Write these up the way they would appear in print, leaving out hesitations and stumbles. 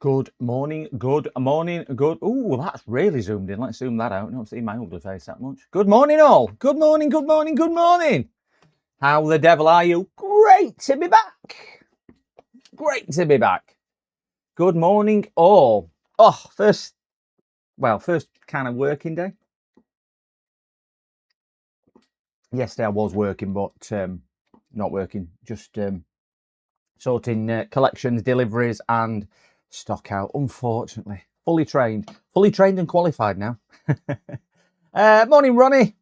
Good morning, good morning, good. Ooh, that's really zoomed in. Let's zoom that out. Not see my ugly face that much. Good morning, all. Good morning, good morning, good morning. How the devil are you? Great to be back. Great to be back. Good morning, all. Oh, first kind of working day. Yesterday I was working, but not working. Just sorting collections, deliveries, and stock out. Unfortunately, fully trained and qualified now. Morning, Ronnie.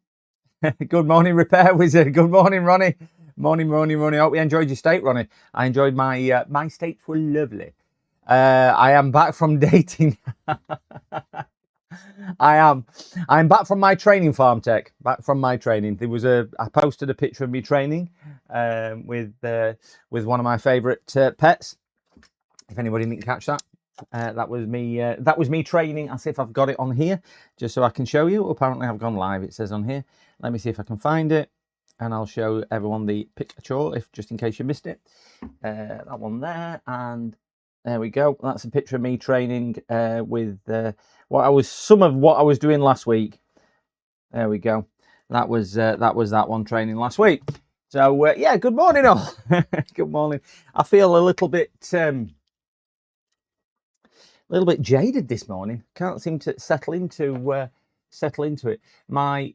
Good morning, Repair Wizard. Good morning, Ronnie. Morning. Hope you enjoyed your steak, Ronnie. I enjoyed my steaks were lovely. I am back from dating. I'm back from my training, Farm Tech. Back from my training. I posted a picture of me training with one of my favourite pets. If anybody didn't catch that, that was me. That was me training. I'll see if I've got it on here, just so I can show you. Apparently, I've gone live. It says on here. Let me see if I can find it, and I'll show everyone the picture, just in case you missed it. That one there, and there we go. That's a picture of me training with some of what I was doing last week. There we go. That was that one training last week. So yeah, good morning all. Good morning. I feel a little bit jaded this morning. Can't seem to settle into it. My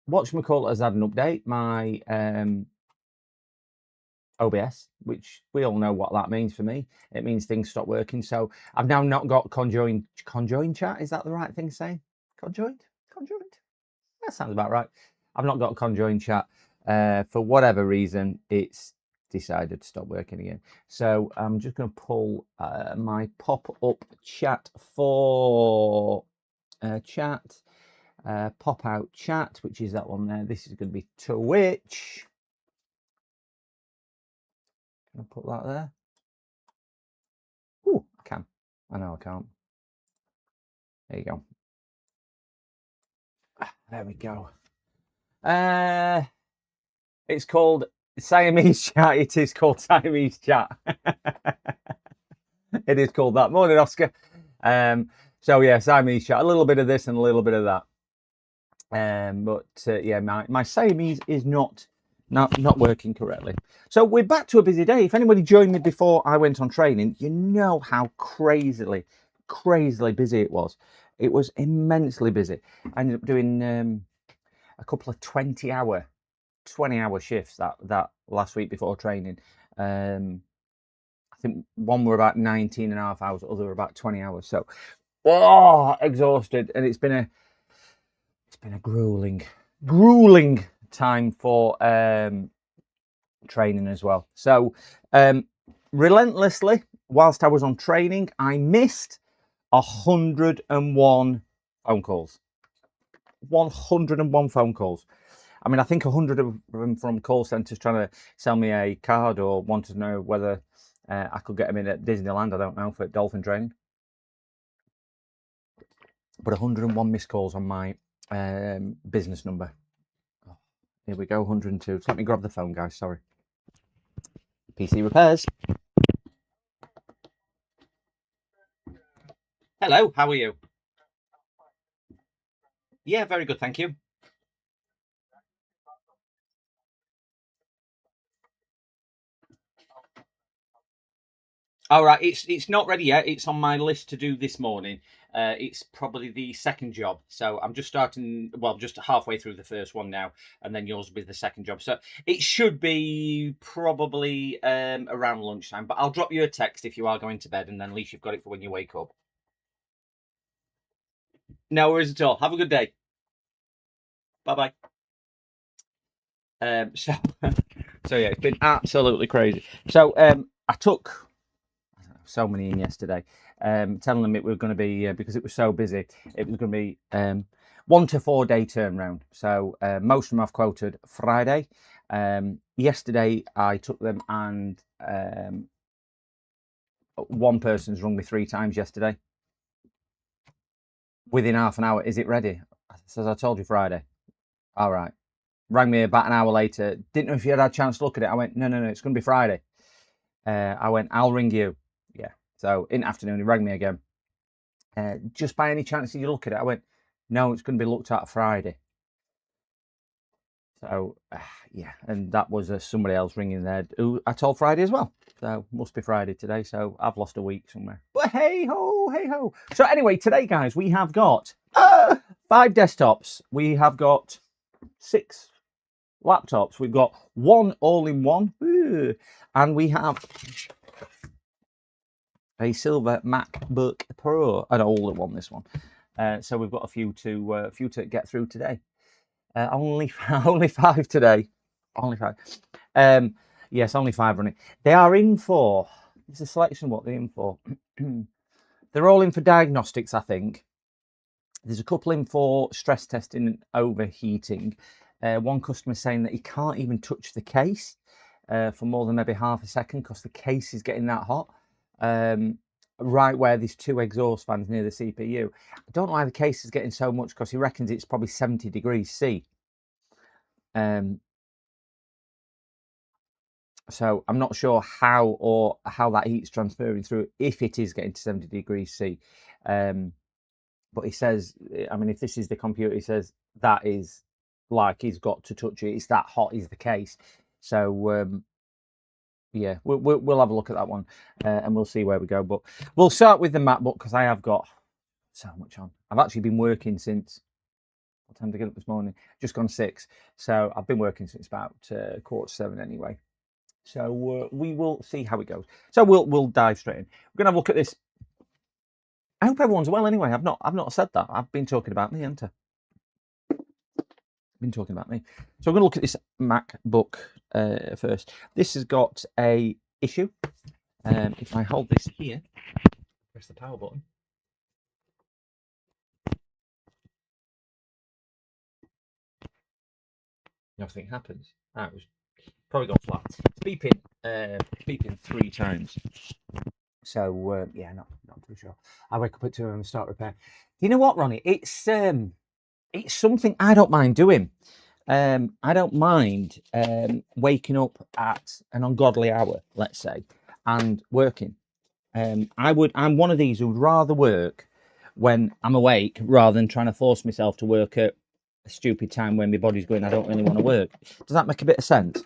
whatchamacallit has had an update. My OBS, which we all know what that means for me. It means things stop working. So I've now not got conjoined chat. Is that the right thing to say? Conjoined? That sounds about right. I've not got conjoined chat. For whatever reason, it's decided to stop working again. So I'm just going to pull my pop-up chat for chat. Pop out chat, which is that one there. This is going to be Twitch. Can I put that there? Ooh, I can. I know I can't. There you go. There we go. It's called Siamese chat. It is called Siamese chat. It is called that. Morning, Oscar. So yeah, Siamese chat. A little bit of this and a little bit of that. But yeah, my Siamese is not working correctly. So we're back to a busy day. If anybody joined me before I went on training, you know how crazily busy it was. It was immensely busy. I ended up doing a couple of 20-hour shifts that last week before training. I think one were about 19 and a half hours, other were about 20 hours. So, exhausted, and it's been a grueling time for training as well. So, relentlessly, whilst I was on training, I missed 101 phone calls. 101 phone calls. I mean, I think 100 of them from call centres trying to sell me a card or wanted to know whether I could get them in at Disneyland. I don't know, for dolphin training. But 101 missed calls on my business number. Oh, here we go, 102. So let me grab the phone, guys. Sorry. PC Repairs. Hello, how are you? Yeah, very good, thank you. All right, it's not ready yet. It's on my list to do this morning. It's probably the second job, so I'm just starting. Well, just halfway through the first one now, and then yours will be the second job. So it should be probably around lunchtime. But I'll drop you a text if you are going to bed, and then at least you've got it for when you wake up. No worries at all. Have a good day. Bye bye. So yeah, it's been absolutely crazy. So I took so many in yesterday, telling them it was going to be because it was so busy. It was going to be 1 to 4 day turnaround. So most of them I've quoted Friday. Yesterday I took them, and one person's rung me 3 times yesterday. Within half an hour, is it ready? Says, I told you Friday. All right. Rang me about an hour later. Didn't know if you had a chance to look at it. I went, no, it's going to be Friday. I went, I'll ring you. Yeah. So in the afternoon, he rang me again. Just by any chance, did you look at it? I went, no, it's going to be looked at Friday. So yeah, and that was somebody else ringing there who I told Friday as well. So must be Friday today. So I've lost a week somewhere. But hey ho, hey ho. So anyway, today, guys, we have got 5 desktops. We have got 6 laptops. We've got 1 all-in-one, and we have a silver MacBook Pro, an older one. This one. So we've got a few to get through today. Only 5 today. Only 5. Yes, only 5 running. They are in for. It's a selection of what they're in for. They're all in for diagnostics, I think. There's a couple in for stress testing and overheating. One customer saying that he can't even touch the case for more than maybe half a second because the case is getting that hot. Right where there's 2 exhaust fans near the CPU. I don't know why the case is getting so much because he reckons it's probably 70 degrees C. So I'm not sure how that heat's transferring through if it is getting to 70 degrees C. But he says, I mean, if this is the computer, he says that is like he's got to touch it. It's that hot is the case. So yeah, we'll have a look at that one and we'll see where we go. But we'll start with the MacBook because I have got so much on. I've actually been working since, what time did I get up this morning? Just gone 6. So I've been working since about 7:15 anyway. So we will see how it goes. So we'll dive straight in. We're gonna have a look at this. I hope everyone's well anyway. I've not said that. I've been talking about me, haven't I? Been talking about me. So I'm gonna look at this MacBook first. This has got a issue. If I hold this here, press the power button. Nothing happens. That was probably gone flat. It's beeping 3 times. So yeah, not too sure. I wake up at 2 and start repair. You know what, Ronnie? It's something I don't mind doing. I don't mind waking up at an ungodly hour, let's say, and working. I'm one of these who'd rather work when I'm awake rather than trying to force myself to work at a stupid time when my body's going, I don't really want to work. Does that make a bit of sense?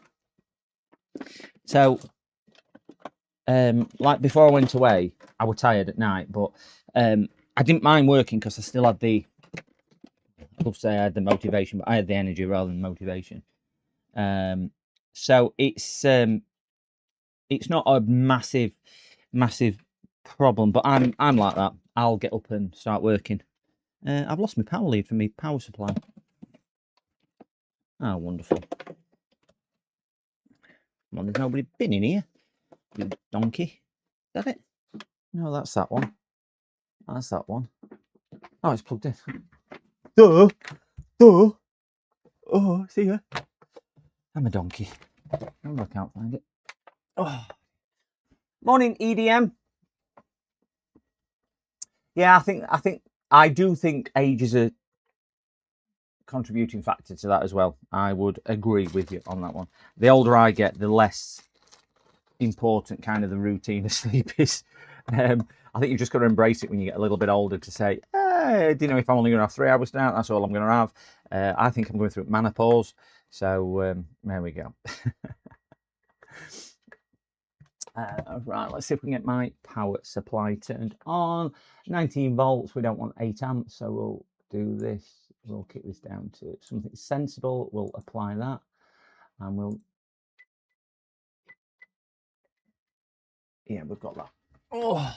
So like before I went away, I was tired at night, but I didn't mind working because I still had I love to say I had the motivation, but I had the energy rather than motivation. So it's not a massive problem, but I'm like that. I'll get up and start working. I've lost my power lead for my power supply. Oh, wonderful. Come on, there's nobody been in here. You donkey. Is that it? No, that's that one. That's that one. Oh, it's plugged in. Duh. Oh, see ya. I'm a donkey. Oh, I can't find it. Oh. Morning, EDM. Yeah, I do think age is a contributing factor to that as well. I would agree with you on that one. The older I get, the less important kind of the routine of sleep is. I think you've just got to embrace it when you get a little bit older to say, do you know, if I'm only going to have 3 hours tonight, that's all I'm going to have. I think I'm going through menopause. So there we go. Right, let's see if we can get my power supply turned on. 19 volts, we don't want 8 amps, so we'll do this. We'll kick this down to something sensible. We'll apply that, and we'll... Yeah, we've got that. Oh!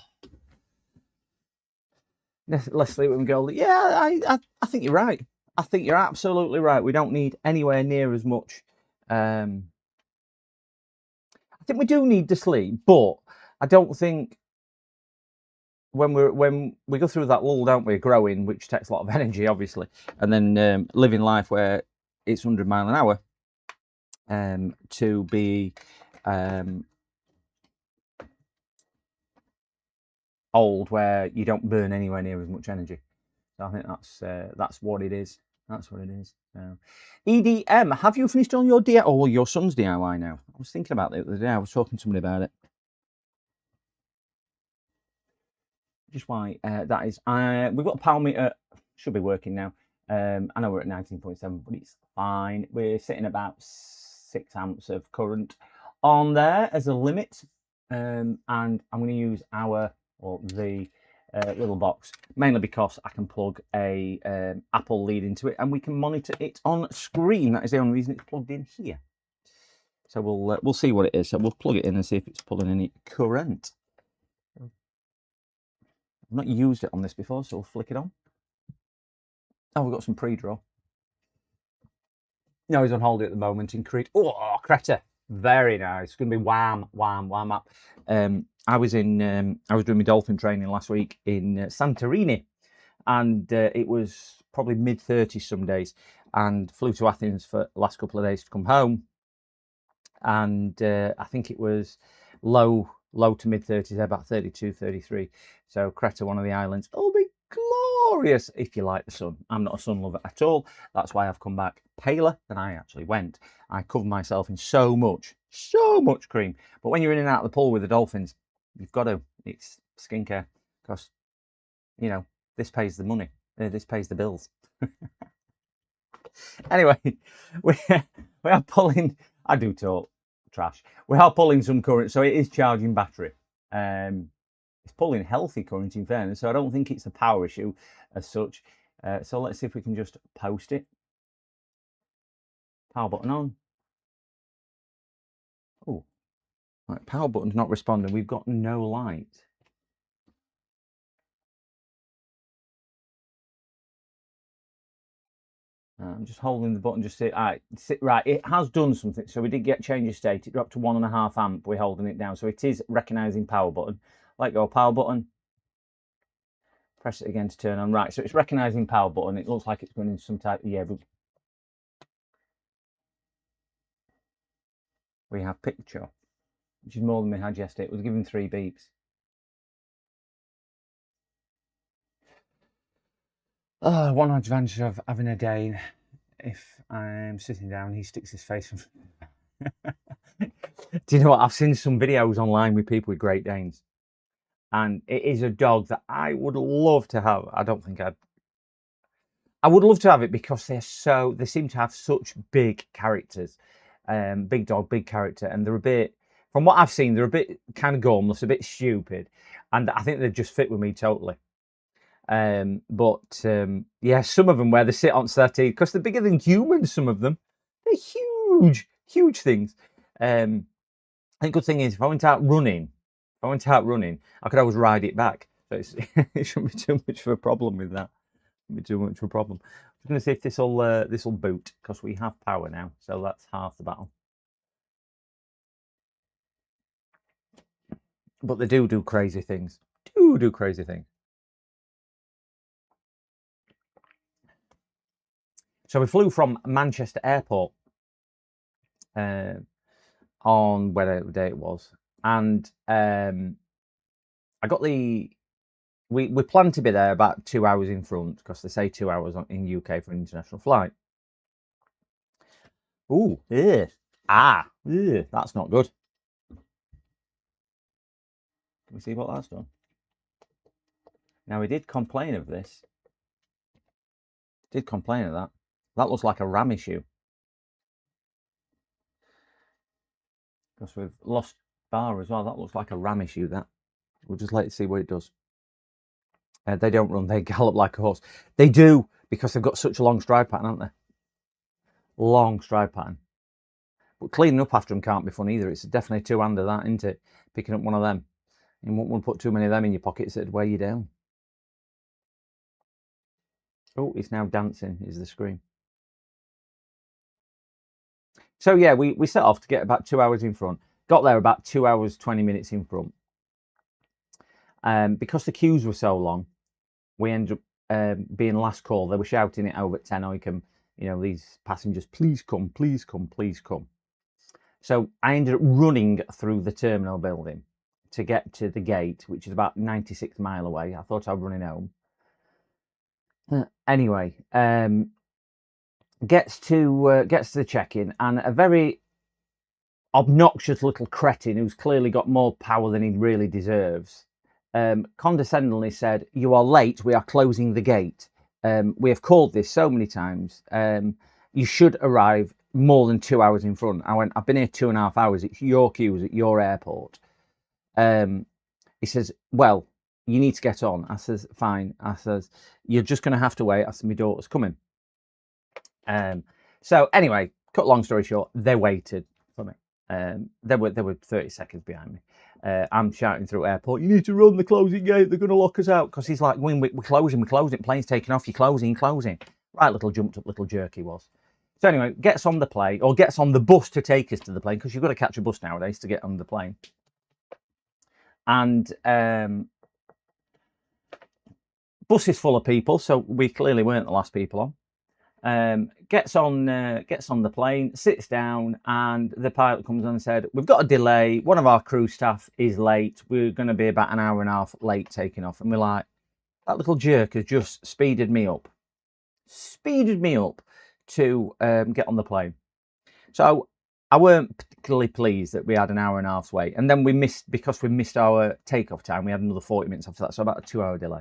Let's sleep with Goldie. Yeah, I think you're right. I think you're absolutely right. We don't need anywhere near as much. I think we do need to sleep, but I don't think when we go through that lull, don't we, growing, which takes a lot of energy, obviously, and then living life where it's 100 miles an hour, to be old where you don't burn anywhere near as much energy. So I think that's what it is. That's what it is. EDM, have you finished on your DIY? Oh, your son's DIY now. I was thinking about it the other day. I was talking to somebody about it. just why that is. We've got a power meter, should be working now. I know we're at 19.7, but it's fine. We're sitting about 6 amps of current on there as a limit. And I'm going to use the little box, mainly because I can plug a Apple lead into it and we can monitor it on screen. That is the only reason it's plugged in here. So we'll see what it is. So we'll plug it in and see if it's pulling any current. I've not used it on this before, so we'll flick it on. Oh, we've got some pre-draw. No, he's on holiday at the moment in Crete. Oh, Creta. Very nice. It's going to be wham up. I was doing my dolphin training last week in Santorini, and it was probably mid-30s some days, and flew to Athens for the last couple of days to come home. And I think it was low to mid-30s, about 32, 33. So Creta, one of the islands, will be glorious if you like the sun. I'm not a sun lover at all. That's why I've come back paler than I actually went. I covered myself in so much cream. But when you're in and out of the pool with the dolphins, you've got to. It's skincare because, you know, this pays the money. This pays the bills. Anyway, we are pulling. I do talk trash. We are pulling some current, so it is charging battery. It's pulling healthy current in fairness, so I don't think it's a power issue as such. So let's see if we can just post it. Power button on. Oh, right, power button's not responding. We've got no light. I'm just holding the button, just right, it has done something. So we did get change of state. It dropped to 1.5 amp. We're holding it down. So it is recognizing power button. Let go power button. Press it again to turn on. Right, so it's recognizing power button. It looks like it's going in some type of, we have picture, which is more than we had yesterday. It was given 3 beeps. One advantage of having a Dane, if I'm sitting down, he sticks his face in. Do you know what? I've seen some videos online with people with Great Danes, and it is a dog that I would love to have. I would love to have it because they seem to have such big characters. Big dog, big character, and they're a bit, from what I've seen, they're a bit kind of gormless, a bit stupid, and I think they just fit with me totally. Yeah, some of them where they sit on settee, because they're bigger than humans, some of them. They're huge things. I think the good thing is, if I went out running, I could always ride it back. So it shouldn't be too much of a problem with that. Shouldn't be too much of a problem. I'm going to see if this will boot, because we have power now, so that's half the battle. But they do crazy things. Do crazy things. So we flew from Manchester Airport on whatever day it was, and I got we planned to be there about 2 hours in front, because they say 2 hours in UK for an international flight. Ooh, that's not good. Can we see what that's done? Now, we did complain of this. Did complain of that. That looks like a RAM issue. Because we've lost bar as well. That looks like a RAM issue, that. We'll just let it see what it does. They don't run, they gallop like a horse. They do, because they've got such a long stride pattern, haven't they? Long stride pattern. But cleaning up after them can't be fun either. It's definitely a two-hander, that, isn't it? Picking up one of them. You won't want to put too many of them in your pockets, it'd weigh you down. Oh, it's now dancing, is the screen. So yeah, we set off to get about 2 hours in front. Got there about 2 hours, 20 minutes in front. Because the queues were so long, we ended up being last call. They were shouting it over at Ten Oikum, these passengers, please come, please come, please come. So I ended up running through the terminal building to get to the gate, which is about 96 miles away. I thought I was running home. Anyway, gets to the check-in, and a very obnoxious little cretin who's clearly got more power than he really deserves condescendingly said, "You are late. We are closing the gate. We have called this so many times. You should arrive more than 2 hours in front." I went, "I've been here 2.5 hours. It's your queues at your airport." He says, "Well, you need to get on." I says, "Fine." I says, "You're just going to have to wait." I said, "My daughter's coming." So anyway, cut long story short, they waited for me. They were 30 seconds behind me. I'm shouting through airport, "You need to run the closing gate. They're going to lock us out." Because he's like, we're closing, we're closing. Plane's taking off. You're closing, closing. Right, little jumped up, little jerk he was. So anyway, gets on the plane or gets on the bus to take us to the plane because you've got to catch a bus nowadays to get on the plane. And bus is full of people, so we clearly weren't the last people on. Gets on the plane, sits down, and the pilot comes on and said, "We've got a delay. One of our crew staff is late. We're going to be about an hour and a half late taking off." And we're like, that little jerk has just speeded me up to get on the plane. So I weren't particularly pleased that we had an hour and a half's wait, and then we missed our takeoff time. We had another 40 minutes after that, so about a 2-hour delay.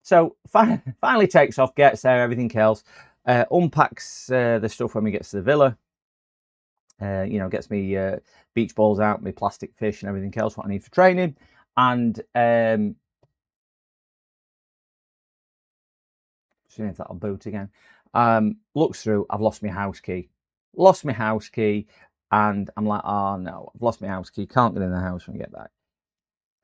So finally takes off, gets there, everything else, unpacks the stuff when we get to the villa. Gets me beach balls out, my plastic fish and everything else, what I need for training. And see if that'll boot again. Looks through, I've lost my house key. And I'm like, oh no, I've lost my house key. Can't get in the house when I get back.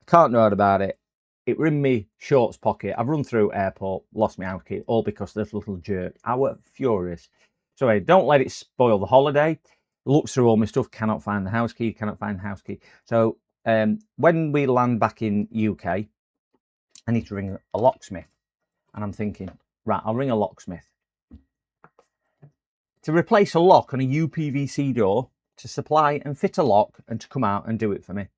I can't know about it. It were in my shorts pocket. I've run through airport, lost my house key, all because of this little jerk. I were furious. So hey, don't let it spoil the holiday. Looks through all my stuff, cannot find the house key, So when we land back in UK, I need to ring a locksmith. And I'm thinking, right, I'll ring a locksmith. To replace a lock on a UPVC door, to supply and fit a lock, and to come out and do it for me.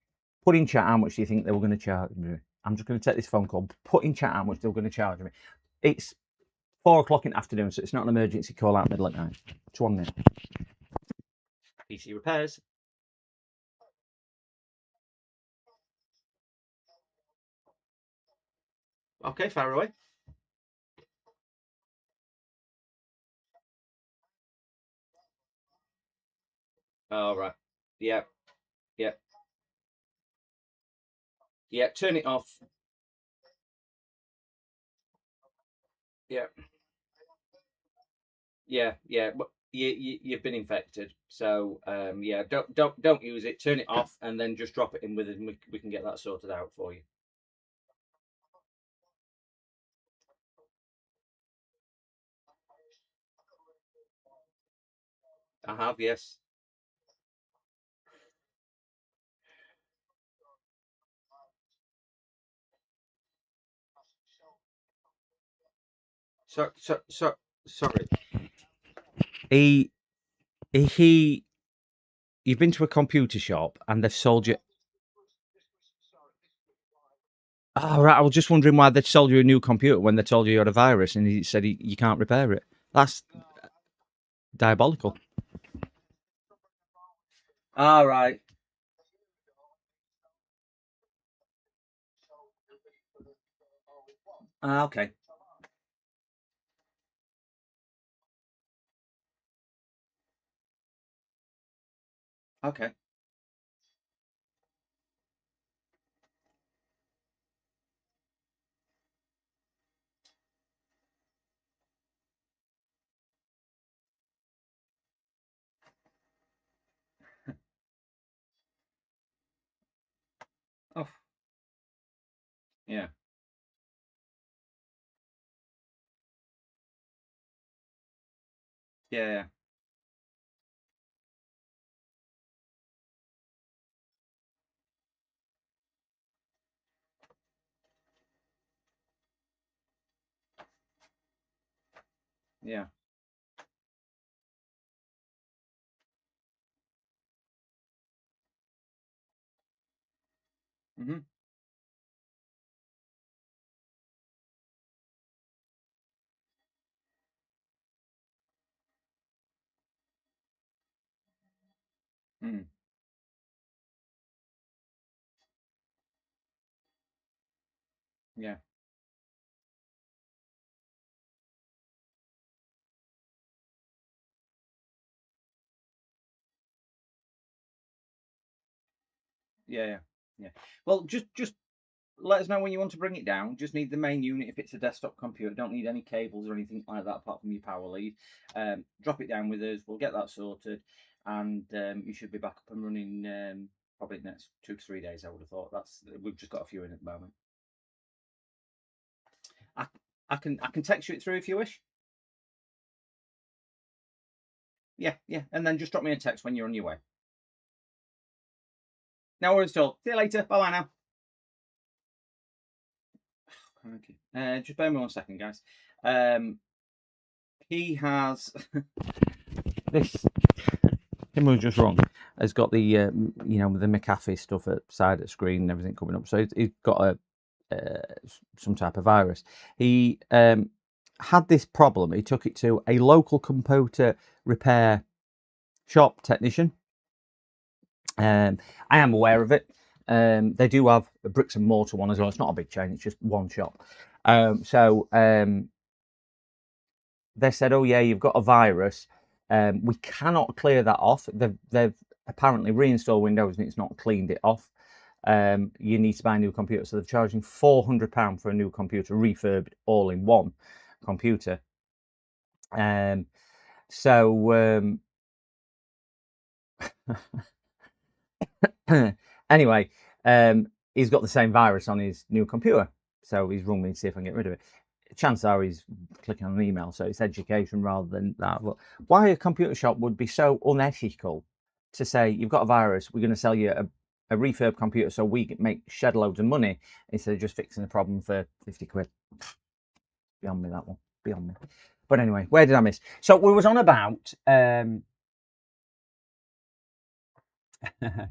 Put in chat how much do you think they were going to charge me. I'm just going to take this phone call. Put in chat how much they were going to charge me. It's 4 o'clock in the afternoon, so it's not an emergency call out middle at night. It's 1 minute. PC repairs. Okay, fire away. All right. Yeah. Yeah. Yeah. Turn it off. Yeah. Yeah. Yeah. But you've been infected, so yeah. Don't use it. Turn it off, and then just drop it in with it, and we can get that sorted out for you. I have, yes. Sorry. He he. You've been to a computer shop and they've sold you. Oh, right. I was just wondering why they'd sold you a new computer when they told you you had a virus and he said you can't repair it. That's diabolical. All right. Okay. Okay. Oh, yeah. Yeah. Yeah. Mm-hmm. Mm. Yeah. Yeah, yeah, yeah. Well, just let us know when you want to bring it down. Just need the main unit if it's a desktop computer. Don't need any cables or anything like that apart from your power lead. Drop it down with us. We'll get that sorted, and you should be back up and running probably the next 2 to 3 days. I would have thought. We've just got a few in at the moment. I, I can text you it through if you wish. Yeah, yeah, and then just drop me a text when you're on your way. No worries at all. See you later. Bye bye now. Just bear with me 1 second, guys. He has this. Him was just wrong. Has got the you know, the McAfee stuff at side of the screen and everything coming up. So he's got a some type of virus. He had this problem. He took it to a local computer repair shop technician. I am aware of it. They do have a bricks and mortar one as well. It's not a big chain. It's just one shop. They said, "Oh yeah, you've got a virus. We cannot clear that off. They've apparently reinstalled Windows and it's not cleaned it off. You need to buy a new computer." So they're charging £400 for a new computer, refurbed all in one computer. Anyway, he's got the same virus on his new computer. So he's rung me to see if I can get rid of it. Chances are he's clicking on an email, so it's education rather than that. But why a computer shop would be so unethical to say, you've got a virus, we're going to sell you a refurb computer so we can make shed loads of money instead of just fixing the problem for 50 quid. Beyond me, that one. Beyond me. But anyway, where did I miss? So we was on about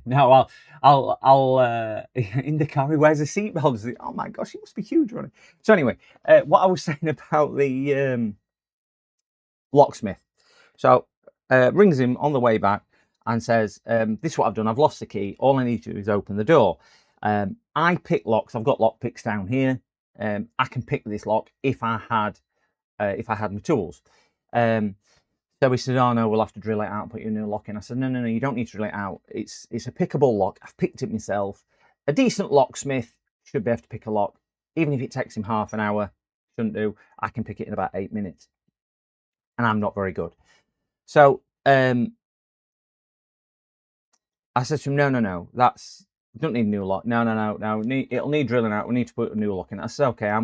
no, I'll in the car he wears a seatbelt. Oh my gosh, he must be huge, Ronnie. So anyway, what I was saying about the locksmith. So rings him on the way back and says, "This is what I've done. I've lost the key. All I need to do is open the door. I pick locks. I've got lock picks down here. I can pick this lock if I had my tools." So he said, "Oh no, we'll have to drill it out and put your new lock in." I said, no, you don't need to drill it out. It's a pickable lock. I've picked it myself. A decent locksmith should be able to pick a lock. Even if it takes him half an hour, shouldn't do. I can pick it in about 8 minutes. And I'm not very good. So I said to him, no, don't need a new lock. No, it'll need drilling out. We need to put a new lock in. I said, okay, how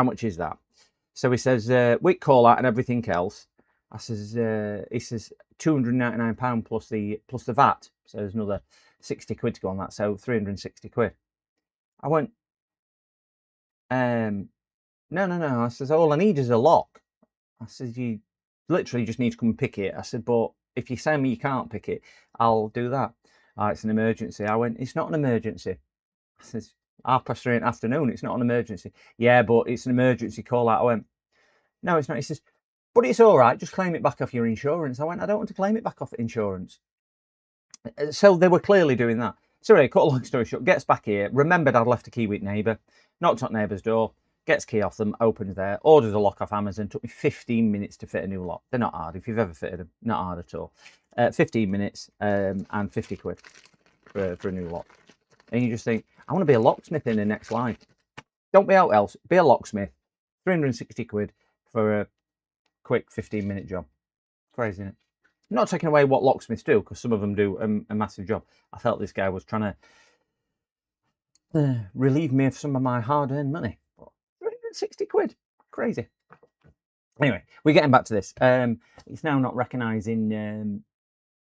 much is that? So he says, with call out and everything else. I says, he says £299 plus the VAT. So there's another 60 quid to go on that. So 360 quid. I went, no. I says, all I need is a lock. I says, you literally just need to come and pick it. I said, but if you say me you can't pick it, I'll do that. Oh, it's an emergency. I went, it's not an emergency. I says, 3:30 in the afternoon. It's not an emergency. Yeah, but it's an emergency call out. I went, no, it's not. He says, but it's all right. Just claim it back off your insurance. I went, I don't want to claim it back off insurance. So they were clearly doing that. So anyway, cut a long story short, gets back here, remembered I'd left a key with neighbour, knocked on neighbour's door, gets key off them, opens there, orders a lock off Amazon. Took me 15 minutes to fit a new lock. They're not hard if you've ever fitted them. Not hard at all. 15 minutes and 50 quid for a new lock. And you just think, I want to be a locksmith in the next life. Don't be out else. Be a locksmith. 360 quid for a quick 15-minute job. Crazy, isn't it? I'm not taking away what locksmiths do, because some of them do a massive job. I felt this guy was trying to relieve me of some of my hard-earned money. 360 quid. Crazy. Anyway, we're getting back to this. It's now not recognising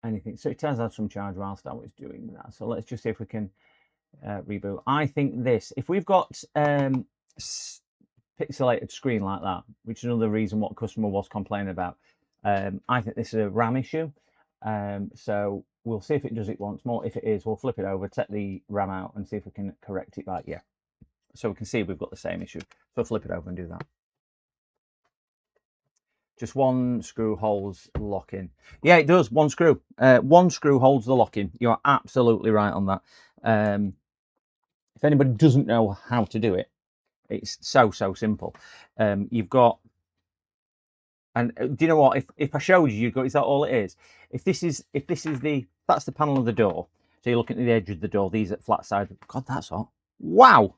anything. So it turns out some charge whilst I was doing that. So let's just see if we can reboot. I think this, if we've got pixelated screen like that, which is another reason what customer was complaining about, I think this is a RAM issue. So we'll see if it does it once more. If it is, we'll flip it over, take the RAM out and see if we can correct it back. Yeah. So we can see we've got the same issue. So flip it over and do that. Just one screw holds the lock in. Yeah, it does. One screw. One screw holds the lock in. You're absolutely right on that. If anybody doesn't know how to do it, It's so simple. You've got, and do you know what? If I showed you, is that all it is? If this is that's the panel of the door. So you're looking at the edge of the door. These at flat side. God, that's hot. Wow,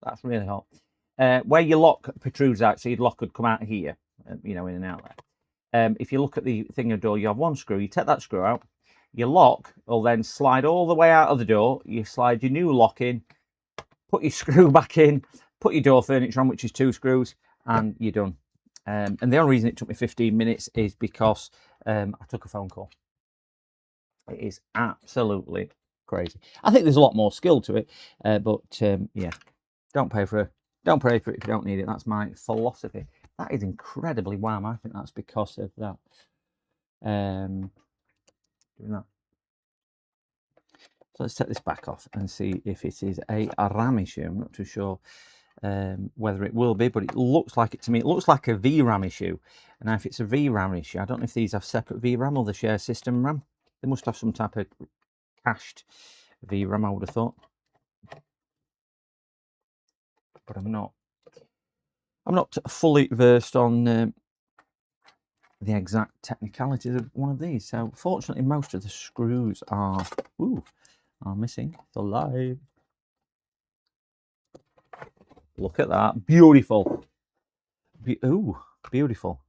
that's really hot. Where your lock protrudes out, so your lock could come out here, you know, in and out there. If you look at the thing of the door, you have one screw. You take that screw out. Your lock will then slide all the way out of the door. You slide your new lock in, put your screw back in, put your door furniture on, which is 2 screws, and you're done. And the only reason it took me 15 minutes is because I took a phone call. It is absolutely crazy. I think there's a lot more skill to it, but yeah, don't pay for it if you don't need it. That's my philosophy. That is incredibly warm. I think that's because of that. Doing that. So let's take this back off and see if it is a Rameshoe. I'm not too sure whether it will be, but it looks like it to me. It looks like a VRAM issue. And now if it's a VRAM issue, I don't know if these have separate VRAM or the share system RAM. They must have some type of cached VRAM, I would have thought. But I'm not fully versed on the exact technicalities of one of these. So fortunately, most of the screws are missing. It's alive. Look at that, beautiful. Ooh, beautiful.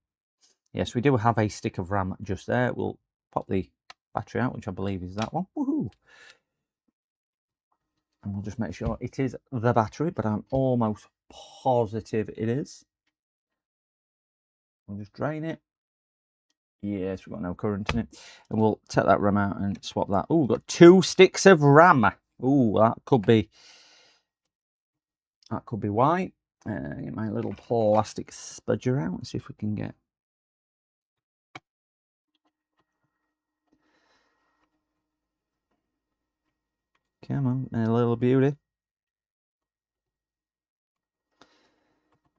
Yes, we do have a stick of RAM just there. We'll pop the battery out, which I believe is that one. Woohoo! And we'll just make sure it is the battery, but I'm almost positive it is. We'll just drain it. Yes, we've got no current in it. And we'll take that RAM out and swap that. Oh, we've got 2 sticks of RAM. Oh, that could be why. Get my little plastic spudger out and see if we can get. Come on, a little beauty.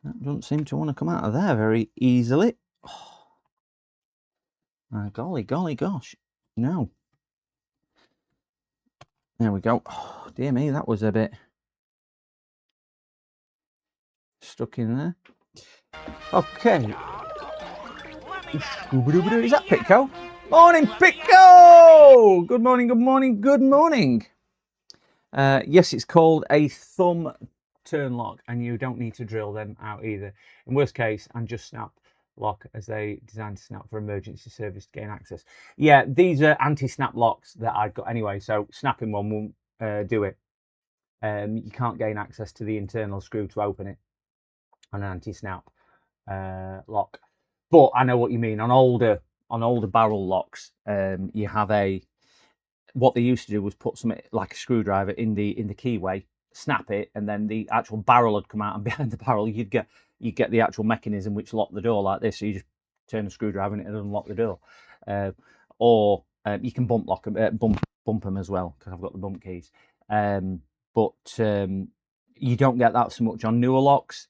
That doesn't seem to want to come out of there very easily. Oh, golly gosh. No. There we go. Oh, dear me, that was a bit stuck in there. Okay. Is that Pitco? Morning, Pitco! Good morning. Yes, it's called a thumb turn lock, and you don't need to drill them out either. In worst case, and just snap lock as they designed to snap for emergency service to gain access. Yeah, these are anti-snap locks that I've got anyway, so snapping one won't do it. You can't gain access to the internal screw to open it on an anti-snap lock. But I know what you mean. On older barrel locks, you have what they used to do was put something like a screwdriver in the keyway, snap it, and then the actual barrel would come out, and behind the barrel you'd get the actual mechanism which locked the door like this. So you just turn the screwdriver and it'll unlock the door. Or you can bump lock them, bump them as well, because I've got the bump keys. But you don't get that so much on newer locks,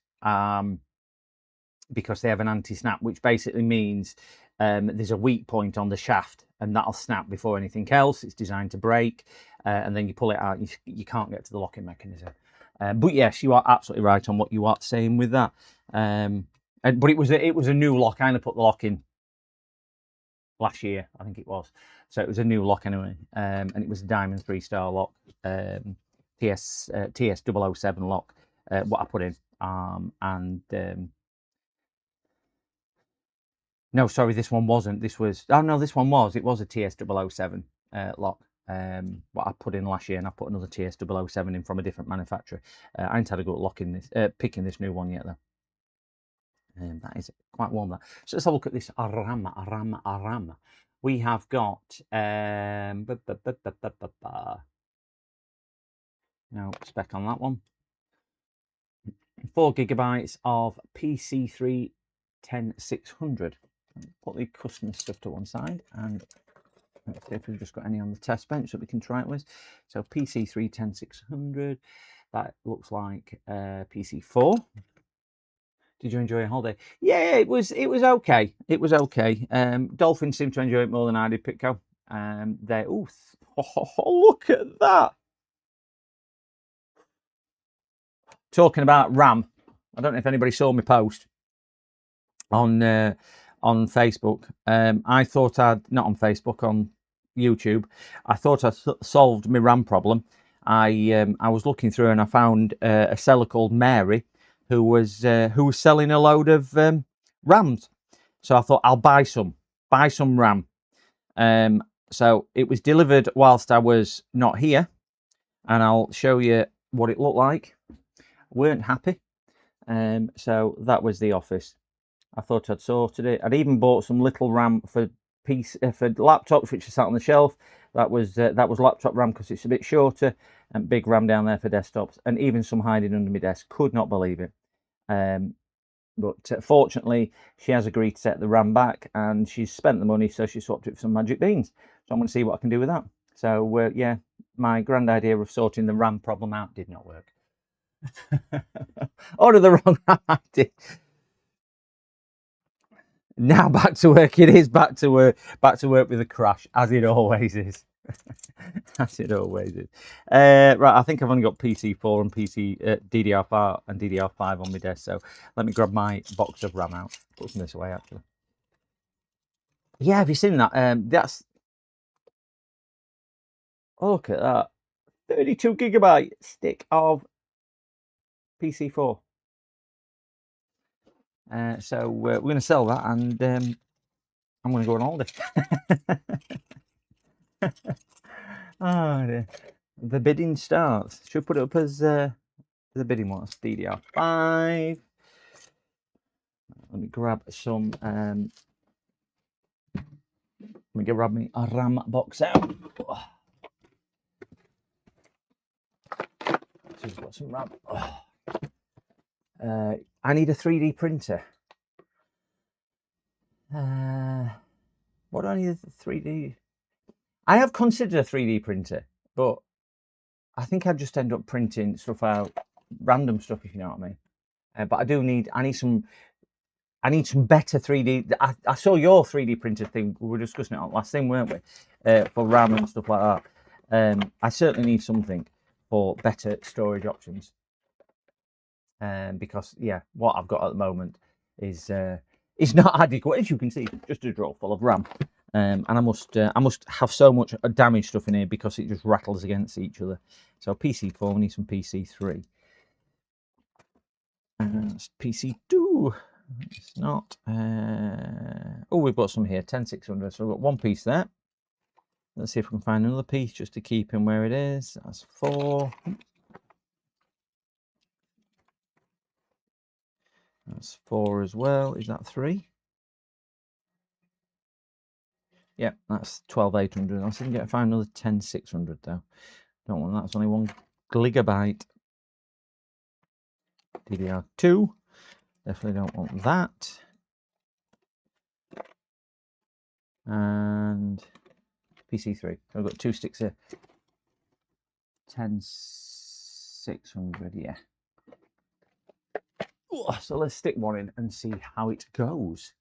because they have an anti-snap, which basically means there's a weak point on the shaft, and that'll snap before anything else. It's designed to break, and then you pull it out, you can't get to the locking mechanism. But yes, you are absolutely right on what you are saying with that. But it was a new lock. I only put the lock in last year, I think it was. So it was a new lock anyway, and it was a Diamond 3-star lock, TS 007 lock. What I put in, no, sorry, this one wasn't. This was, oh no, this one was. It was a TS 007 lock. What I put in last year, and I put another TS 007 in from a different manufacturer. I ain't had a go at locking this, picking this new one yet though. That is quite warm there. So let's have a look at this Arama. We have got no spec on that one. 4 GB of PC3 10600. Put the customer stuff to one side, and let's see if we've just got any on the test bench that we can try it with. So PC3 10600. That looks like PC4. Did you enjoy your holiday? Yeah, it was okay. It was okay. Dolphins seemed to enjoy it more than I did, Pitco. Look at that. talking about RAM. I don't know if anybody saw my post on Facebook. I thought I'd not on Facebook, on YouTube. I thought I solved my RAM problem. I was looking through and I found a seller called Mary who was selling a load of RAMs. So I thought I'll buy some RAM. So it was delivered whilst I was not here, and I'll show you what it looked like. Weren't happy. So that was the office. I thought I'd sorted it. I'd even bought some little RAM for for laptops, which are sat on the shelf. That was laptop RAM because it's a bit shorter, and big RAM down there for desktops, and even some hiding under my desk. Could not believe it. But fortunately, she has agreed to set the RAM back, and she's spent the money, so she swapped it for some Magic Beans. So I'm going to see what I can do with that. So yeah, my grand idea of sorting the RAM problem out did not work. Ordered the wrong RAM. I did. Now back to work. It is back to work. Back to work with a crash, as it always is. As it always is. Right, I think I've only got PC4 and DDR4 and DDR5 on my desk. So let me grab my box of RAM out. Put some this away, actually. Yeah, have you seen that? That's, look at that, 32 gigabyte stick of PC4. So we're going to sell that, and I'm going to go on holiday. Oh dear. The bidding starts. Should we put it up as the bidding was DDR5. Let me grab some. Let me grab me a RAM box out. She's got some RAM. I need a 3D printer. What do I need a 3D? I have considered a 3D printer, but I think I'd just end up printing stuff out, random stuff, if you know what I mean. But I need some better 3D. I saw your 3D printer thing. We were discussing it on last thing, weren't we? For RAM and stuff like that. I certainly need something for better storage options. Because yeah, what I've got at the moment is not adequate, as you can see. Just a drawer full of RAM. And I must have so much damaged stuff in here because it just rattles against each other. So PC4, we need some PC3. PC2. It's not. Oh, we've got some here, 10600. So we've got one piece there. Let's see if we can find another piece just to keep him where it is. That's 4. That's 4 as well. Is that 3? Yeah, that's 12800. I'll see if I can find another 10600 though. Don't want that. It's only 1 gigabyte. DDR2. Definitely don't want that. And PC3. So I've got 2 sticks here. 10600. Yeah. So let's stick one in and see how it goes.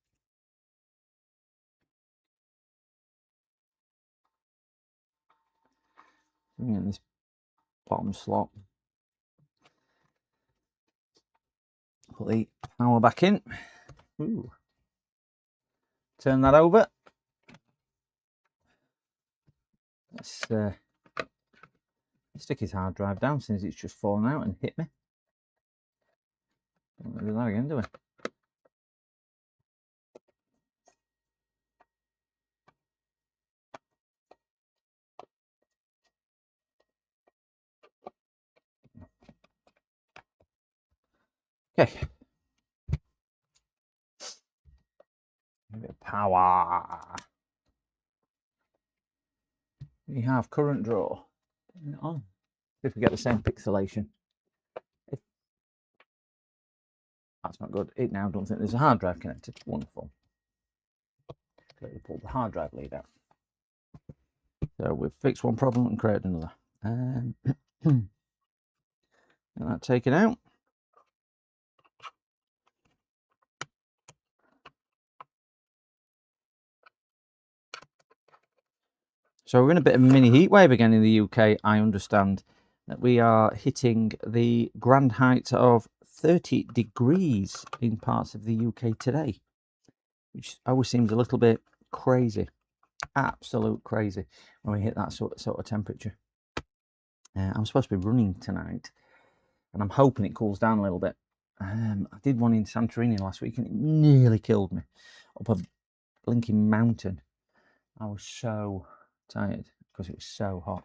In this bottom slot. Put the power back in. Ooh. Turn that over. Let's stick his hard drive down since it's just fallen out and hit me. Don't do that again, do we? Okay. A bit of power. We have current draw. On. If we get the same pixelation. That's not good. It now don't think there's a hard drive connected. Wonderful. Clearly pulled the hard drive lead out. So we've fixed one problem and created another. Get that taken out. So we're in a bit of a mini heat wave again in the UK, I understand. that we are hitting the grand height of 30 degrees in parts of the UK today, which always seems a little bit crazy, absolute crazy when we hit that sort of temperature. I'm supposed to be running tonight, and I'm hoping it cools down a little bit. I did one in Santorini last week, and it nearly killed me up a blinking mountain. I was so tired because it was so hot.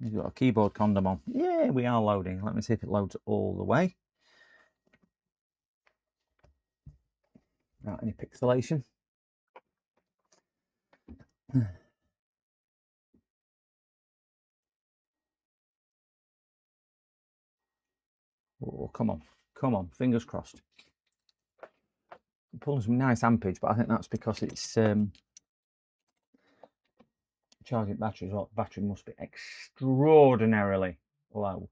We've got a keyboard condom on. Yeah, we are loading. Let me see if it loads all the way. Not any pixelation. Oh, come on, fingers crossed. I'm pulling some nice ampage, but I think that's because it's charging batteries. Well, the battery must be extraordinarily low.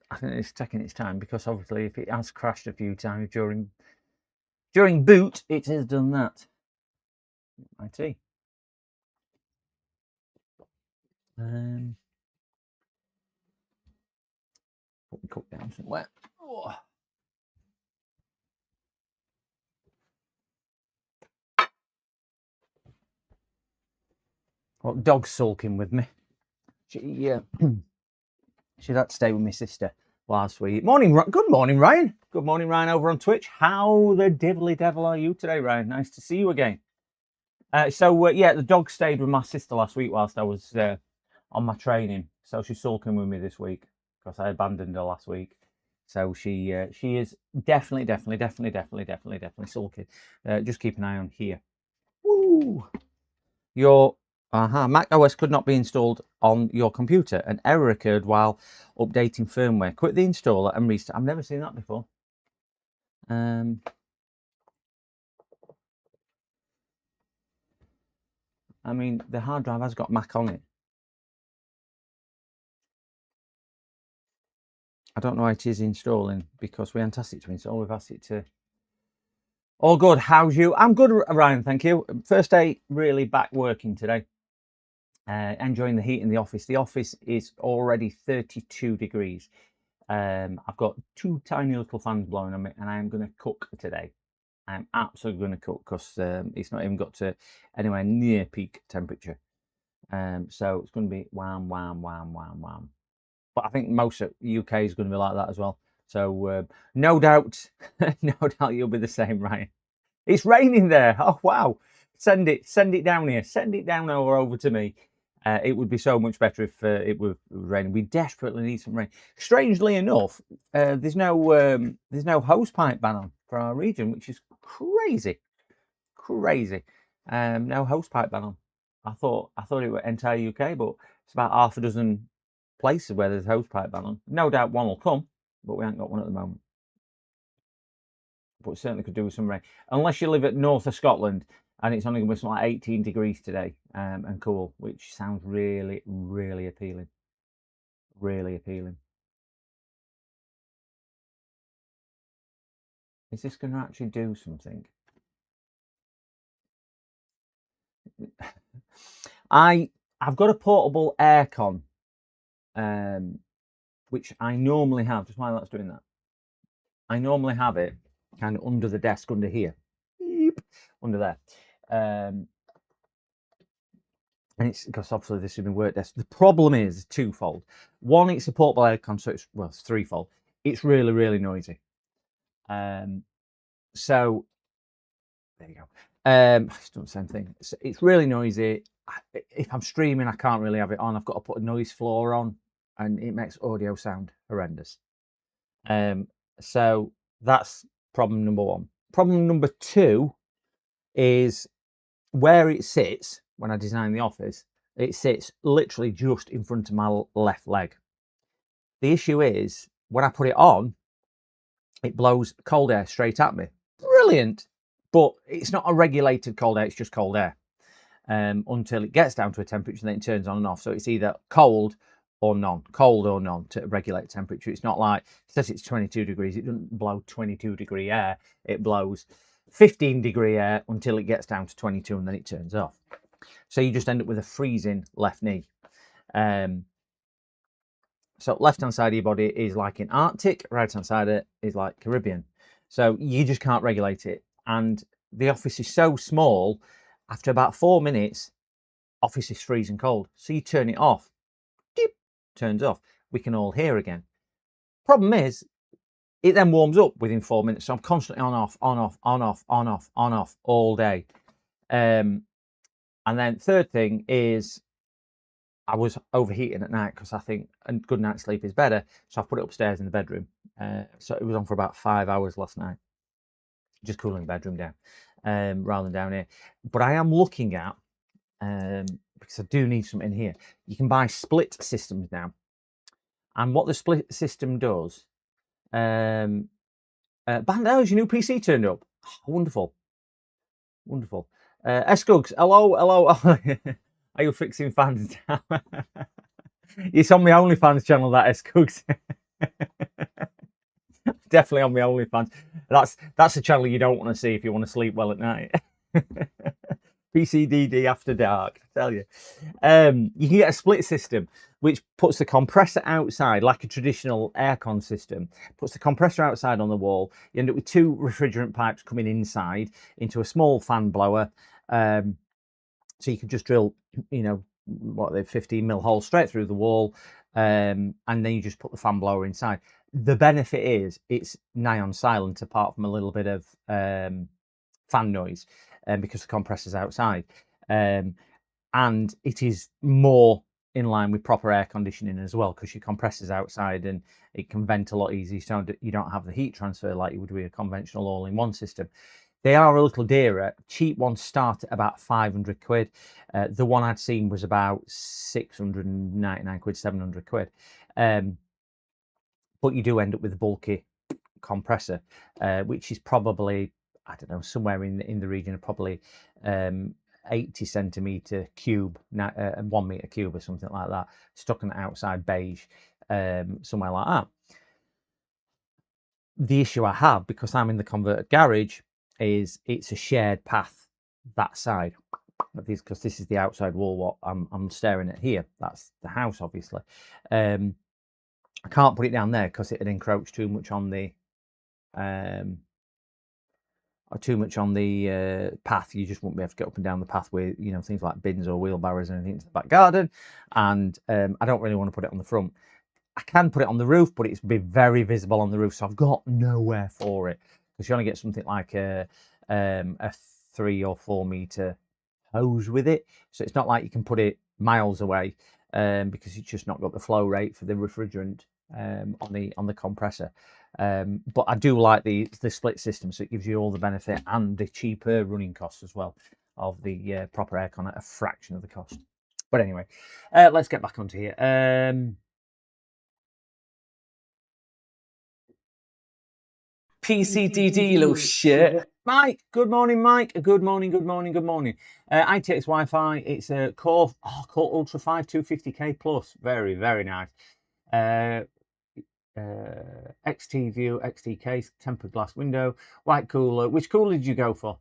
I think it's taking its time, because obviously if it has crashed a few times during boot, it has done that. IT. Put the cup down somewhere. Oh. Well, dog's sulking with me. She had to stay with my sister last week. Good morning, Ryan. Good morning, Ryan, over on Twitch. How the devil are you today, Ryan? Nice to see you again. Yeah, the dog stayed with my sister last week whilst I was on my training. So she's sulking with me this week because I abandoned her last week. So she is definitely sulking. Just keep an eye on here. Woo! Your Mac OS could not be installed on your computer. An error occurred while updating firmware. Quit the installer and restart. I've never seen that before. I mean, the hard drive has got Mac on it. I don't know how it is installing, because we haven't asked it to install. We've asked it to. All good. How's you? I'm good, Ryan. Thank you. First day really back working today. Enjoying the heat in the office. The office is already 32 degrees. I've got 2 tiny little fans blowing on me, and I am going to cook today. I'm absolutely going to cook, because it's not even got to anywhere near peak temperature. So it's going to be wham. But I think most of UK is going to be like that as well. So no doubt, you'll be the same, Ryan. It's raining there. Oh wow! Send it down here. Send it down over to me. It would be so much better if it were raining. We desperately need some rain. Strangely enough, there's no hosepipe ban on for our region, which is crazy. No hosepipe ban on. I thought it were entire UK, but it's about half a dozen places where there's hosepipe ban on. No doubt one will come, but we haven't got one at the moment. But certainly could do with some rain, unless you live at north of Scotland and it's only going to be something like 18 degrees today and cool, which sounds really appealing. Is this going to actually do something? I've got a portable aircon, which I normally have. Just while that's doing that, I normally have it kind of under the desk, under here, under there. And it's because obviously this has been work desk. The problem is twofold. One, it's a portable aircon, so it's threefold. It's really noisy. So there you go. It's done the same thing. It's really noisy. If I'm streaming, I can't really have it on. I've got to put a noise floor on, and it makes audio sound horrendous. So that's problem number one. Problem number two is where it sits. When I design the office, it sits literally just in front of my left leg. The issue is when I put it on, it blows cold air straight at me. Brilliant. But it's not a regulated cold air, it's just cold air until it gets down to a temperature and then it turns on and off. So it's either cold or none, cold or none, to regulate temperature. It's not like, it says it's 22 degrees, it doesn't blow 22 degree air, it blows 15 degree air until it gets down to 22 and then it turns off. So you just end up with a freezing left knee. So left hand side of your body is like in Arctic, right hand side is like Caribbean. So you just can't regulate it. And the office is so small, after about 4 minutes, office is freezing cold. So you turn it off, dip, turns off. We can all hear again. Problem is, it then warms up within 4 minutes. So I'm constantly on, off, on, off, on, off, on, off, on, off all day. And then third thing is, I was overheating at night because I think a good night's sleep is better. So I put it upstairs in the bedroom. So it was on for about 5 hours last night, just cooling the bedroom down rather than down here. But I am looking at, because I do need something here, you can buy split systems now. And what the split system does, Bandel, is your new PC turned up? Oh, wonderful. Wonderful. Escugs, hello. Are you fixing fans now? It's on my OnlyFans channel, that Escugs. Definitely on my OnlyFans. That's a channel you don't want to see if you want to sleep well at night. PCDD after dark, I tell you. You can get a split system which puts the compressor outside, like a traditional aircon system, puts the compressor outside on the wall. You end up with 2 refrigerant pipes coming inside into a small fan blower. So you could just drill, you know, what, the 15 mil hole straight through the wall, and then you just put the fan blower inside. The benefit is it's nigh on silent, apart from a little bit of fan noise, because the compressor's outside, and it is more in line with proper air conditioning as well, because your compressor's outside and it can vent a lot easier, so you don't have the heat transfer like you would with a conventional all-in-one system. They are a little dearer. Cheap ones start at about 500 quid. The one I'd seen was about 699 quid, 700 quid. But you do end up with a bulky compressor, which is probably, I don't know, somewhere in the region of probably 80 centimetre cube, 1 metre cube or something like that, stuck on the outside beige, somewhere like that. The issue I have, because I'm in the converted garage, is it's a shared path that side, because this is the outside wall what I'm staring at here. That's the house, obviously. I can't put it down there because it'd encroach too much on the path. You just won't be able to get up and down the path with, you know, things like bins or wheelbarrows or anything into the back garden. And I don't really want to put it on the front. I can put it on the roof, but it's be very visible on the roof, so I've got nowhere for it, because you only get something like a 3 or 4 meter hose with it, so it's not like you can put it miles away, because it's just not got the flow rate for the refrigerant on the compressor. But I do like the split system, so it gives you all the benefit and the cheaper running costs as well of the proper aircon at a fraction of the cost. But anyway, let's get back onto here. PCDD, you little shit. Mike, good morning, Mike. Good morning. ITX Wi-Fi. It's a Core Ultra 5 250K Plus. Very, very nice. XT View, XT case, tempered glass window, white cooler. Which cooler did you go for?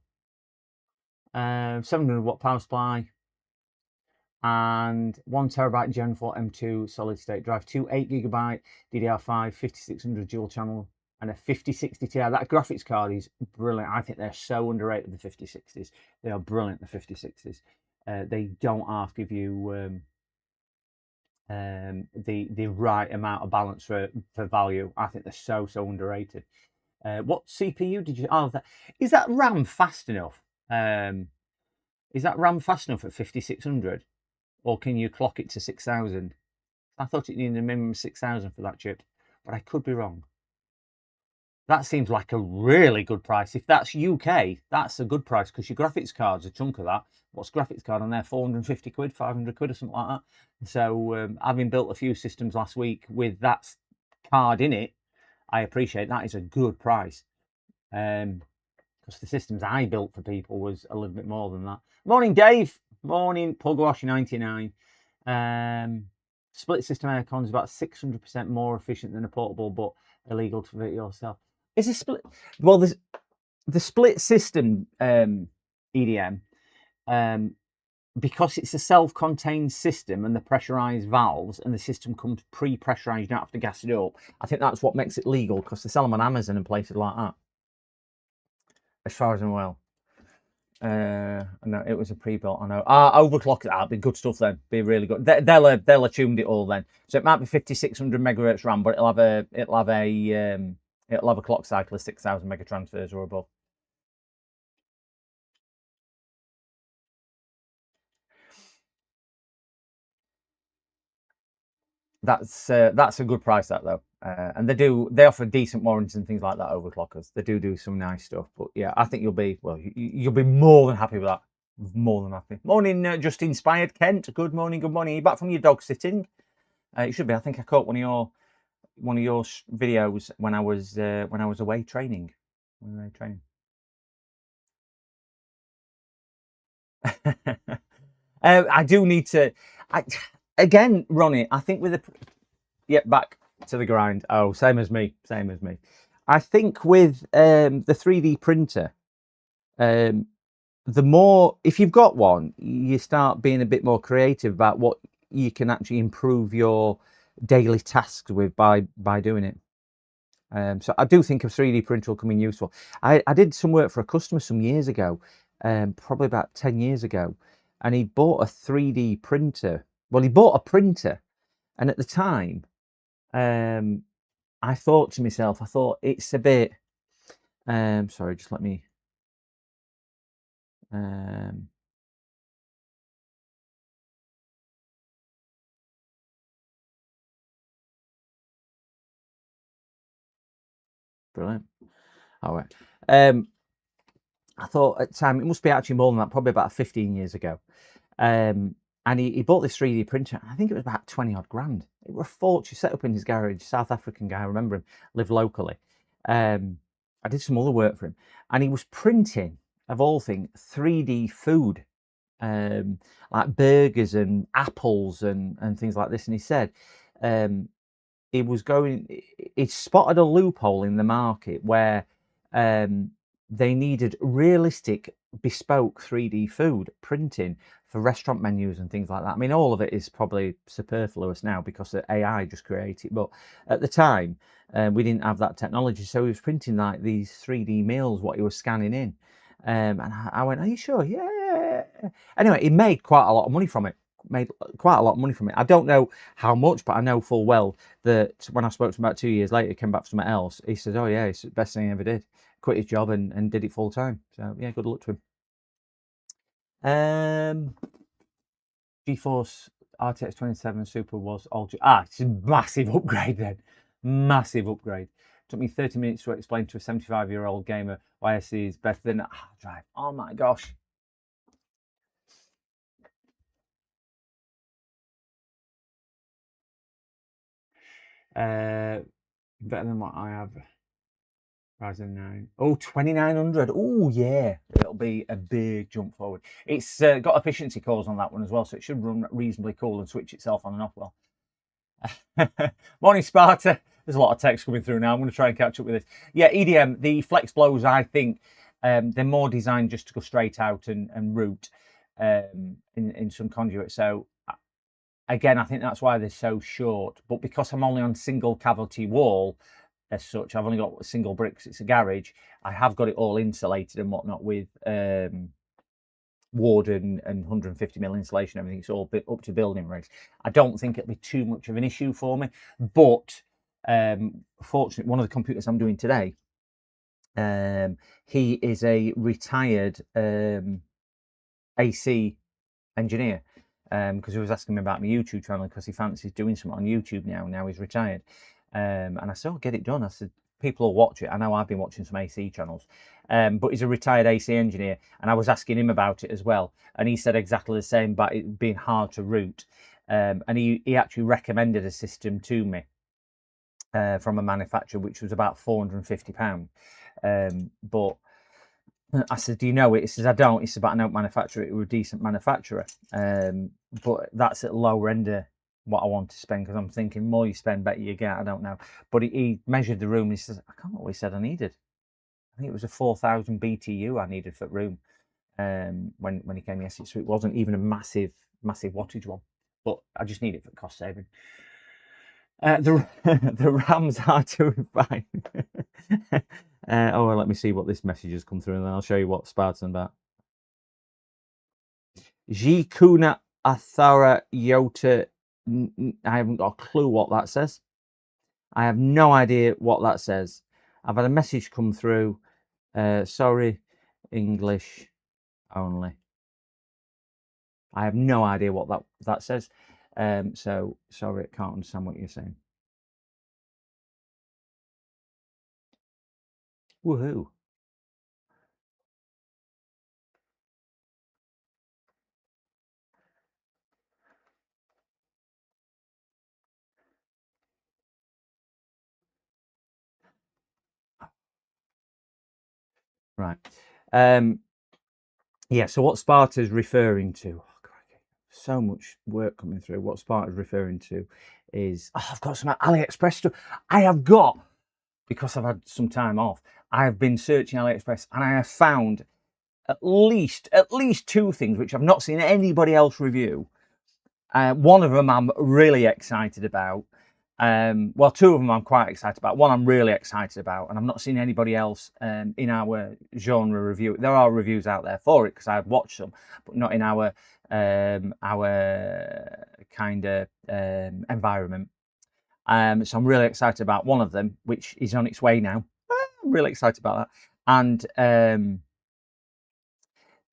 700 watt power supply, and 1 terabyte Gen 4 M2 solid state drive, 2 8GB DDR5 5600 dual channel, and a 5060 Ti. That graphics card is brilliant. I think they're so underrated, the 5060s. They are brilliant, the 5060s. They don't half give you the right amount of balance for value. I think they're so underrated. What CPU did you? Oh, is that RAM fast enough? Is that RAM fast enough at 5600, or can you clock it to 6000? I thought it needed a minimum 6000 for that chip, but I could be wrong. That seems like a really good price. If that's UK, that's a good price, because your graphics card's a chunk of that. What's graphics card on there? 450 quid, 500 quid or something like that. So having built a few systems last week with that card in it, I appreciate that is a good price. Because the systems I built for people was a little bit more than that. Morning, Dave. Morning, Pugwash 99. Split system aircon is about 600% more efficient than a portable, but illegal to fit yourself. Is a split? Well, the split system EDM, because it's a self-contained system and the pressurized valves and the system comes pre-pressurized, you don't have to gas it up. I think that's what makes it legal, because they sell them on Amazon and places like that, as far as I'm aware. No, it was a pre-built. I know. Overclock that'd be good stuff then. Be really good. They'll have tuned it all then. So it might be 5600 megahertz RAM, but it'll have a clock cycle of 6000 megatransfers or above. That's a good price, that though. And they offer decent warranties and things like that, overclockers. They do some nice stuff. But yeah, I think you'll be more than happy with that. More than happy. Morning, just inspired Kent. Good morning, good morning. Are you back from your dog sitting? You should be. I think I caught one of your videos when I was away training. I do need to. Again, Ronnie, I think with back to the grind. Oh, same as me. I think with the 3D printer, the more, if you've got one, you start being a bit more creative about what you can actually improve your daily tasks with by doing it. So I do think a 3D printer will come in useful. I did some work for a customer some years ago, probably about 10 years ago, and he bought a 3D printer. Well, he bought a printer, and at the time, I thought to myself, it's a bit. Sorry, just let me. Brilliant. All right. I thought at the time it must be actually more than that, probably about 15 years ago. And he bought this 3D printer. I think it was about 20 odd grand. It was a fortune. Set up in his garage. South African guy, I remember him, lived locally. I did some other work for him, and he was printing, of all things, 3D food, like burgers and apples and things like this. And he said he spotted a loophole in the market where they needed realistic, bespoke 3D food printing for restaurant menus and things like that. I mean, all of it is probably superfluous now because the AI just created it. But at the time, we didn't have that technology. So he was printing like these 3D meals, what he was scanning in. And I went, "Are you sure?" Yeah. Anyway, he made quite a lot of money from it. I don't know how much, but I know full well that when I spoke to him about 2 years later, he came back for something else. He said, "Oh yeah, it's the best thing he ever did." Quit his job and did it full time. So yeah, good luck to him. GeForce RTX 27 Super was it's a massive upgrade then. Massive upgrade. Took me 30 minutes to explain to a 75-year-old gamer why SC is better than hard drive. Oh my gosh. Better than what I have. Ryzen 9. Oh, 2900. Oh, yeah. It'll be a big jump forward. It's got efficiency cores on that one as well, so it should run reasonably cool and switch itself on and off well. Morning, Sparta. There's a lot of text coming through now. I'm going to try and catch up with this. Yeah, EDM, the Flex Blows, I think they're more designed just to go straight out and route in some conduit. So, again, I think that's why they're so short. But because I'm only on single cavity wall, as such, I've only got single bricks. It's a garage. I have got it all insulated and whatnot with Warden and 150mm insulation. Everything. It's all up to building regs. I don't think it'll be too much of an issue for me. But fortunately, one of the computers I'm doing today, he is a retired AC engineer. Because he was asking me about my YouTube channel because he fancies doing something on YouTube now. Now he's retired. And I said, "Oh, get it done." I said, "People will watch it." I know I've been watching some AC channels, but he's a retired AC engineer, and I was asking him about it as well, and he said exactly the same about it being hard to route. And he actually recommended a system to me from a manufacturer, which was about £450. But I said, "Do you know it?" He says, "I don't." He said, "But I know manufacturer. It was a decent manufacturer, but that's at lower end what I want to spend, because I'm thinking more you spend, better you get. I don't know. But he measured the room. And he says, I can't remember what he said I needed. I think it was a 4,000 BTU I needed for the room when he came yesterday. So it wasn't even a massive wattage one. But I just need it for cost saving. The RAM's hard to refine. Oh, well, let me see what this message has come through, and then I'll show you what Spartan about. Jikuna Athara Yota. I haven't got a clue what that says. I have no idea what that says. I've had a message come through. Sorry, English only. I have no idea what that says. So sorry, I can't understand what you're saying. Woohoo. Right. Yeah, so what Sparta's referring to, oh, crikey, so much work coming through. What Sparta's referring to is, oh, I've got some AliExpress stuff. I have got, because I've had some time off, I have been searching AliExpress and I have found at least 2 things which I've not seen anybody else review. One of them I'm really excited about. Well, 2 of them I'm quite excited about. One I'm really excited about, and I've not seen anybody else in our genre review. There are reviews out there for it because I've watched them, but not in our kind of environment. So I'm really excited about one of them, which is on its way now. I'm really excited about that. And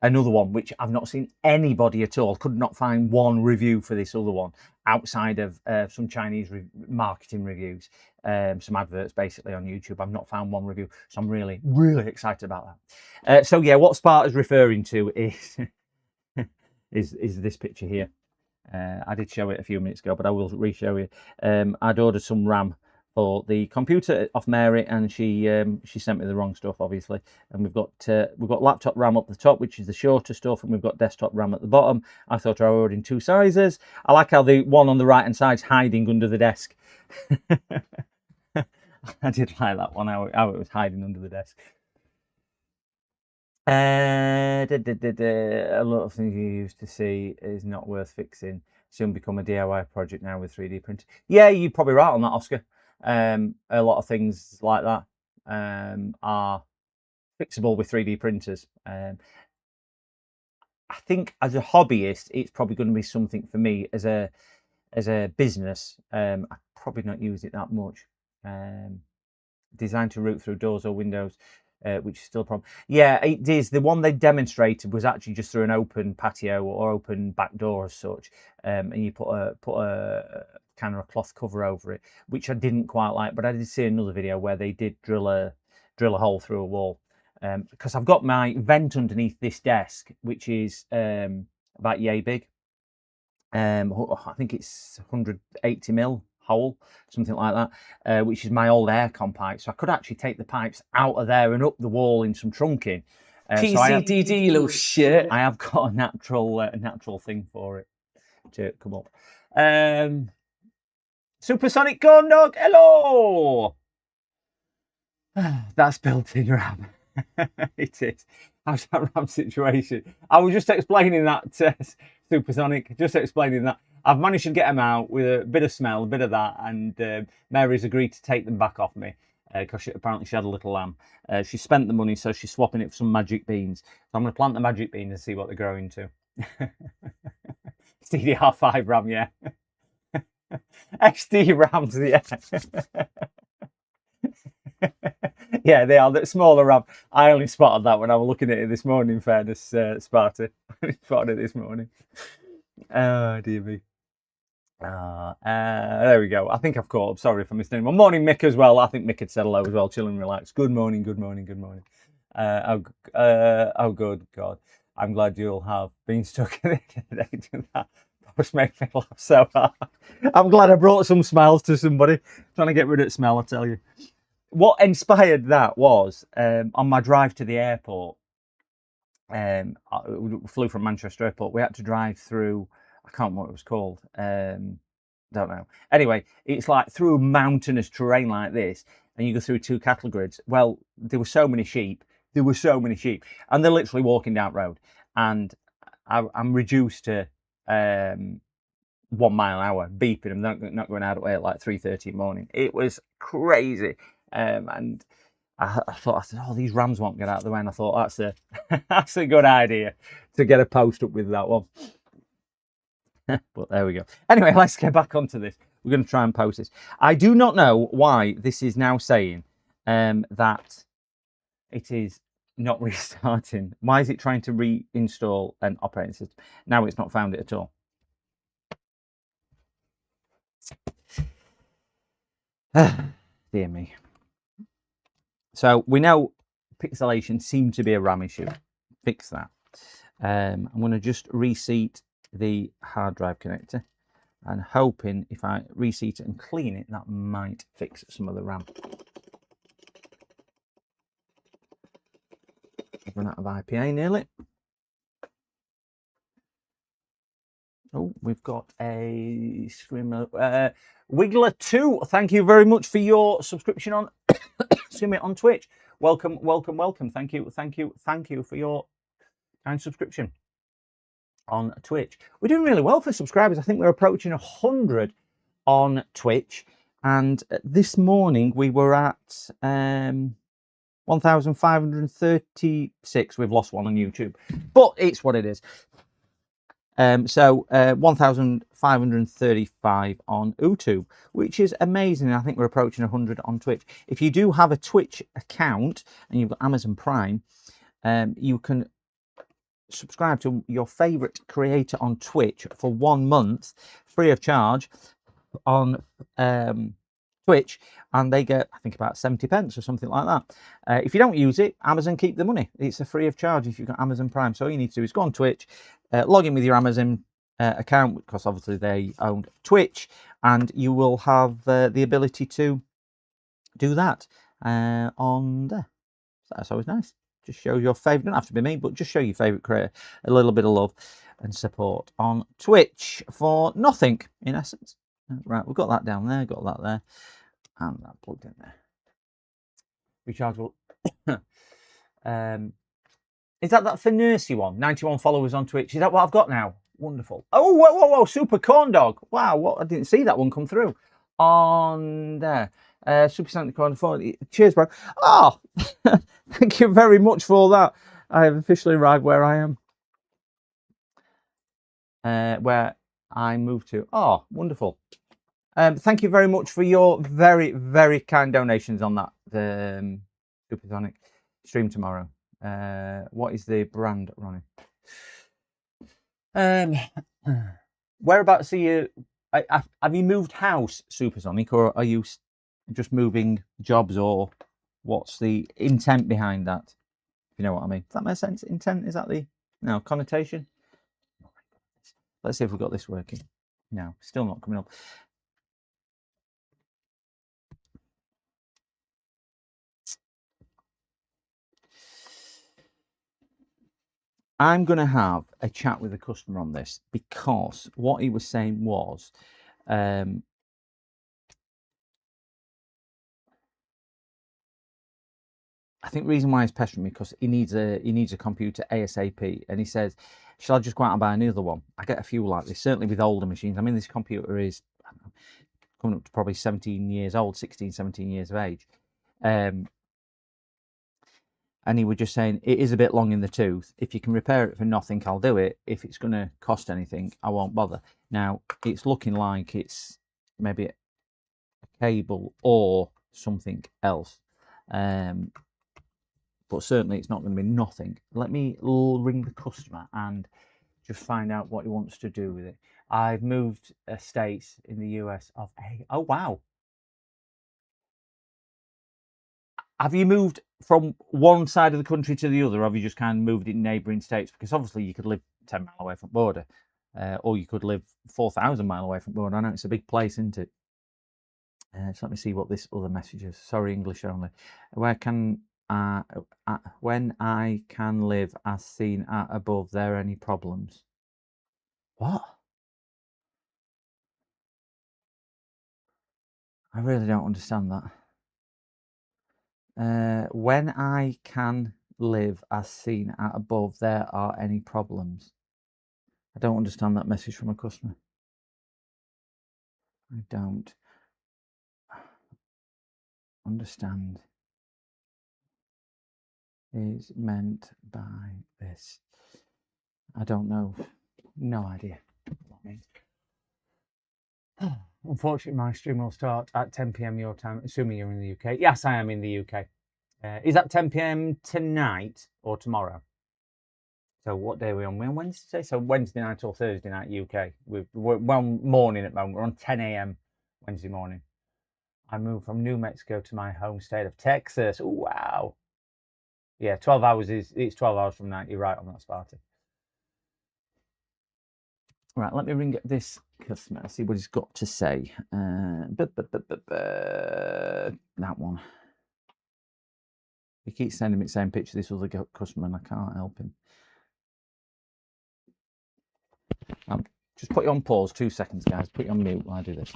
another one which I've not seen anybody at all, could not find one review for this other one outside of some Chinese marketing reviews, some adverts basically on YouTube. I've not found one review, so I'm really excited about that. So yeah, what Sparta's referring to is is this picture here. I did show it a few minutes ago, but I will re-show you. I'd ordered some RAM for the computer off Mary, and she sent me the wrong stuff, obviously. And we've got laptop RAM up the top, which is the shorter stuff, and we've got desktop RAM at the bottom. I thought I ordered in 2 sizes. I like how the one on the right hand side's hiding under the desk. I did like that one, how it was hiding under the desk. A lot of things you used to see is not worth fixing. Soon become a DIY project now with 3D printing. Yeah, you're probably right on that, Oscar. A lot of things like that are fixable with 3D printers. I think as a hobbyist, it's probably going to be something for me as a business. I probably not use it that much. Designed to route through doors or windows, which is still a problem. Yeah, it is. The one they demonstrated was actually just through an open patio or open back door as such, and you put a kind of a cloth cover over it, which I didn't quite like. But I did see another video where they did drill a hole through a wall, because I've got my vent underneath this desk, which is about yay big. I think it's 180 mil hole, something like that, which is my old aircon pipe. So I could actually take the pipes out of there and up the wall in some trunking. PCDD, you little shit. I have got a natural thing for it to come up. Supersonic Corn Dog, hello. That's built-in RAM. It is. How's that RAM situation? I was just explaining that, Supersonic. Just explaining that. I've managed to get them out with a bit of smell, a bit of that, and Mary's agreed to take them back off me because apparently she had a little lamb. She spent the money, so she's swapping it for some magic beans. So I'm going to plant the magic beans and see what they're growing to. DDR5 RAM, yeah. XD RAMs, yeah. Yeah, they are. The smaller RAM. I only spotted that when I was looking at it this morning, in fairness, Sparta. I spotted it this morning. Oh, dear me. There we go. I think I've caught up. Sorry if I missed anyone. Morning, Mick, as well. I think Mick had said hello as well. Chill and relax. Good morning, good morning, good morning. Oh, good God. I'm glad you'll have been stuck in it. That post made me laugh so hard. I'm glad I brought some smiles to somebody. Trying to get rid of smell, I tell you. What inspired that was on my drive to the airport. I flew from Manchester Airport. We had to drive through, I can't remember what it was called. don't know. Anyway, it's like through mountainous terrain like this, and you go through 2 cattle grids. Well, there were so many sheep. There were so many sheep, and they're literally walking down road, and I'm reduced to 1 mile an hour, beeping them, not going out of way at like 3:30 in the morning. It was crazy, and I said, oh, these rams won't get out of the way, and I thought that's a good idea to get a post up with that one. But there we go. Anyway, let's get back onto this. We're going to try and post this. I do not know why this is now saying that it is not restarting. Why is it trying to reinstall an operating system? Now it's not found it at all. Dear me. So we know pixelation seemed to be a RAM issue. Fix that. I'm going to just reseat the hard drive connector, and hoping if I reseat it and clean it, that might fix some of the RAM. I've run out of IPA nearly. Oh, we've got a Screamer Wiggler 2. Thank you very much for your subscription on excuse me, on Twitch. Welcome, welcome, welcome. Thank you for your kind subscription on Twitch. We're doing really well for subscribers. I think we're approaching 100 on Twitch, and this morning we were at 1,536. We've lost one on YouTube, but it's what it is. So 1,535 on YouTube, which is amazing. I think we're approaching 100 on Twitch. If you do have a Twitch account and you've got Amazon Prime, you can subscribe to your favorite creator on Twitch for 1 month free of charge on Twitch, and they get, I think, about 70 pence or something like that. If you don't use it, Amazon keep the money. It's a free of charge if you've got Amazon Prime. So all you need to do is go on Twitch, log in with your Amazon account, because obviously they own Twitch, and you will have the ability to do that on there. So that's always nice. Just show your favourite, don't have to be me, but just show your favourite creator a little bit of love and support on Twitch for nothing, in essence. Right, we've got that down there, got that there, and that plugged in there. Rechargeable. Is that Finercy one? 91 followers on Twitch. Is that what I've got now? Wonderful. Oh, whoa, whoa, whoa, Super Corn Dog. Wow, what? I didn't see that one come through on there. Super Santa Corn 4. Cheers, bro. Oh, thank you very much for that. I have officially arrived where I am. Where I moved to. Oh, wonderful. Thank you very much for your very, very kind donations on that. The Supersonic stream tomorrow. What is the brand, Ronnie? Whereabouts are you? Have you moved house, Supersonic, or are you just moving jobs, or what's the intent behind that? If you know what I mean. Does that make sense? Intent, is that the connotation? Let's see if we've got this working. No, still not coming up. I'm going to have a chat with the customer on this, because what he was saying was, I think the reason why he's pestering me, because he needs a computer ASAP, and he says, shall I just go out and buy another one? I get a few like this, certainly with older machines. I mean, this computer is, I don't know, coming up to probably 17 years old, 16, 17 years of age. And he was just saying, it is a bit long in the tooth. If you can repair it for nothing, I'll do it. If it's going to cost anything, I won't bother. Now, it's looking like it's maybe a cable or something else. But certainly it's not going to be nothing. Let me ring the customer and just find out what he wants to do with it. I've moved states in the US of A. Oh, wow. Have you moved from one side of the country to the other, or have you just kind of moved in neighbouring states? Because obviously you could live 10 miles away from the border, or you could live 4,000 miles away from the border. I know it's a big place, isn't it? So let me see what this other message is. Sorry, English only. Where can when I can live as seen at above, there any problems? What? I really don't understand that. When I can live as seen at above, there are any problems? I don't understand that message from a customer. I don't understand is meant by this. I don't know. No idea what that means. Unfortunately, my stream will start at 10 p.m. your time, assuming you're in the UK. Yes, I am in the UK. Is that 10 p.m. tonight or tomorrow? So what day are we on? We're on Wednesday. So Wednesday night or Thursday night UK. We're one morning at the moment. We're on 10 a.m. Wednesday morning. I moved from New Mexico to my home state of Texas. Ooh, wow. Yeah, 12 hours it's 12 hours from now. You're right on that, Sparty. Right, let me ring this customer, see what he's got to say. That one. He keeps sending me the same picture, this other customer, and I can't help him. Just put you on pause, 2 seconds, guys. Put you on mute while I do this.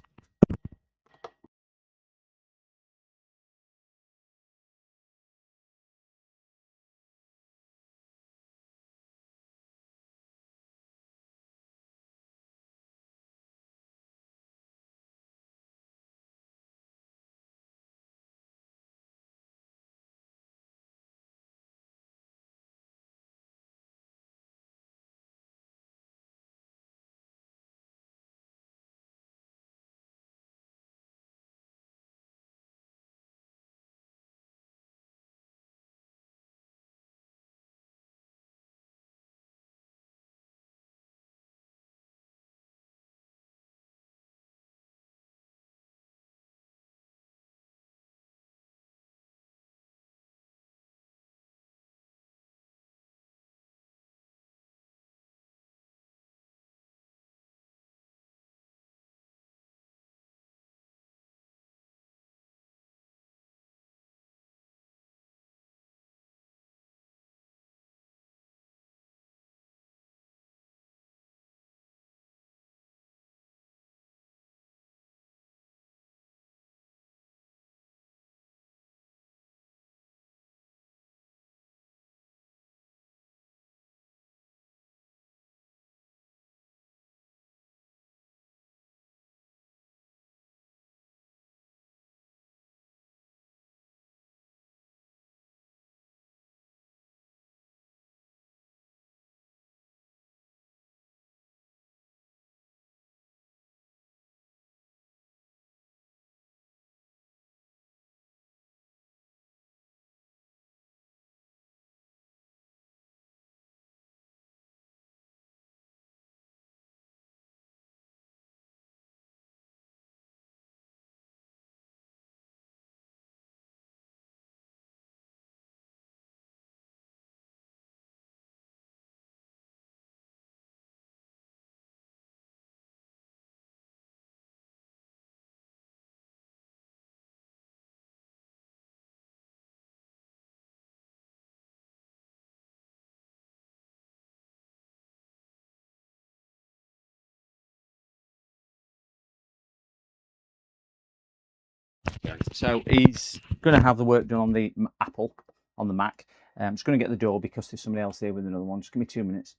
So he's going to have the work done on the Apple, on the Mac. I'm just going to get the door because there's somebody else here with another one. Just give me 2 minutes.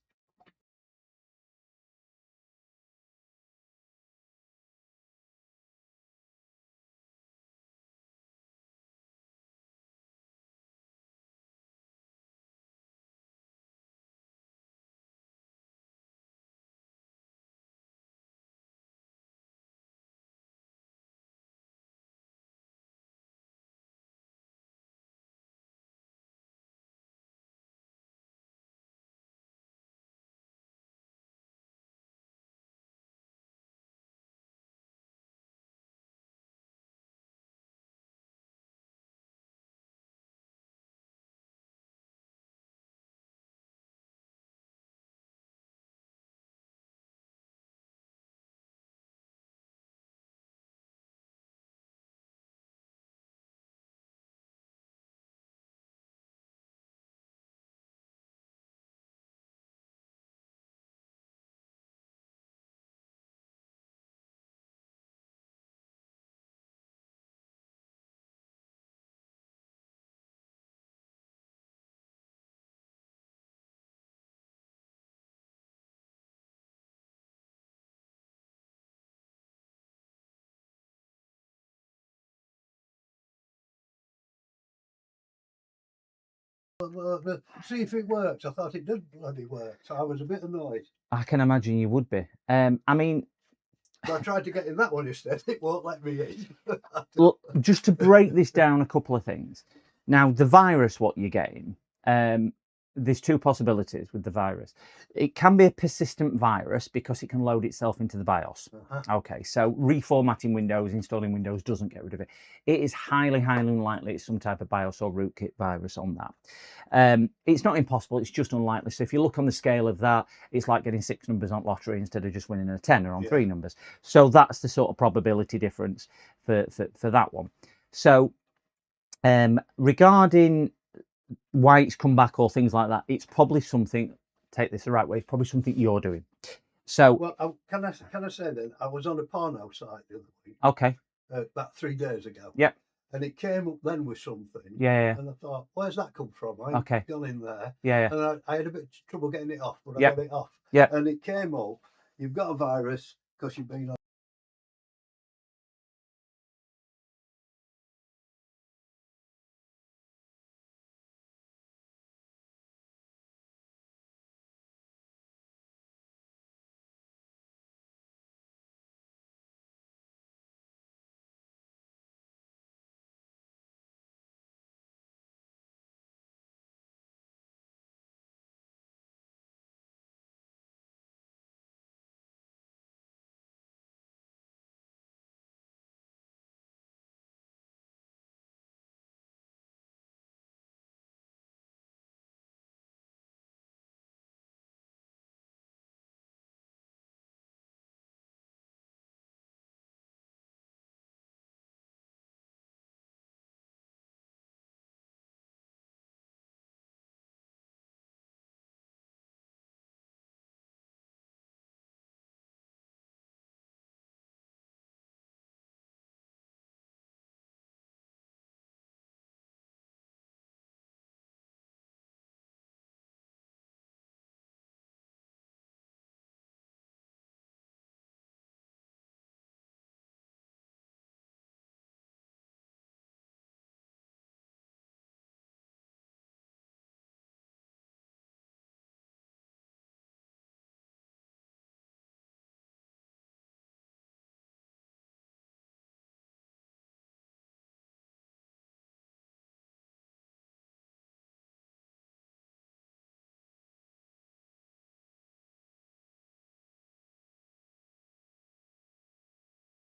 See if it works. I thought it did bloody work, so I was a bit annoyed. I can imagine you would be. I mean, So I tried to get in that one instead. It won't let me in. look, just to break this down a couple of things. Now, the virus, what you're getting, there's two possibilities with the virus. It can be a persistent virus because it can load itself into the BIOS. Okay, so reformatting Windows, installing Windows doesn't get rid of it. It is highly, highly unlikely it's some type of BIOS or rootkit virus on that. It's not impossible, it's just unlikely. So if you look on the scale of that, it's like getting 6 numbers on lottery instead of just winning a 10 or on 3 numbers. So that's the sort of probability difference for that one. So regarding why it's come back or things like that, it's probably something, take this the right way, it's probably something you're doing. So well, can I say then, I was on a porno site the other week. Okay. About 3 days ago. Yep. And it came up then with something. Yeah. And I thought, where's that come from? I gone in there. Yeah. And I had a bit of trouble getting it off, but I got it off. Yeah. And it came up, you've got a virus because you've been on.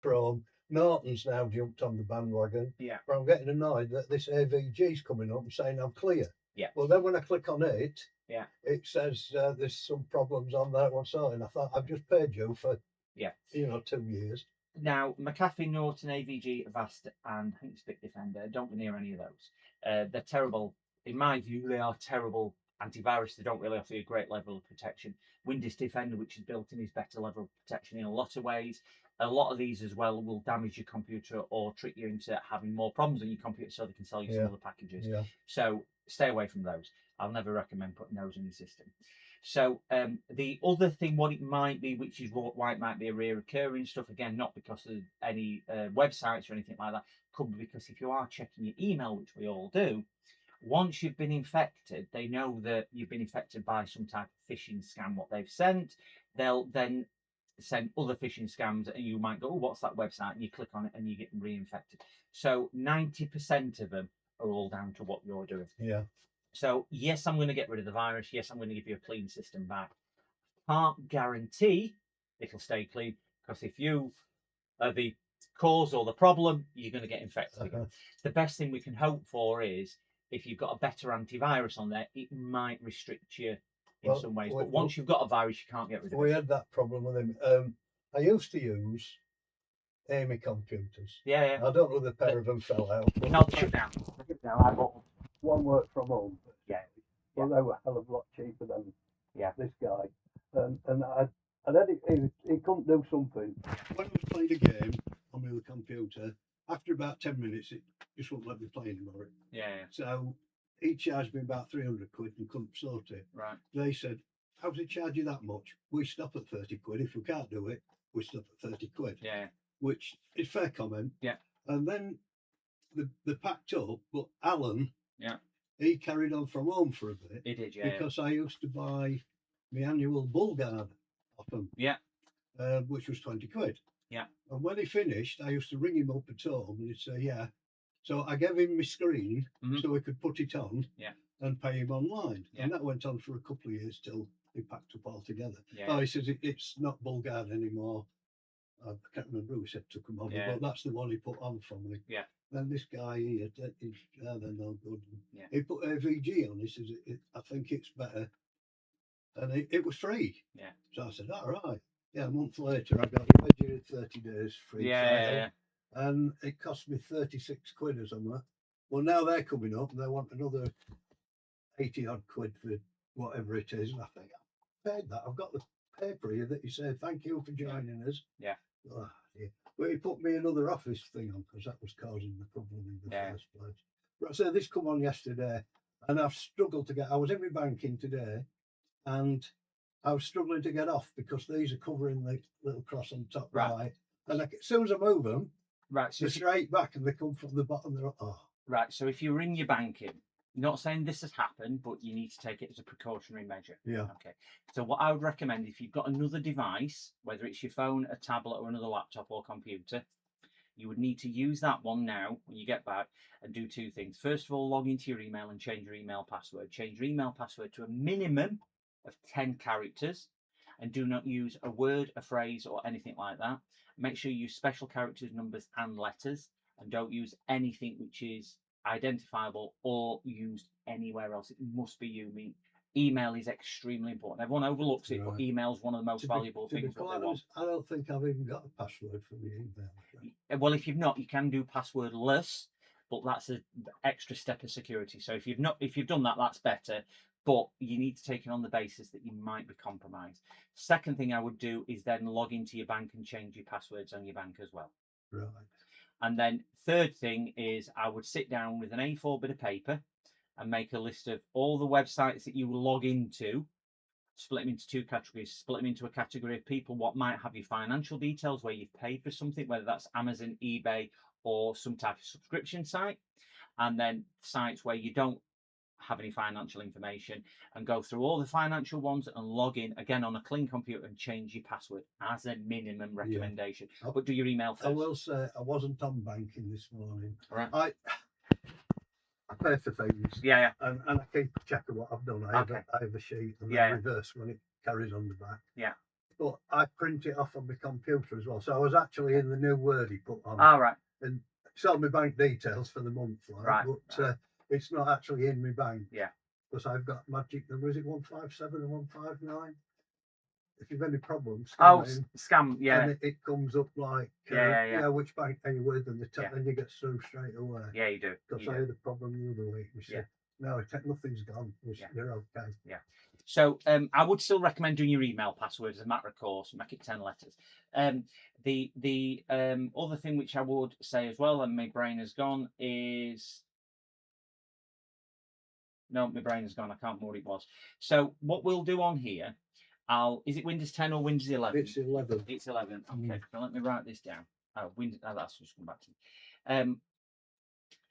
From Norton's now jumped on the bandwagon. Yeah. But I'm getting annoyed that this AVG's coming up and saying I'm clear. Yeah. Well, then when I click on it, Yeah. it says there's some problems on that one side. And I thought I've just paid you for 2 years. Now, McAfee, Norton, AVG, Avast, and I think it's Bitdefender. Don't go near any of those. They're terrible. In my view, they are terrible antivirus. They don't really offer you a great level of protection. Windows Defender, which is built in, is better level of protection in a lot of ways. A lot of these as well will damage your computer or trick you into having more problems on your computer so they can sell you some other packages. Yeah. So stay away from those. I'll never recommend putting those in your system. So the other thing, what it might be, which is why it might be a recurring stuff, again, not because of any websites or anything like that, could be because if you are checking your email, which we all do, once you've been infected, they know that you've been infected by some type of phishing scam, what they've sent. They'll then send other phishing scams and you might go, oh, what's that website? And you click on it and you get reinfected. So 90% of them are all down to what you're doing. Yeah. So yes, I'm going to get rid of the virus. Yes, I'm going to give you a clean system back. Can't guarantee it'll stay clean because if you are the cause or the problem, you're going to get infected again. The best thing we can hope for is if you've got a better antivirus on there, it might restrict you in some ways. But once you've got a virus, you can't get rid of it. We had that problem with him. I used to use Amy computers. Yeah. I don't know the pair of them fell out. No, shut down. I bought one worked from home. Yeah. Well, they were a hell of a lot cheaper than this guy. And I had he couldn't do something. When I was playing a game on my computer, after about 10 minutes, it just wouldn't let me play anymore. Yeah. So he charged me about 300 quid and couldn't sort it. Right. They said, how's it charge you that much? We stop at 30 quid. If we can't do it, we stop at 30 quid. Yeah. Which is fair comment. Yeah. And then they packed up, but Alan he carried on from home for a bit. He did, yeah. Because I used to buy my annual bull guard off him. Yeah. Which was 20 quid. Yeah. And when he finished, I used to ring him up at home and he'd say, yeah. So I gave him my screen so he could put it on and pay him online. Yeah. And that went on for a couple of years till he packed up altogether. Yeah. Oh, he says it's not bull guard anymore. I can't remember who he said took him over, but that's the one he put on for me. Yeah. Then this guy here, they're no good. Yeah. He put AVG on. He says, I think it's better. And it was free. Yeah. So I said, all right. Yeah, a month later, I got the 30 days free. Yeah. And it cost me 36 quid or something. Well, now they're coming up and they want another 80 odd quid for whatever it is. And I think, I paid that. I've got the paper here that you say, thank you for joining us. Yeah. Oh, yeah. Well, he put me another office thing on because that was causing the problem in the first place. But so this come on yesterday and I've struggled to get, I was in my banking today and I was struggling to get off because these are covering the little cross on top right. And as soon as I move them, so they're straight back and they come from the bottom. Right, so if you ring your banking, not saying this has happened, but you need to take it as a precautionary measure. Yeah. Okay. So what I would recommend, if you've got another device, whether it's your phone, a tablet, or another laptop or computer, you would need to use that one now when you get back and do two things. First of all, log into your email and change your email password. Change your email password to a minimum of 10 characters and do not use a word, a phrase, or anything like that. Make sure you use special characters, numbers, and letters, and don't use anything which is identifiable or used anywhere else. It must be you. I mean, email is extremely important. Everyone overlooks it, but email is one of the most valuable things. I don't think I've even got a password for the email. Well, if you've not, you can do passwordless, but that's an extra step of security. So if you've done that, that's better. But you need to take it on the basis that you might be compromised. Second thing I would do is then log into your bank and change your passwords on your bank as well. Right. And then third thing is I would sit down with an A4 bit of paper and make a list of all the websites that you will log into, split them into two categories, split them into a category of people what might have your financial details where you've paid for something, whether that's Amazon, eBay, or some type of subscription site, and then sites where you don't have any financial information, and go through all the financial ones and log in again on a clean computer and change your password as a minimum recommendation. But do your email first. I will say I wasn't on banking this morning. Right. I pay for things. Yeah. And I keep check of what I've done. I have a sheet and then reverse when it carries on the back. Yeah. But I print it off on my computer as well. So I was actually in the new Word he put on. All right. And it's all my bank details for the month. Right. But it's not actually in my bank. Yeah. Because I've got magic number. Is it 157 and 159? If you've any problems, scam, yeah. And it comes up like, which bank are you with? And then you get through straight away. Yeah, you do. Because I had a problem the other week. No, nothing's gone. You're okay. Yeah. So I would still recommend doing your email password as a matter of course, make it 10 letters. The other thing which I would say as well, and my brain has gone, is... No, my brain has gone. I can't remember what it was. So what we'll do on here, is it Windows 10 or Windows 11? It's 11. It's 11. Okay, so let me write this down. That's just come back to me.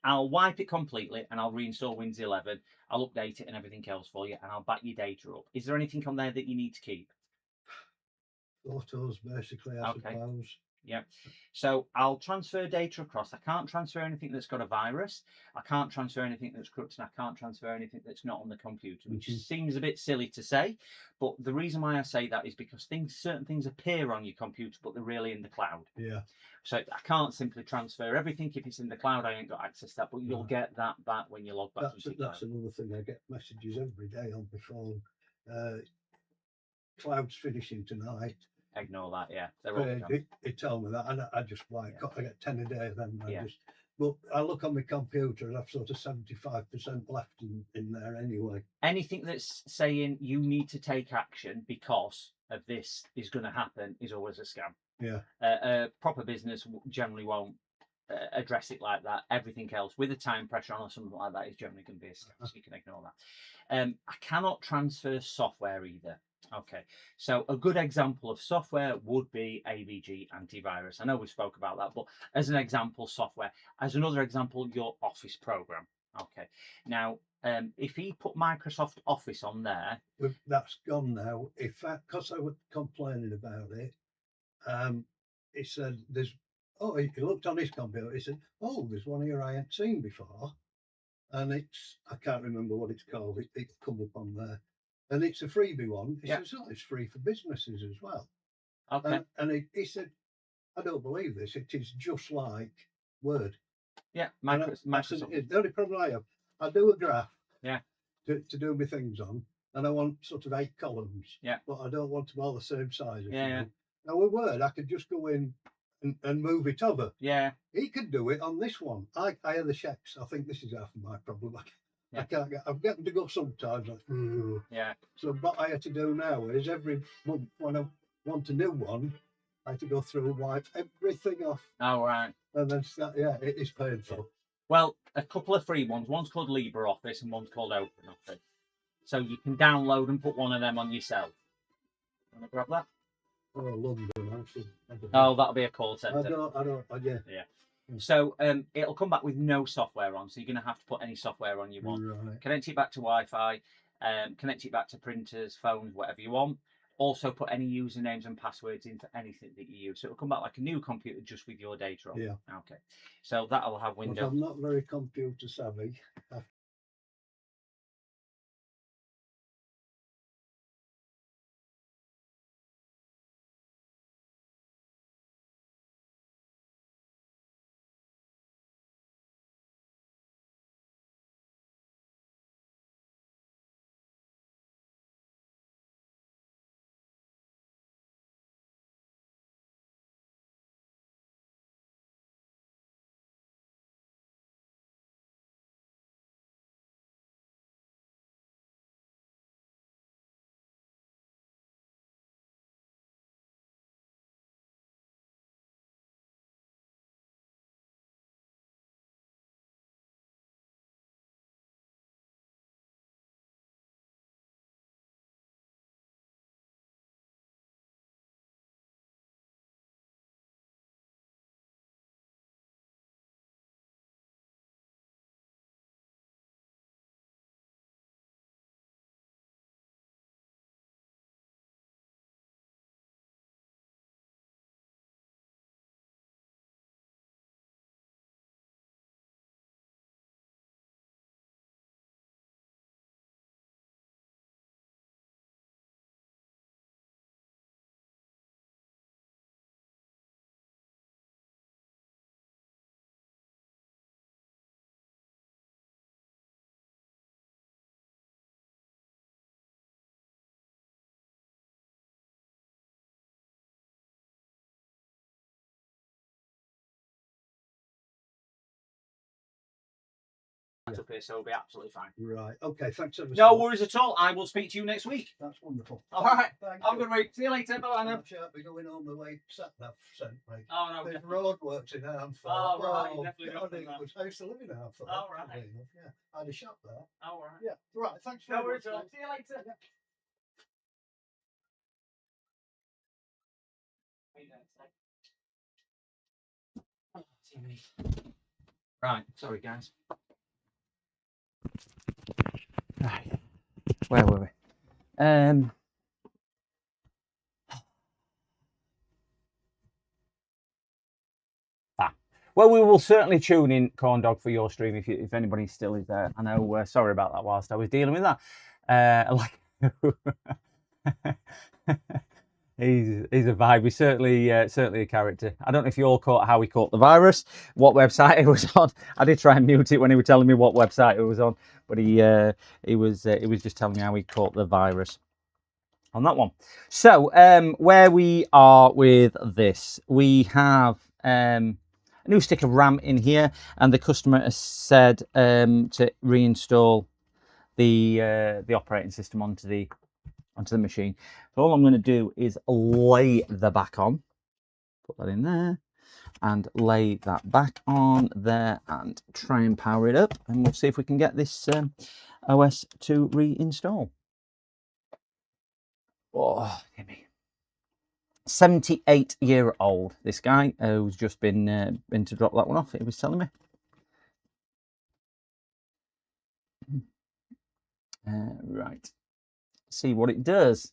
I'll wipe it completely and I'll reinstall Windows 11. I'll update it and everything else for you, and I'll back your data up. Is there anything on there that you need to keep? Photos, basically, I suppose. Yeah. So I'll transfer data across. I can't transfer anything that's got a virus. I can't transfer anything that's corrupted. I can't transfer anything that's not on the computer, which seems a bit silly to say. But the reason why I say that is because certain things appear on your computer, but they're really in the cloud. Yeah. So I can't simply transfer everything. If it's in the cloud, I ain't got access to that, but you'll get that back when you log back. That's another thing. I get messages every day on my phone. Cloud's finishing tonight. Ignore that, yeah. They're all he told me that, and I just like I get 10 a day of them. But I look on my computer and I've sort of 75% left in there anyway. Anything that's saying you need to take action because of this is going to happen is always a scam. Yeah. A proper business generally won't address it like that. Everything else with a time pressure on or something like that is generally going to be a scam, so you can ignore that. I cannot transfer software either. Okay, so a good example of software would be AVG antivirus. I know we spoke about that, but as an example, software. As another example, your Office program. Okay. Now, if he put Microsoft Office on there, That's gone now. Because I was complaining about it, he said there's. Oh, he looked on his computer. He said, "Oh, there's one here I hadn't seen before," and I can't remember what it's called. It come up on there, and it's a freebie one. He says, "Oh, it's free for businesses as well." okay. And he said, "I don't believe this. It is just like Word." Yeah, And Microsoft. the only problem I have, I do a graph. Yeah. To do my things on, and I want sort of 8 columns. Yeah. But I don't want them all the same size. Yeah. Now with Word, I could just go in and move it over. Yeah. He could do it on this one. I have the checks. I think this is half of my problem. I can't get. I've got to go sometimes. Yeah. So what I had to do now is every month when I want a new one, I have to go through and wipe everything off. Oh, right. And then start. Yeah, it is painful. Well, a couple of free ones. One's called LibreOffice and one's called OpenOffice. So you can download and put one of them on yourself. Want to grab that? Oh, London. Oh, that'll be a call I centre. don't. Yeah. So it'll come back with no software on, so you're going to have to put any software on you want. Right. Connect it back to Wi-Fi, connect it back to printers, phones, whatever you want. Also put any usernames and passwords in for anything that you use. So it'll come back like a new computer just with your data on. Yeah. Okay. So that'll have But Windows. I'm not very computer savvy. Up here, so it'll be absolutely fine. Right. Okay. Thanks ever so No much. worries at all. I will speak to you next week. That's wonderful. All right. Thank Have a you. good week. See you later. Bye now. I shan't be going home the way sat-nav sent me. Oh no. There's roadworks in Armford. Oh, right, you definitely God, don't it do that. was- I used to live in Armford. Oh, right. funnily enough, yeah. I had a shop there. All right. Yeah. Right. Thanks No very worries much. at all. mate. See you later. Yeah. Right, sorry guys. Right. Where were we? Well, we will certainly tune in, Corn Dog, for your stream if anybody still is there. I know. Sorry about that whilst I was dealing with that. He's a vibe. He's certainly a character. I don't know if you all caught how he caught the virus, what website it was on. I did try and mute it when he was telling me what website it was on, but he was just telling me how he caught the virus on that one. So where we are with this, we have a new stick of RAM in here, and the customer has said to reinstall the operating system onto the machine. So all I'm going to do is lay the back on, put that in there, and lay that back on there, and try and power it up, and we'll see if we can get this OS to reinstall. Oh, give me 78-year-old, this guy who's just been to drop that one off. He was telling me. Right. See what it does.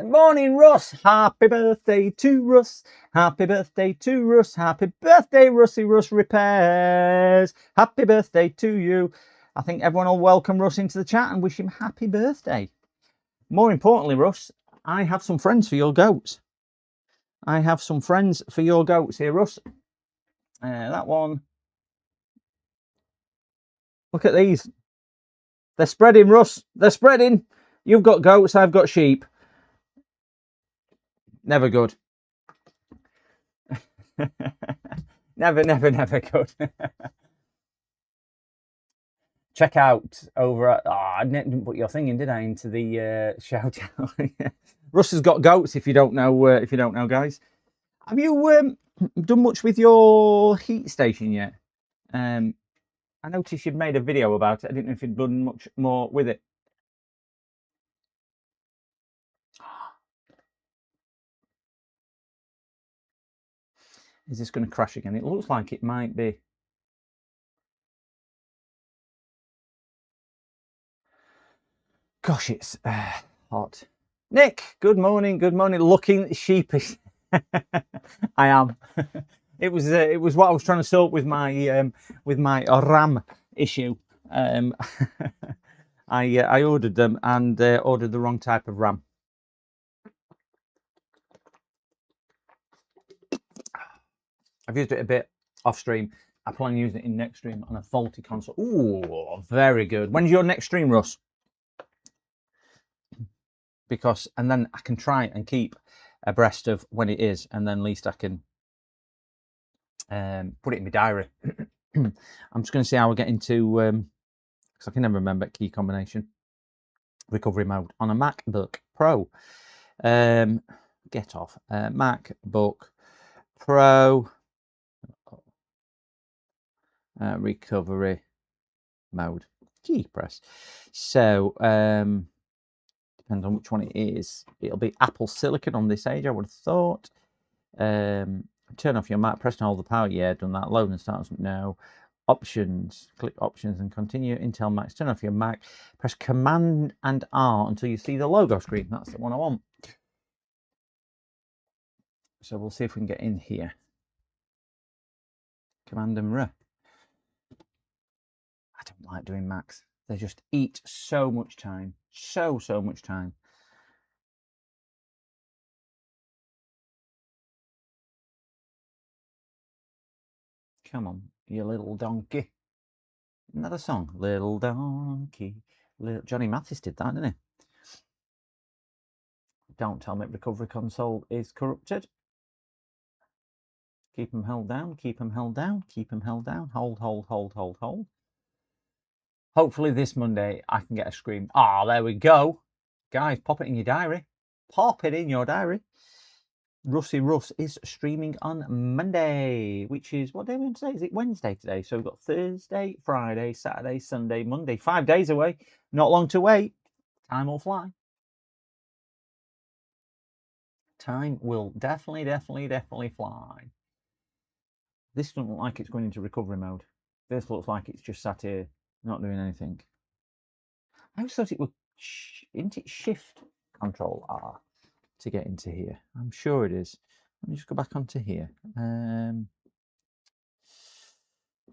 Morning, Russ. Happy birthday to Russ. Happy birthday to Russ. Happy birthday, Russie Russ Repairs. Happy birthday to you. I think everyone will welcome Russ into the chat and wish him happy birthday. More importantly, Russ, I have some friends for your goats. I have some friends for your goats here, Russ. That one. Look at these. They're spreading, Russ. They're spreading. You've got goats, I've got sheep. Never good. Never good. Check out over at... Oh, I didn't put your thing in, did I? Into the shout out. Russ has got goats. If you don't know, guys. Have you done much with your heat station yet? I noticed you'd made a video about it. I didn't know if you'd done much more with it. Is this going to crash again? It looks like it might be. Gosh, it's hot. Nick, good morning. Good morning. Looking sheepish. I am. It was what I was trying to sort with my RAM issue. I ordered them and ordered the wrong type of RAM. I've used it a bit off stream. I plan on using it in next stream on a faulty console. Ooh, very good. When's your next stream, Russ? Because, and then I can try and keep abreast of when it is, and then at least I can put it in my diary. I'm just going to see how we get into, because I can never remember key combination, recovery mode on a MacBook Pro. Get off. MacBook Pro. Recovery mode. Key press. So, depends on which one it is. It'll be Apple Silicon on this age, I would have thought. Turn off your Mac, press and hold the power. Yeah, done that. Load and start. No. Options. Click options and continue. Intel Macs. Turn off your Mac. Press Command and R until you see the logo screen. That's the one I want. So we'll see if we can get in here. Command and R. I don't like doing Macs. They just eat so much time. So much time. Come on, you little donkey. Another song. Little donkey. Johnny Mathis did that, didn't he? Don't tell me recovery console is corrupted. Keep them held down. Keep them held down. Keep them held down. Hold. Hopefully this Monday I can get a scream. Ah, there we go. Guys, pop it in your diary. Pop it in your diary. Russie Russ is streaming on Monday, which is, what day are we on today? Is it Wednesday today? So we've got Thursday, Friday, Saturday, Sunday, Monday. 5 days away. Not long to wait. Time will fly. Time will definitely fly. This doesn't look like it's going into recovery mode. This looks like it's just sat here, not doing anything. I always thought it would, isn't it Shift Control R to get into here? I'm sure it is. Let me just go back onto here.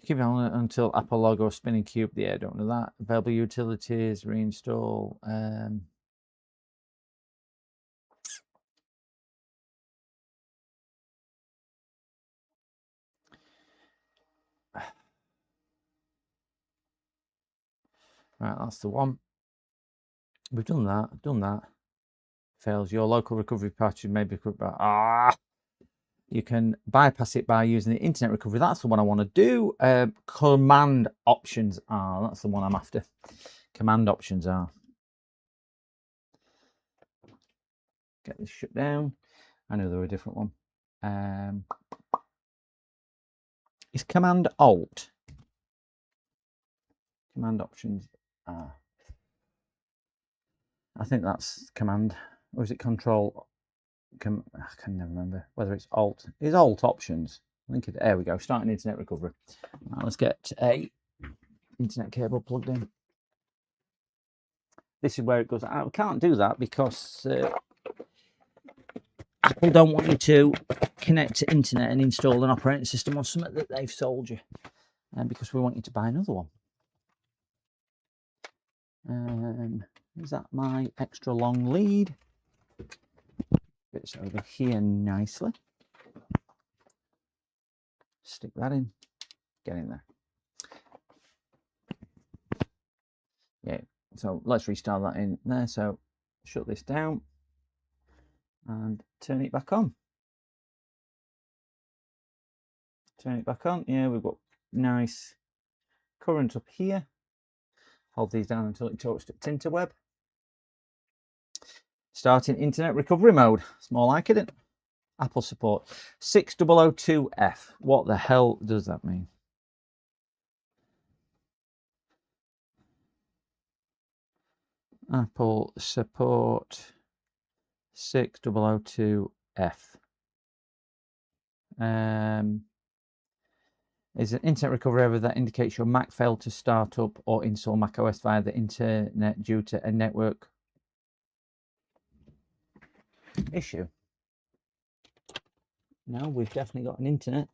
Keep it on until Apple logo spinning cube. Yeah, don't know that. Available utilities, reinstall. Right, that's the one. We've done that. Fails. Your local recovery patch may be quick. You can bypass it by using the internet recovery. That's the one I want to do. Command options are. That's the one I'm after. Command options are. Get this shut down. I know there were a different one. Is Command Alt? Command options are. I think that's Command. Or is it Control? I can never remember whether it's Alt. Is Alt options? I think there we go. Starting internet recovery. Right, let's get a internet cable plugged in. this is where it goes. I can't do that because Apple don't want you to connect to internet and install an operating system on something that they've sold you, and because we want you to buy another one. Is that my extra long lead? Fits over here nicely. Stick that in. Get in there. Yeah. So let's restart that in there. So shut this down and turn it back on. Turn it back on. Yeah, we've got nice current up here. Hold these down until it talks to Tinterweb. Starting internet recovery mode. It's more like it. Apple support 6002F. What the hell does that mean? Apple support 6002F. Is an internet recovery error that indicates your Mac failed to start up or install macOS via the internet due to a network issue. No, we've definitely got an internet.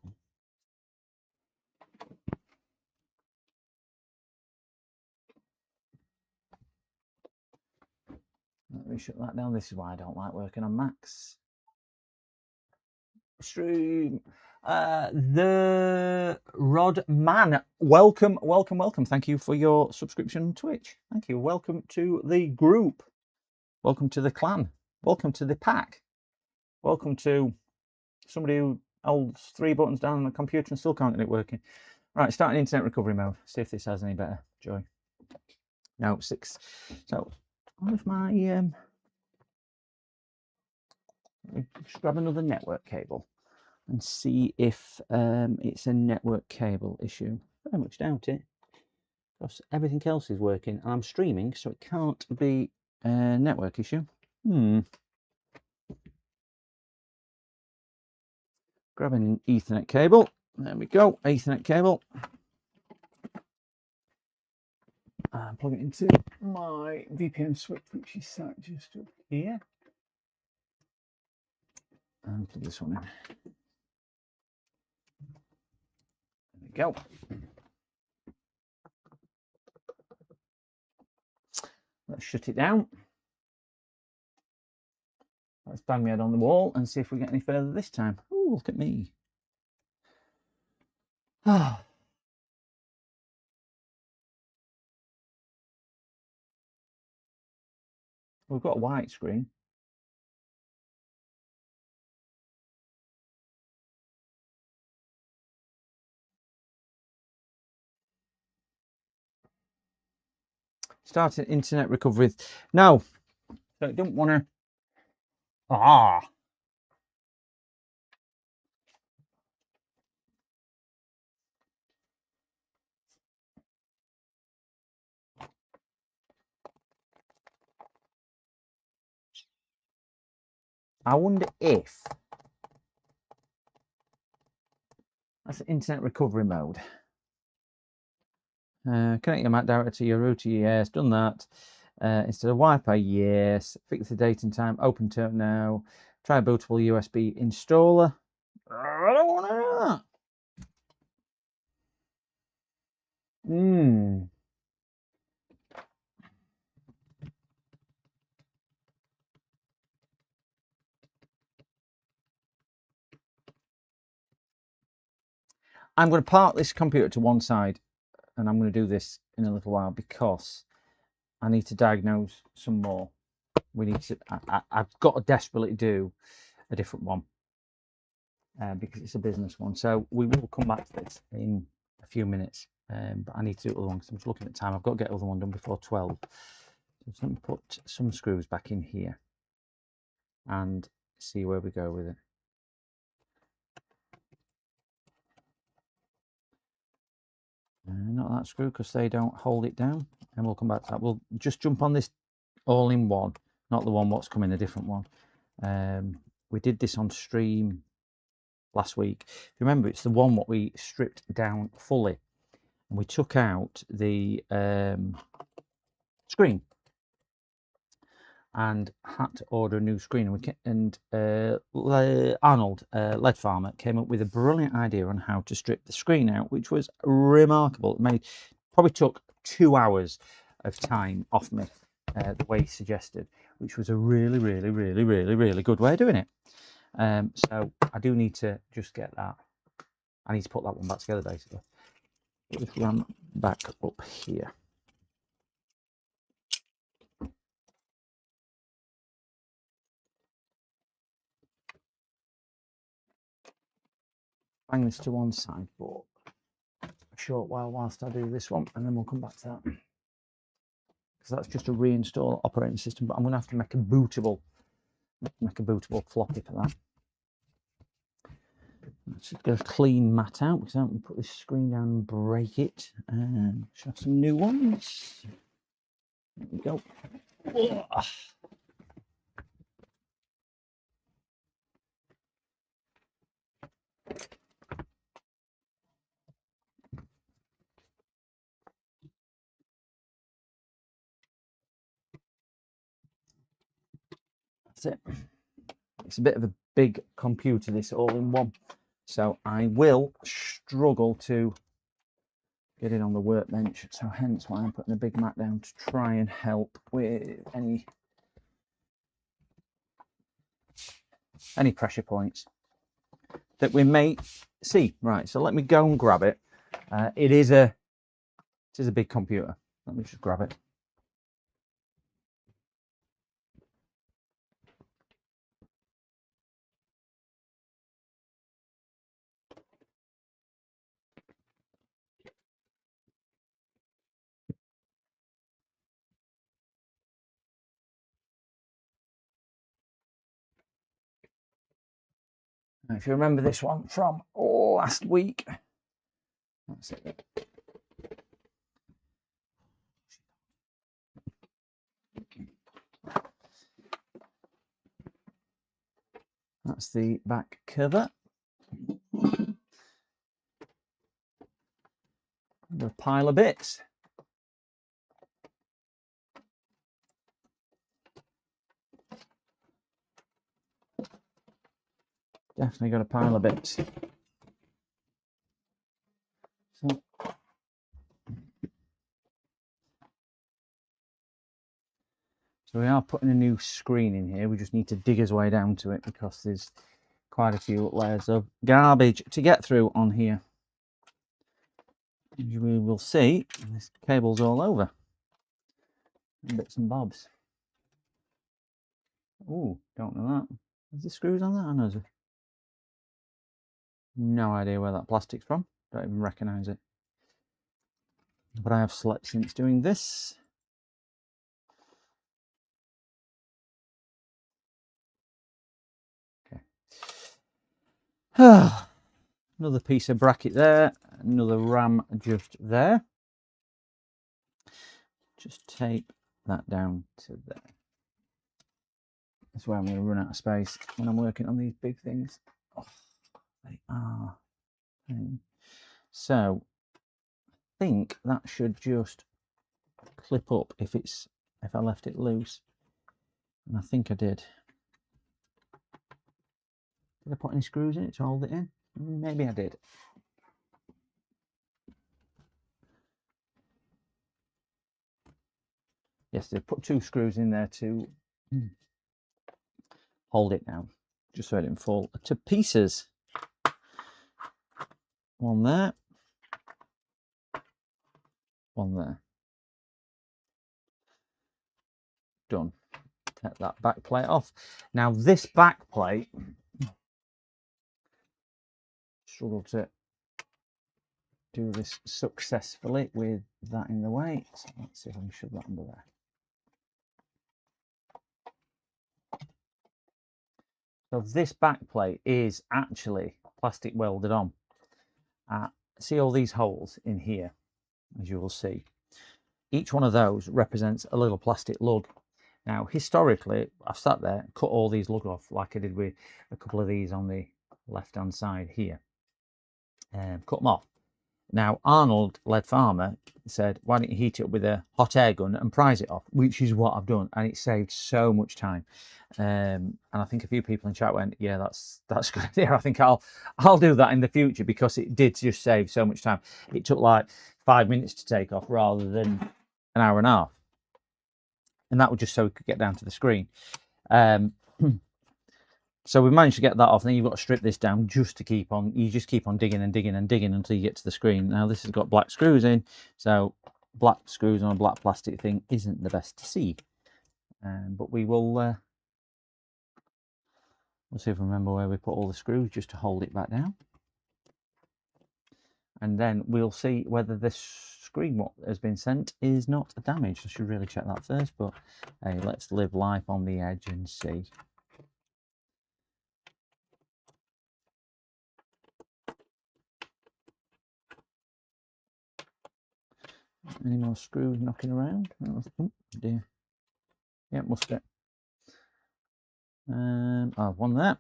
Let me shut that down. This is why I don't like working on Macs. Stream. The Rod Man. Welcome, welcome, welcome. Thank you for your subscription on Twitch. Thank you. Welcome to the group. Welcome to the clan. Welcome to the pack. Welcome to somebody who holds 3 buttons down on a computer and still can't get it working. Right, starting internet recovery mode. See if this has any better. Joy. No, 6. So, what if my just grab another network cable and see if it's a network cable issue. Very much doubt it, because everything else is working and I'm streaming, so it can't be a network issue. Grabbing an Ethernet cable. There we go, Ethernet cable. And plug it into my VPN switch, which is sat just up here. And plug this one in. There we go. Let's shut it down. Let's bang my head on the wall and see if we get any further this time. Oh, look at me. Ah. We've got a white screen. Starting internet recovery. No, so I don't want to. I wonder if that's internet recovery mode. Connect your Mac directly to your router. Yes, done that. Instead of Wi-Fi, yes. Fix the date and time. Open term now. Try a bootable USB installer. I don't want to do that. I'm going to park this computer to one side, and I'm going to do this in a little while because I need to diagnose some more. We need to. I've got to desperately do a different one because it's a business one. So we will come back to this in a few minutes. But I need to do other one because I'm just looking at time. I've got to get the other one done before 12. So let me put some screws back in here and see where we go with it. Not that screw because they don't hold it down, and we'll come back to that. We'll just jump on this all in one, not the one what's coming, a different one. We did this on stream last week. If you remember, it's the one what we stripped down fully, and we took out the screen. and had to order a new screen. Arnold Lead Farmer came up with a brilliant idea on how to strip the screen out, which was remarkable. Probably took 2 hours of time off me, the way he suggested, which was a really good way of doing it. So I do need to just get that. I need to put that one back together, basically. Just run back up here. Bang this to one side for a short while whilst I do this one, and then we'll come back to that. Because that's just a reinstall operating system, but I'm going to have to make a bootable floppy for that. Let's just get a clean mat out because I don't want to put this screen down and break it. And should have some new ones. There we go. Oh. That's it. It's a bit of a big computer, this all in one. So I will struggle to get it on the workbench. So hence why I'm putting a big mat down to try and help with any pressure points that we may see. Right, so let me go and grab it. It is a big computer. Let me just grab it. Now, if you remember this one from last week, that's it. That's the back cover. And a pile of bits. Definitely got a pile of bits. So we are putting a new screen in here. We just need to dig his way down to it because there's quite a few layers of garbage to get through on here. As we will see, there's cables all over. And bits and bobs. Oh, don't know that. Is there screws on that? I know. No idea where that plastic's from. Don't even recognise it. But I have slept since doing this. Okay. Another piece of bracket there. Another RAM just there. Just tape that down to there. That's where I'm going to run out of space when I'm working on these big things. Oh, they are. So I think that should just clip up if I left it loose. And I think I did. Did I put any screws in it to hold it in? Maybe I did. Yes, they put 2 screws in there to hold it down, just so it didn't fall to pieces. One there. One there. Done. Take that back plate off. Now this back plate, struggle to do this successfully with that in the way. So let's see if I can shove that under there. So this back plate is actually plastic welded on. See all these holes in here, as you will see. Each one of those represents a little plastic lug. Now, historically, I've sat there and cut all these lugs off like I did with a couple of these on the left-hand side here. Cut them off. Now, Arnold Lead Farmer said, why don't you heat it up with a hot air gun and prise it off, which is what I've done, and it saved so much time. And I think a few people in chat went, yeah, that's a good idea. I think I'll do that in the future, because it did just save so much time. It took like 5 minutes to take off rather than an hour and a half, and that was just so we could get down to the screen. So we managed to get that off. Then you've got to strip this down just to keep on. You just keep on digging and digging and digging until you get to the screen. Now this has got black screws in, so black screws on a black plastic thing isn't the best to see. But we will. We'll see if I remember where we put all the screws just to hold it back down, and then we'll see whether this screen what has been sent is not damaged. I should really check that first, but hey, let's live life on the edge and see. Any more screws knocking around? Oh dear. Yeah, must be. I've won that.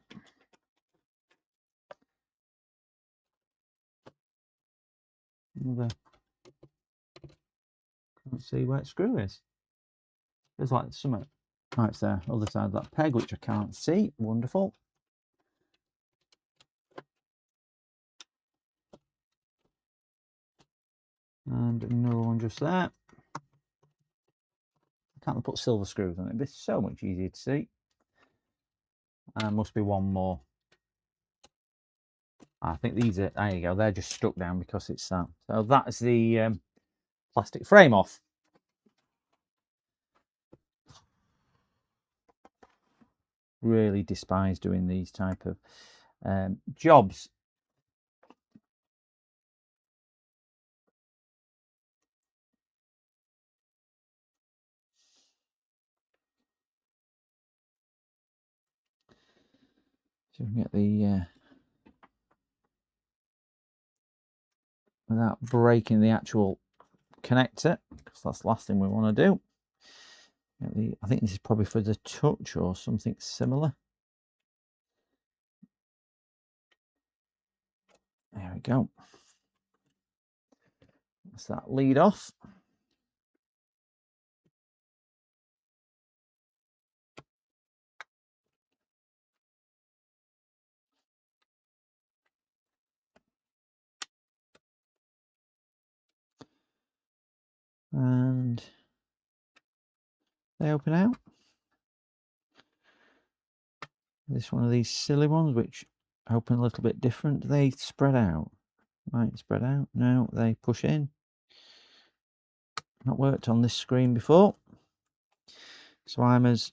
Another. Can't see where its screw is. There's like something. Oh, it's there. Other side of that peg, which I can't see. Wonderful. And another one just there. I can't put silver screws on it. It's so much easier to see. And must be one more. I think these are, there you go, they're just stuck down because it's that. So that's the plastic frame off. Really despise doing these type of jobs. So we can get the without breaking the actual connector, because that's the last thing we want to do. I think this is probably for the touch or something similar. There we go. That's that lead off. And they open out. This one of these silly ones which open a little bit different. They spread out. Might spread out. No, they push in. Not worked on this screen before. So I'm as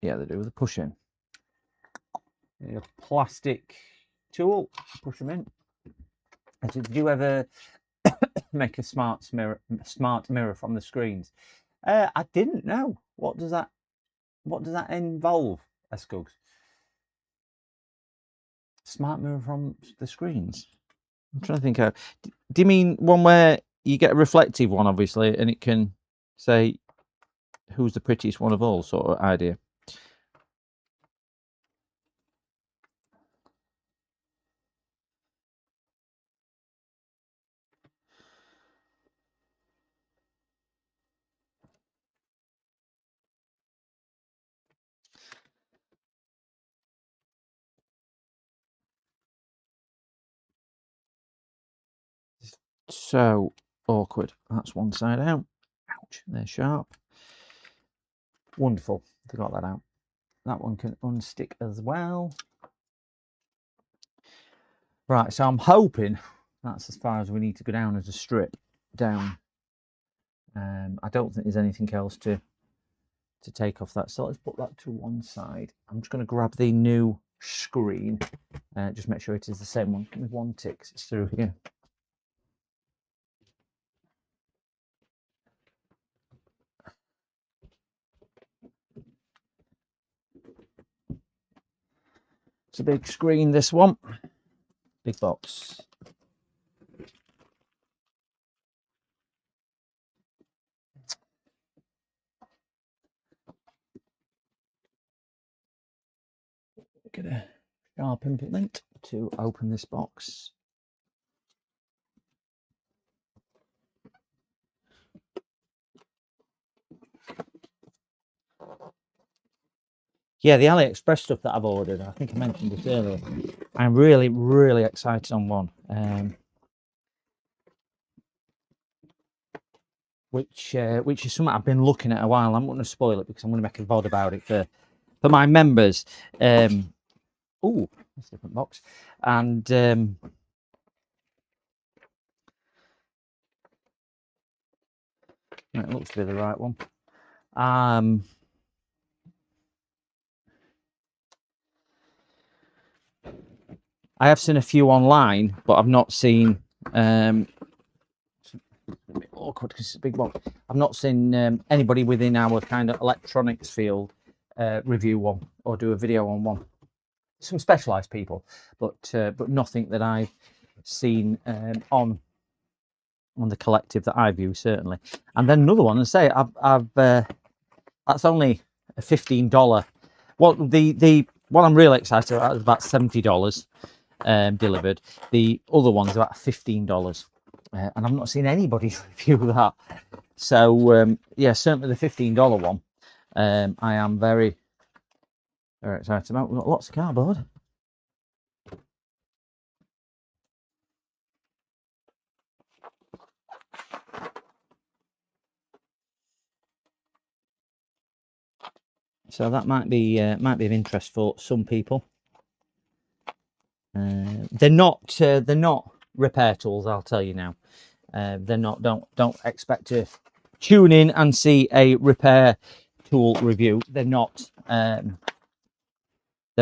yeah, they do with a push in. A plastic tool, push them in. And did you ever make a smart mirror from the screens? I didn't know. What does that involve, Eskugs? Smart mirror from the screens. I'm trying to think of. Do you mean one where you get a reflective one, obviously, and it can say who's the prettiest one of all, sort of idea? So awkward. That's one side out. Ouch, they're sharp. Wonderful. They got that out. That one can unstick as well. Right, so I'm hoping that's as far as we need to go down as a strip down. I don't think there's anything else to take off that. So let's put that to one side. I'm just going to grab the new screen. Just make sure it is the same one. Give me one tick. It's through here. It's a big screen, this one. Big box. Get a sharp implement to open this box. Yeah, the AliExpress stuff that I've ordered, I think I mentioned this earlier. I'm really, really excited on one. Which is something I've been looking at a while. I'm not going to spoil it because I'm going to make a VOD about it for my members. Oh, that's a different box. And it looks to be the right one. I have seen a few online, but I've not seen. It's a bit awkward because it's a big box. I've not seen anybody within our kind of electronics field review one or do a video on one. Some specialised people, but nothing that I've seen on the collective that I view, certainly. And then another one, and say I've that's only a $15. Well, the one I'm really excited about is about $70 delivered. The other one's about $15, and I've not seen anybody review that. So yeah, certainly the $15 one, I am very excited about. We've got lots of cardboard. So that might be of interest for some people. They're not repair tools, I'll tell you now. They're not. Don't expect to tune in and see a repair tool review. They're not. They're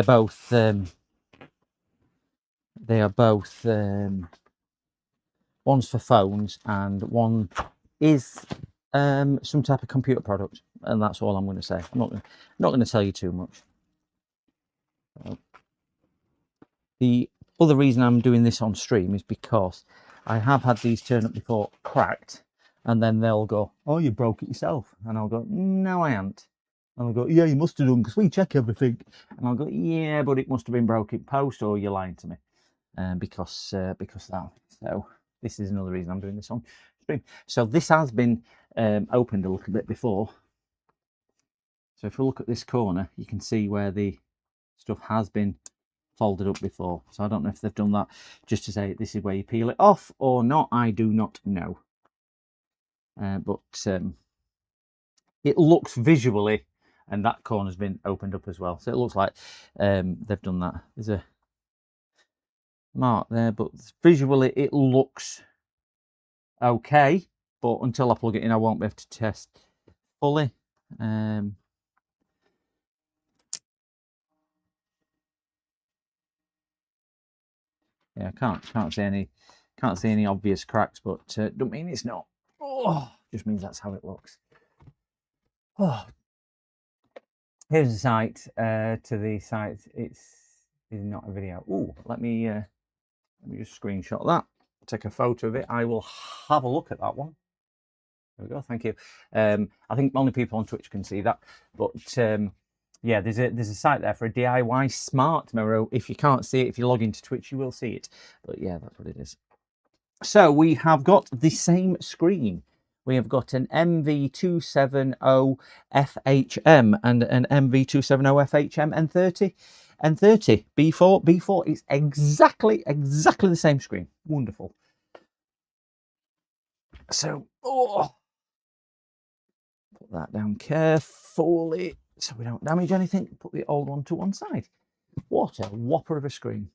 both. They are both. One's for phones and one is some type of computer product, and that's all I'm going to say. I'm not going to tell you too much. The other reason I'm doing this on stream is because I have had these turn up before cracked, and then they'll go, "Oh, you broke it yourself," and I'll go, "No, I haven't." And they'll go, "Yeah, you must have done because we check everything," and I'll go, "Yeah, but it must have been broken post, or you're lying to me," because of that. So this is another reason I'm doing this on stream. So this has been opened a little bit before. So if we look at this corner, you can see where the stuff has been folded up before. So I don't know if they've done that just to say this is where you peel it off or not. I do not know. But it looks visually, and that corner's been opened up as well. So it looks like they've done that. There's a mark there, but visually it looks okay. But until I plug it in, I won't be able to test fully. Yeah, can't see any obvious cracks, but don't mean it's not. Oh, just means that's how it looks. Oh, here's the site. To the site, it's not a video. Oh, let me just screenshot that. Take a photo of it. I will have a look at that one. There we go. Thank you. I think only people on Twitch can see that, but yeah, there's a site there for a DIY smart mirror. If you can't see it, if you log into Twitch, you will see it. But yeah, that's what it is. So we have got the same screen. We have got an MV270 FHM and an MV270 FHM N30 B4 is exactly the same screen. Wonderful. So put that down carefully so we don't damage anything. Put the old one to one side. What a whopper of a screen.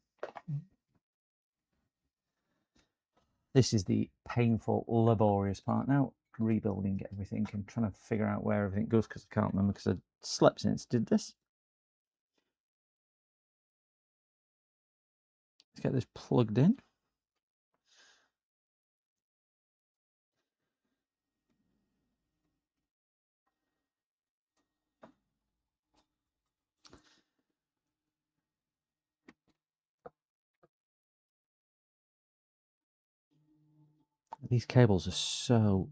This is the painful, laborious part now, rebuilding everything and trying to figure out where everything goes, because I can't remember because I slept since I did this. Let's get this plugged in. These cables are so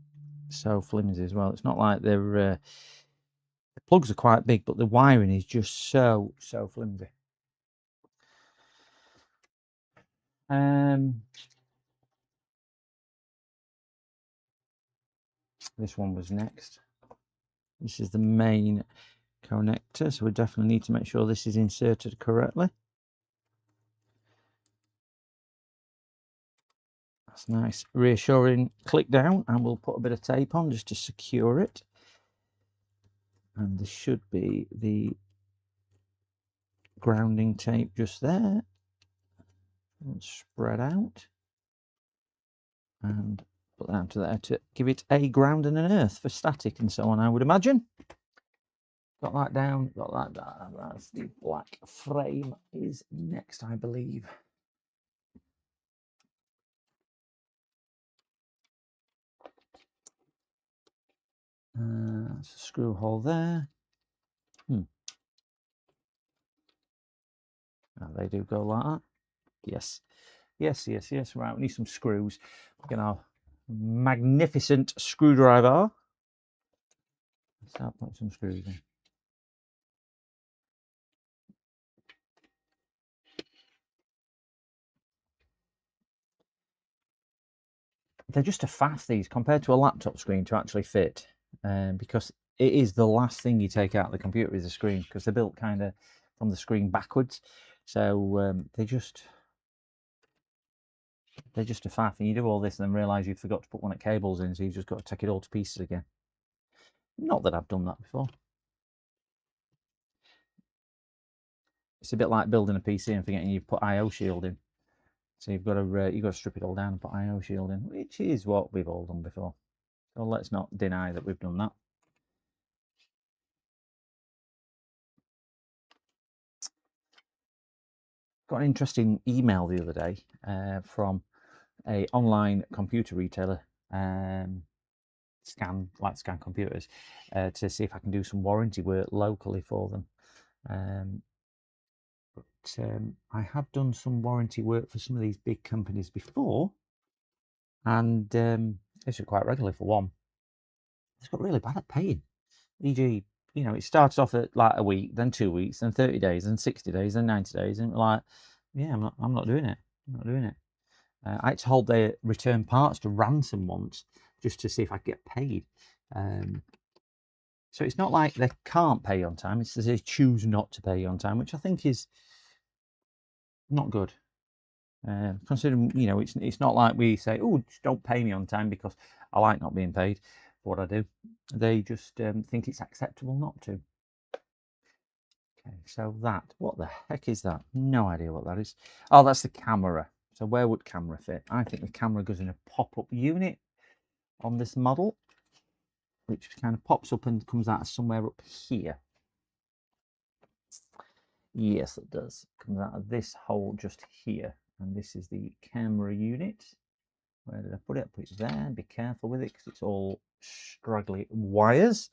flimsy as well. It's not like they're the plugs are quite big, but the wiring is just so flimsy. This one was next. This is the main connector, so we definitely need to make sure this is inserted correctly. That's nice, reassuring click down, and we'll put a bit of tape on just to secure it. And this should be the grounding tape just there. And spread out and put that onto there to give it a ground and an earth for static and so on, I would imagine. Got that down, got that down. That's the black frame is next, I believe. That's a screw hole there. Oh, they do go like that. Yes, yes, yes, yes. Right, we need some screws. Get our magnificent screwdriver. Let's start putting some screws in. They're just a faff, these, compared to a laptop screen to actually fit, because it is the last thing you take out of the computer is the screen, because they're built kind of from the screen backwards. So they're just a faff, and you do all this and then realise you forgot to put one of the cables in, so you've just got to take it all to pieces again. Not that I've done that before. It's a bit like building a PC and forgetting you've put IO shield in. So you've got to strip it all down and put IO shield in, which is what we've all done before. So let's not deny that we've done that. Got an interesting email the other day from a online computer retailer, scan computers, to see if I can do some warranty work locally for them. I have done some warranty work for some of these big companies before, and this is quite regularly for one. It's got really bad at paying. E.g., you know, it starts off at like a week, then 2 weeks, then 30 days, then 60 days, then 90 days, and like, yeah, I'm not doing it. I'm not doing it. I had to hold their return parts to ransom once just to see if I could get paid. So it's not like they can't pay on time, it's that they choose not to pay on time, which I think is not good. Considering, you know, it's not like we say, oh, just don't pay me on time because I like not being paid for what I do. They just think it's acceptable not to. Okay, so what the heck is that? No idea what that is. Oh, that's the camera. So where would camera fit? I think the camera goes in a pop-up unit on this model, which kind of pops up and comes out of somewhere up here. Yes, it does. It comes out of this hole just here. And this is the camera unit. Where did I put it? I put it there. Be careful with it because it's all straggly wires.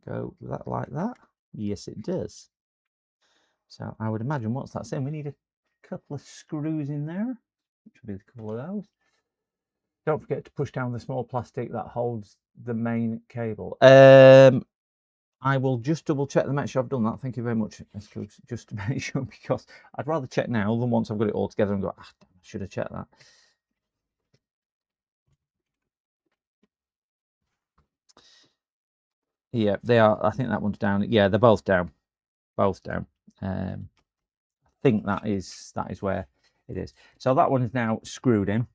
Go that like that. Yes, it does. So I would imagine what's that saying? We need a couple of screws in there, which will be a couple of those. Don't forget to push down the small plastic that holds the main cable. I will just double check to make sure I've done that. Thank you very much, just to make sure, because I'd rather check now than once I've got it all together and go, ah, damn, I should have checked that. Yeah, they are. I think that one's down. Yeah, they're both down. Both down. I think that is where it is. So that one is now screwed in.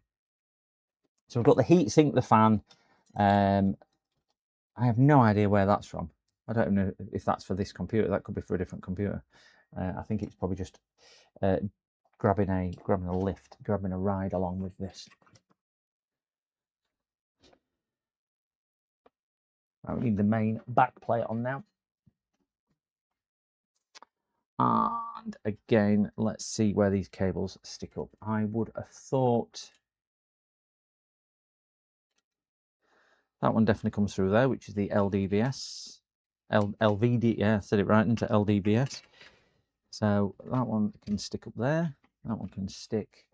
So we've got the heat sink, the fan. I have no idea where that's from. I don't know if that's for this computer. That could be for a different computer. I think it's probably just grabbing a lift, grabbing a ride along with this. Right, we need the main back plate on now. And again, let's see where these cables stick up. I would have thought that one definitely comes through there, which is the LDBS. LVD, yeah, I said it right, into LDBS. So that one can stick up there. That one can stick.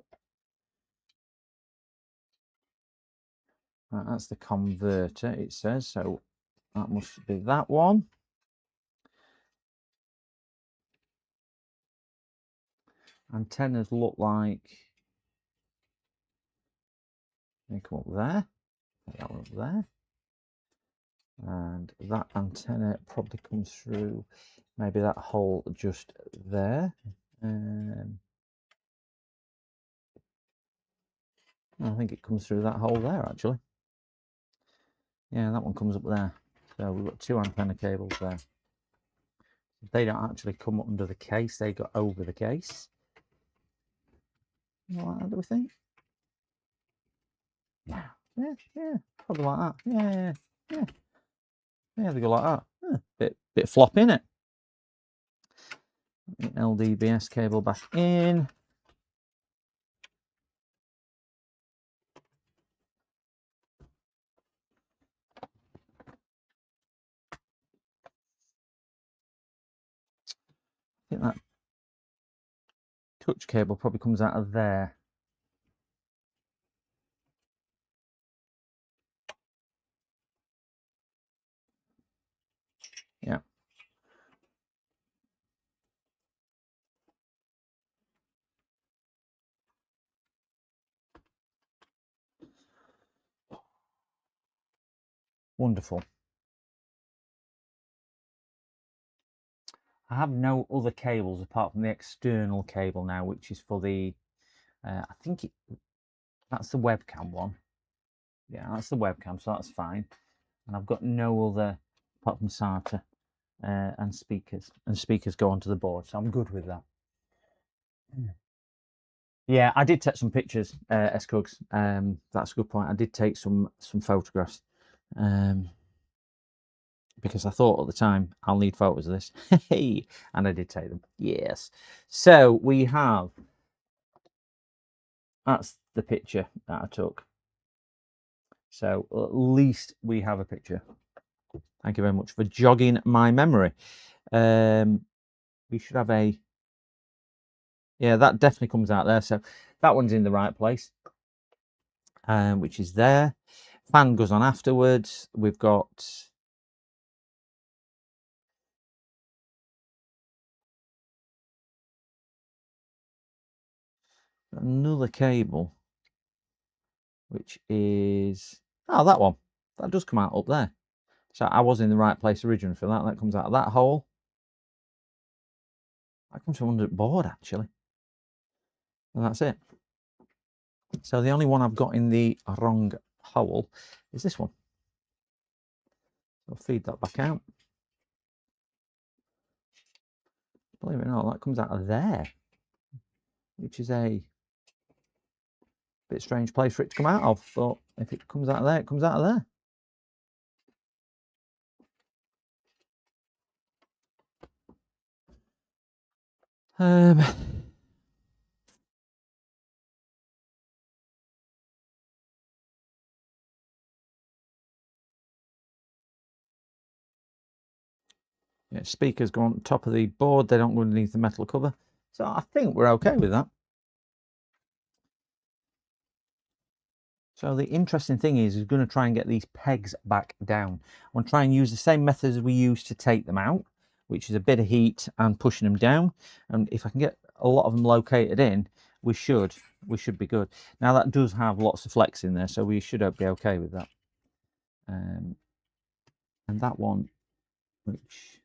Right, that's the converter, it says. So that must be that one. antennas look like they come up there, that one up there, and that antenna probably comes through maybe that hole just there. I think it comes through that hole there actually. Yeah, that one comes up there. So we've got 2 antenna cables there. They don't actually come under the case, they go over the case. Like that, do we think? Yeah, probably like that. Yeah, they go like that. Bit flop in it. LDBS cable back in. I think that touch cable probably comes out of there. Yeah. Wonderful. I have no other cables apart from the external cable now, which is for the, I think that's the webcam one. Yeah, that's the webcam, so that's fine. And I've got no other apart from SATA and speakers. And speakers go onto the board, so I'm good with that. Yeah, I did take some pictures, S-Cugs. That's a good point. I did take some photographs. Because I thought at the time I'll need photos of this. Hey, and I did take them. Yes. So we have, that's the picture that I took. So at least we have a picture. Thank you very much for jogging my memory. We should have a, yeah, that definitely comes out there. So that one's in the right place, which is there. Fan goes on afterwards. We've got another cable, which is, oh, that one. That does come out up there. So I was in the right place originally for that. That comes out of that hole. That comes from under the board, actually. And that's it. So the only one I've got in the wrong hole is this one. So I'll feed that back out. Believe it or not, that comes out of there, which is a bit strange place for it to come out of. But if it comes out of there, it comes out of there. Yeah, speakers go on top of the board, they don't go underneath the metal cover. So I think we're okay with that. So the interesting thing is going to try and get these pegs back down. I'm going to try and use the same methods we used to take them out, which is a bit of heat and pushing them down. And if I can get a lot of them located in, we should be good. Now that does have lots of flex in there, so we should be okay with that. And that one, which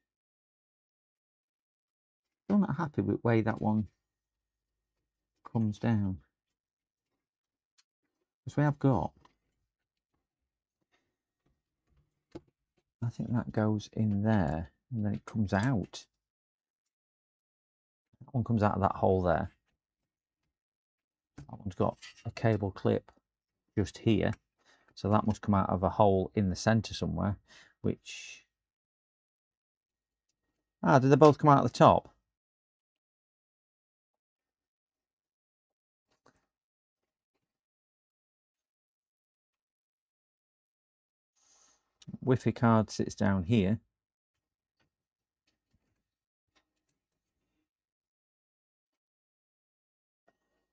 I'm not happy with the way that one comes down. Because we have got, I think that goes in there and then it comes out. That one comes out of that hole there. That one's got a cable clip just here. So that must come out of a hole in the center somewhere, which, did they both come out of the top? Wi-Fi card sits down here.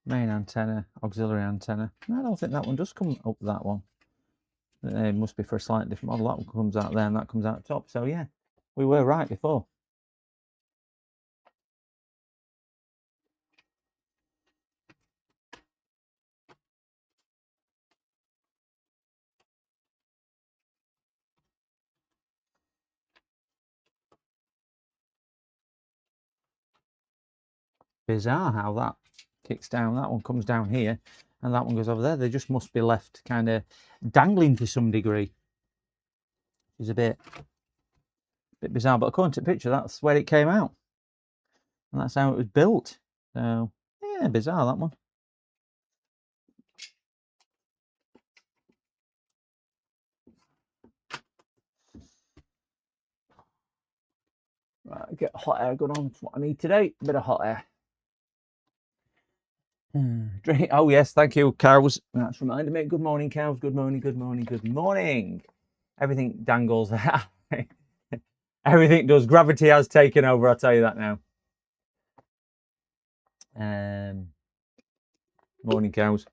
Main antenna, auxiliary antenna. I don't think that one does come up that one. It must be for a slightly different model. That one comes out there and that comes out top. So yeah, we were right before. Bizarre how that kicks down. That one comes down here and that one goes over there. They just must be left kind of dangling to some degree. It's a bit bizarre, but according to the picture, that's where it came out. And that's how it was built. So, yeah, bizarre, that one. Right, get hot air going on. That's what I need today. A bit of hot air. Drink. Oh, yes, thank you, cows. That's reminded me. Good morning, cows. Good morning, good morning, good morning. Everything dangles. Everything does. Gravity has taken over, I'll tell you that now. Morning, cows.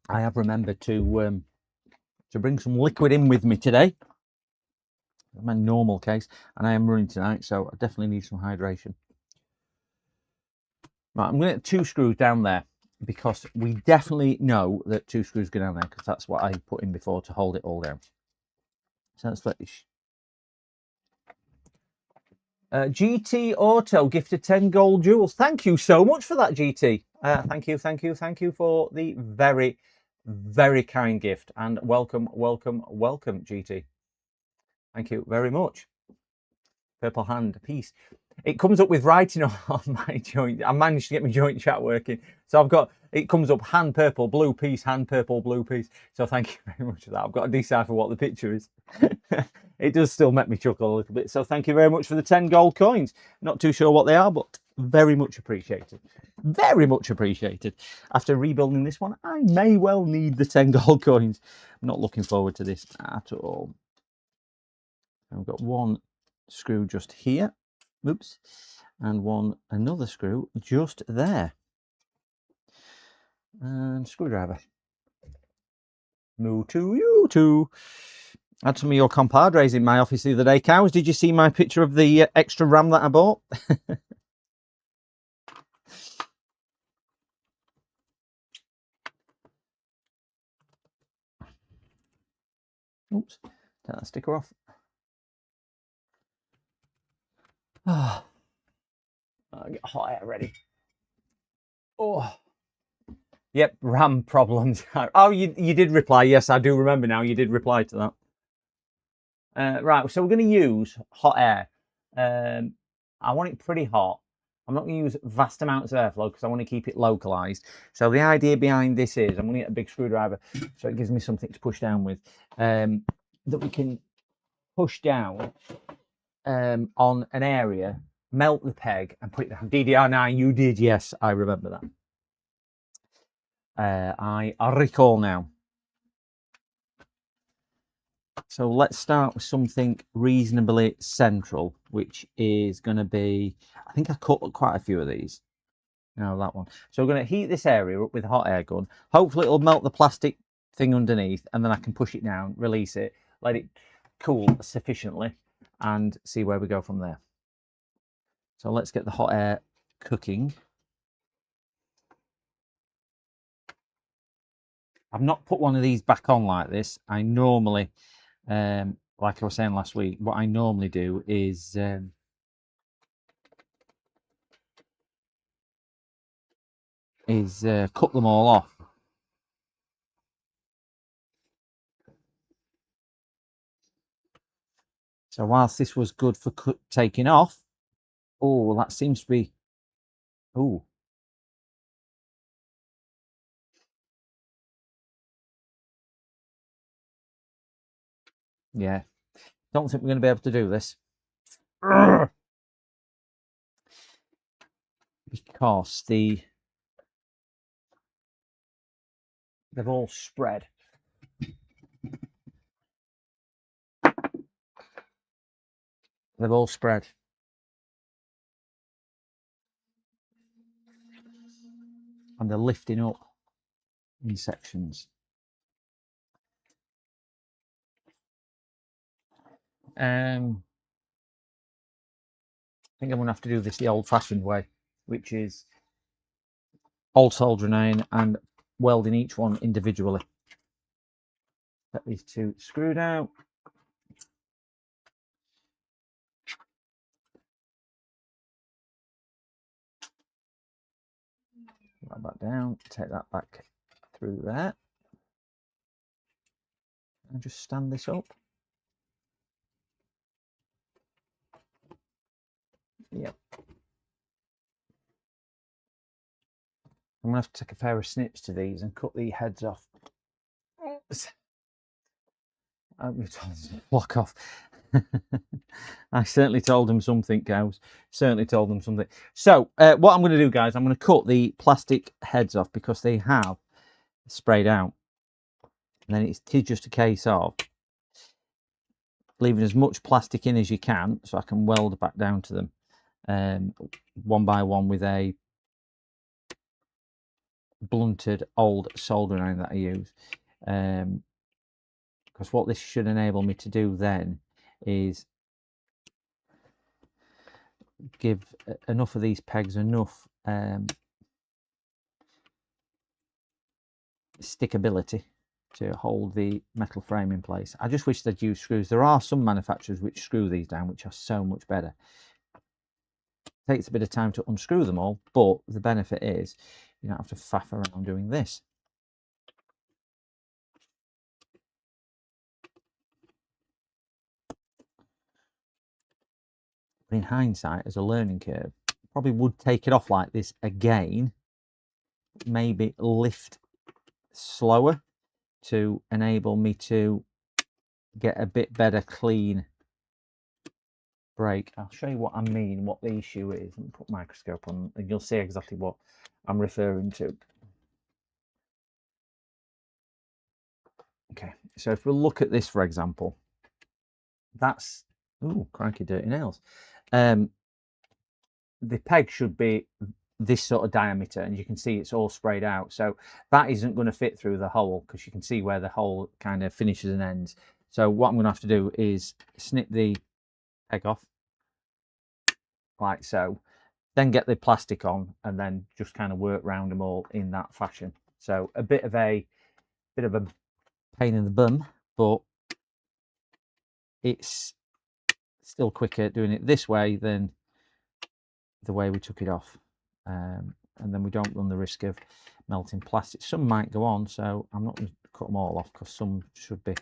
I have remembered to bring some liquid in with me today. My normal case, and I am running tonight, so I definitely need some hydration. Right, I'm going to get 2 screws down there because we definitely know that 2 screws go down there because that's what I put in before to hold it all down. So let's let this. GT Auto gifted 10 gold jewels. Thank you so much for that, GT. Thank you for the very, very kind gift, and welcome, GT. Thank you very much. Purple hand, peace. It comes up with writing on my joint. I managed to get my joint chat working. So I've got, it comes up hand purple, blue piece, hand purple, blue piece. So thank you very much for that. I've got to decipher what the picture is. It does still make me chuckle a little bit. So thank you very much for the 10 gold coins. Not too sure what they are, but very much appreciated. Very much appreciated. After rebuilding this one, I may well need the 10 gold coins. I'm not looking forward to this at all. I've got 1 screw just here, oops, and another screw just there, and screwdriver. Moo to you too. Had some of your compadres in my office the other day. Cows, did you see my picture of the extra RAM that I bought? Oops, take that sticker off. I'll get hot air ready. Oh, yep, RAM problems. Oh, you did reply. Yes, I do remember now. You did reply to that. Right, so we're going to use hot air. I want it pretty hot. I'm not going to use vast amounts of airflow because I want to keep it localized. So the idea behind this is I'm going to get a big screwdriver so it gives me something to push down with, that we can push down on an area, melt the peg and put it down. DDR9, you did, yes, I remember that. I recall now. So let's start with something reasonably central, which is going to be, I think I cut quite a few of these. No, that one. So we're going to heat this area up with a hot air gun. Hopefully it'll melt the plastic thing underneath, and then I can push it down, release it, let it cool sufficiently, and see where we go from there. So let's get the hot air cooking. I've not put one of these back on like this. I normally, like I was saying last week, what I normally do is cut them all off. So whilst this was good for taking off, oh, that seems to be, oh. Yeah, don't think we're going to be able to do this. Because they've all spread. They've all spread. And they're lifting up in sections. I think I'm going to have to do this the old-fashioned way, which is old soldering iron and welding each one individually. Get these two screwed out. Put that back down, take that back through there, and just stand this up. Yep. I'm gonna have to take a pair of snips to these and cut the heads off. Block off. I certainly told them something, cows. Certainly told them something. So what I'm going to do, guys, I'm going to cut the plastic heads off because they have sprayed out. And then it's just a case of leaving as much plastic in as you can so I can weld back down to them one by one with a blunted old soldering iron that I use. Because what this should enable me to do then is give enough of these pegs enough stickability to hold the metal frame in place. I just wish they'd use screws. There are some manufacturers which screw these down, which are so much better. It takes a bit of time to unscrew them all, but the benefit is you don't have to faff around doing this. But in hindsight, as a learning curve, probably would take it off like this again, maybe lift slower to enable me to get a bit better clean break. I'll show you what I mean, what the issue is. Let me put a microscope on and you'll see exactly what I'm referring to. Okay, so if we look at this, for example, that's, ooh, crikey, dirty nails. The peg should be this sort of diameter, and you can see it's all sprayed out. So that isn't going to fit through the hole because you can see where the hole kind of finishes and ends. So what I'm going to have to do is snip the peg off like so, then get the plastic on, and then just kind of work round them all in that fashion. So a bit of a pain in the bum, but it's still quicker doing it this way than the way we took it off. And then we don't run the risk of melting plastic. Some might go on, so I'm not going to cut them all off because some should be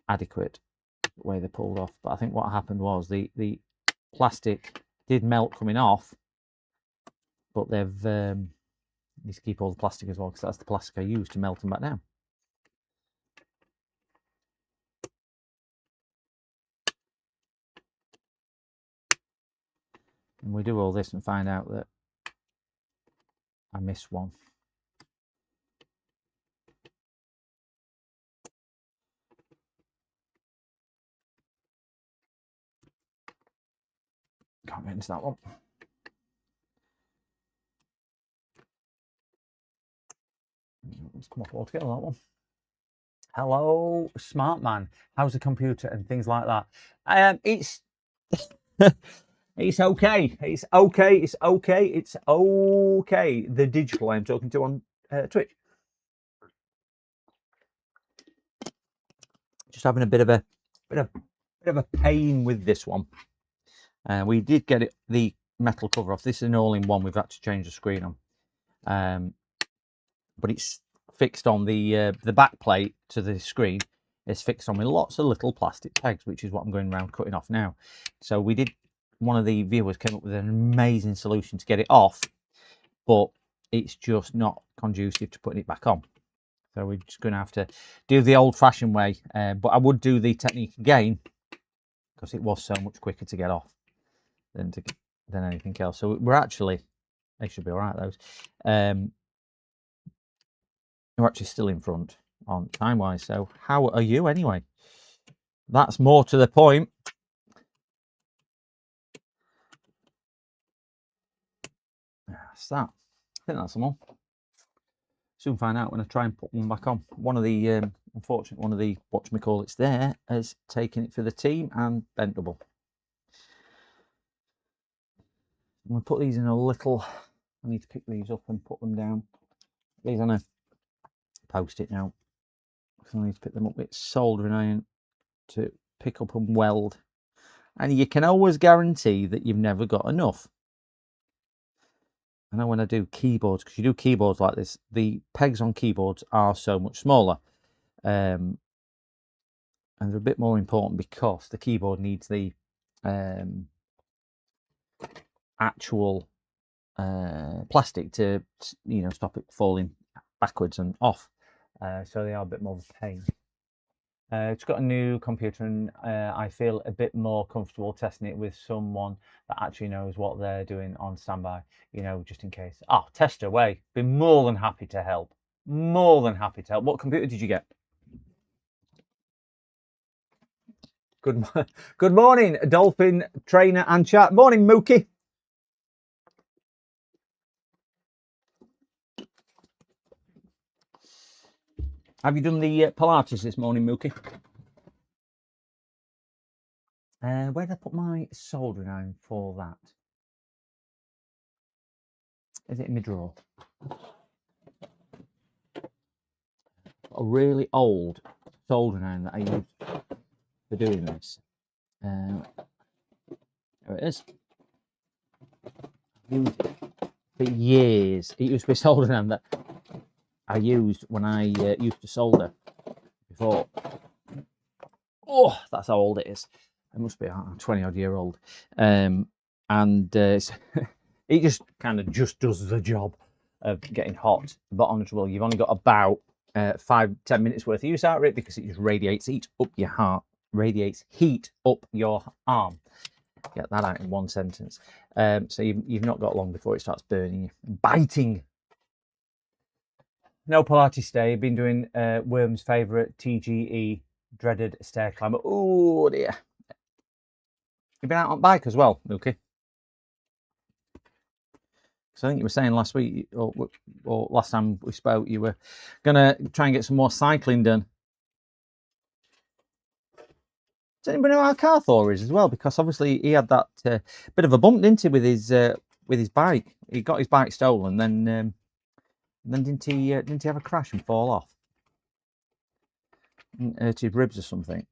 adequate the way they pulled off. But I think what happened was the plastic did melt coming off, but they've need to keep all the plastic as well because that's the plastic I used to melt them back down. And we do all this and find out that I missed one. Can't get into that one. Let's come off altogether, that one. Hello, smart man. How's the computer and things like that? It's it's okay. It's okay. It's okay. It's okay. The digital I'm talking to on Twitch. Just having a bit of a pain with this one. We did get the metal cover off. This is an all-in-one. We've had to change the screen on, but it's fixed on the back plate to the screen. It's fixed on with lots of little plastic pegs, which is what I'm going around cutting off now. So we did. One of the viewers came up with an amazing solution to get it off, but it's just not conducive to putting it back on. So we're just going to have to do the old-fashioned way. But I would do the technique again because it was so much quicker to get off than anything else. So we're actually, they should be all right, those. We're actually still in front on time-wise. So how are you anyway? That's more to the point. That's that. I think that's them all. Soon find out when I try and put one back on. One of the, unfortunately, one of the whatchamacallits there has taken it for the team and bent double. I'm going to put these in a little, I need to pick these up and put them down. These on a post-it now. So I need to pick them up with soldering iron to pick up and weld. And you can always guarantee that you've never got enough. I know when I do keyboards, because you do keyboards like this, the pegs on keyboards are so much smaller. And they're a bit more important because the keyboard needs the actual plastic to, you know, stop it falling backwards and off. So they are a bit more of a pain. It's got a new computer, and I feel a bit more comfortable testing it with someone that actually knows what they're doing on standby, you know, just in case. Oh, test away. Be more than happy to help. More than happy to help. What computer did you get? Good morning, Dolphin trainer and chat. Morning, Mookie. Have you done the Pilates this morning, Mookie? Where did I put my soldering iron for that? Is it in my drawer? A really old soldering iron that I used for doing this. There it is. I've used it for years. It used to be a soldering iron that I used when I used to solder before. Oh, that's how old it is. It must be 20 odd year old. And it just kind of just does the job of getting hot. But honestly, well, you've only got about 5-10 minutes worth of use out of it, because it just radiates heat up your heart, radiates heat up your arm. Get that out in one sentence. So you've not got long before it starts burning you, biting. No Pilates today. Been doing Worm's favourite TGE dreaded stair climber. Oh dear. You've been out on bike as well, Mookie? So I think you were saying last week, or last time we spoke, you were going to try and get some more cycling done. Does anybody know how Carthor is as well? Because obviously he had that bit of a bump, didn't he, with his bike? He got his bike stolen, then didn't he have a crash and fall off? And hurt his ribs or something.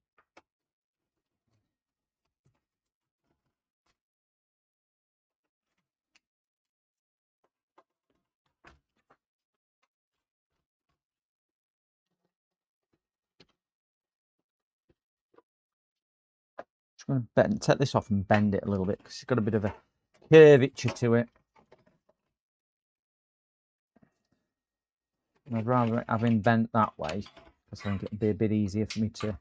Just going to take this off and bend it a little bit, because it's got a bit of a curvature to it. And I'd rather have him bent that way, because I think it'd be a bit easier for me to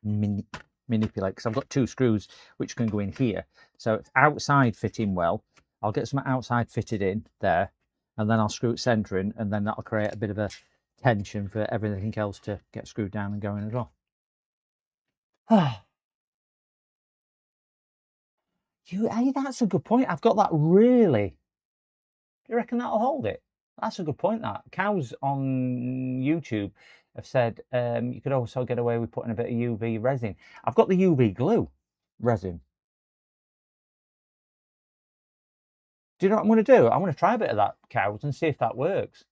manipulate, because I've got 2 screws which can go in here. So if outside fit in well, I'll get some outside fitted in there, and then I'll screw it centering, and then that'll create a bit of a tension for everything else to get screwed down and going as well. Hey, that's a good point. I've got that really. Do you reckon that'll hold it? That's a good point. That cows on YouTube have said you could also get away with putting a bit of UV resin. I've got the UV glue resin. Do you know what I'm going to do? I'm going to try a bit of that, cows, and see if that works.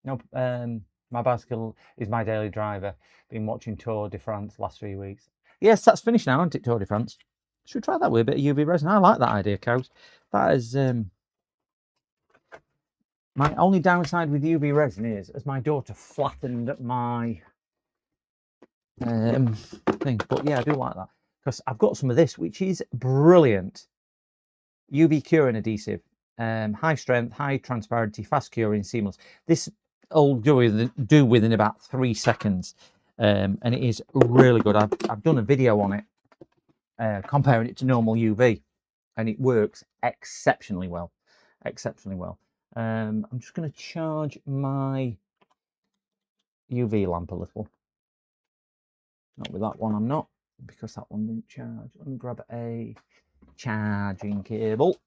No, my bicycle is my daily driver. Been watching Tour de France last 3 weeks. Yes, that's finished now, isn't it, Tour de France? Should we try that with a bit of UV resin? I like that idea, cows. That is... my only downside with UV resin is, as my daughter flattened my thing. But yeah, I do like that, because I've got some of this, which is brilliant. UV curing adhesive, high strength, high transparency, fast curing, seamless. This will do within about 3 seconds, and it is really good. I've done a video on it, comparing it to normal UV, and it works exceptionally well. Exceptionally well. I'm just going to charge my UV lamp a little. Not with that one, I'm not, because that one didn't charge. Let me grab a charging cable.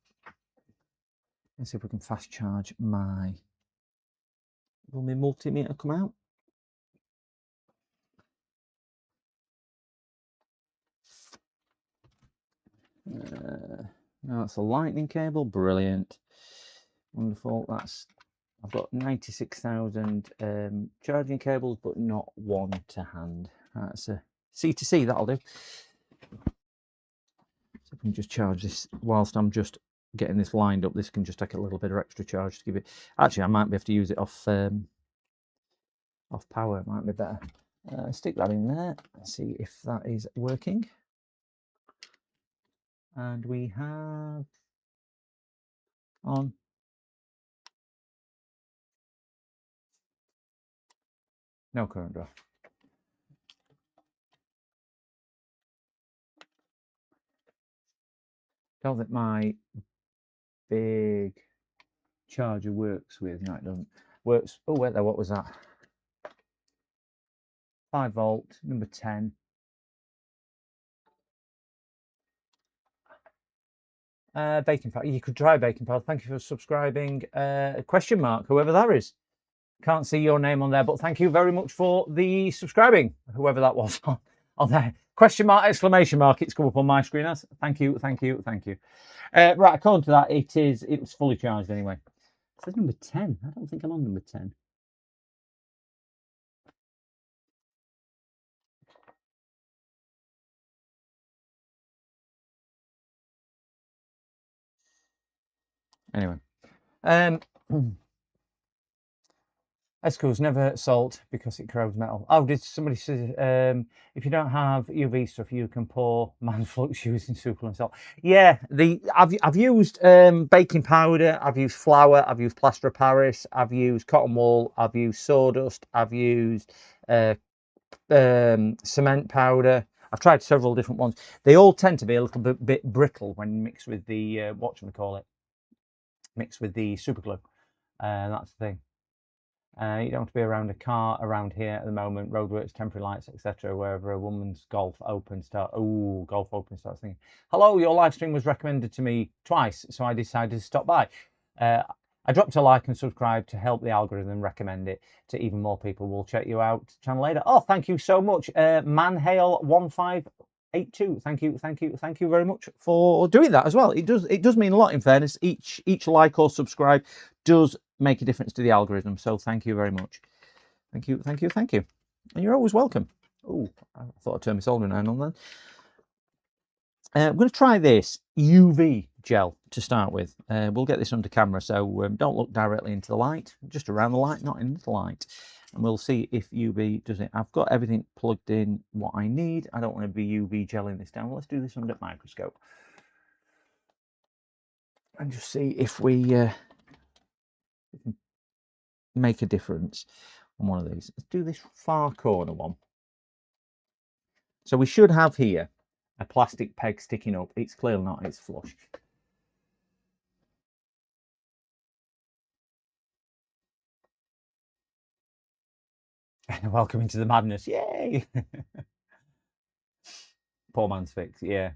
Let's see if we can fast charge my... Will my multimeter come out? No, that's a lightning cable. Brilliant. Wonderful. I've got 96,000 charging cables, but not one to hand. That's a C2C, that'll do. So I can just charge this whilst I'm just getting this lined up. This can just take a little bit of extra charge to give it. Actually, I might be able to use it off power. It might be better. Stick that in there and see if that is working. And we have on. No current draw. Don't think my big charger works with. No, it doesn't. Works. Oh, wait there. What was that? 5 volt, number 10. Baking powder. You could try baking powder. Thank you for subscribing. Question mark, whoever that is. Can't see your name on there, but thank you very much for the subscribing, whoever that was on there. Question mark, exclamation mark. It's come up on my screen as. Thank you, thank you, thank you. Right, according to that, it was fully charged anyway. It says number 10. I don't think I'm on number 10. Anyway, Esco's never salt because it corrodes metal. Oh, did somebody say if you don't have UV stuff, you can pour Manflux using succulent salt? Yeah, I've used baking powder, I've used flour, I've used plaster of Paris, I've used cotton wool, I've used sawdust, I've used cement powder. I've tried several different ones. They all tend to be a little bit brittle when mixed with the whatchamacallit, mixed with the super glue. That's the thing. You don't have to be around a car around here at the moment, roadworks, temporary lights, etc. Wherever a woman's golf open starts thinking, hello, your live stream was recommended to me twice, so I decided to stop by. I dropped a like and subscribe to help the algorithm recommend it to even more people. We'll check you out channel later. Oh, thank you so much. Manhale1582. Thank you very much for doing that as well. It does mean a lot, in fairness. Each like or subscribe does make a difference to the algorithm. So thank you very much. Thank you. And you're always welcome. Oh, I thought I'd turn my soldering iron on then. I'm going to try this UV gel to start with. We'll get this under camera, so don't look directly into the light, just around the light, not into the light. And we'll see if UV does it. I've got everything plugged in what I need. I don't want to be UV gelling this down. Well, let's do this under microscope. And just see if we make a difference on one of these. Let's do this far corner one. So we should have here a plastic peg sticking up. It's clearly not, it's flush. Welcome into the madness. Yay! Poor man's fix, yeah.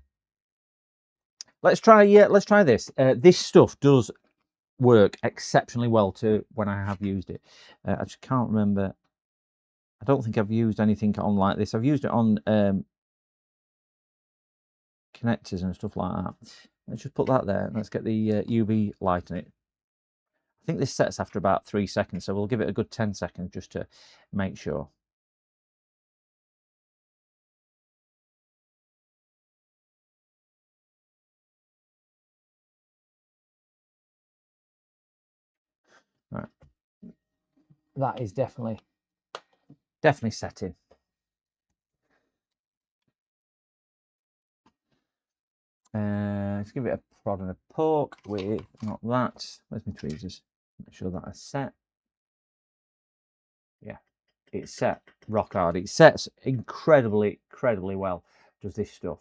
Let's try this. This stuff does work exceptionally well to when I have used it. I just can't remember. I don't think I've used anything on like this. I've used it on connectors and stuff like that. Let's just put that there. Let's get the UV light in it. I think this sets after about 3 seconds, so we'll give it a good 10 seconds just to make sure. Right. That is definitely setting. Let's give it a prod and a poke with not that. Where's my tweezers? Make sure that is set. Yeah, it's set rock hard. It sets incredibly well. Does this stuff?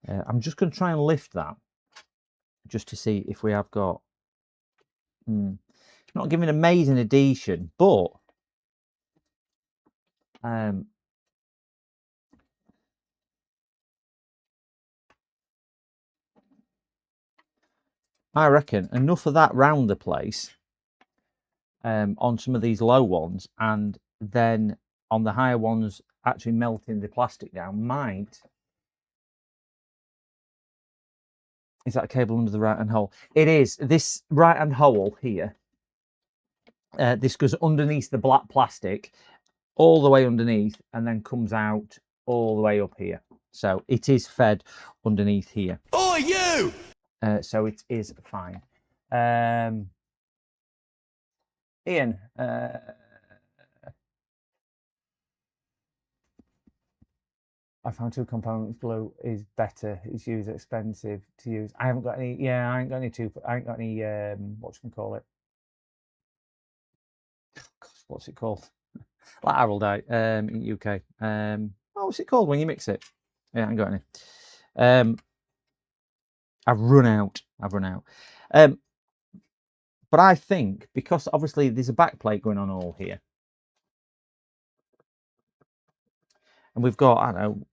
I'm just going to try and lift that just to see if we have got. Not giving amazing adhesion, but I reckon enough of that round the place on some of these low ones, and then on the higher ones actually melting the plastic down might. Is that a cable under the right hand hole? It is. This right hand hole here, this goes underneath the black plastic all the way underneath and then comes out all the way up here. So it is fed underneath here. Oh, you! so it is fine. Ian, I found 2 components glue is better. It's used expensive to use. I haven't got any. Yeah, I ain't got any I ain't got any. Whatchamacallit? What's it called? Like Araldite in UK. What's it called when you mix it? Yeah, I ain't got any. I've run out. But I think because obviously there's a back plate going on all here, and we've got, I don't know,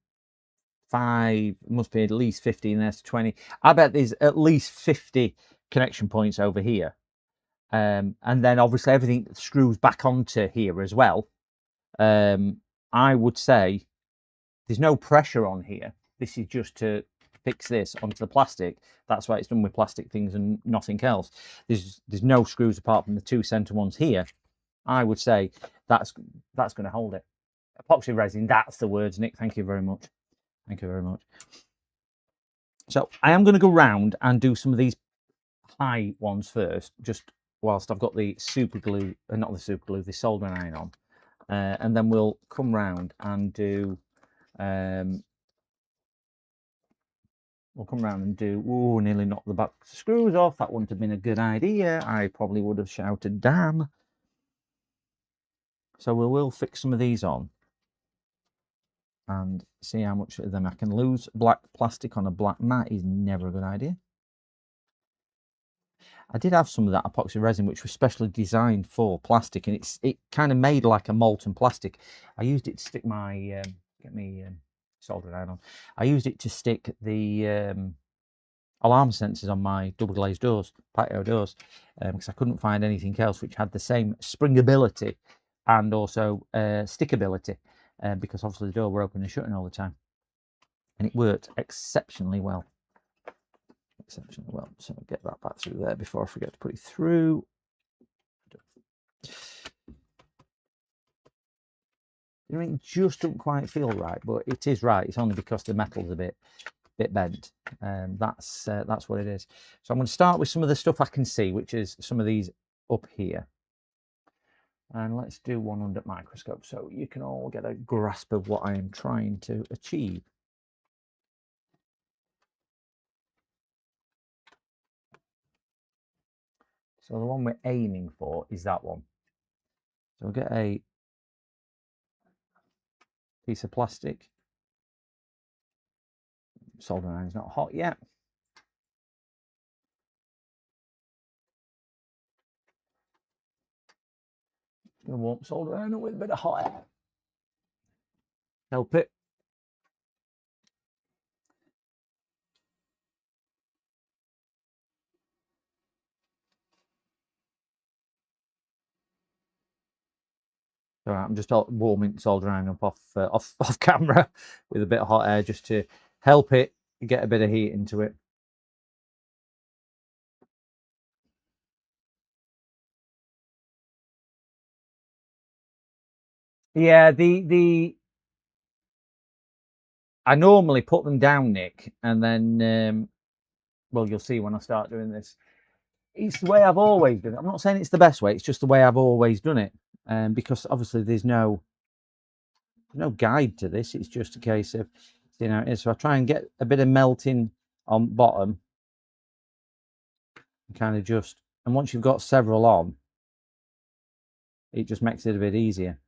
5, must be at least 15, there's 20. I bet there's at least 50 connection points over here. And then obviously everything screws back onto here as well. I would say there's no pressure on here. This is just to fix this onto the plastic. That's why it's done with plastic things and nothing else. There's no screws apart from the 2 center ones here. I would say that's going to hold it. Epoxy resin, that's the words, Nick. Thank you very much. Thank you very much. So I am going to go round and do some of these high ones first, just whilst I've got the super glue, not the super glue, the soldering iron on. And then we'll come round and do, ooh, nearly knocked the back screws off. That wouldn't have been a good idea. I probably would have shouted, damn. So we will fix some of these on and see how much of them I can lose. Black plastic on a black mat is never a good idea. I did have some of that epoxy resin, which was specially designed for plastic, and it kind of made like a molten plastic. I used it to stick my get me soldering iron on. I used it to stick the alarm sensors on my double glazed doors, patio doors, because I couldn't find anything else which had the same springability and also stickability, because obviously the door were open and shutting all the time, and it worked exceptionally well. Exceptionally well. So I'll get that back through there before I forget to put it through. You know, it just doesn't quite feel right, but it is right. It's only because the metal's a bit bent. That's what it is. So I'm going to start with some of the stuff I can see, which is some of these up here. And let's do one under microscope so you can all get a grasp of what I am trying to achieve. So the one we're aiming for is that one. So we'll get a piece of plastic. Soldering iron's not hot yet. Going to warm soldering iron with a bit of hot air. Help it. All right, I'm just warming soldering iron up off camera with a bit of hot air just to help it get a bit of heat into it. Yeah, I normally put them down, Nick, and then well, you'll see when I start doing this. It's the way I've always done it. I'm not saying it's the best way. It's just the way I've always done it, because obviously there's no guide to this. It's just a case of, you know, so I try and get a bit of melting on bottom, kind of just, and once you've got several on, it just makes it a bit easier.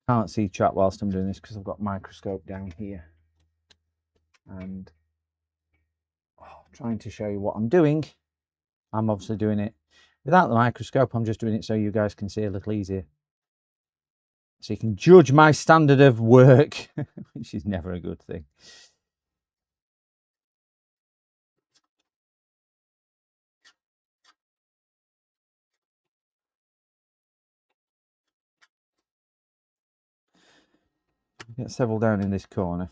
Can't see chat whilst I'm doing this because I've got microscope down here, and trying to show you what I'm doing. I'm obviously doing it without the microscope. I'm just doing it so you guys can see a little easier. So you can judge my standard of work, which is never a good thing. Get several down in this corner.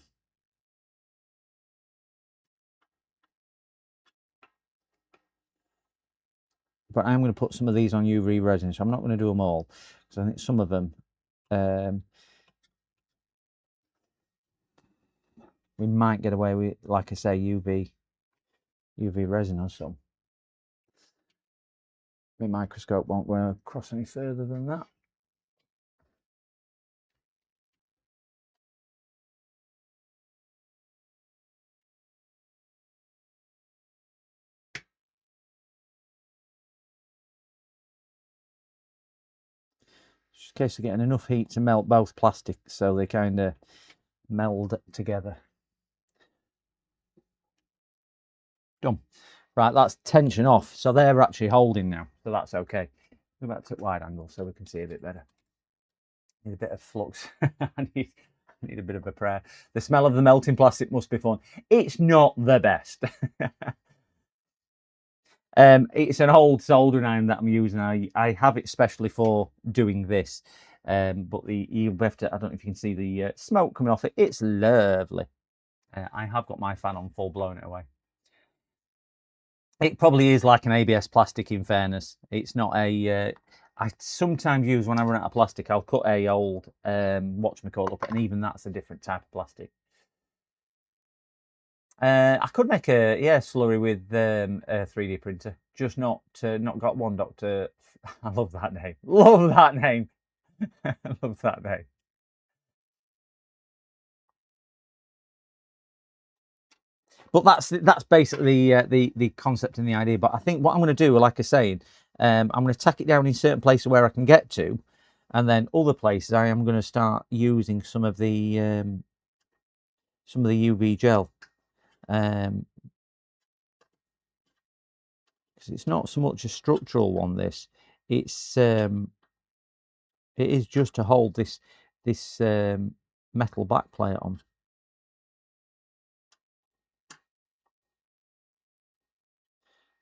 But I'm going to put some of these on UV resin, so I'm not going to do them all, because I think some of them we might get away with, like I say, UV resin or some. My microscope won't go across any further than that. Just a case of getting enough heat to melt both plastics so they kind of meld together. Done. Right, that's tension off, so they're actually holding now, so that's okay. Go back to wide angle so we can see a bit better. Need a bit of flux. I need a bit of a prayer. The smell of the melting plastic must be fun. It's not the best. It's an old soldering iron that I'm using. I have it specially for doing this. But you have to, I don't know if you can see the smoke coming off it. It's lovely. I have got my fan on full, blowing it away. It probably is like an ABS plastic, in fairness. It's not a... I sometimes use, when I run out of plastic, I'll cut a old whatchamacallit up, and even that's a different type of plastic. I could make a slurry with a 3D printer, just not got one, Dr. I love that name. Love that name. I love that name. But that's basically the concept and the idea. But I think what I'm going to do, like I say, I'm going to tack it down in certain places where I can get to, and then other places I am going to start using some of the UV gel, because it's not so much a structural one. This it is just to hold this metal backplate on.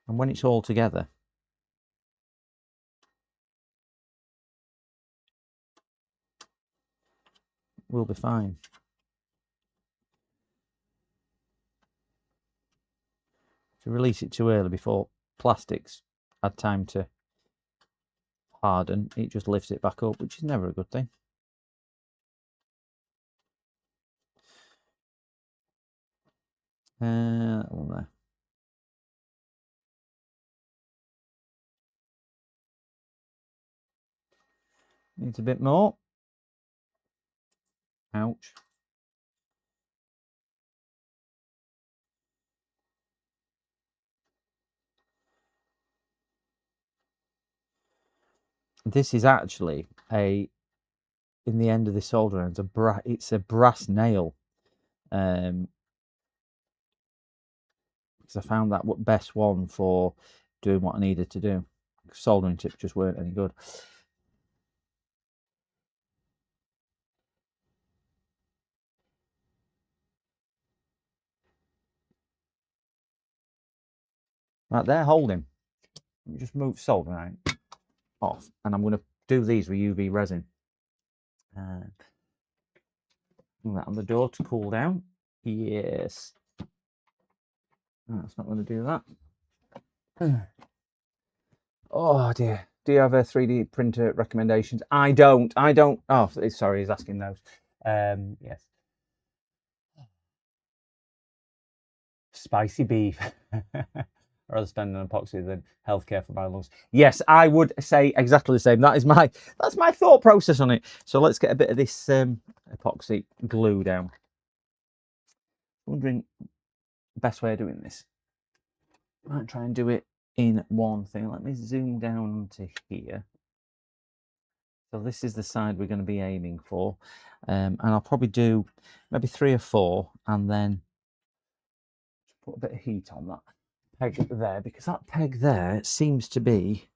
And when it's all together, we'll be fine. If you release it too early before plastics had time to harden, it just lifts it back up, which is never a good thing. That one there. Needs a bit more. Ouch. This is actually in the end of the solder end, it's a brass nail. Because I found that best one for doing what I needed to do. Soldering tips just weren't any good. Right, they're holding. Let me just move solder iron off, and I'm going to do these with UV resin. Put that on the door to cool down. Yes. That's not going to do that. Oh dear. Do you have a 3D printer recommendations? I don't. Oh, sorry, he's asking those. Yes. Spicy beef. I'd rather spend on epoxy than healthcare for my lungs. Yes, I would say exactly the same. That's my thought process on it. So let's get a bit of this epoxy glue down. Wondering the best way of doing this. Might try and do it in one thing. Let me zoom down to here. So this is the side we're going to be aiming for, and I'll probably do maybe 3 or 4, and then put a bit of heat on that peg there, because that peg there seems to be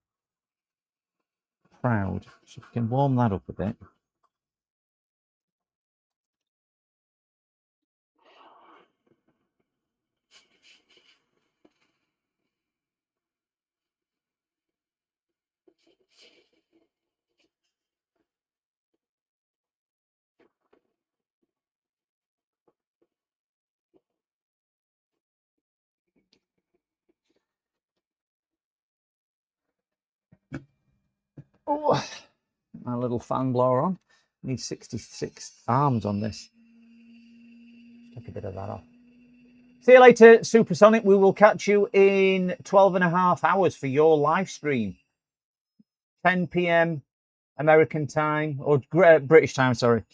proud. So if we can warm that up a bit. Oh, my little fan blower on. Need 66 arms on this. Take a bit of that off. See you later, Supersonic. We will catch you in 12.5 hours for your live stream. 10 p.m. American time, or British time, sorry.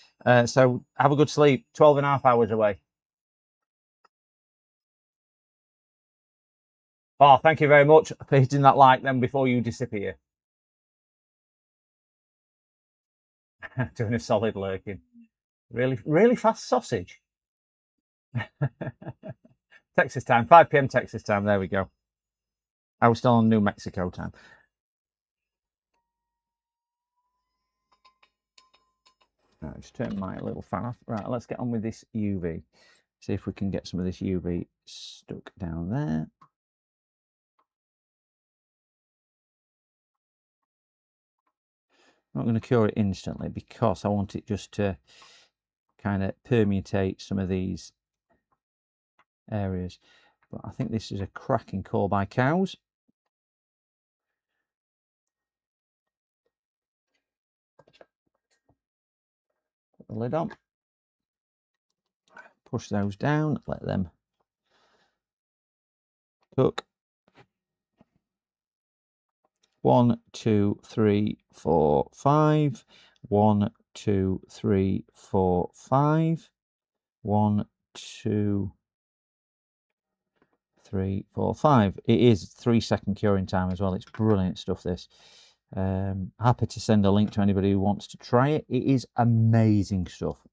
So have a good sleep. 12.5 hours away. Oh, thank you very much for hitting that like then before you disappear. Doing a solid lurking. Really fast sausage. Texas time, 5 p.m. Texas time. There we go. I was still on New Mexico time. Right, just turn my little fan off. Right, let's get on with this UV. See if we can get some of this UV stuck down there. I'm not going to cure it instantly because I want it just to kind of permutate some of these areas. But I think this is a cracking call by Cows. Put the lid on. Push those down, let them cook. 1, 2, 3, 4, 5. 1, 2, 3, 4, 5. 1, 2, 3, 4, 5. It is 3-second curing time as well. It's brilliant stuff, this. Happy to send a link to anybody who wants to try it. It is amazing stuff.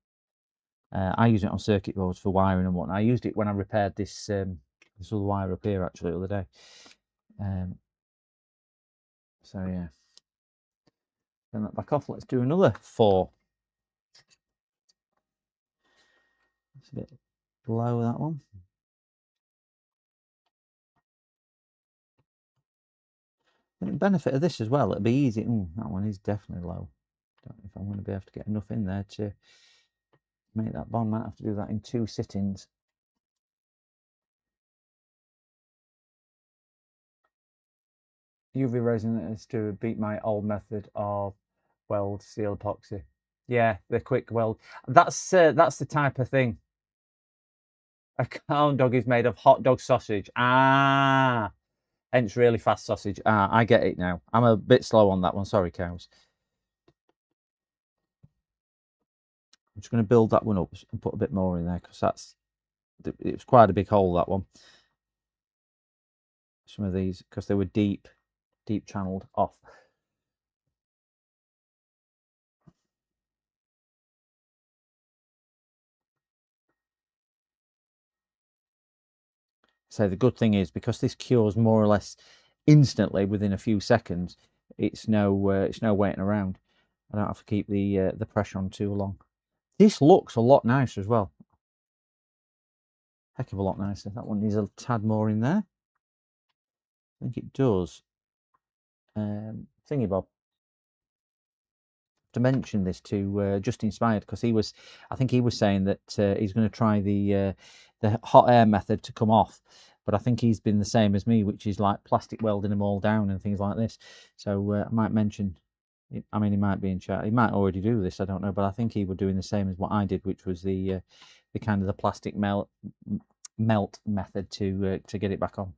I use it on circuit boards for wiring and whatnot. I used it when I repaired this this other wire up here actually the other day. So yeah. Turn that back off. Let's do another 4. It's a bit low, that one. The benefit of this as well, it'll be easy. Ooh, that one is definitely low. Don't know if I'm going to be able to get enough in there to make that bond. Might have to do that in 2 sittings. UV resin is to beat my old method of weld seal epoxy. Yeah, the quick weld. That's the type of thing. A corn dog is made of hot dog sausage. Ah, hence really fast sausage. Ah, I get it now. I'm a bit slow on that one. Sorry, Cows. I'm just going to build that one up and put a bit more in there because it was quite a big hole, that one. Some of these, because they were deep channeled off. So the good thing is, because this cures more or less instantly within a few seconds, it's no waiting around. I don't have to keep the pressure on too long. This looks a lot nicer as well. Heck of a lot nicer. That one needs a tad more in there. I think it does. Thingy Bob. To mention this to Just Inspired, because I think he was saying that he's going to try the hot air method to come off, but I think he's been the same as me, which is like plastic welding them all down and things like this. So I might mention. I mean, he might be in chat. He might already do this. I don't know, but I think he was doing the same as what I did, which was the kind of the plastic melt method to get it back on.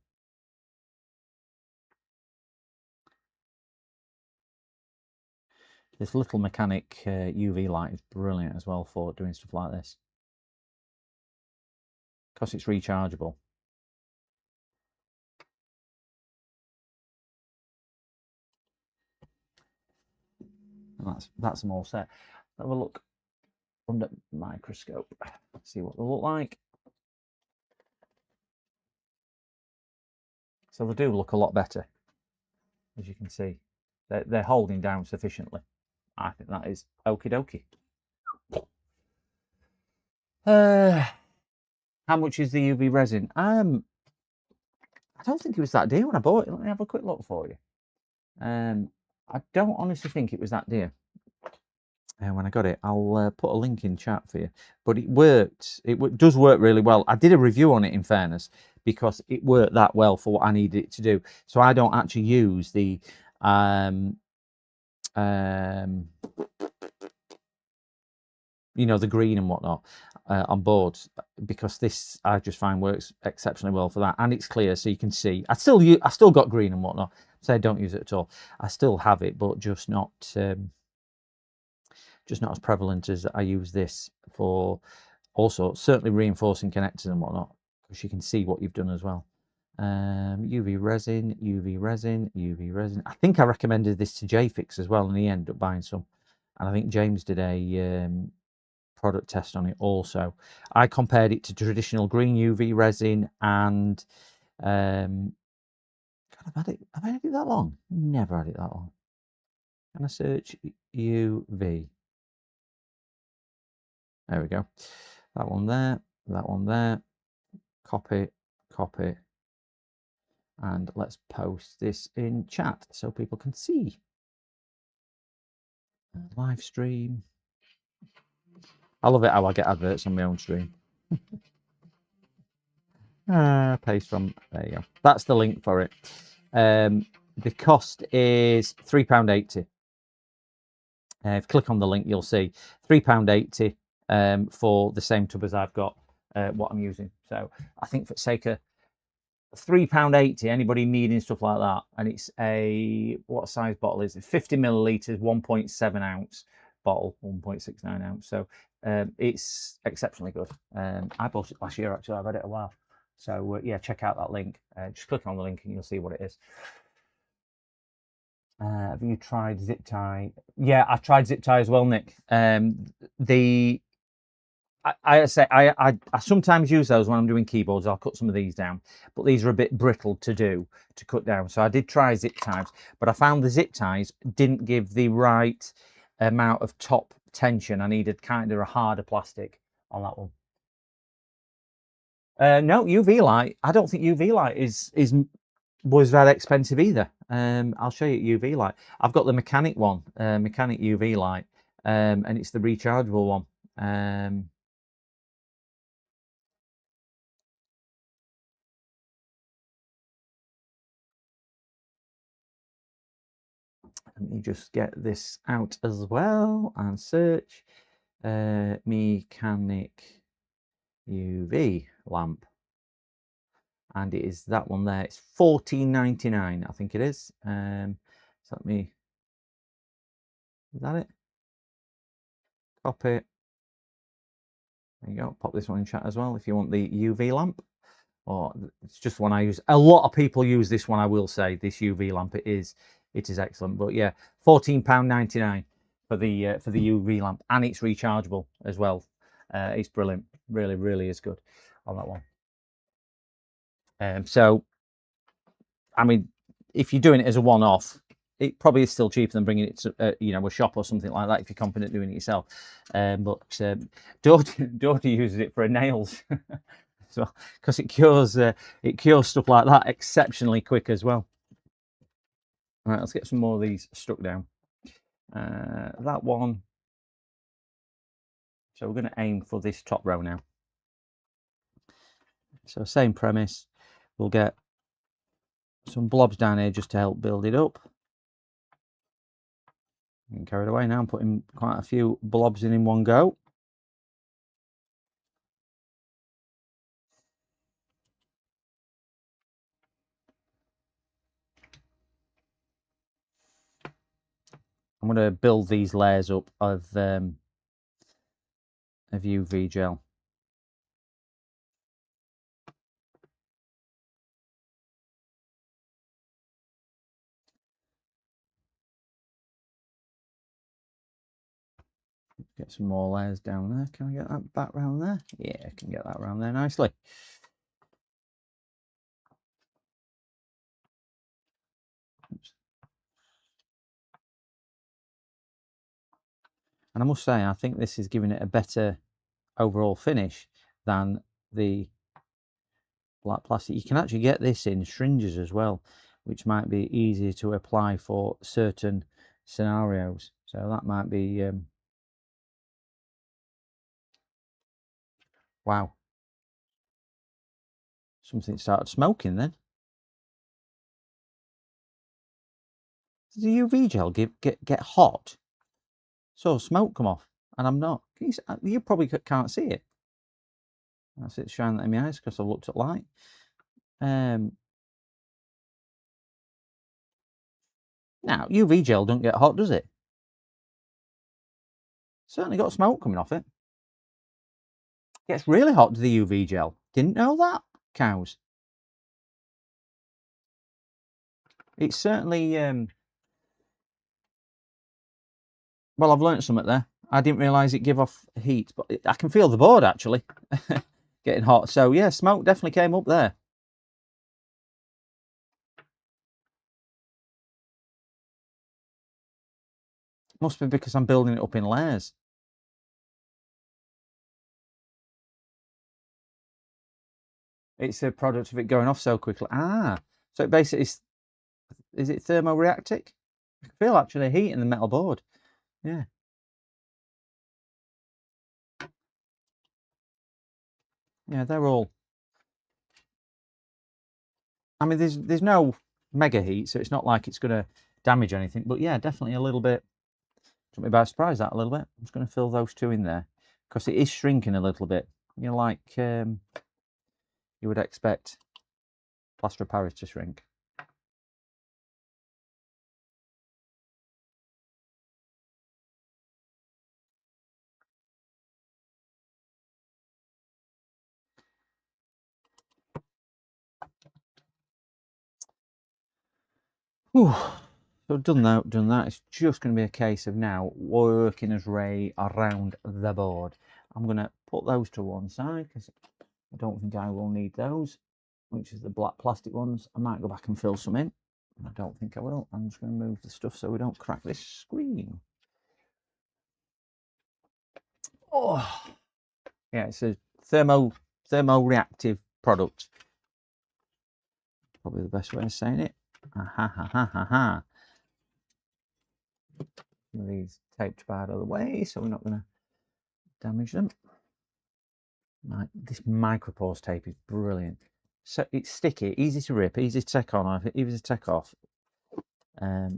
This little mechanic UV light is brilliant as well for doing stuff like this, because it's rechargeable. And that's them all set. Have a look under microscope, see what they look like. So they do look a lot better, as you can see. They're holding down sufficiently. I think that is okie dokie. How much is the UV resin? I don't think it was that dear when I bought it. Let me have a quick look for you. I don't honestly think it was that dear. When I got it, I'll put a link in chat for you. But it worked. It does work really well. I did a review on it, in fairness, because it worked that well for what I needed it to do. So I don't actually use the you know, the green and whatnot on board, because this I just find works exceptionally well for that, and it's clear so you can see. I still got green and whatnot, so I don't use it at all. I still have it, but just not as prevalent as I use this for. Also, certainly reinforcing connectors and whatnot, because you can see what you've done as well. UV resin, UV resin, UV resin. I think I recommended this to JFix as well, and he ended up buying some. And I think James did a product test on it also. I compared it to traditional green UV resin and God, have I had it that long? Never had it that long. Can I search UV? There we go. That one there, that one there. Copy, copy. And let's post this in chat so people can see. Live stream. I love it how I get adverts on my own stream. Paste from, there you go. That's the link for it. The cost is £3.80. If you click on the link, you'll see £3.80 for the same tub as I've got, what I'm using. So I think for sake of £3.80, anybody needing stuff like that, and it's a, what size bottle is it? 50 millilitres, 1.7 ounce bottle, 1.69 ounce. So it's exceptionally good. I bought it last year, actually. I've had it a while. So yeah, check out that link. Just click on the link and you'll see what it is. Have you tried zip tie? Yeah, I've tried zip tie as well, Nick. I sometimes use those when I'm doing keyboards. I'll cut some of these down, but these are a bit brittle to cut down. So I did try zip ties, but I found the zip ties didn't give the right amount of top tension. I needed kind of a harder plastic on that one. No, UV light. I don't think UV light was that expensive either. I'll show you UV light. I've got the mechanic one, mechanic UV light, and it's the rechargeable one. Let me just get this out as well and search mechanic UV lamp, and it is that one there. It's $14.99, I think it is. So let me, is that it? Copy. There you go. Pop this one in chat as well if you want the UV lamp. Or it's just one I use. A lot of people use this one, I will say. This UV lamp, it is excellent. But yeah, £14.99 for the UV lamp, and it's rechargeable as well. It's brilliant. Really, really is good on that one. So, I mean, if you're doing it as a one-off, it probably is still cheaper than bringing it to a shop or something like that if you're confident doing it yourself. But Dorothy uses it for her nails. So, because it cures stuff like that exceptionally quick as well. All right, let's get some more of these stuck down. That one. So we're going to aim for this top row now. So same premise. We'll get some blobs down here just to help build it up. I'm carried away now. I'm putting quite a few blobs in one go. I'm going to build these layers up of UV gel. Get some more layers down there. Can I get that back round there? Yeah, I can get that round there nicely. Oops. And I must say, I think this is giving it a better overall finish than the black plastic. You can actually get this in syringes as well, which might be easier to apply for certain scenarios. So that might be wow. Something started smoking then. Does the UV gel get hot? So smoke come off, and I'm not. You probably can't see it. That's it shining that in my eyes because I've looked at light. Now, UV gel don't get hot, does it? Certainly got smoke coming off it. Gets really hot to the UV gel. Didn't know that, cows. It's certainly, well, I've learnt something there. I didn't realise it give off heat, but I can feel the board actually getting hot. So yeah, smoke definitely came up there. Must be because I'm building it up in layers. It's a product of it going off so quickly. Ah, so it basically is it thermoreactic? I can feel actually heat in the metal board. Yeah. Yeah, they're all. I mean, there's no mega heat, so it's not like it's going to damage anything. But yeah, definitely a little bit. Took me by surprise that a little bit. I'm just going to fill those two in there because it is shrinking a little bit. You know, like you would expect plaster of Paris to shrink. Whew. So done that. It's just going to be a case of now working his way around the board. I'm going to put those to one side because I don't think I will need those, which is the black plastic ones. I might go back and fill some in. I don't think I will. I'm just going to move the stuff so we don't crack this screen. Oh, yeah, it's a thermoreactive product. Probably the best way of saying it. These taped out of the way, so we're not going to damage them. Right, this micropause tape is brilliant. So it's sticky, easy to rip, easy to take on, easy to take off. I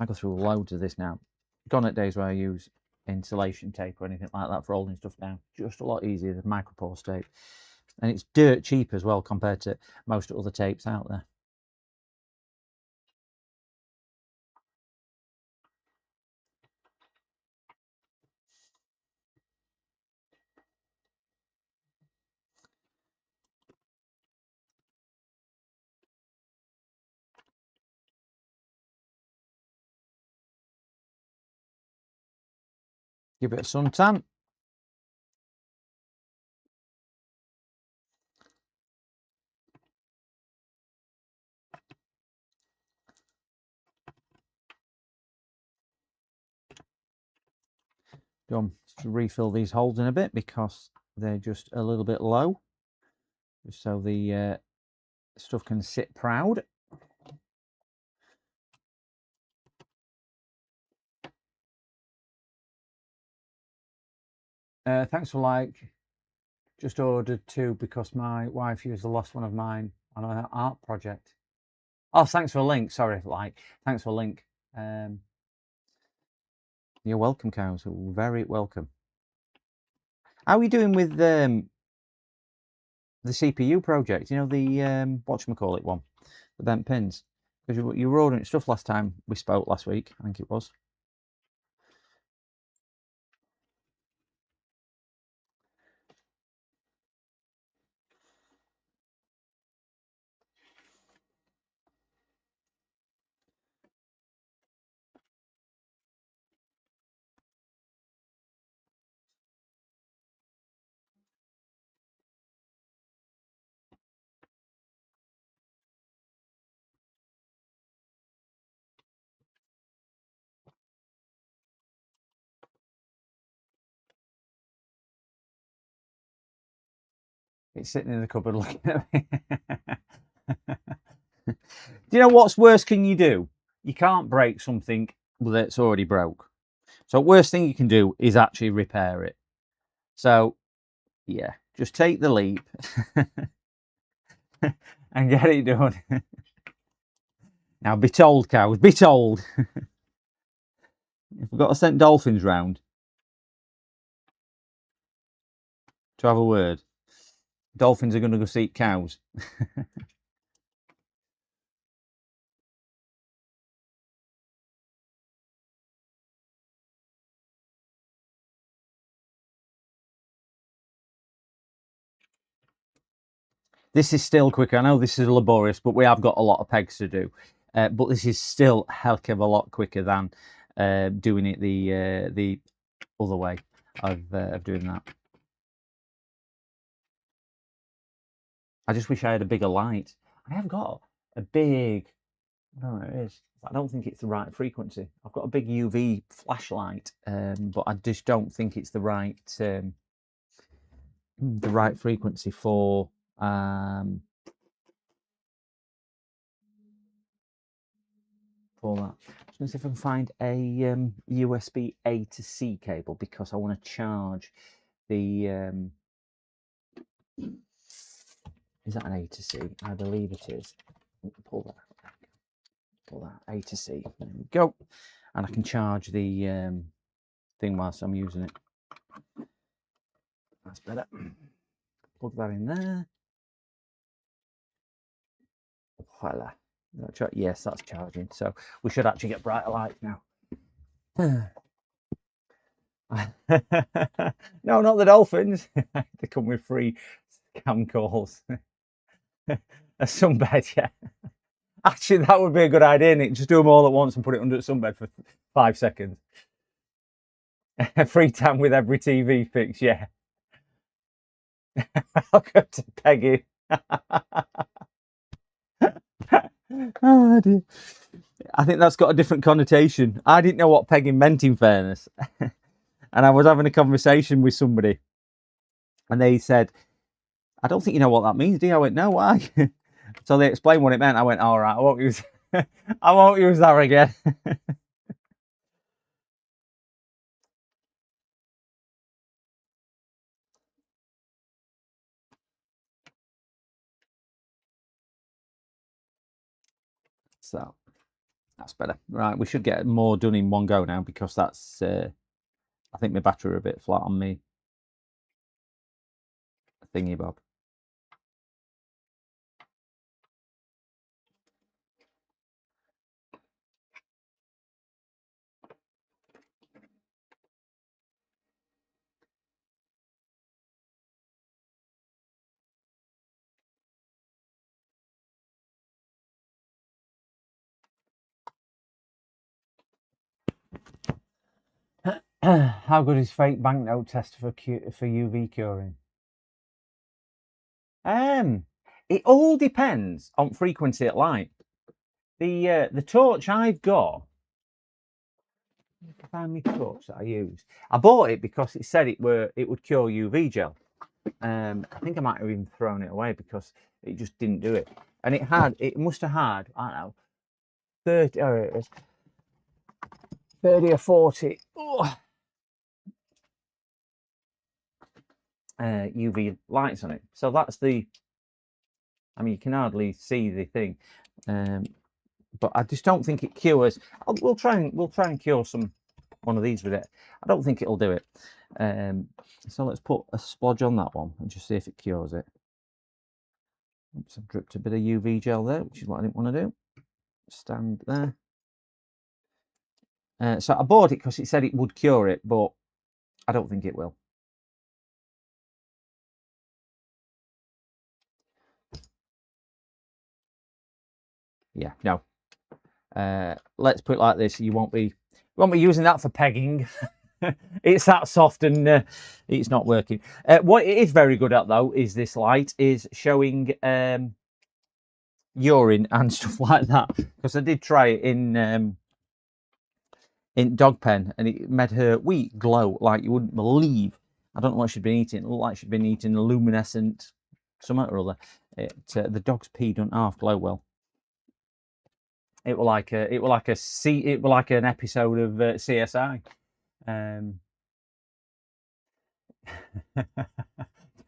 go through loads of this now. Gone at days where I use insulation tape or anything like that for holding stuff down. Just a lot easier than micropause tape. And it's dirt cheap as well compared to most other tapes out there. Give it a suntan. Done. To refill these holes in a bit because they're just a little bit low, just so the stuff can sit proud. Thanks for like. Just ordered two because my wife used the last one of mine on an art project. Oh, thanks for a link. Sorry, like, thanks for a link. You're welcome, cows. Very welcome. How are you doing with the CPU project? You know, the whatchamacallit one, the bent pins. Because you were ordering stuff last time we spoke last week, I think it was. It's sitting in the cupboard looking at me. Do you know what's worse can you do? You can't break something that's already broke. So worst thing you can do is actually repair it. So yeah, just take the leap and get it done. Now, bit old cows, bit old. If we've got to send dolphins round to have a word, dolphins are going to go see cows. This is still quicker. I know this is laborious, but we have got a lot of pegs to do. But this is still a heck of a lot quicker than doing it the other way of doing that. I just wish I had a bigger light. I have got a big, no, it is. I don't think it's the right frequency. I've got a big UV flashlight, but I just don't think it's the right frequency for that. I'm going to see if I can find a USB A to C cable because I want to charge the. Is that an A to C? I believe it is. Pull that A to C. There we go, and I can charge the thing whilst I'm using it. That's better. Plug that in there. Voila. Yes, that's charging. So we should actually get brighter lights now. No, not the dolphins. They come with free scam calls. A sunbed, yeah. Actually, that would be a good idea, Nick. Just do them all at once and put it under the sunbed for 5 seconds. Free time with every TV fix, yeah. Welcome to Peggy. Oh, dear. I think that's got a different connotation. I didn't know what pegging meant, in fairness. And I was having a conversation with somebody, and they said, "I don't think you know what that means, do you?" I went, "No, why?" So they explained what it meant. I went, "All right, I won't use that again." So that's better. Right, we should get more done in one go now because that's. I think my battery are a bit flat on me thingy bob. How good is fake banknote test for UV curing? It all depends on frequency at light. The torch I've got. I can find my torch that I use. I bought it because it said it would cure UV gel. I think I might have even thrown it away because it just didn't do it. And it must have had, I don't know, 30, oh, it is 30 or 40 UV lights on it. So that's I mean, you can hardly see the thing. But I just don't think it cures. We'll try and cure one of these with it. I don't think it'll do it. So let's put a splodge on that one and just see if it cures it. Oops, I've dripped a bit of UV gel there, which is what I didn't want to do. Stand there. So I bought it because it said it would cure it, but I don't think it will. Yeah, no. Let's put it like this: you won't be using that for pegging. It's that soft and it's not working. What it is very good at though is this light is showing urine and stuff like that. Because I did try it in dog pen and it made her wee glow like you wouldn't believe. I don't know what she'd been eating. It looked like she'd been eating a luminescent something or other. The dog's pee don't half glow well. It was like an episode of CSI. Don't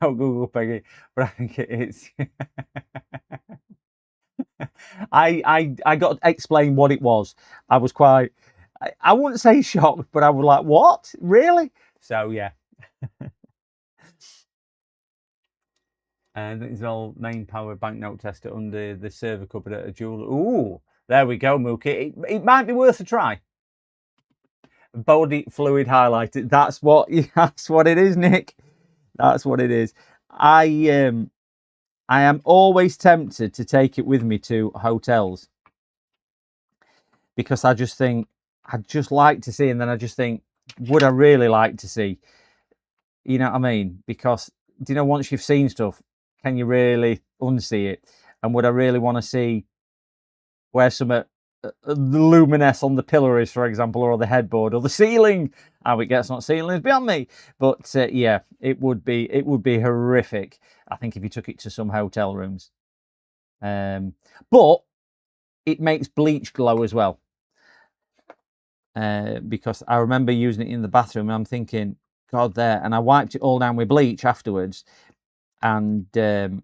Google Peggy, but I think it is. I got to explain what it was. I was quite, I wouldn't say shocked, but I was like, what? Really? So yeah. And it's all main power banknote tester under the server cupboard at a jeweler. Ooh, there we go, Mookie. It might be worth a try. Body fluid highlighted. That's what it is, Nick. That's what it is. I am always tempted to take it with me to hotels because I just think I'd just like to see, and then I just think, would I really like to see? You know what I mean? Because do you know, once you've seen stuff, can you really unsee it? And would I really want to see where some the luminous on the pillar is, for example, or the headboard or the ceiling? How it gets not ceiling is beyond me. But yeah, it would be horrific, I think, if you took it to some hotel rooms. But it makes bleach glow as well. Because I remember using it in the bathroom and I'm thinking, God, there. And I wiped it all down with bleach afterwards, and it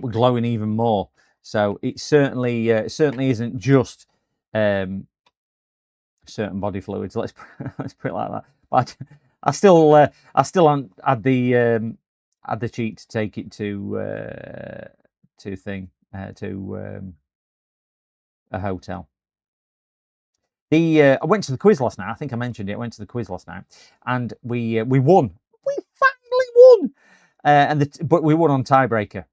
was glowing even more. So it certainly isn't just certain body fluids. Let's put it like that. But I still had the cheat to take it to a hotel. I went to the quiz last night. I think I mentioned it. I went to the quiz last night, and we won. We finally won, but we won on tiebreaker.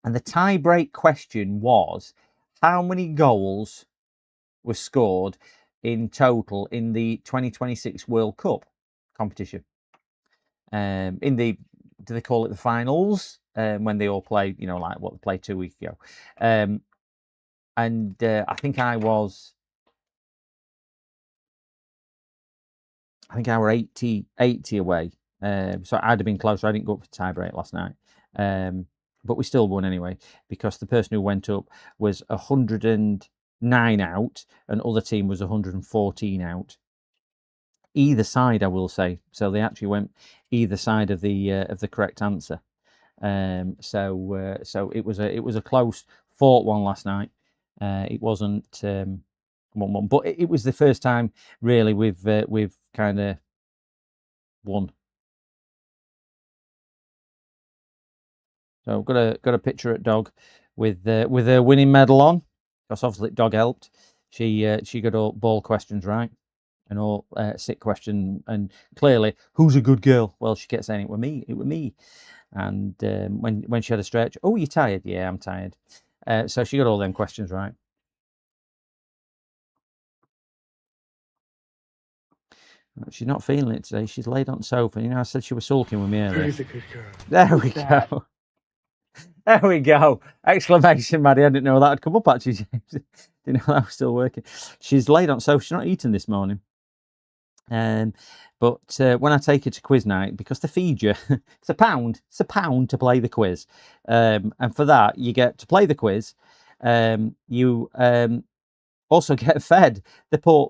And the tiebreak question was, how many goals were scored in total in the 2026 World Cup competition? In the, do they call it the finals? When they all play, you know, like what they played 2 weeks ago. And I think I were 80 away. So I'd have been closer. I didn't go up for tiebreak last night. But we still won anyway, because the person who went up was 109 out, and other team was 114 out. Either side, I will say. So they actually went either side of the correct answer. So it was a close fought one last night. It wasn't 1-1, but it was the first time really we've kind of won. So got a picture at Dog with her winning medal on, because obviously Dog helped. She got all ball questions right, and all sick question, and clearly, who's a good girl? Well, she kept saying it were me. And when she had a stretch, oh, you tired? Yeah, I'm tired. So she got all them questions right. She's not feeling it today. She's laid on the sofa. You know, I said she was sulking with me earlier. She's a good girl. There we go. There we go! Exclamation, Maddie. I didn't know that had come up actually, James. Didn't know that was still working. She's laid on, so she's not eating this morning. But when I take her to quiz night, because they feed you, it's £1 to play the quiz. And for that, you get to play the quiz. You also get fed. They put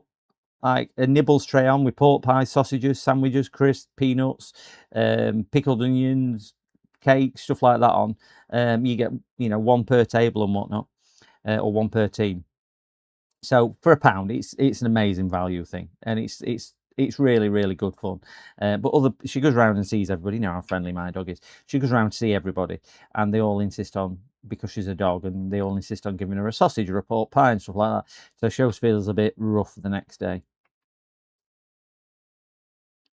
like a nibbles tray on with pork pie, sausages, sandwiches, crisps, peanuts, pickled onions, cake, stuff like that on. You get, you know, one per table and whatnot, or one per team. So for £1, it's an amazing value thing, and it's really, really good fun. But she goes around and sees everybody. You know how friendly my dog is. She goes around to see everybody, and they all insist on, because she's a dog, and they all insist on giving her a sausage or a pork pie and stuff like that. So she always feels a bit rough the next day.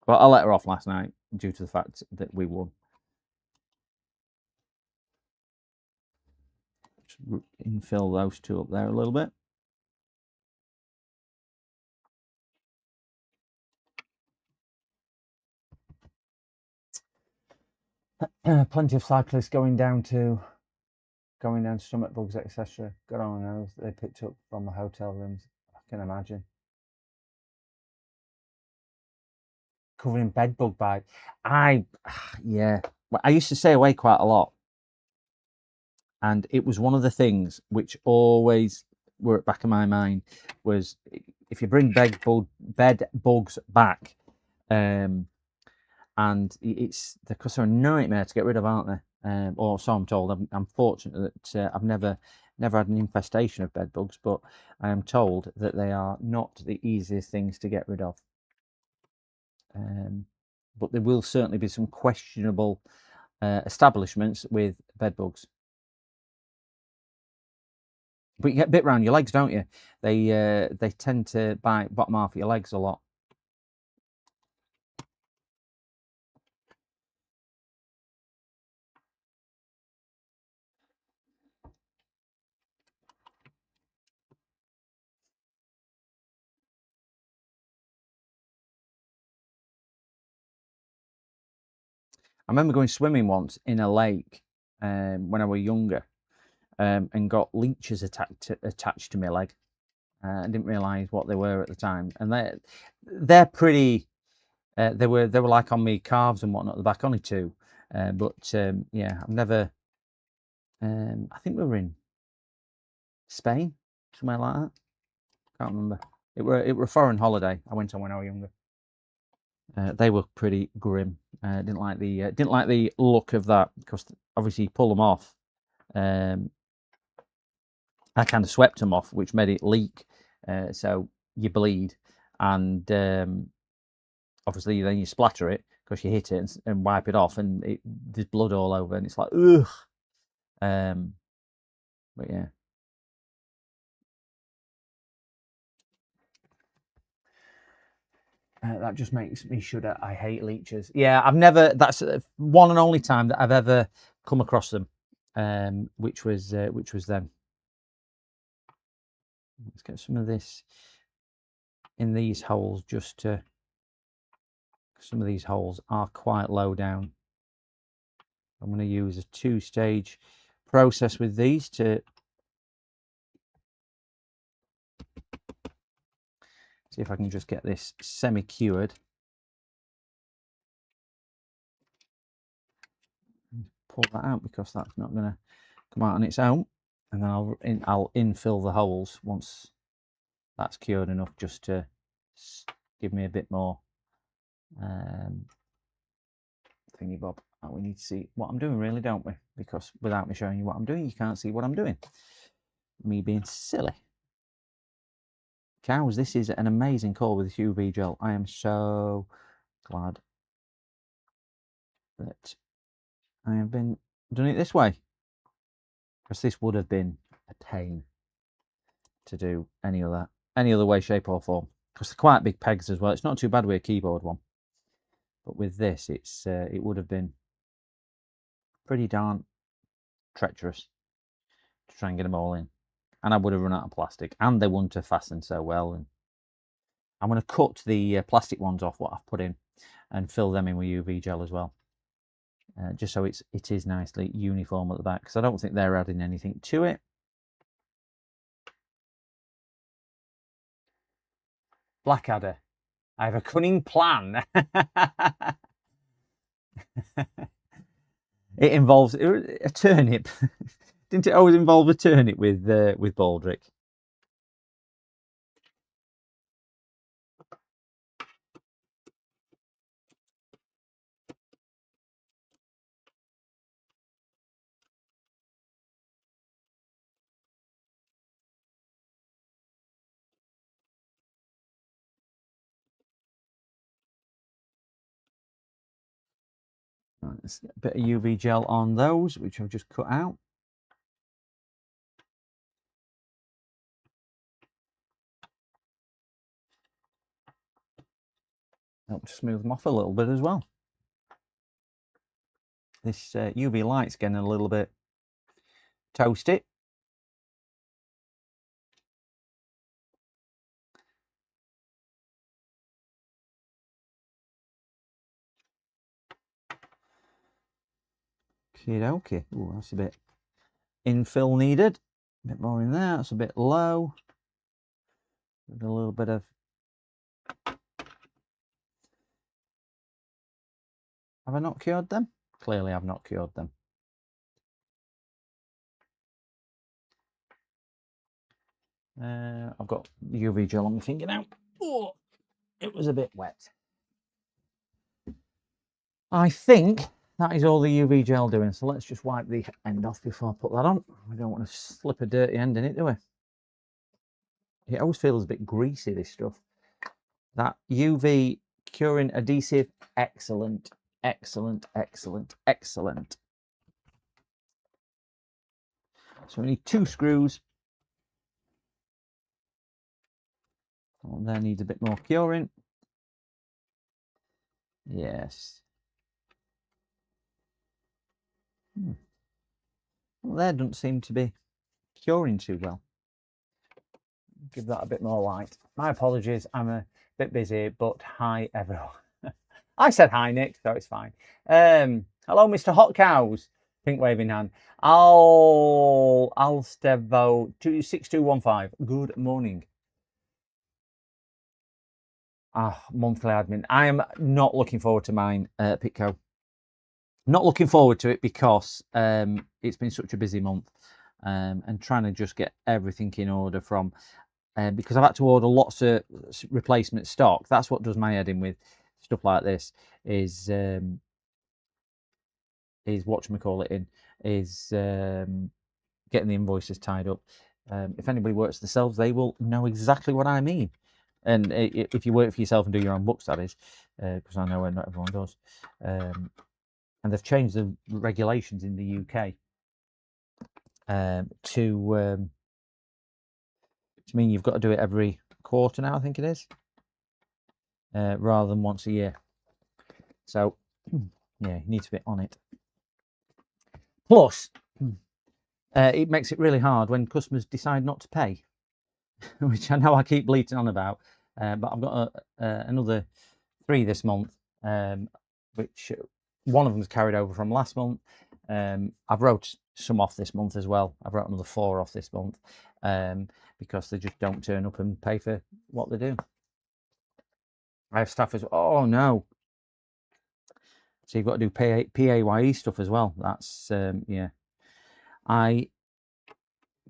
But I let her off last night due to the fact that we won. Just infill those two up there a little bit. Plenty of cyclists going down to stomach bugs, etc. God only knows they picked up from the hotel rooms. I can imagine. Covering bed bug bites. Yeah. Well, I used to stay away quite a lot, and it was one of the things which always were at the back of my mind was, if you bring bed bugs back, and it's, because they're a nightmare to get rid of, aren't they? or so I'm told. I'm fortunate that I've never had an infestation of bed bugs, but I am told that they are not the easiest things to get rid of. But there will certainly be some questionable establishments with bed bugs. But you get bit round your legs, don't you? They tend to bite bottom half of your legs a lot. I remember going swimming once in a lake when I was younger, and got leeches attached to my leg. I didn't realise what they were at the time, and they're pretty. They were like on me calves and whatnot at the back, only two. But yeah, I've never. I think we were in Spain, somewhere like that. Can't remember. It were a foreign holiday I went on when I was younger. They were pretty grim. Didn't like the look of that, because obviously you pull them off. I kind of swept them off, which made it leak, so you bleed, and obviously then you splatter it because you hit it and wipe it off, and there's blood all over, and it's like ugh. But yeah. That just makes me shudder. I hate leeches. Yeah, I've never. That's one and only time that I've ever come across them, which was them. Let's get some of this in these holes. Some of these holes are quite low down. I'm going to use a 2-stage process with these to see if I can just get this semi-cured. Pull that out because that's not going to come out on its own, and then I'll infill the holes once that's cured enough, just to give me a bit more thingy bob. We need to see what I'm doing, really, don't we? Because without me showing you what I'm doing, you can't see what I'm doing. Me being silly. Cows, this is an amazing call with UV gel. I am so glad that I have been doing it this way, because this would have been a pain to do any other way, shape or form, because they're quite big pegs as well. It's not too bad with a keyboard one, but with this, it would have been pretty darn treacherous to try and get them all in, and I would have run out of plastic, and they wouldn't have fastened so well. And I'm going to cut the plastic ones off what I've put in and fill them in with UV gel as well, just so it is nicely uniform at the back, because I don't think they're adding anything to it. Blackadder, I have a cunning plan. It involves a turnip. Didn't it always involve a turnip with Baldric? Right, let's get a bit of UV gel on those, which I've just cut out. Help to smooth them off a little bit as well. This UV light's getting a little bit toasty. Okay. Ooh, that's a bit infill needed. A bit more in there. That's a bit low. With a little bit of Have I not cured them? Clearly I've not cured them. I've got UV gel on my finger now. Oh, it was a bit wet. I think that is all the UV gel doing. So let's just wipe the end off before I put that on. We don't want to slip a dirty end in it, do we? It always feels a bit greasy, this stuff. That UV curing adhesive, excellent, excellent, excellent, excellent. So we need 2 screws. One there needs a bit more curing. Yes. Well, there doesn't seem to be curing too well. Give that a bit more light. My apologies, I'm a bit busy, but hi everyone. I said hi, Nick, so it's fine. Hello, Mr. Hot Cows. Pink waving hand. Alstevo 26215. Good morning. Monthly admin. I am not looking forward to mine, Pitco. Not looking forward to it because it's been such a busy month, and trying to just get everything in order from because I've had to order lots of replacement stock. That's what does my head in with stuff like this. Is whatchamacallit is getting the invoices tied up. If anybody works themselves, they will know exactly what I mean. And if you work for yourself and do your own books, that is, because I know not everyone does. And they've changed the regulations in the UK to mean you've got to do it every quarter now, I think it is, rather than once a year. So, yeah, you need to be on it. Plus, it makes it really hard when customers decide not to pay, which I know I keep bleating on about. But I've got another 3 this month, which one of them's carried over from last month. I've wrote some off this month as well. I've wrote another 4 off this month because they just don't turn up and pay for what they do. I have staff as oh no. So you've got to do PAYE stuff as well. That's yeah. I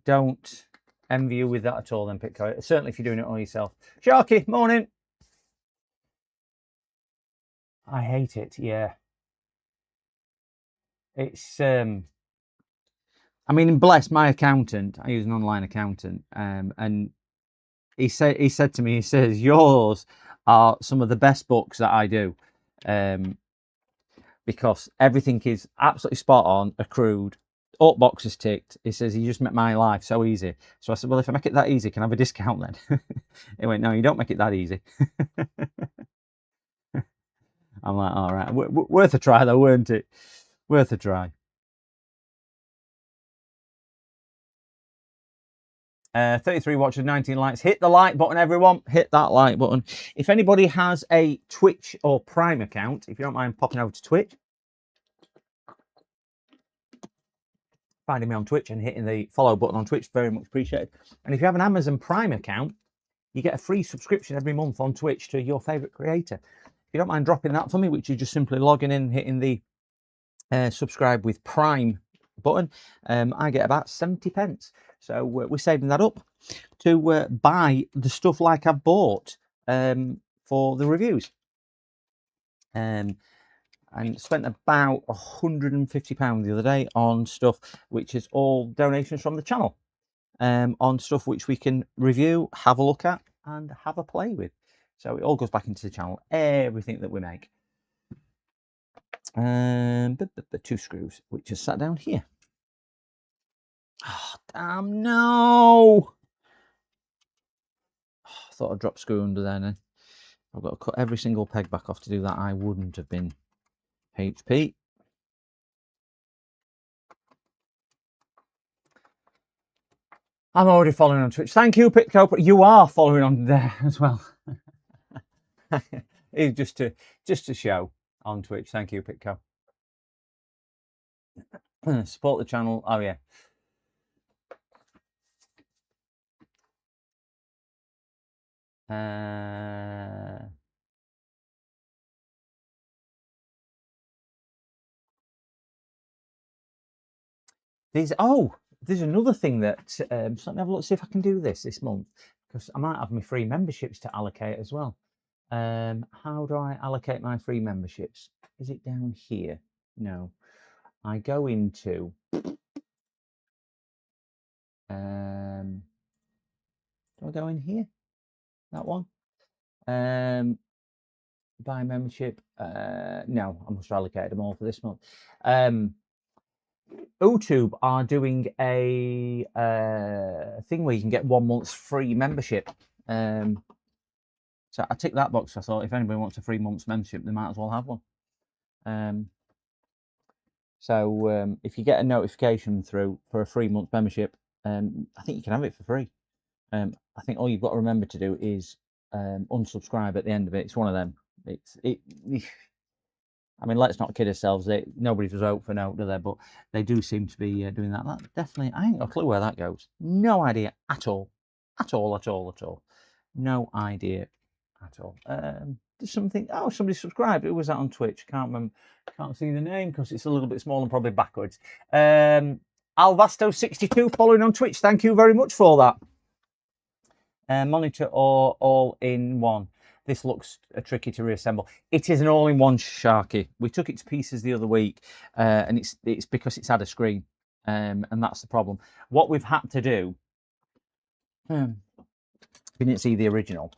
don't envy you with that at all then, Pitco. Certainly if you're doing it all yourself. Sharky, morning. I hate it, yeah. It's I mean, bless my accountant. I use an online accountant, and he said to me, he says, yours are some of the best books that I do, because everything is absolutely spot on, accrued, all boxes ticked. He says, you just make my life so easy. So I said, well, if I make it that easy, can I have a discount then? He went, no, you don't make it that easy. I'm like, all right, worth a try though, weren't it? Worth a try. 33 watches, 19 likes. Hit the like button, everyone. Hit that like button. If anybody has a Twitch or Prime account, if you don't mind popping over to Twitch, finding me on Twitch and hitting the follow button on Twitch, very much appreciated. And if you have an Amazon Prime account, you get a free subscription every month on Twitch to your favorite creator. If you don't mind dropping that for me, which is just simply logging in, hitting the subscribe with Prime button, I get about 70 pence. So we're saving that up to buy the stuff like I've bought for the reviews. And spent about £150 the other day on stuff which is all donations from the channel, on stuff which we can review, have a look at, and have a play with. So it all goes back into the channel, everything that we make. The 2 screws, which are sat down here. Oh, damn, no! I thought I'd drop screw under there now. I've got to cut every single peg back off to do that. I wouldn't have been HP. I'm already following on Twitch. Thank you, Pitco. You are following on there as well. It's just to show on Twitch. Thank you, Pitco. Support the channel. Oh yeah. There's another thing that so let me have a look, see if I can do this month, because I might have my free memberships to allocate as well. How do I allocate my free memberships? Is it down here? No. I go into do I go in here? That one? Buy membership. No, I must allocate them all for this month. YouTube are doing a thing where you can get 1 month's free membership. So I ticked that box. I thought if anybody wants a 3 months membership, they might as well have one. So if you get a notification through for a 3 month membership, I think you can have it for free. I think all you've got to remember to do is unsubscribe at the end of it. It's one of them. I mean, let's not kid ourselves. Nobody does vote for no, do they? But they do seem to be doing that. That definitely, I ain't got a clue where that goes. No idea at all. At all, at all, at all. No idea at all. There's something. Oh, somebody subscribed. Who was that on Twitch? Can't remember. Can't see the name because it's a little bit small and probably backwards. Alvasto62 following on Twitch. Thank you very much for that. Monitor or all-in-one. This looks tricky to reassemble. It is an all-in-one, Sharky. We took it to pieces the other week, and it's because it's had a screen, and that's the problem. What we've had to do, we didn't see the original.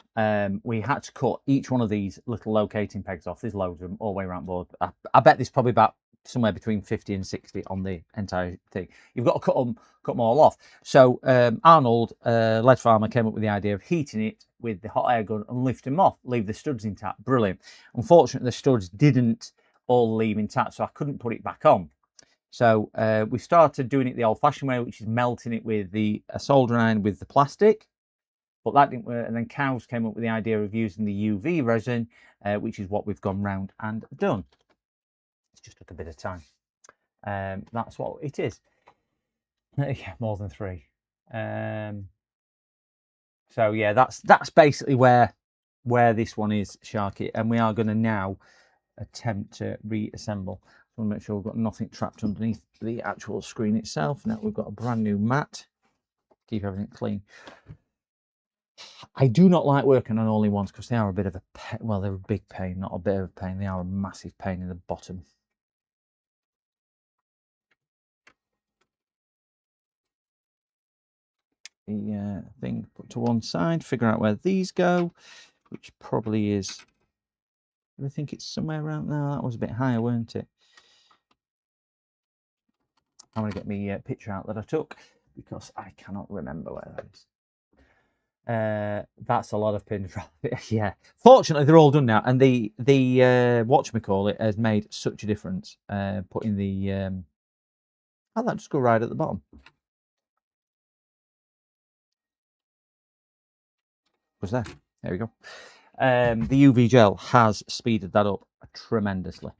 We had to cut each one of these little locating pegs off. There's loads of them all the way around board. I bet there's probably about somewhere between 50 and 60 on the entire thing. You've got to cut them all off. So Arnold, Lead Farmer, came up with the idea of heating it with the hot air gun and lift them off, leave the studs intact. Brilliant. Unfortunately, the studs didn't all leave intact, so I couldn't put it back on. So we started doing it the old-fashioned way, which is melting it with the soldering iron with the plastic. But that didn't work, and then Cows came up with the idea of using the UV resin, which is what we've gone round and done. It just took a bit of time. That's what it is. Yeah, more than 3. So yeah, that's basically where this one is, Sharky, and we are going to now attempt to reassemble. I want to make sure we've got nothing trapped underneath the actual screen itself. Now we've got a brand new mat. Keep everything clean. I do not like working on all-in-ones because they are a bit of a pain. Well, they're a big pain, not a bit of a pain. They are a massive pain in the bottom. The thing put to one side, figure out where these go, which probably is, I think it's somewhere around there. That was a bit higher, weren't it? I'm going to get my picture out that I took because I cannot remember where that is. That's a lot of pins. Yeah, fortunately they're all done now, and the whatchamacallit has made such a difference. Putting the oh, that just go right at the bottom. Was there we go. The UV gel has speeded that up tremendously.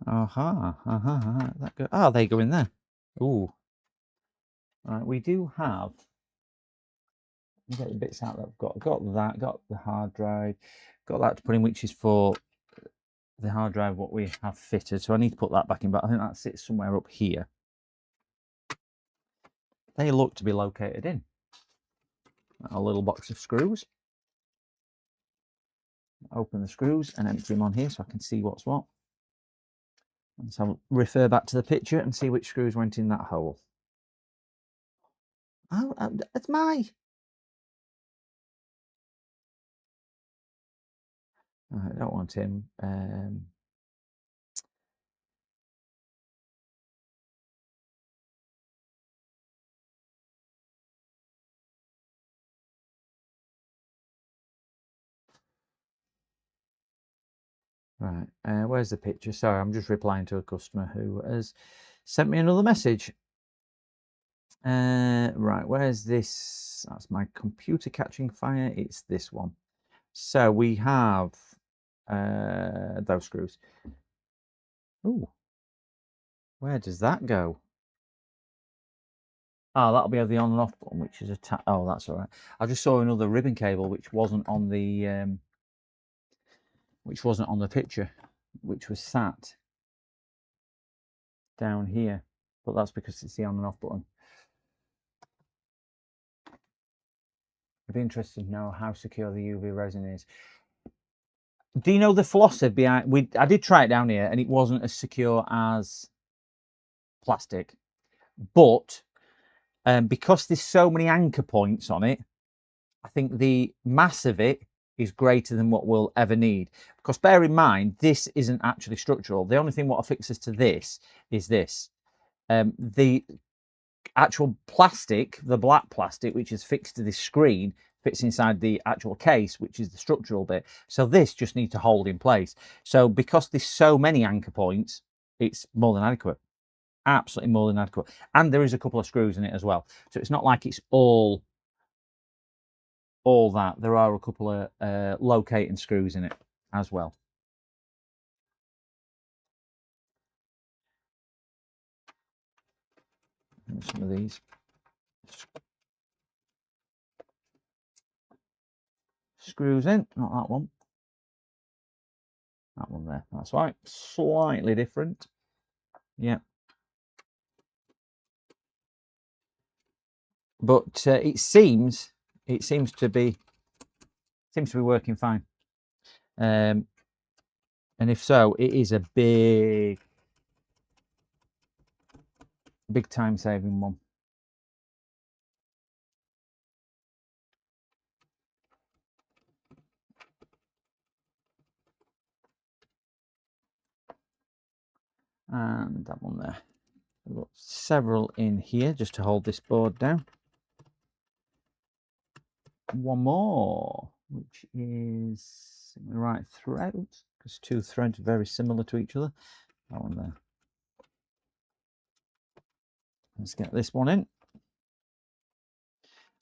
That go. Oh, they go in there. Ooh. Right, we do have. Get the bits out that I've got. Got the hard drive, got that to put in, which is for the hard drive what we have fitted. So I need to put that back in, but I think that sits somewhere up here. They look to be located in a little box of screws. Open the screws and empty them on here so I can see what's what. And so I'll refer back to the picture and see which screws went in that hole. Oh, it's my. I don't want him. Right, where's the picture? Sorry, I'm just replying to a customer who has sent me another message. Right, where's this? That's my computer catching fire. It's this one. So we have those screws. Ooh, where does that go? Oh, that'll be the on and off button, which is attached. Oh, that's all right. I just saw another ribbon cable which wasn't on the picture, which was sat down here, but that's because it's the on and off button. I'd be interested to know how secure the UV resin is. Do you know the flosser behind? I did try it down here, and it wasn't as secure as plastic, but because there's so many anchor points on it, I think the mass of it is greater than what we'll ever need. Because bear in mind, this isn't actually structural. The only thing what affixes to this is this. The actual plastic, the black plastic, which is fixed to this screen, fits inside the actual case, which is the structural bit. So this just needs to hold in place. So because there's so many anchor points, it's more than adequate. Absolutely more than adequate. And there is a couple of screws in it as well. So it's not like it's all that. There are a couple of locating screws in it as well. And some of these screws in, not that one. That one there. That's right. Slightly different. Yeah. But it seems to be working fine. And if so, it is a big time saving one. And that one there. We've got several in here just to hold this board down. One more, which is the right thread, because two threads are very similar to each other. That one there. Let's get this one in.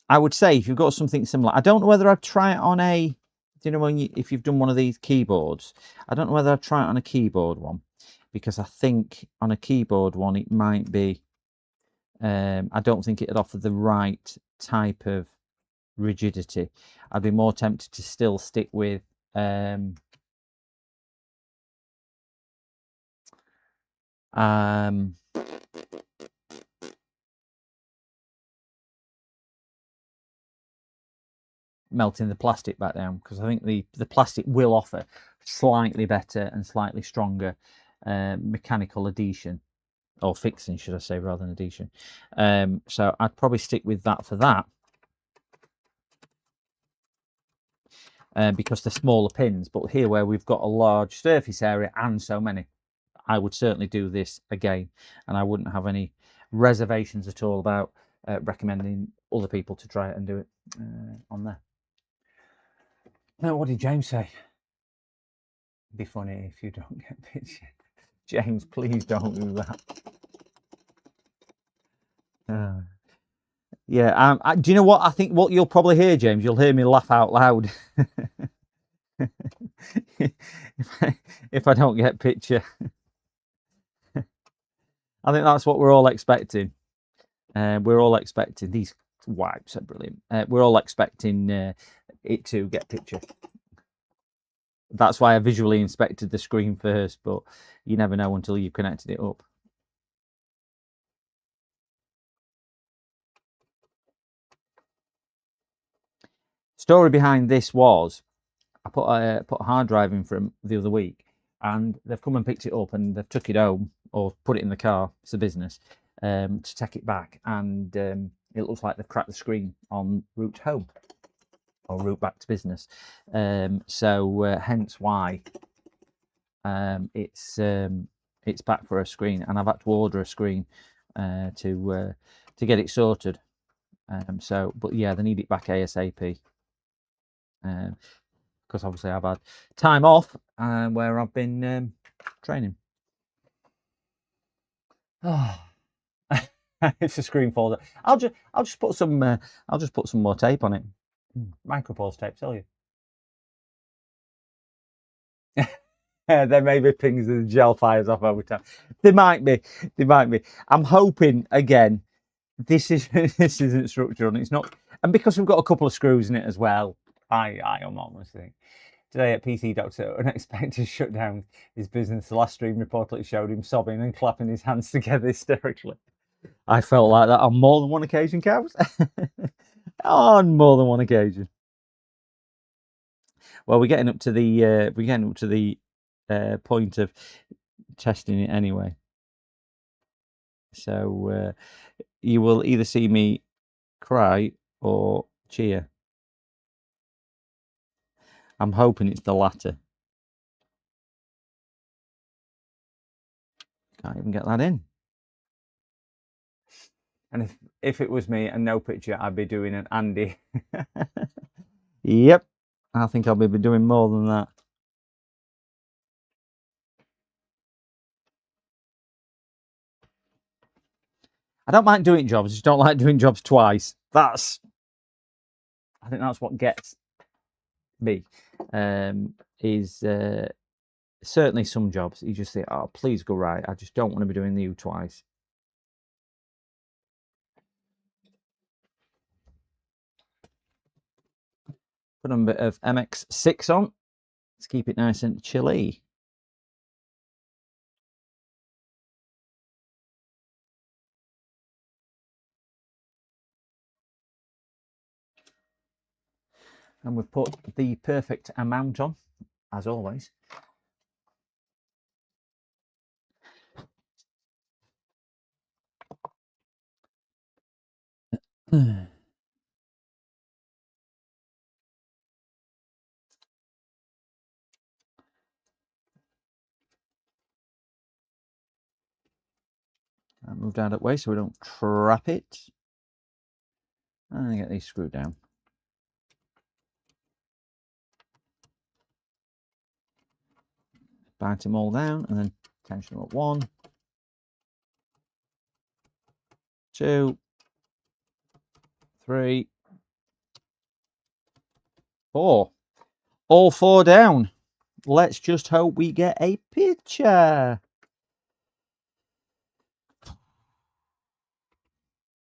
I would say if you've got something similar, I don't know whether I'd try it on a, you know, if you've done one of these keyboards, I don't know whether I'd try it on a keyboard one, because I think on a keyboard one it might be, I don't think it'd offer the right type of rigidity. I'd be more tempted to still stick with melting the plastic back down, because I think the plastic will offer slightly better and slightly stronger mechanical adhesion, or fixing should I say, rather than adhesion. So I'd probably stick with that for that, because they're smaller pins. But here, where we've got a large surface area and so many, I would certainly do this again, and I wouldn't have any reservations at all about recommending other people to try it and do it on there. Now, what did James say? Be funny if you don't get picture. James, please don't do that. Yeah, do you know what? I think what you'll probably hear, James, you'll hear me laugh out loud if I don't get picture. I think that's what we're all expecting. We're all expecting these wipes are brilliant. We're all expecting it to get picture. That's why I visually inspected the screen first, but you never know until you've connected it up. Story behind this was I put a hard drive in for them the other week, and they've come and picked it up and they've took it home or put it in the car. It's a business to take it back, and it looks like they've cracked the screen on route home or route back to business. So hence why it's back for a screen, and I've had to order a screen to get it sorted. So, but yeah, they need it back ASAP. Because obviously I've had time off where I've been training. Oh, it's a screen folder. I'll just put some more tape on it. Micropause tape, tell you. There may be things that gel fires off over time. There might be. I'm hoping again. This isn't structural, and it's not. And because we've got a couple of screws in it as well. I almost think today at PC Doctor, unexpected shutdown his business. The last stream reportedly showed him sobbing and clapping his hands together hysterically. I felt like that on more than one occasion, Cavs. On more than one occasion. Well, we're getting up to the point of testing it anyway. So you will either see me cry or cheer. I'm hoping it's the latter. Can't even get that in. And if it was me and no picture, I'd be doing an Andy. Yep, I think I'll be doing more than that. I don't mind doing jobs, I just don't like doing jobs twice. I think that's what gets me. Is certainly some jobs you just think, oh, please go right. I just don't want to be doing you twice. Put a bit of MX6 on. Let's keep it nice and chilly. And we've put the perfect amount on, as always. I moved out of the way so we don't trap it. And get these screwed down. Bite them all down and then tension them up. 1, 2, 3, 4. All 4 down. Let's just hope we get a picture.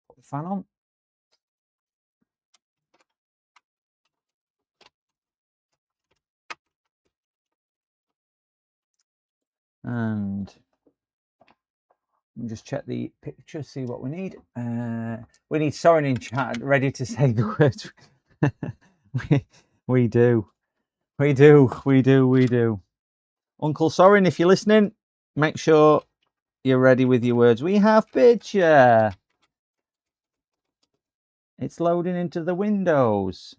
Put the fan on. And just check the picture, see what we need. We need Soren in chat, ready to say the words. we do. Uncle Soren, if you're listening, make sure you're ready with your words. We have picture. It's loading into the windows.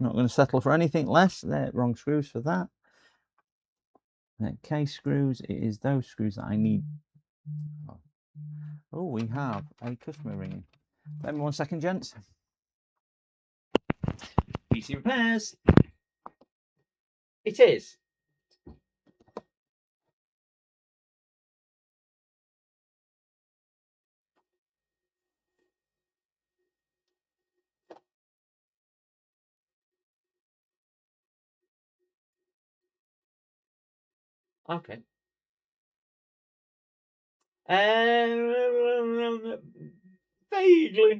Not going to settle for anything less. There, wrong screws for that. Case screws. It is those screws that I need. Oh, we have a customer ringing. Let me 1 second, gents. PC repairs. It is. Okay.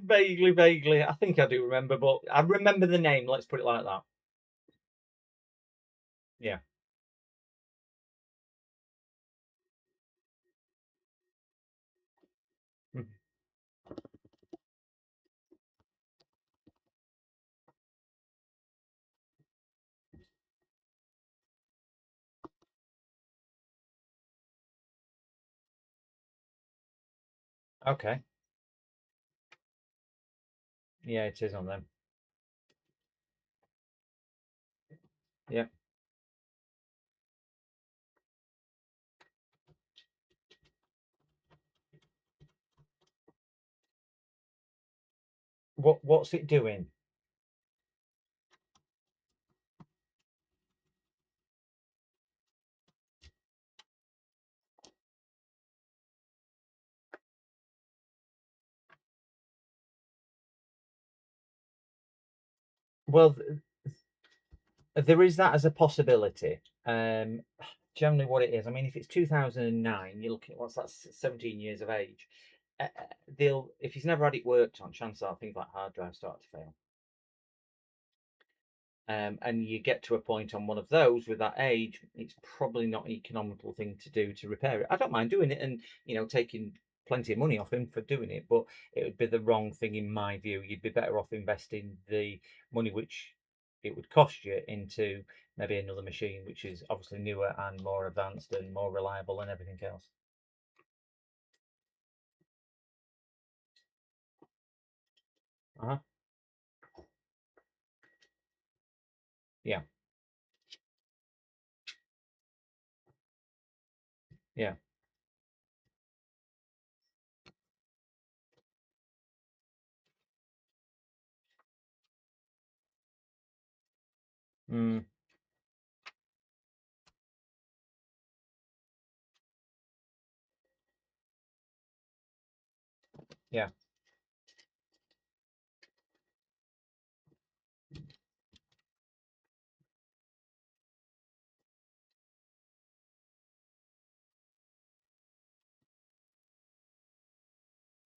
Vaguely. I think I do remember, but I remember the name. Let's put it like that. Yeah. Okay. Yeah, it is on them. Yeah. What's it doing? Well, there is that as a possibility. Generally, what it is, I mean, if it's 2009, you're looking at what's that, 17 years of age. If he's never had it worked on, chances are things like hard drives start to fail. And you get to a point on one of those with that age, it's probably not an economical thing to do to repair it. I don't mind doing it and taking plenty of money off him for doing it, but it would be the wrong thing in my view. You'd be better off investing the money which it would cost you into maybe another machine, which is obviously newer and more advanced and more reliable and everything else. Uh-huh. Yeah. Yeah. Mm, yeah.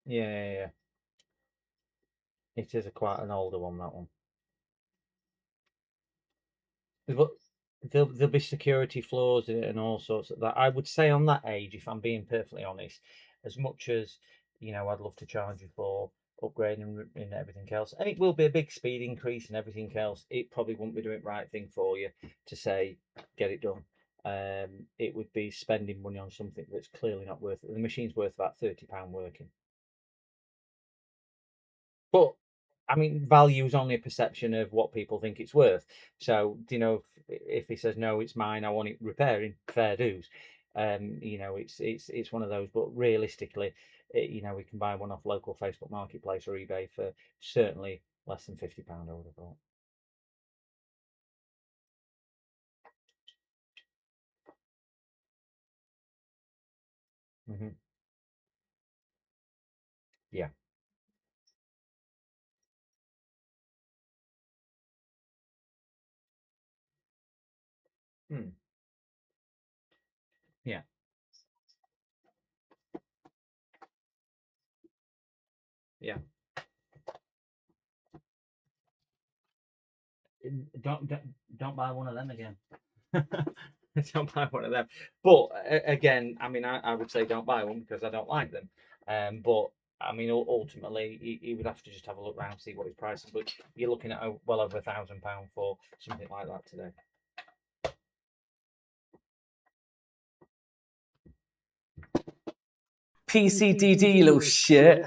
Yeah. Yeah. Yeah. It is quite an older one, that one. But there'll be security flaws in it and all sorts of that. I would say on that age, if I'm being perfectly honest, as much as I'd love to charge you for upgrading and everything else, and it will be a big speed increase and everything else. It probably wouldn't be doing the right thing for you to say get it done. It would be spending money on something that's clearly not worth it. The machine's worth about £30 working. But I mean, value is only a perception of what people think it's worth. So, if he says no, it's mine, I want it repairing, fair dues. It's one of those. But realistically, we can buy one off local Facebook Marketplace or eBay for certainly less than £50. I would have thought. Hmm. Yeah. Hmm. Yeah. Yeah. Don't buy one of them again. Don't buy one of them. But again, I mean, I would say don't buy one because I don't like them. But I mean, ultimately, he would have to just have a look around, see what his price is. But you're looking at well over £1,000 for something like that today. PCDD, you little shit.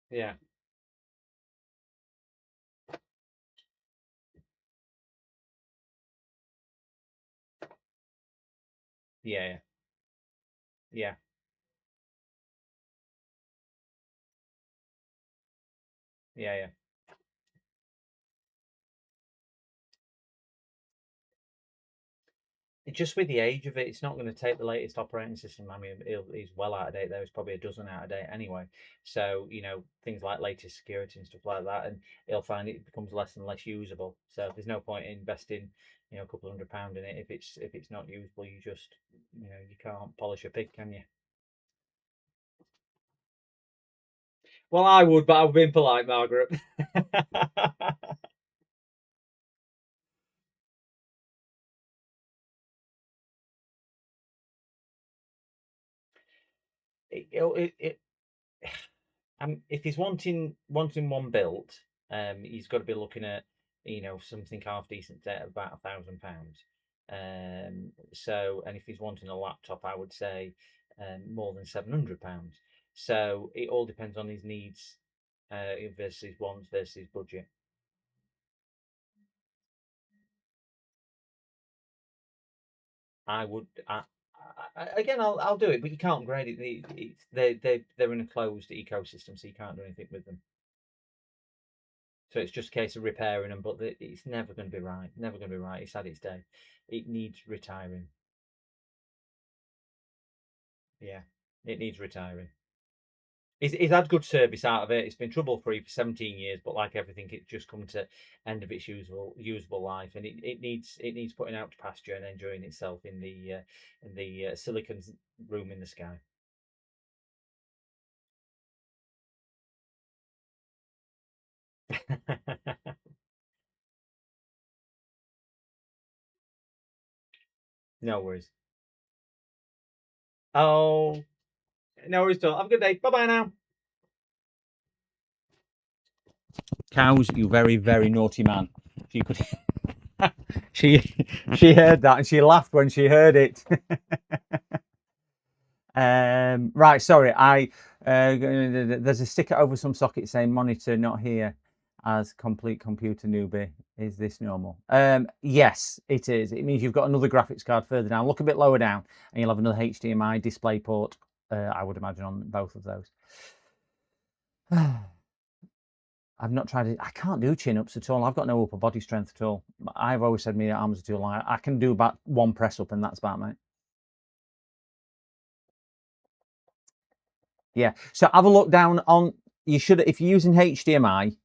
Yeah, yeah, yeah, yeah, yeah. Just with the age of it, it's not going to take the latest operating system. I mean, he's well out of date. There was probably a dozen out of date anyway. So things like latest security and stuff like that, and he'll find it becomes less and less usable. So there's no point in investing, a couple £100 in it if it's not usable. You can't polish a pig, can you? Well, I would, but I've been polite, Margaret. it, if he's wanting one built, he's got to be looking at something half decent at about £1,000. And if he's wanting a laptop, I would say more than £700. So it all depends on his needs versus wants versus budget. I would. Again, I'll do it, but you can't grade it. They're in a closed ecosystem, so you can't do anything with them. So it's just a case of repairing them, but it's never going to be right. Never going to be right. It's had its day. It needs retiring. Yeah, it needs retiring. He's had good service out of it. It's been trouble free for 17 years, but like everything, it's just come to end of its usable life, and it needs putting out to pasture and enjoying itself in the silicon room in the sky. No worries. Oh, no worries at all. Have a good day. Bye-bye now. Cows, you very, very naughty man. She could... she heard that and she laughed when she heard it. Right, sorry. There's a sticker over some socket saying monitor not here as complete computer newbie. Is this normal? Yes, it is. It means you've got another graphics card further down. Look a bit lower down and you'll have another HDMI display port, I would imagine, on both of those. I've not tried it. I can't do chin-ups at all. I've got no upper body strength at all. I've always said my arms are too long. I can do about one press up and that's about, mate. Yeah. So have a look down on, you should, if you're using HDMI,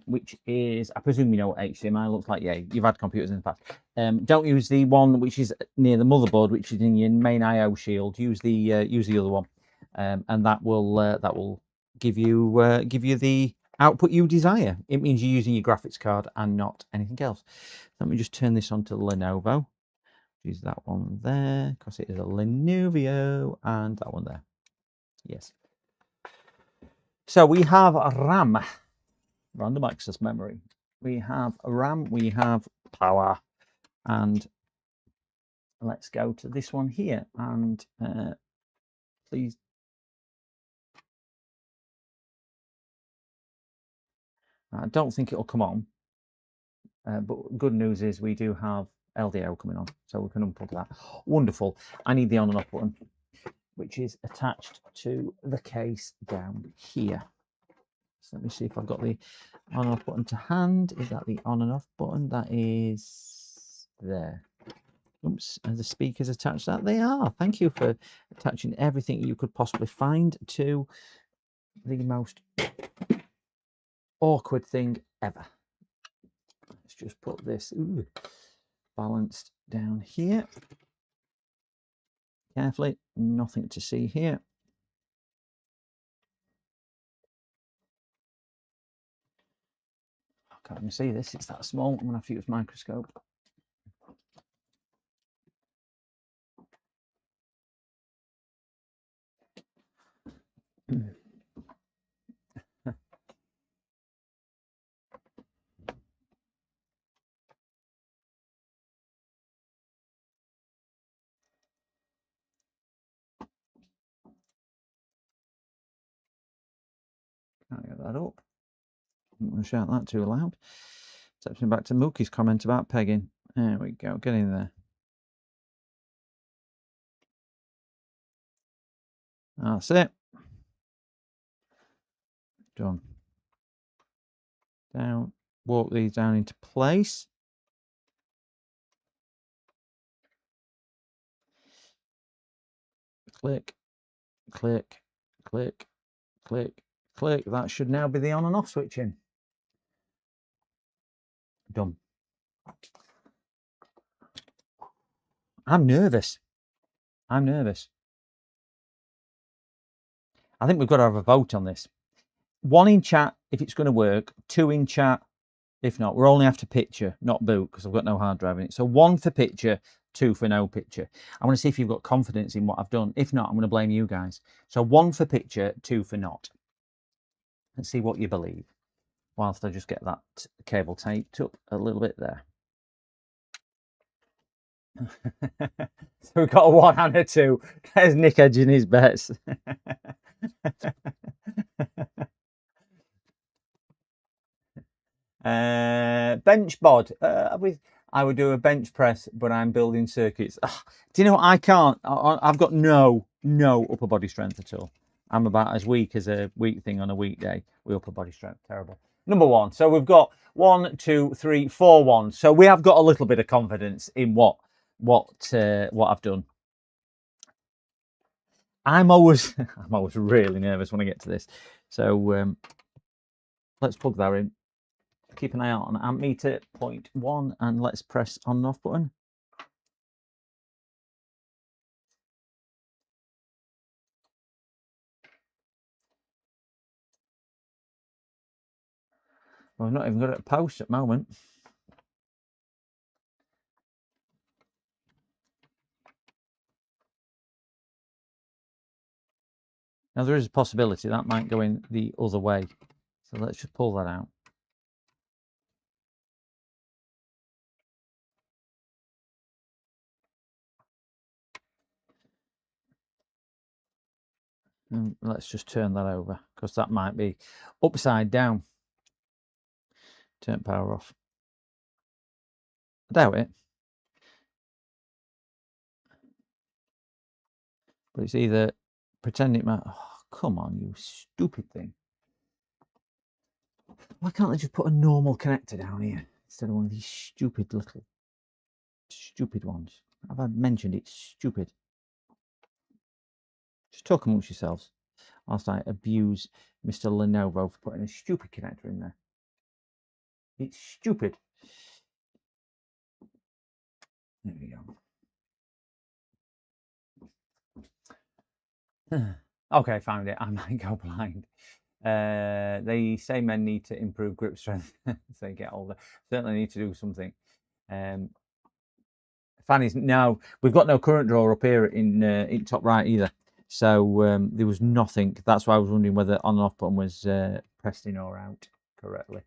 which is, I presume you know what HDMI looks like. Yeah, you've had computers in the past. Don't use the one which is near the motherboard, which is in your main I/O shield. Use the other one, and that will give you the output you desire. It means you're using your graphics card and not anything else. Let me just turn this on to Lenovo. Use that one there because it is a Lenovo, and that one there. Yes. So we have RAM, random access memory. We have RAM, we have power, and let's go to this one here. And please. I don't think it'll come on, but good news is we do have LDO coming on, so we can unplug that. Wonderful. I need the on and off button, which is attached to the case down here. So let me see if I've got the on and off button to hand. Is that the on and off button? That is there. Oops, and the speakers attached that they are. Thank you for attaching everything you could possibly find to the most awkward thing ever. Let's just put this balanced down here. Carefully, nothing to see here. I can't even see this, it's that small. I'm gonna have to use microscope. Can't get that up. I'm going to shout that too loud. Takes me back to Mookie's comment about pegging. There we go. Get in there. That's it. Done. Down. Walk these down into place. Click, click, click, click, click. That should now be the on and off switching. Done. I'm nervous. I'm nervous. I think we've got to have a vote on this. 1 in chat if it's going to work. 2 in chat if not. We're only after picture, not boot, because I've got no hard drive in it. So 1 for picture, 2 for no picture. I want to see if you've got confidence in what I've done. If not, I'm going to blame you guys. So 1 for picture, 2 for not. Let's see what you believe. Whilst I just get that cable taped up a little bit there. So we've got a 1 and a 2. There's Nick edging his bets. Bench bod. I would do a bench press, but I'm building circuits. Ugh, do you know what? I can't. I've got no upper body strength at all. I'm about as weak as a weak thing on a weekday with upper body strength. Terrible. Number 1. So we've got 1, 2, 3, 4 1. So we have got a little bit of confidence in what I've done. I'm always really nervous when I get to this. So let's plug that in. Keep an eye out on amp meter 0.1 and let's press on and off button. Well, I've not even got it post at the moment. Now there is a possibility that might go in the other way. So let's just pull that out. And let's just turn that over, because that might be upside down. Turn power off. I doubt it. But it's either pretending it might... Oh, come on, you stupid thing. Why can't they just put a normal connector down here instead of one of these stupid little... stupid ones? Have I mentioned it's stupid? Just talk amongst yourselves whilst I abuse Mr. Lenovo for putting a stupid connector in there. It's stupid. There we go. Okay, found it. I might go blind. They say men need to improve grip strength as they get older. Certainly need to do something. Fanny's no, we've got no current drawer up here in top right either. So there was nothing. That's why I was wondering whether on and off button was pressed in or out correctly.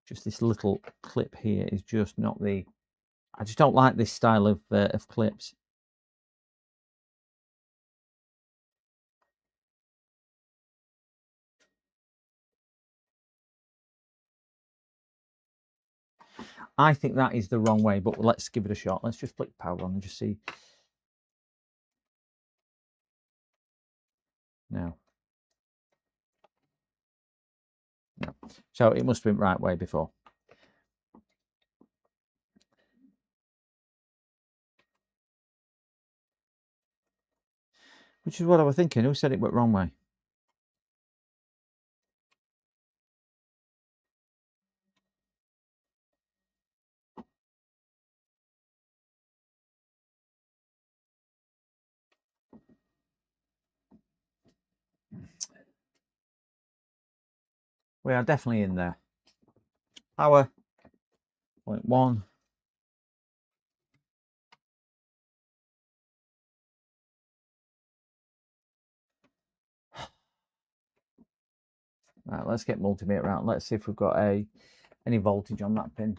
Just this little clip here is just not the... I just don't like this style of clips. I think that is the wrong way, but let's give it a shot. Let's just flick power on and just see. No. No. So it must have been right way before. Which is what I was thinking. Who said it went wrong way? We are definitely in there. Power 0.1. Right, let's get multimeter out. Let's see if we've got any voltage on that pin.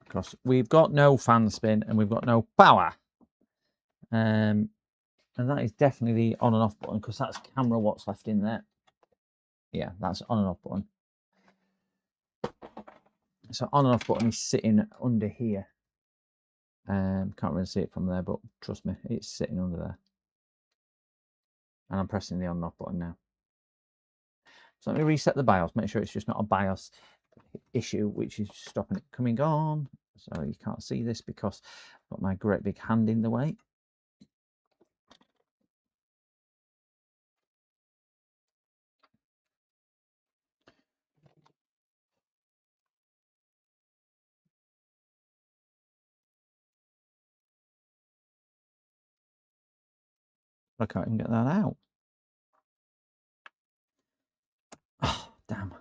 Because we've got no fan spin and we've got no power. And that is definitely the on and off button, because that's camera what's left in there. Yeah, that's on and off button. So on and off button is sitting under here. Can't really see it from there, but trust me, it's sitting under there. And I'm pressing the on and off button now. So let me reset the BIOS, make sure it's just not a BIOS issue which is stopping it coming on. So you can't see this because I've got my great big hand in the way. I can't even get that out. Oh, damn.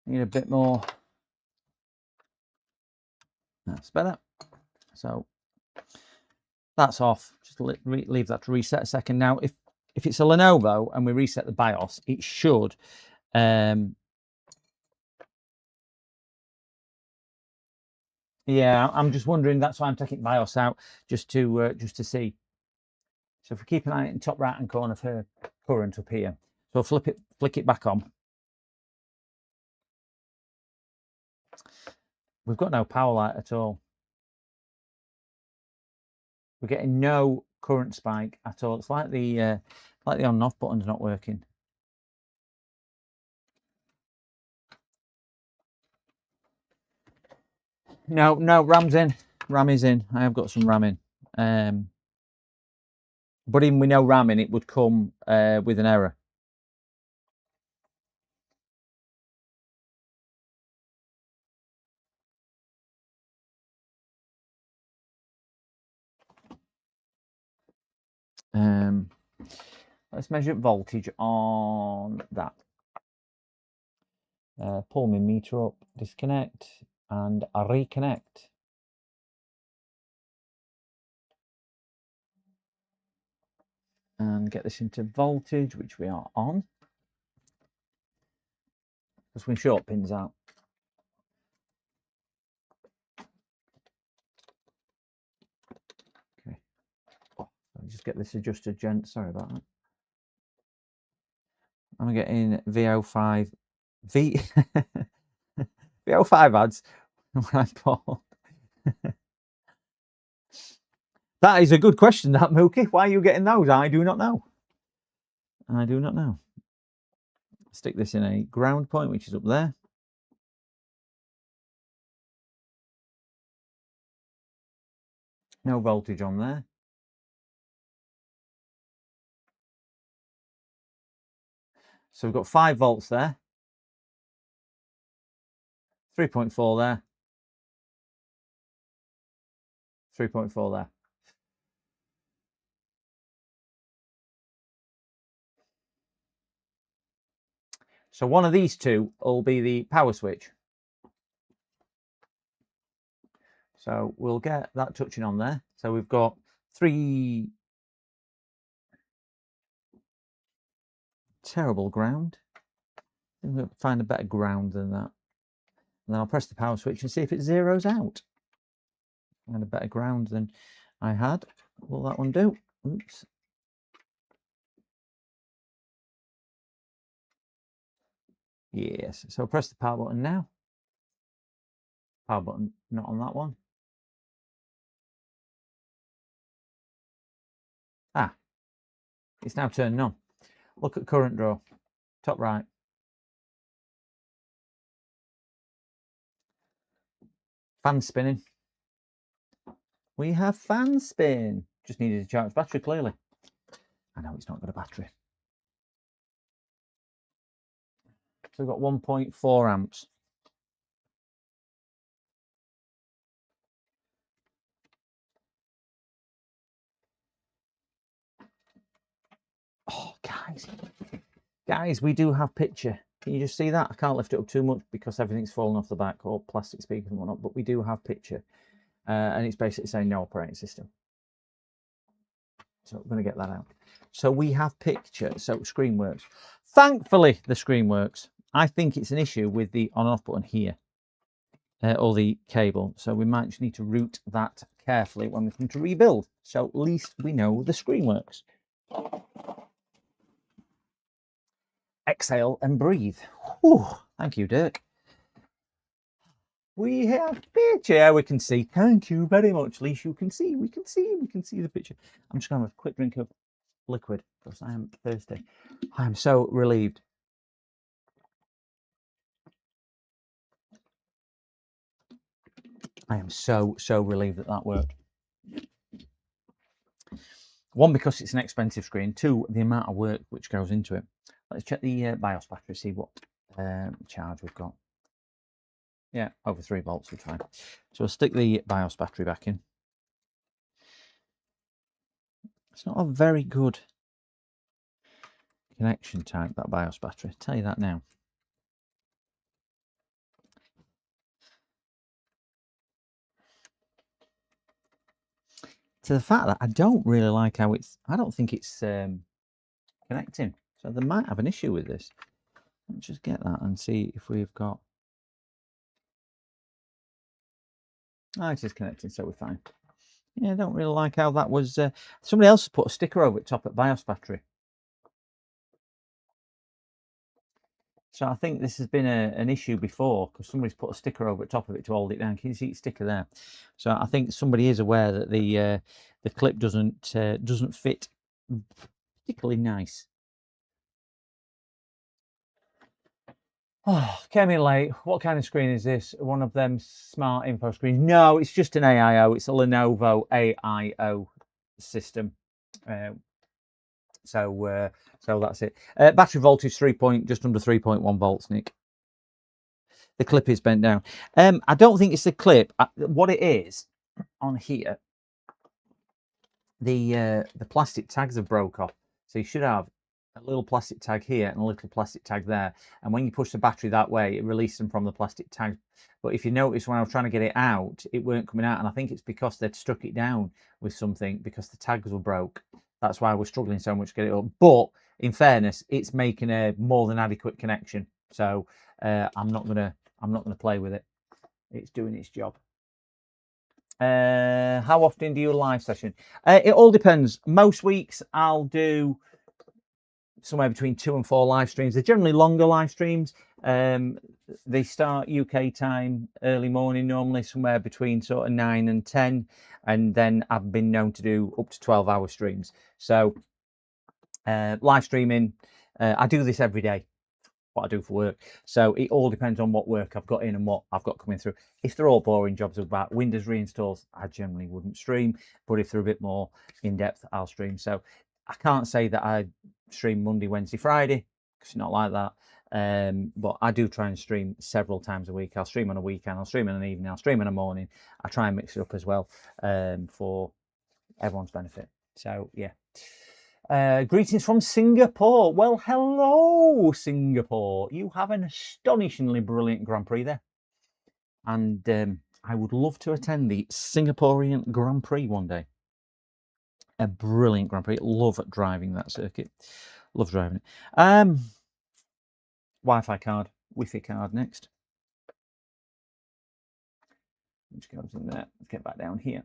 Need a bit more. That's better. So that's off. Just leave that to reset a second. Now, if it's a Lenovo and we reset the BIOS, it should yeah, I'm just wondering. That's why I'm taking BIOS out, just to see. So if we keep an eye in the top right hand corner for current up here, so flick it back on. We've got no power light at all. We're getting no current spike at all. It's like the on and off button's not working. No, RAM's in. RAM is in. I have got some RAM in. But even with no RAM in, it would come with an error. Let's measure voltage on that. Pull my meter up, disconnect, and I reconnect. And get this into voltage, which we are on. Because we short pins out. Okay. Oh, I'll just get this adjusted, gents. Sorry about that. I'm getting VO5 VO5 ads when I bought. That is a good question, that, Mookie. Why are you getting those? I do not know. I do not know. Stick this in a ground point, which is up there. No voltage on there. So we've got 5 volts there. 3.4 there. 3.4 there. So one of these two will be the power switch. So we'll get that touching on there. So we've got 3 terrible ground. I'm going to find a better ground than that. And then I'll press the power switch and see if it zeroes out. Find a better ground than I had. What will that one do? Oops. Yes. So I'll press the power button now. Power button not on that one. Ah, it's now turned on. Look at current draw, top right. Fan spinning. We have fan spin. Just needed to charge battery, clearly. I know it's not got a battery. So we've got 1.4 amps. Oh, guys, we do have picture. Can you just see that? I can't lift it up too much because everything's falling off the back, or plastic speakers and whatnot, but we do have picture. And it's basically saying no operating system. So we're going to get that out. So we have picture. So screen works. Thankfully, the screen works. I think it's an issue with the on and off button here, or the cable. So we might just need to route that carefully when we come to rebuild. So at least we know the screen works. Exhale and breathe. Whew, thank you, Dirk. We have picture. We can see. Thank you very much. At least you can see. We can see the picture. I'm just going to have a quick drink of liquid because I am thirsty. I am so relieved. I am so relieved that that worked. One, because it's an expensive screen. Two, the amount of work which goes into it. Let's check the BIOS battery, see what charge we've got. Yeah, over 3 volts is fine. So we'll stick the BIOS battery back in. It's not a very good connection type, that BIOS battery. I'll tell you that now. To the fact that I don't really like how I don't think it's connecting. So they might have an issue with this. Let's just get that and see if we've got... Oh, it is connecting, so we're fine. Yeah, I don't really like how that was... somebody else put a sticker over the top at BIOS battery. So I think this has been an issue before because somebody's put a sticker over the top of it to hold it down. Can you see the sticker there? So I think somebody is aware that the clip doesn't fit particularly nice. Oh, came in late. What kind of screen is this? One of them smart info screens? No, it's just an AIO. It's a Lenovo AIO system. So that's it. Battery voltage just under 3.1 volts, Nick. The clip is bent down. I don't think it's the clip. What it is on here the plastic tags have broke off. So you should have a little plastic tag here and a little plastic tag there. And when you push the battery that way, it releases them from the plastic tag. But if you notice, when I was trying to get it out, it weren't coming out. And I think it's because they'd struck it down with something because the tags were broke. That's why I was struggling so much to get it up. But in fairness, it's making a more than adequate connection. So I'm not gonna play with it. It's doing its job. How often do you live session? It all depends. Most weeks I'll do somewhere between 2 and 4 live streams. They're generally longer live streams. They start UK time early morning, normally somewhere between sort of 9 and 10, and then I've been known to do up to 12-hour streams. So live streaming, I do this every day, what I do for work. So it all depends on what work I've got in and what I've got coming through. If they're all boring jobs about Windows reinstalls, I generally wouldn't stream. But if they're a bit more in depth, I'll stream. So I can't say that I stream Monday, Wednesday, Friday, because it's not like that. But I do try and stream several times a week. I'll stream on a weekend, I'll stream on an evening, I'll stream in a morning. I try and mix it up as well for everyone's benefit. So yeah. Greetings from Singapore. Well, hello, Singapore. You have an astonishingly brilliant Grand Prix there. And I would love to attend the Singaporean Grand Prix one day. A brilliant Grand Prix. Love driving that circuit. Love driving it. Wi-Fi card, Wi-Fi card next. Which goes in there. Let's get back down here.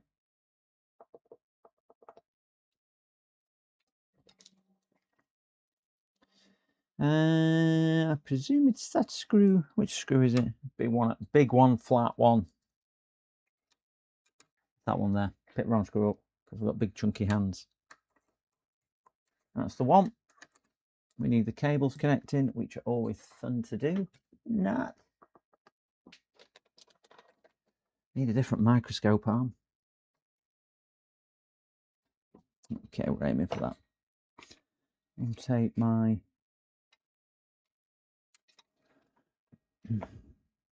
I presume it's that screw. Which screw is it? Big one, flat one. That one there. Pit round screw up because we've got big chunky hands. That's the one. We need the cables connecting, which are always fun to do. Nah. Need a different microscope arm. Okay, we're aiming for that. I'll take my.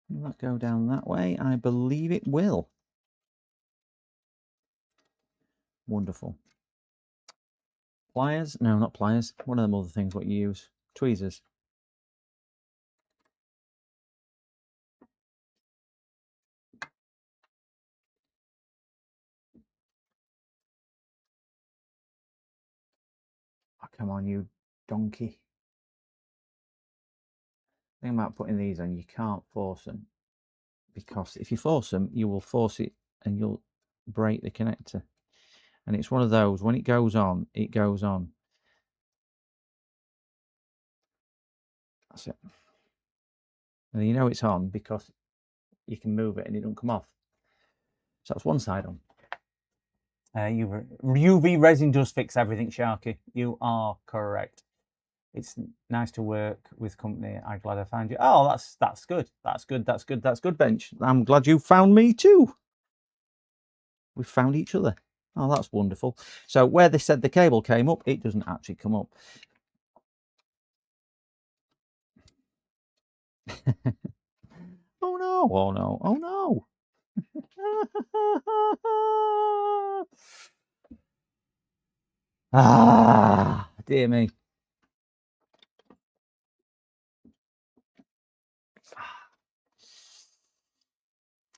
Will that go down that way? I believe it will. Wonderful. Pliers? No, not pliers. One of them other things what you use. Tweezers. Oh, come on, you donkey. The thing about putting these on, you can't force them. Because if you force them, you will force it and you'll break the connector. And it's one of those, when it goes on, it goes on. That's it. And you know it's on because you can move it and it don't come off. So that's one side on. UV resin does fix everything, Sharky. You are correct. It's nice to work with company. I'm glad I found you. Oh, that's good. That's good. That's good. That's good, Bench. I'm glad you found me too. We found each other. Oh, that's wonderful. So where they said the cable came up, it doesn't actually come up. Oh no, oh no, oh no. Ah, dear me.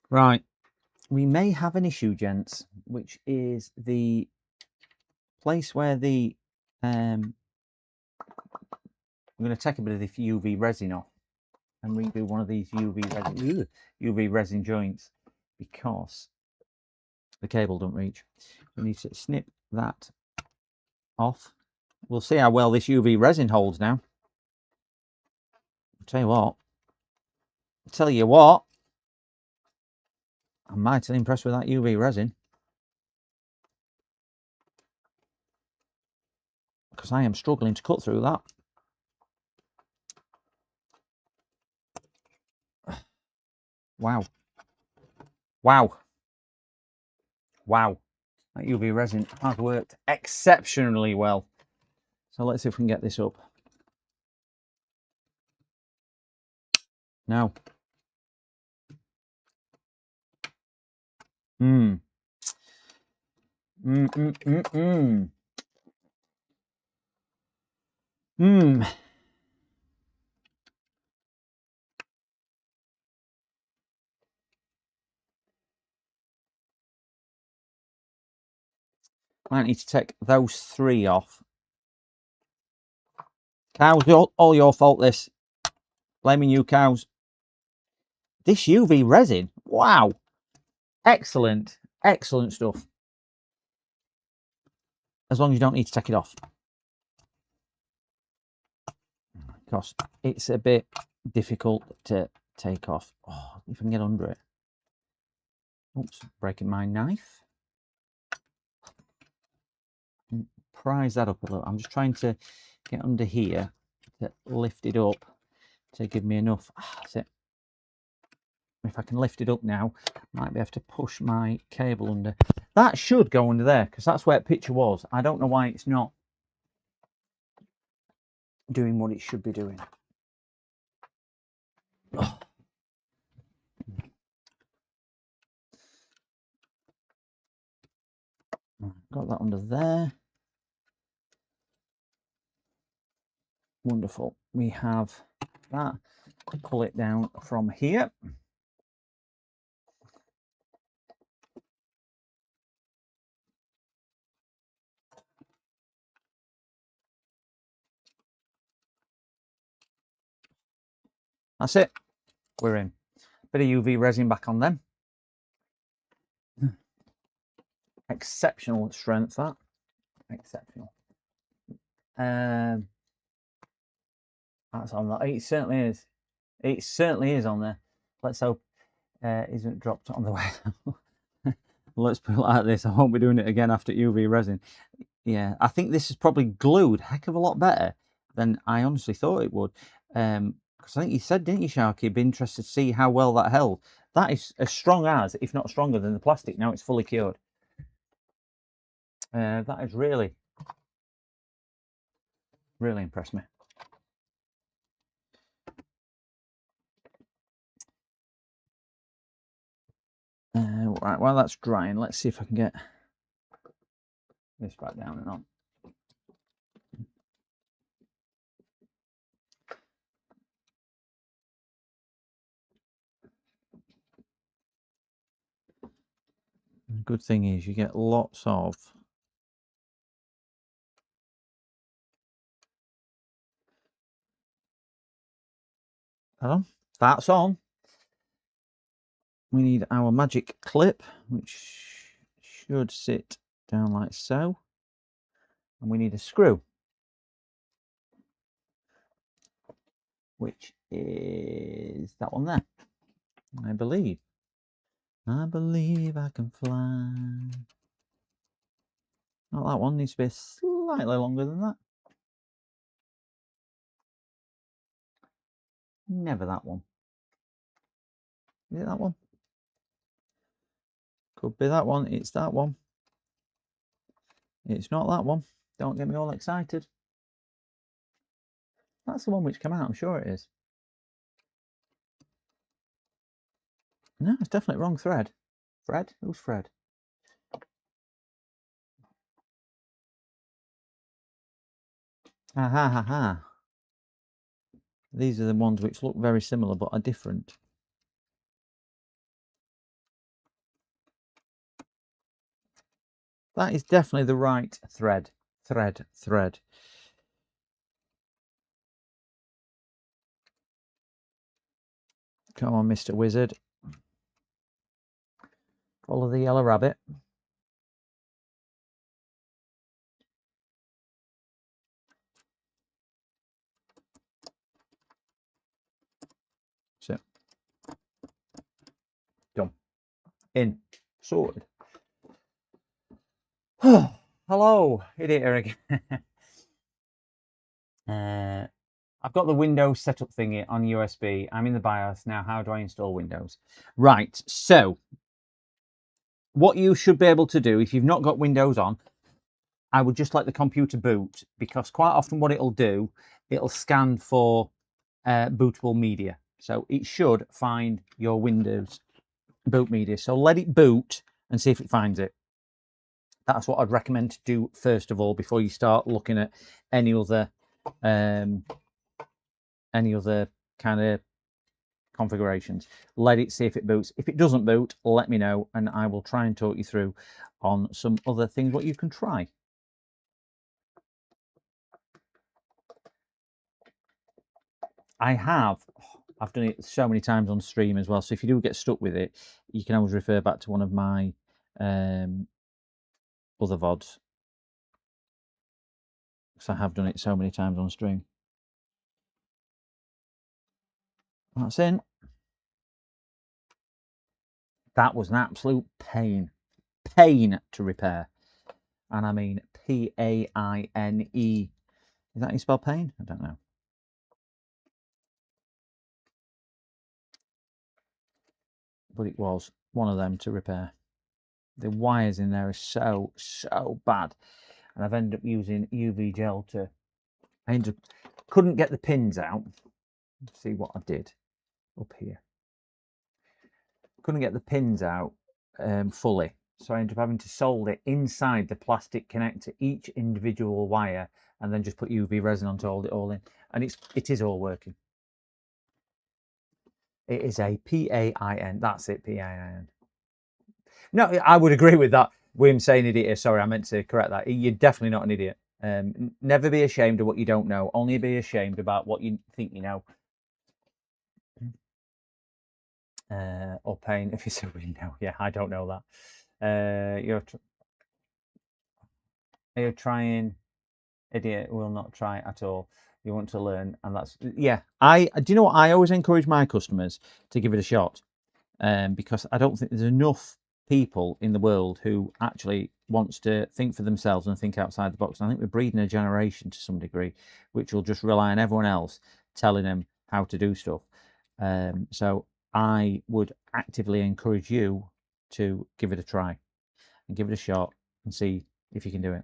Right. We may have an issue, gents, which is the place where the I'm going to take a bit of the UV resin off and redo one of these UV resin joints because the cable don't reach. We need to snip that off. We'll see how well this UV resin holds now. I'll tell you what, I'm mightily impressed with that UV resin. Because I am struggling to cut through that. Wow. Wow. Wow. That UV resin has worked exceptionally well. So let's see if we can get this up. No. Might need to take those 3 off. Cows, all your fault, this. Blaming you, cows. This UV resin, wow. Excellent, excellent stuff. As long as you don't need to take it off. Because it's a bit difficult to take off. Oh, if I can get under it. Oops, breaking my knife. Prise that up a little. I'm just trying to get under here to lift it up to give me enough. That's it. If I can lift it up now, I might be able to push my cable under. That should go under there because that's where the picture was. I don't know why it's not doing what it should be doing. Oh. Got that under there. Wonderful. We have that. Pull it down from here. That's it. We're in. Bit of UV resin back on them. Exceptional strength, that. Exceptional. That's on that. It certainly is. It certainly is on there. Let's hope it isn't dropped on the way. Let's put it like this. I won't be doing it again after UV resin. Yeah, I think this is probably glued a heck of a lot better than I honestly thought it would. Because I think you said, didn't you, Sharky, you'd be interested to see how well that held. That is as strong as, if not stronger than the plastic. Now it's fully cured. That is really, really impressed me. Right, while that's drying, let's see if I can get this back down and on. The good thing is you get lots of that's on. We need our magic clip, which should sit down like so. And we need a screw, which is that one there, I believe. I believe I can fly. Not that one, needs to be slightly longer than that. Never that one. Is it that one? Could be that one. It's that one. It's not that one. Don't get me all excited. That's the one which came out, I'm sure it is. No, it's definitely wrong thread. Fred? Who's Fred? Aha, ha, ha. These are the ones which look very similar but are different. That is definitely the right thread. Thread. Come on, Mr. Wizard. Follow the yellow rabbit. So, done. In. Sorted. Hello, idiot again. I've got the Windows setup thingy on USB. I'm in the BIOS now. How do I install Windows? Right, so what you should be able to do if you've not got Windows on, I would just let the computer boot, because quite often what it'll do, it'll scan for bootable media. So it should find your Windows boot media. So let it boot and see if it finds it. That's what I'd recommend to do first of all before you start looking at any other kind of configurations. Let it see if it boots. If it doesn't boot, let me know and I will try and talk you through on some other things what you can try. I've done it so many times on stream as well, so if you do get stuck with it, you can always refer back to one of my other VODs, because I have done it so many times on stream. That's in. That was an absolute pain to repair, and I mean P-A-I-N-E. Is that how you spell pain? I don't know. But it was one of them to repair. The wires in there are so bad, and I've ended up using UV gel to. Couldn't get the pins out. Let's see what I did up here. Couldn't get the pins out fully, so I ended up having to solder inside the plastic connector each individual wire, and then just put UV resin on to hold it all in, and it is all working. It is a P-A-I-N. That's it, P-A-I-N. No, I would agree with that. William saying idiot. Sorry, I meant to correct that. You're definitely not an idiot. Never be ashamed of what you don't know. Only be ashamed about what you think you know. Or pain if you say we know. Yeah, I don't know that. You're trying. Idiot will not try at all. You want to learn, and that's yeah. Do you know what? I always encourage my customers to give it a shot, because I don't think there's enough people in the world who actually wants to think for themselves and think outside the box. And I think we're breeding a generation to some degree, which will just rely on everyone else telling them how to do stuff. So I would actively encourage you to give it a try and give it a shot and see if you can do it.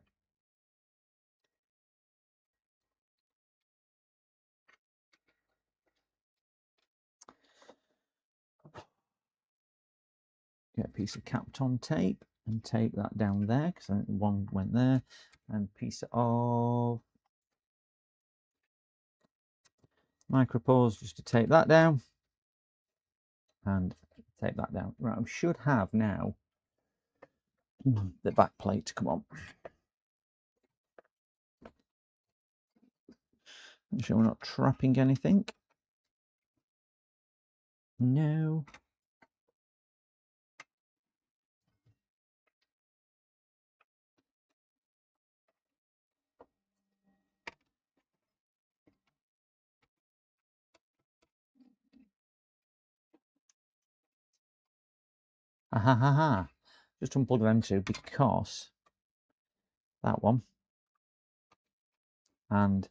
Get a piece of Kapton tape and tape that down there, because I think one went there, and a piece of micropores just to tape that down and tape that down. Right, I should have now the back plate. Come on. Make sure we're not trapping anything. No. Just unplug them two, because that one and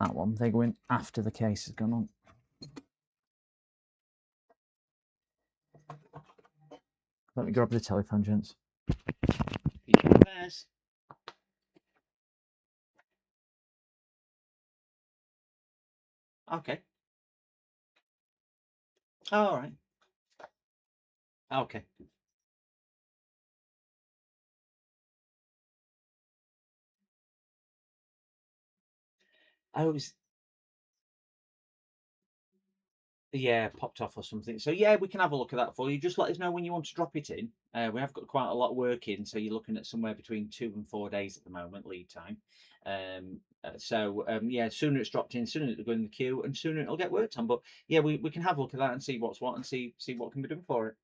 that one, they go in after the case has gone on. Let me grab the telephone, gents. Okay. All right. Okay. I was, yeah, popped off or something. So yeah, we can have a look at that for you. Just let us know when you want to drop it in. We have got quite a lot of work in, so you're looking at somewhere between 2 and 4 days at the moment lead time. Yeah, sooner it's dropped in, sooner it'll go in the queue, and sooner it'll get worked on. But yeah, we can have a look at that and see what's what, and see what can be done for it.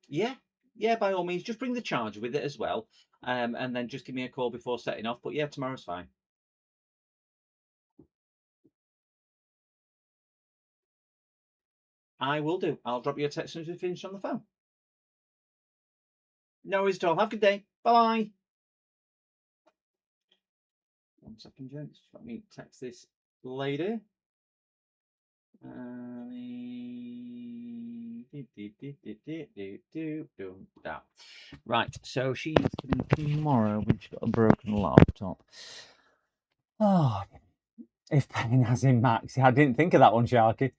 Yeah, by all means, just bring the charger with it as well, and then just give me a call before setting off. But yeah, tomorrow's fine. I will do. I'll drop you a text as soon as we finish on the phone. No worries at all. Have a good day. Bye. 1 second, gents. Let me text this lady. Right, so she's coming tomorrow when she's got a broken laptop. Oh, if pain has in Max. I didn't think of that one, Sharky.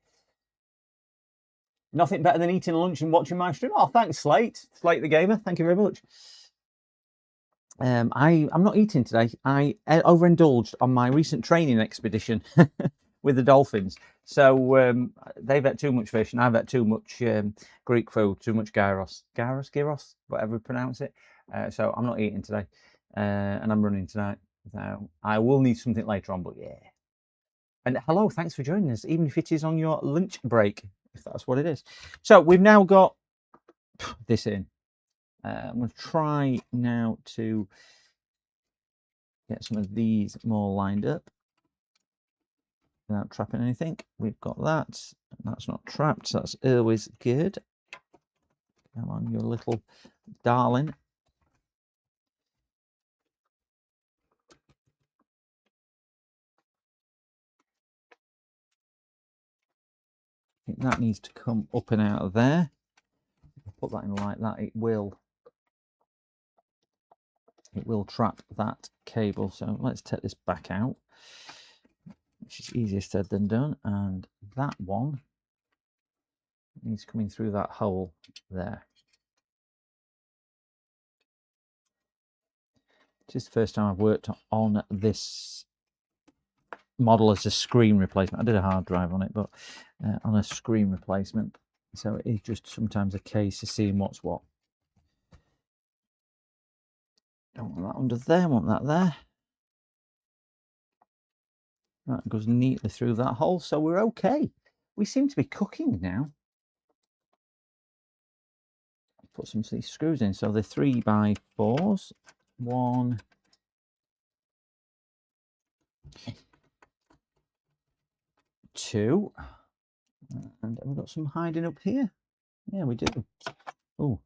Nothing better than eating lunch and watching my stream. Oh, thanks, Slate. Slate the gamer. Thank you very much. I'm not eating today. I overindulged on my recent training expedition with the dolphins. So they've had too much fish and I've had too much Greek food, too much gyros, whatever you pronounce it. So I'm not eating today, and I'm running tonight. So I will need something later on, but yeah. And hello, thanks for joining us, even if it is on your lunch break, if that's what it is. So we've now got this in. I'm going to try now to get some of these more lined up without trapping anything. We've got that. That's not trapped, so that's always good. Come on, you little darling. I think that needs to come up and out of there. Put that in like that, it will trap that cable. So let's take this back out, which is easier said than done. And that one needs coming through that hole there. This is the first time I've worked on this model as a screen replacement. I did a hard drive on it, but on a screen replacement. So it is just sometimes a case of seeing what's what. Don't want that under there, want that there. That goes neatly through that hole, so we're okay. We seem to be cooking now. Put some of these screws in. So they're 3x4s. 1, 2, and we've got some hiding up here. Yeah, we do. Oh,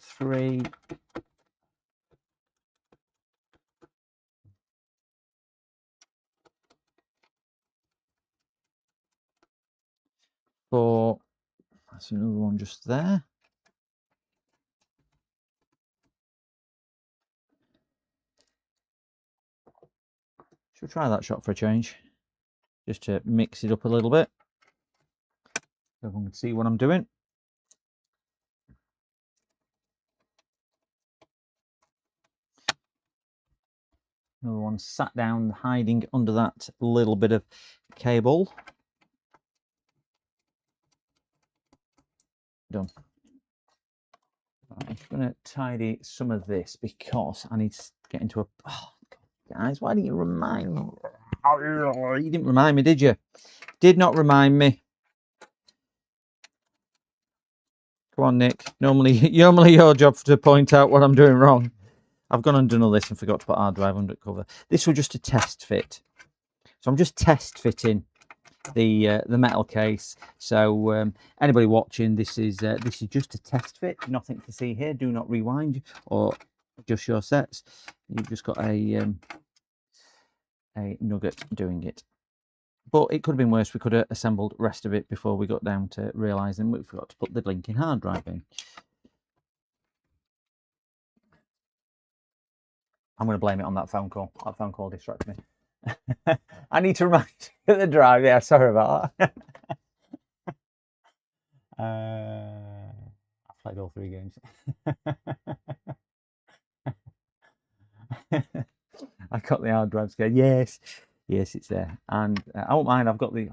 3. 4. That's another one just there. Should we try that shot for a change? Just to mix it up a little bit. So everyone can see what I'm doing. Another one sat down, hiding under that little bit of cable. Done. I'm just going to tidy some of this because I need to get into a... Oh, guys, why didn't you remind me? You didn't remind me, did you? Did not remind me. Come on, Nick. Normally your job to point out what I'm doing wrong. I've gone and done all this and forgot to put hard drive under cover. This was just a test fit. So I'm just test fitting the metal case. So anybody watching, this is just a test fit. Nothing to see here. Do not rewind or adjust your sets. You've just got a nugget doing it. But it could have been worse. We could have assembled the rest of it before we got down to realising we forgot to put the blinking hard drive in. I'm going to blame it on that phone call. That phone call distracted me. I need to remind you of the drive. Yeah, sorry about that. I've played all 3 games. I got the hard drive scared. Yes, it's there. And I won't mind. I've got the...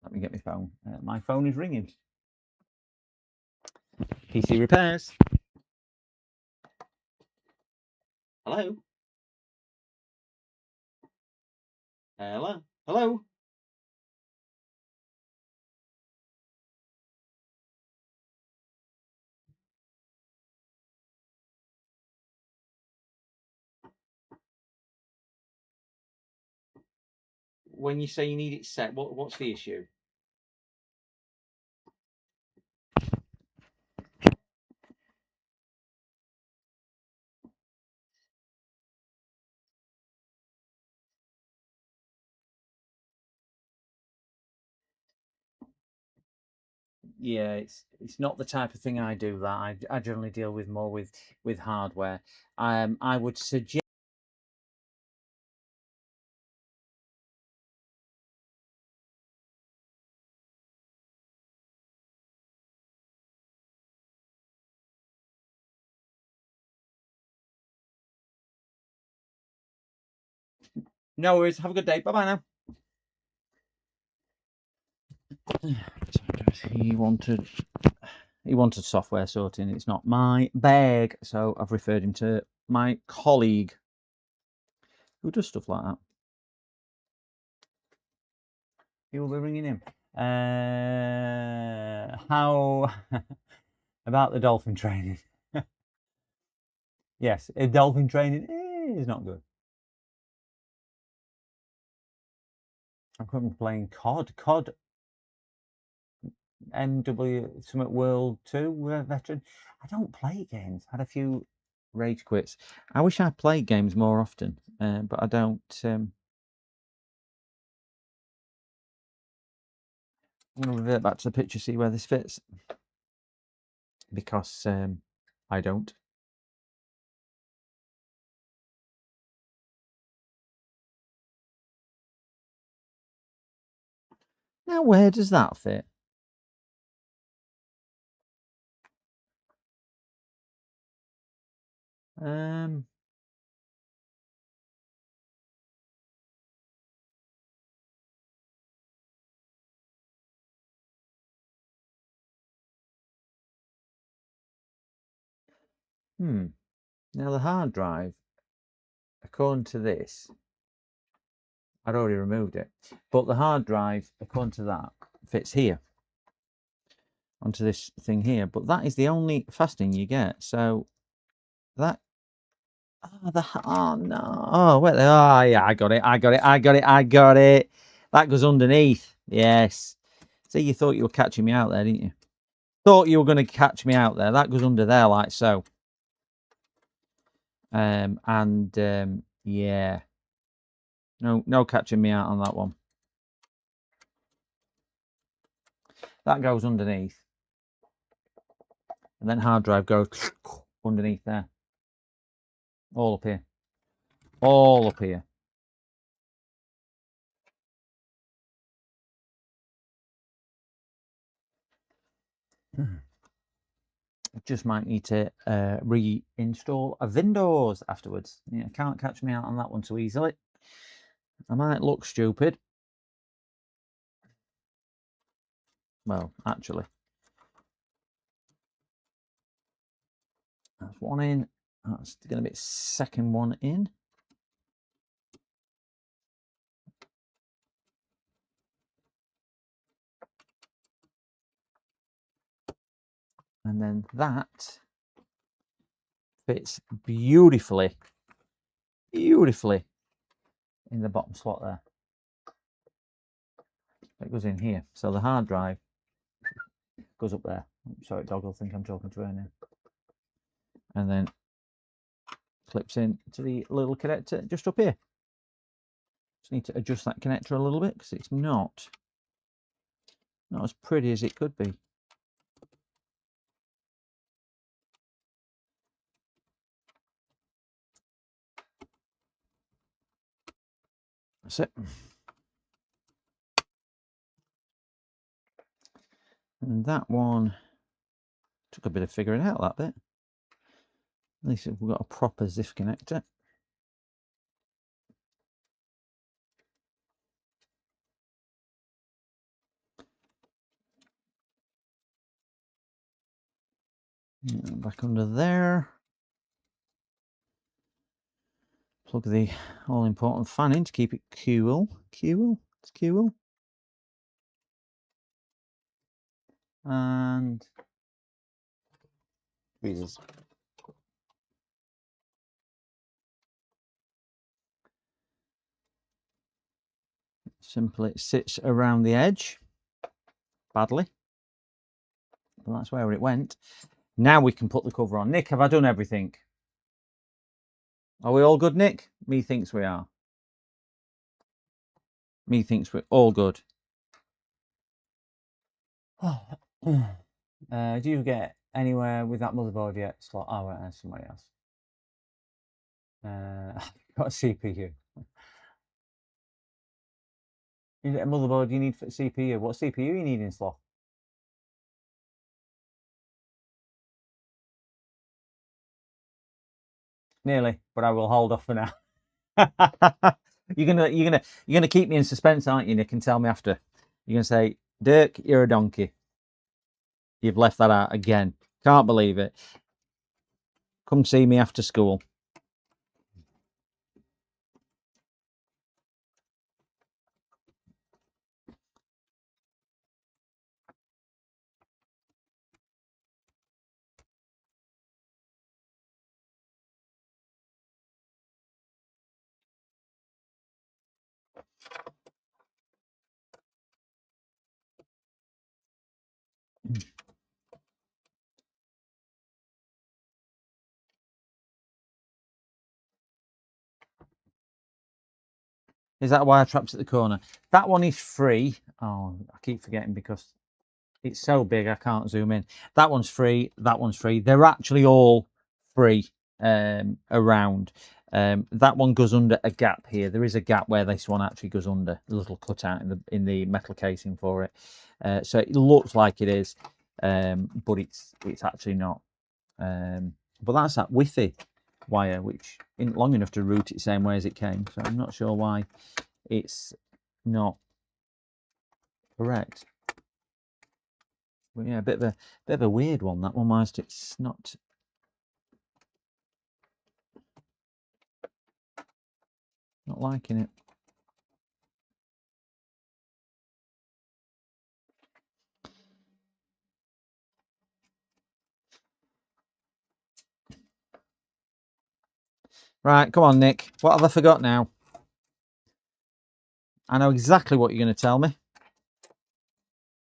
Let me get my phone. My phone is ringing. PC repairs. Hello? Hello? Hello? When you say you need it set, what's the issue? Yeah, it's not the type of thing I do. That I generally deal with more with hardware. I would suggest No worries. Have a good day. Bye bye now. He wanted software sorting. It's not my bag, so I've referred him to my colleague who does stuff like that. He will be ringing him. How about the dolphin training? Yes, dolphin training is not good. I'm currently playing COD. COD MW Summit World 2 veteran. I don't play games. Had a few rage quits. I wish I played games more often, but I don't. I'm going to revert back to the picture, see where this fits, because I don't. Now, where does that fit? Um, Now the hard drive, according to this, I'd already removed it, but the hard drive, according to that, fits here onto this thing here. But that is the only fastening you get. So that. Oh no! Oh wait! Oh yeah, I got it! That goes underneath. Yes. See, you thought you were catching me out there, didn't you? Thought you were going to catch me out there. That goes under there like so. Yeah. No catching me out on that one. That goes underneath. And then hard drive goes underneath there. All up here. All up here. Just might need to reinstall a Windows afterwards. Yeah, can't catch me out on that one so easily. I might look stupid. Well, actually. That's one in. That's going to be second one in. And then that fits beautifully in the bottom slot there. It goes in here. So the hard drive goes up there. Sorry, dog will think I'm talking to her now. And then clips in to the little connector just up here. Just need to adjust that connector a little bit because it's not as pretty as it could be. That's it. And that one took a bit of figuring out, that bit. At least we've got a proper ZIF connector. Back under there. Plug the all-important fan in to keep it cool. It's cool. And tweezers. Simply sits around the edge. Badly. But that's where it went. Now we can put the cover on. Nick, have I done everything? Are we all good, Nick? Me thinks we are. Me thinks we're all good. Do you get anywhere with that motherboard yet? Slot. Oh, right, there's somebody else. Got a CPU. You get a motherboard you need for CPU. What CPU you need in slot? Nearly, but I will hold off for now. You're gonna keep me in suspense, aren't you, Nick? And tell me after. You're gonna say, Dirk, you're a donkey. You've left that out again. Can't believe it. Come see me after school. Is that why I trapped at the corner? That one is free. Oh, I keep forgetting because it's so big I can't zoom in. That one's free. That one's free. They're actually all free around. That one goes under a gap here. There is a gap where this one actually goes under, a little cutout in the metal casing for it. So it looks like it is, but it's actually not. But that's that Wi-Fi wire, which isn't long enough to route it the same way as it came. So I'm not sure why it's not correct. But yeah, a bit of a weird one. That one, whilst it's not liking it. Right, come on, Nick. What have I forgot now? I know exactly what you're going to tell me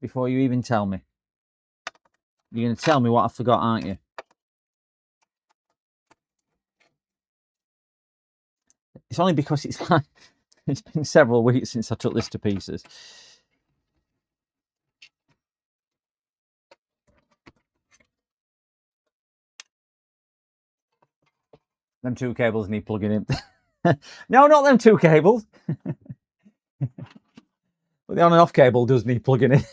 before you even tell me. You're going to tell me what I forgot, aren't you? It's only because it's like it's been several weeks since I took this to pieces. Them two cables need plugging in. No, not them two cables. But the on and off cable does need plugging in.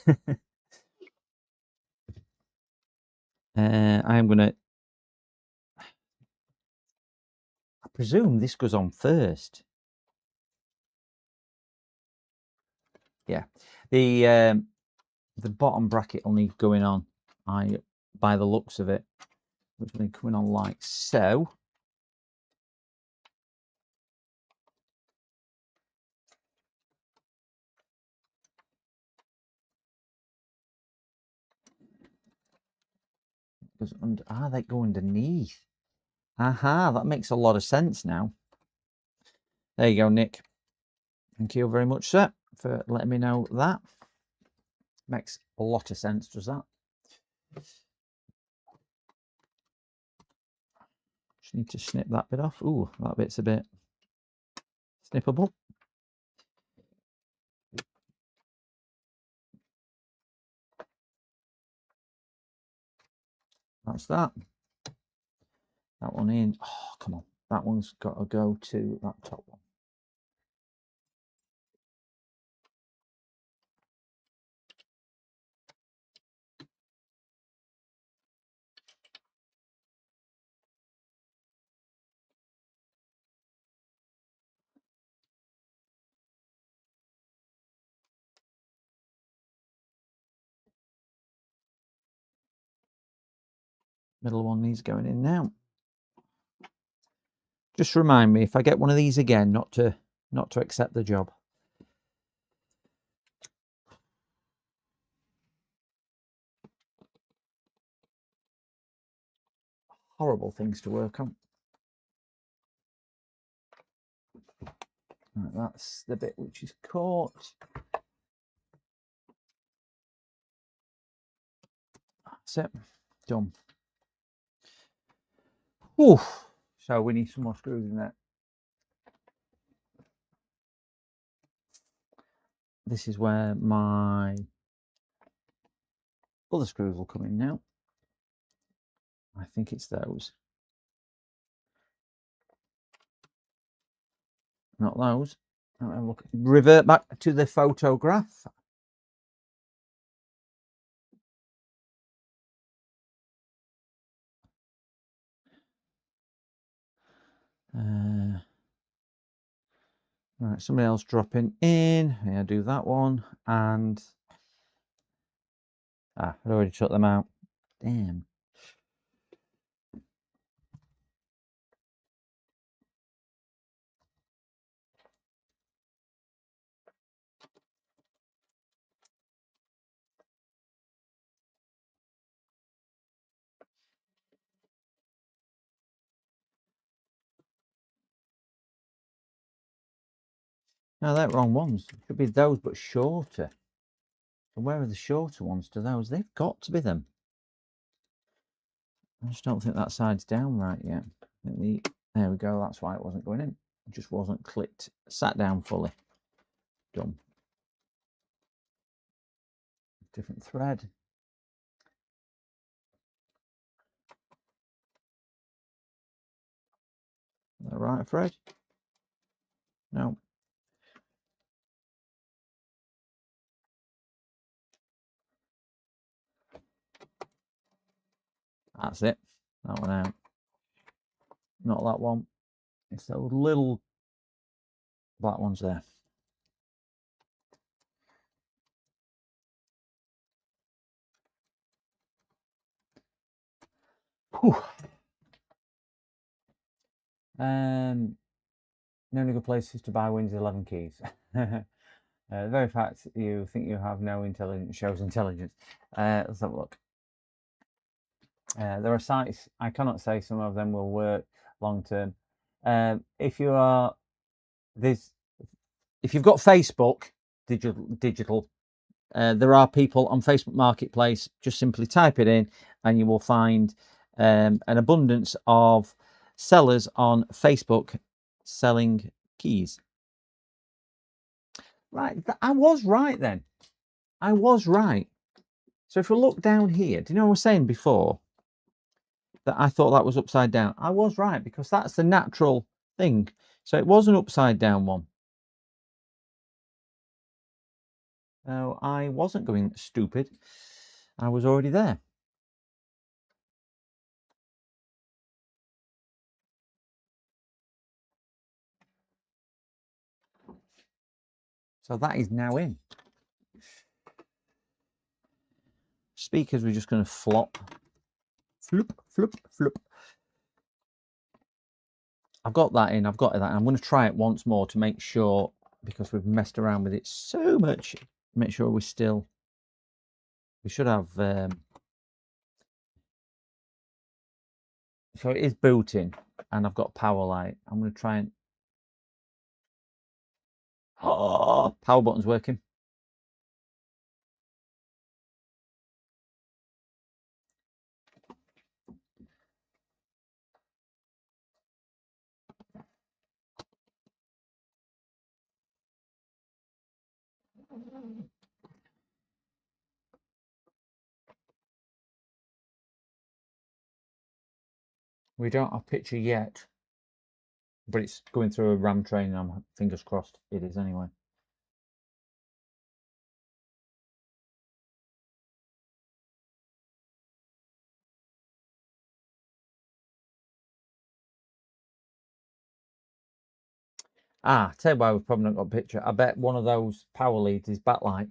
I am going to... I presume this goes on first. Yeah. The bottom bracket will need going on, by the looks of it, which will be coming on like so. They go underneath. Aha, that makes a lot of sense now. There you go, Nick. Thank you very much, sir, for letting me know that. Makes a lot of sense, does that? Just need to snip that bit off. Ooh, that bit's a bit snippable. That's that. That one in. Oh, come on. That one's got to go to that top one. Middle one needs going in now. Just remind me if I get one of these again, not to accept the job. Horrible things to work on. Right, that's the bit which is caught. That's it. Done. Ooh. So we need some more screws in there. This is where my other screws will come in now. I think it's those. Not those. Look, revert back to the photograph. Right, somebody else dropping in. Yeah, do that one. And I'd already took them out. Damn. No, they're wrong ones. It should be those, but shorter. So where are the shorter ones to those? They've got to be them. I just don't think that side's down right yet. There we go. That's why it wasn't going in. It just wasn't clicked, sat down fully. Done. Different thread. Is that right, Fred? No. That's it. That one out. Not that one. It's those little black ones there. Whew. No good places to buy Windows 11 keys. The very fact you think you have no intelligence shows intelligence. Let's have a look. There are sites, I cannot say some of them will work long term. If you've got Facebook digital, there are people on Facebook Marketplace. Just simply type it in and you will find an abundance of sellers on Facebook selling keys. Right, I was right then. I was right. So if we look down here, do you know what I was saying before? That I thought that was upside down. I was right, because that's the natural thing. So it was an upside down one. So I wasn't going stupid. I was already there. So that is now in. Speakers, we're just going to flop. Flip, flip, flip. I've got that in. I've got that. I'm going to try it once more to make sure, because we've messed around with it so much. Make sure we should have. So it is booting, and I've got power light. I'm going to try and. Oh, power button's working. We don't have a picture yet, but it's going through a RAM train, and I'm fingers crossed it is anyway. Tell you why we've probably not got a picture. I bet one of those power leads is backlight.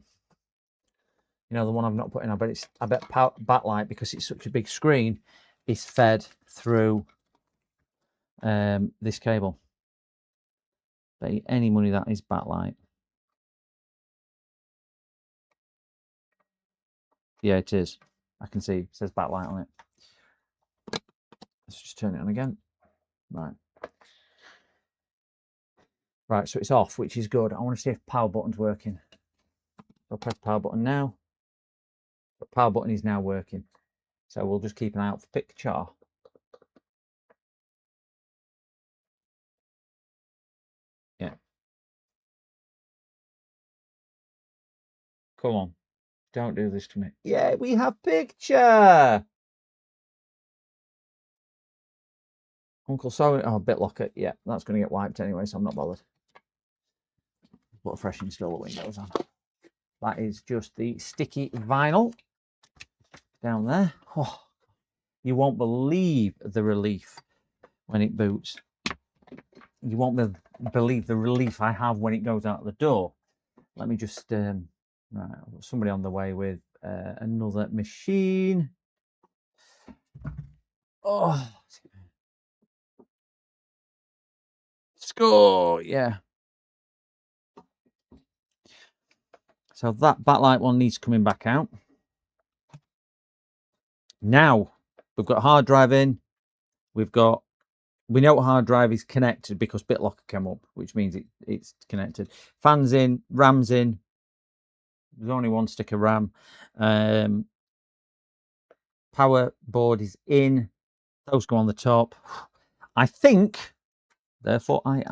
You know, the one I've not put in. I bet backlight, because it's such a big screen, is fed through this cable. Bet any money that is backlight. Yeah, it is. I can see it says backlight on it. Let's just turn it on again. Right. Right, so it's off, which is good. I want to see if power button's working. I'll press power button now. The power button is now working. So we'll just keep an eye out for picture. Yeah. Come on. Don't do this to me. Yeah, we have picture. Uncle Sorry. Oh, BitLocker. Yeah, that's going to get wiped anyway, so I'm not bothered. Put a fresh install of Windows on. That is just the sticky vinyl down there. Oh, you won't believe the relief when it boots. you won't believe the relief I have when it goes out the door. Let me just right, I've got somebody on the way with another machine. Oh, score! Yeah. So that backlight one needs coming back out. Now we've got hard drive in. We know hard drive is connected because BitLocker came up, which means it's connected. Fans in, RAM's in. There's only one stick of RAM. Power board is in. Those go on the top. I think, therefore I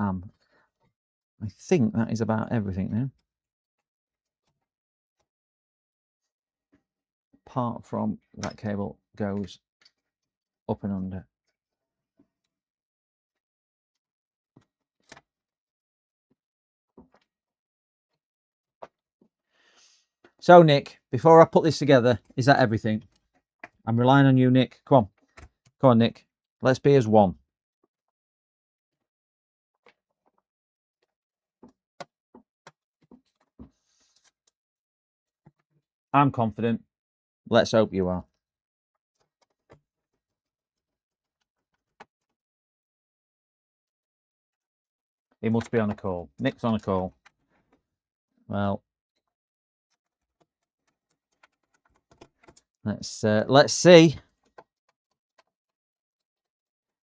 think that is about everything now. Apart from that cable goes up and under. So Nick, before I put this together, is that everything? I'm relying on you, Nick. Come on, Nick. Let's be as one. I'm confident. Let's hope you are. He must be on a call. Nick's on a call. Well, let's see.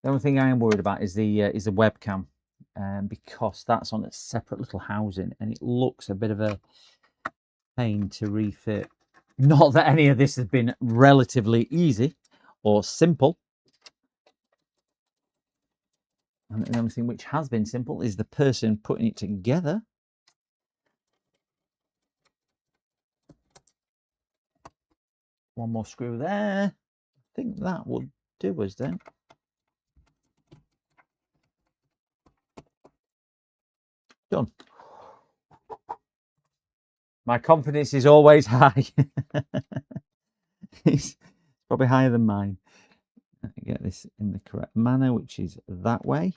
The only thing I am worried about is the webcam, because that's on a separate little housing and it looks a bit of a pain to refit. Not that any of this has been relatively easy or simple. And the only thing which has been simple is the person putting it together. One more screw there. I think that would do us then. Done. My confidence is always high. It's probably higher than mine. Let me get this in the correct manner, which is that way.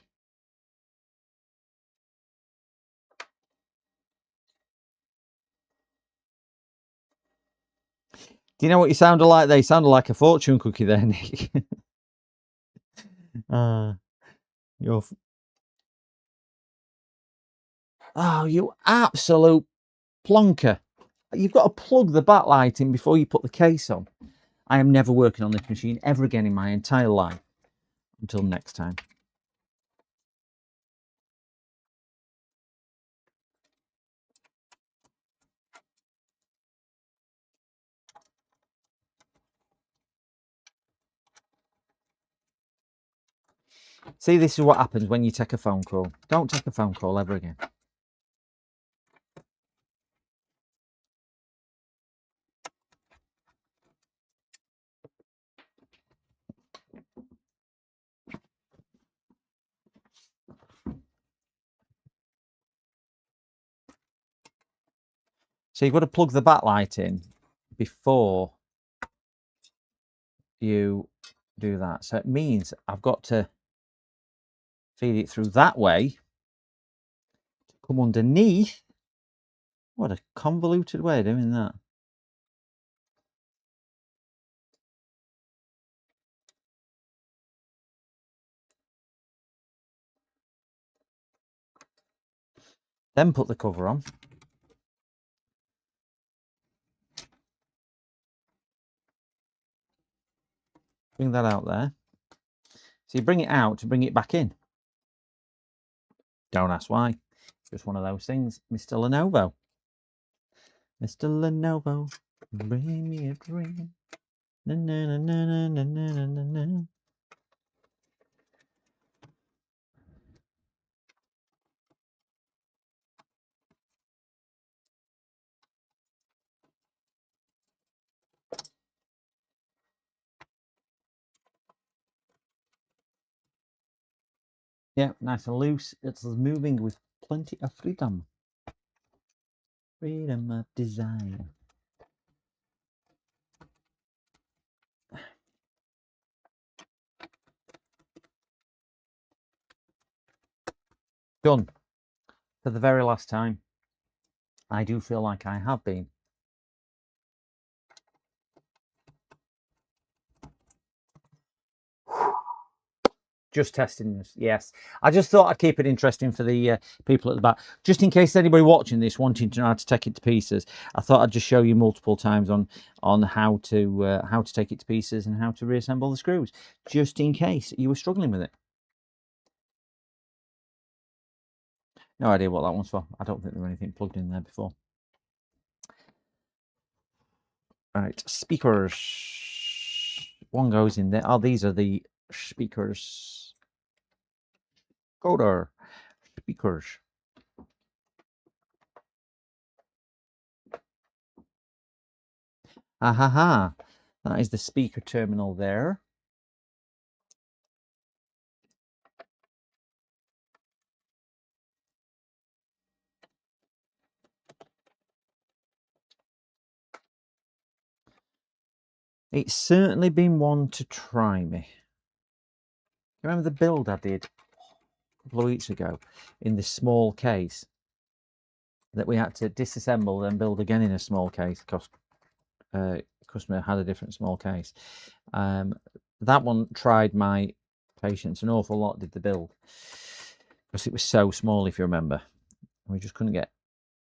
Do you know what you sounded like? They sounded like a fortune cookie there, Nick. You're... Oh, you absolute plonker. You've got to plug the backlight in before you put the case on. I am never working on this machine ever again in my entire life. Until next time. See, this is what happens when you take a phone call. Don't take a phone call ever again. So you've got to plug the backlight in before you do that. So it means I've got to feed it through that way to come underneath. What a convoluted way of doing that. Then put the cover on. Bring that out there. So you bring it out to bring it back in. Don't ask why. Just one of those things. Mr. Lenovo. Mr. Lenovo, bring me a dream. Na, na, na, na, na, na, na, na, na. Yeah, nice and loose. It's moving with plenty of freedom. Freedom of design. Done. For the very last time. I do feel like I have been. Just testing this, yes. I just thought I'd keep it interesting for the people at the back. Just in case anybody watching this wanting to know how to take it to pieces, I thought I'd just show you multiple times on how to take it to pieces and how to reassemble the screws, just in case you were struggling with it. No idea what that one's for. I don't think there was anything plugged in there before. Right, speakers. One goes in there. Oh, these are the speakers. Coder. Speakers. Ha. That is the speaker terminal there. It's certainly been one to try me. Remember the build I did a couple of weeks ago in this small case that we had to disassemble and build again in a small case because customer had a different small case. That one tried my patience an awful lot, did the build, because it was so small, if you remember. We just couldn't get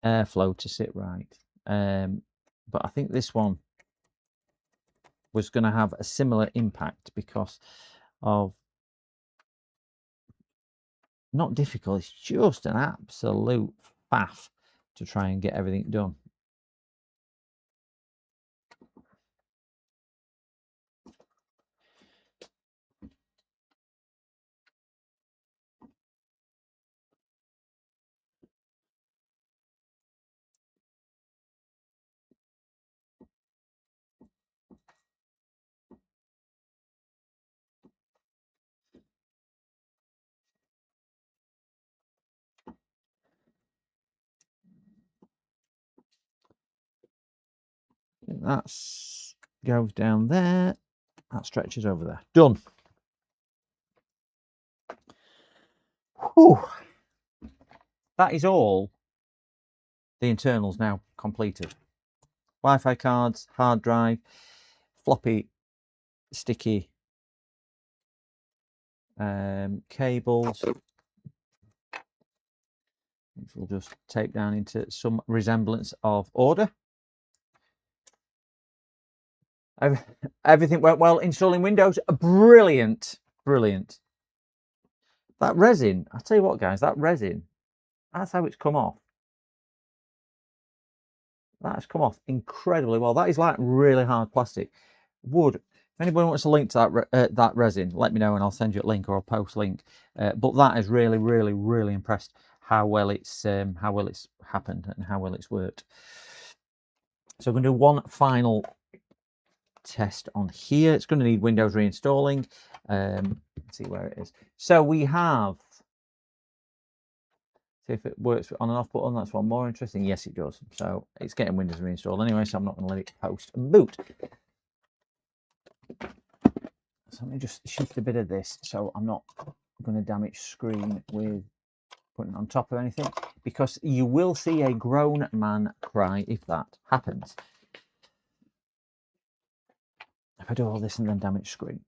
airflow to sit right. But I think this one was going to have a similar impact because of not difficult, it's just an absolute faff to try and get everything done. That goes down there, that stretches over there. Done. Whew. That is all the internals now completed. Wi-Fi cards, hard drive, floppy, sticky cables, which we'll just tape down into some resemblance of order. Everything went well installing Windows. Brilliant. Brilliant. That resin, I'll tell you what, guys, that resin, that's how it's come off. That's come off incredibly well. That is like really hard plastic. Wood. If anybody wants a link to that resin, let me know and I'll send you a link or a post link. But that has really, really, really impressed how well it's happened and how well it's worked. So I'm going to do one final test on here. It's going to need Windows reinstalling. Let's see where it is. So we have, see if it works on and off button. That's one more interesting. Yes, it does. So it's getting Windows reinstalled anyway, so I'm not going to let it post and boot. So let me just shift a bit of this so I'm not going to damage screen with putting it on top of anything, because you will see a grown man cry if that happens. If I do all this and then damage screen.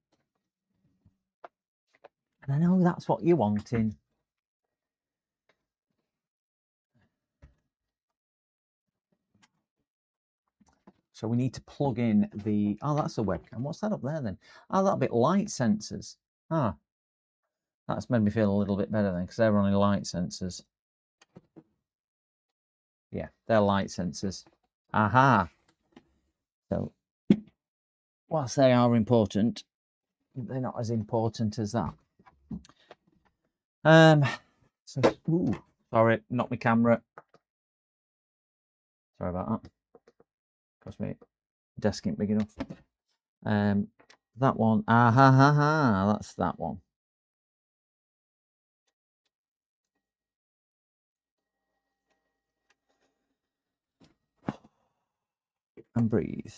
And I know that's what you're wanting. So we need to plug in the, oh, that's a webcam. What's that up there then? Oh, that'll be light sensors. Ah, that's made me feel a little bit better then, because they're only light sensors. Yeah, they're light sensors. Aha. So, whilst they are important, they're not as important as that. So, ooh, sorry, not my camera. Sorry about that. Because my desk ain't big enough. That one, that's that one. And breathe.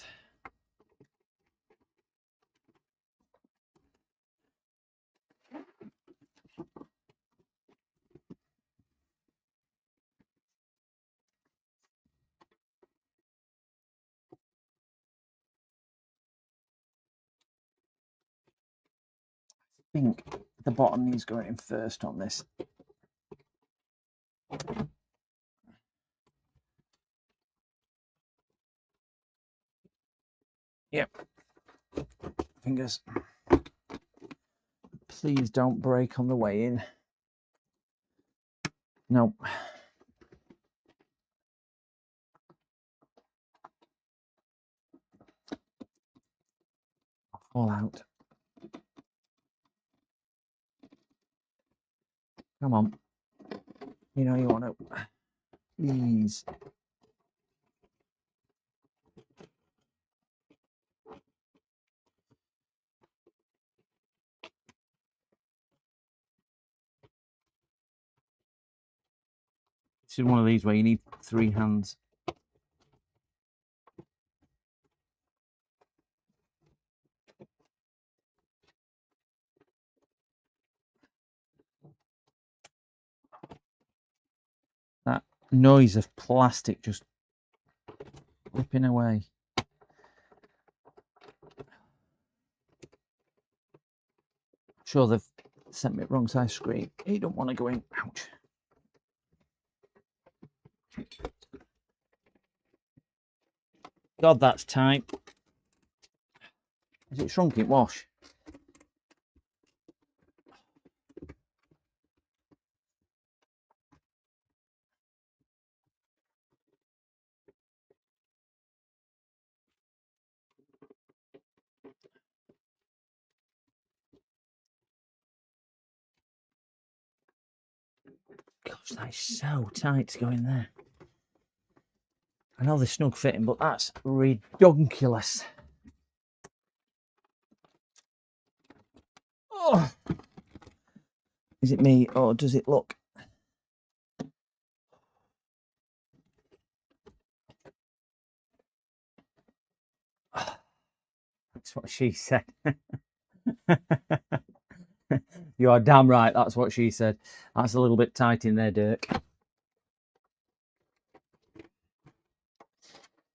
think the bottom needs going in first on this. Yep. Fingers. Please don't break on the way in. No. Fall out. Come on. You know you want to. Please. This is one of these where you need 3 hands. That noise of plastic just flipping away. Sure, they've sent me the wrong size screen. You don't want to go in. Ouch. God, that's tight. Is it shrunk it? Wash. Gosh, that is so tight to go in there. I know they're snug fitting, but that's redonkulous. Oh. Is it me or does it look? That's what she said. You are damn right, that's what she said. That's a little bit tight in there, Dirk.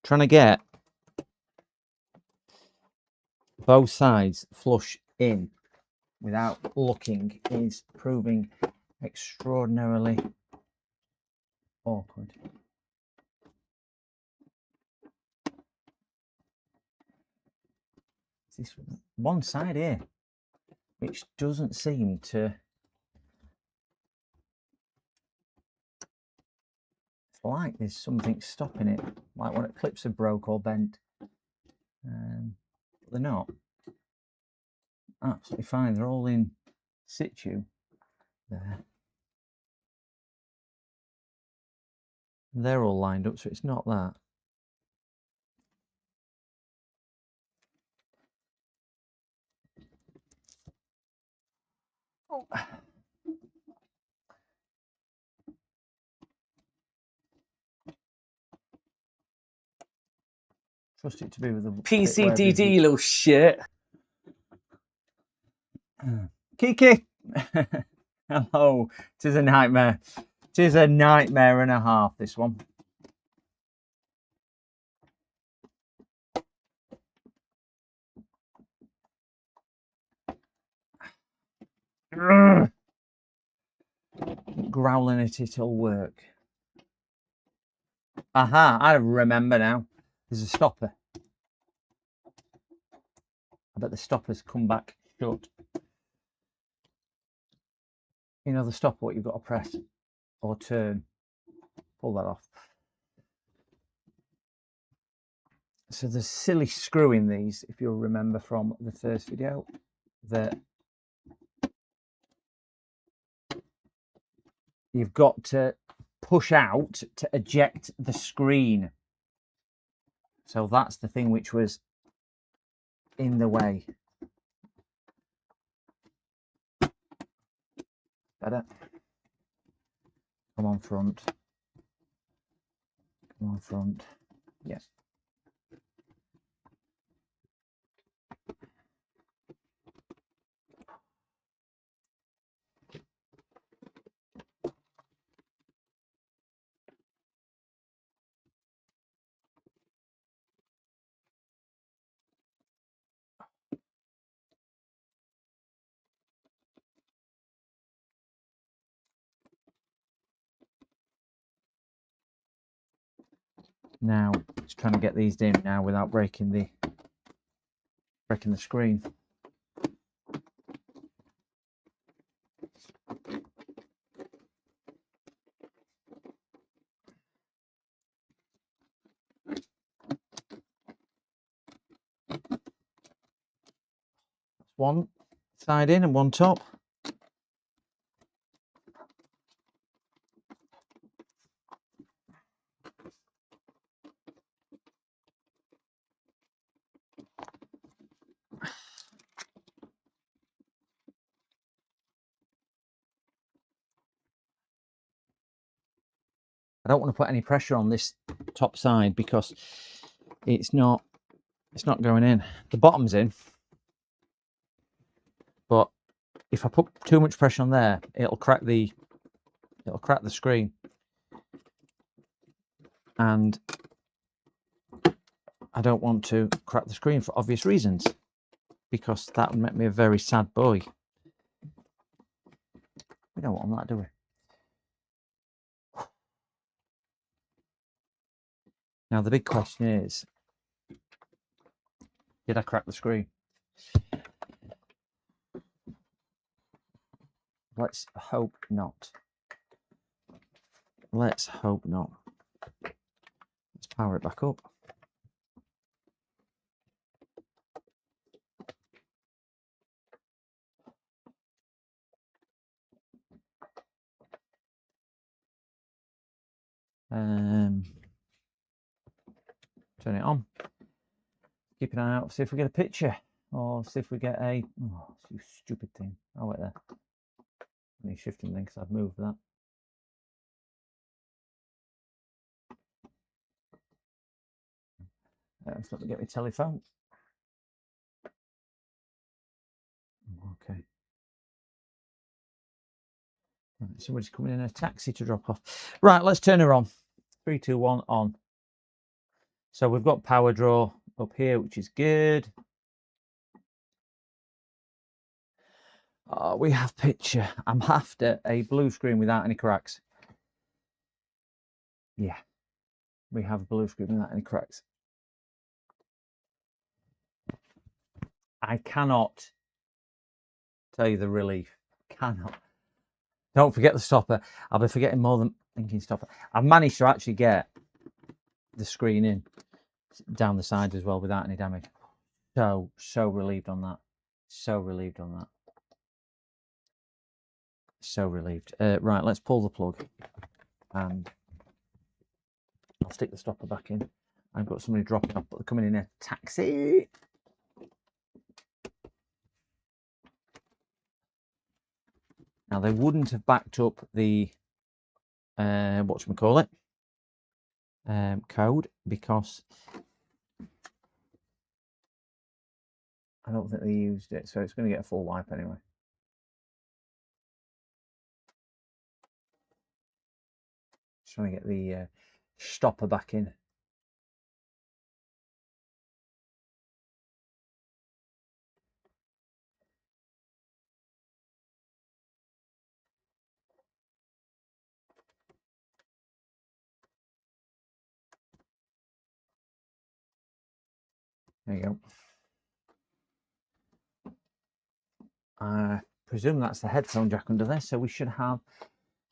Trying to get both sides flush in without looking is proving extraordinarily awkward. This one side here which doesn't seem to, it's like there's something stopping it, like when clips are broke or bent. But they're not. Absolutely fine, they're all in situ there. They're all lined up, so it's not that. Oh. Trust it to be with the PCDD, you little shit. Kiki! Hello. It is a nightmare. It is a nightmare and a half, this one. Growling at it'll work. Aha, I remember now. There's a stopper. I bet the stopper's come back shut. You know the stopper, what you've got to press or turn. Pull that off. So there's silly screw in these, if you'll remember from the first video, that you've got to push out to eject the screen. So that's the thing which was in the way. Better. Come on, front. Come on, front. Yes. Now it's trying to get these in now without breaking the screen. One side in and one top. I don't want to put any pressure on this top side because it's not going in. The bottom's in, but if I put too much pressure on there, it'll crack the screen. And I don't want to crack the screen for obvious reasons, because that would make me a very sad boy. We don't want that, do we? Now the big question is, did I crack the screen? Let's hope not. Let's hope not. Let's power it back up. Turn it on. Keep an eye out, see if we get a picture, or see if we get a... Oh, you stupid thing. Oh, wait there. I need shifting then because I've moved that. Let's let me get my telephone. Okay. Right, somebody's coming in a taxi to drop off. Right, let's turn her on. 3, 2, 1, on. So we've got power draw up here, which is good. We have picture. I'm after a blue screen without any cracks. Yeah, we have a blue screen without any cracks. I cannot tell you the relief. Cannot. Don't forget the stopper. I'll be forgetting more than thinking stopper. I've managed to actually get the screen in down the side as well without any damage. So relieved on that. So relieved on that. So relieved. Right, let's pull the plug and I'll stick the stopper back in. I've got somebody dropping off, but they're coming in a taxi. Now they wouldn't have backed up the whatchamacallit, code, because I don't think they used it, so it's going to get a full wipe anyway. Just trying to get the stopper back in. There you go. I presume that's the headphone jack under there, so we should have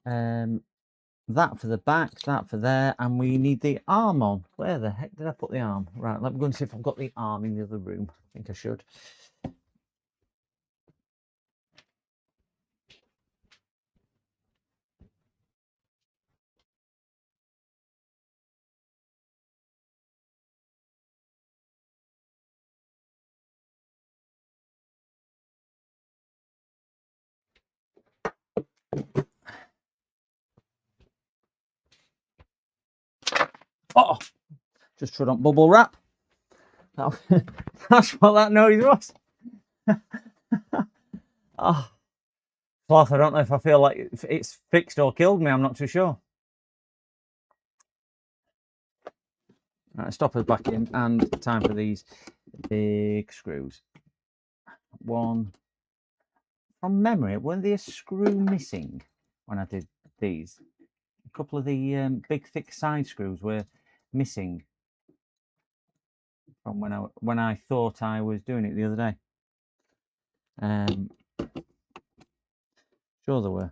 that for the back, that for there, and we need the arm on. Where the heck did I put the arm? Right, let me go and see if I've got the arm in the other room. I think I should. Oh, just trod on bubble wrap. That's what that noise was. Oh, cloth, I don't know if I feel like it's fixed or killed me. I'm not too sure. Right, stopper's back in, and time for these big screws. One. From memory, were there a screw missing when I did these? A couple of the big thick side screws, were missing from when I thought I was doing it the other day. Sure there were.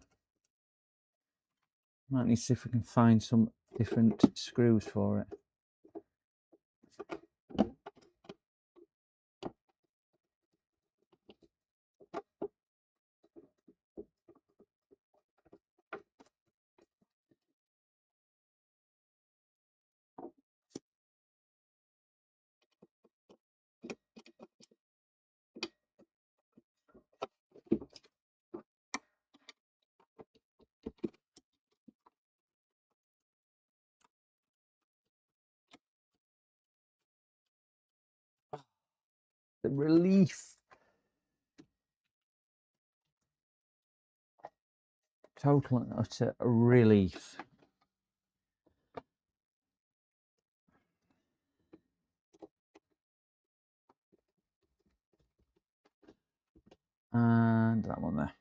Might need to see if we can find some different screws for it. The relief. Total and utter relief. And that one there.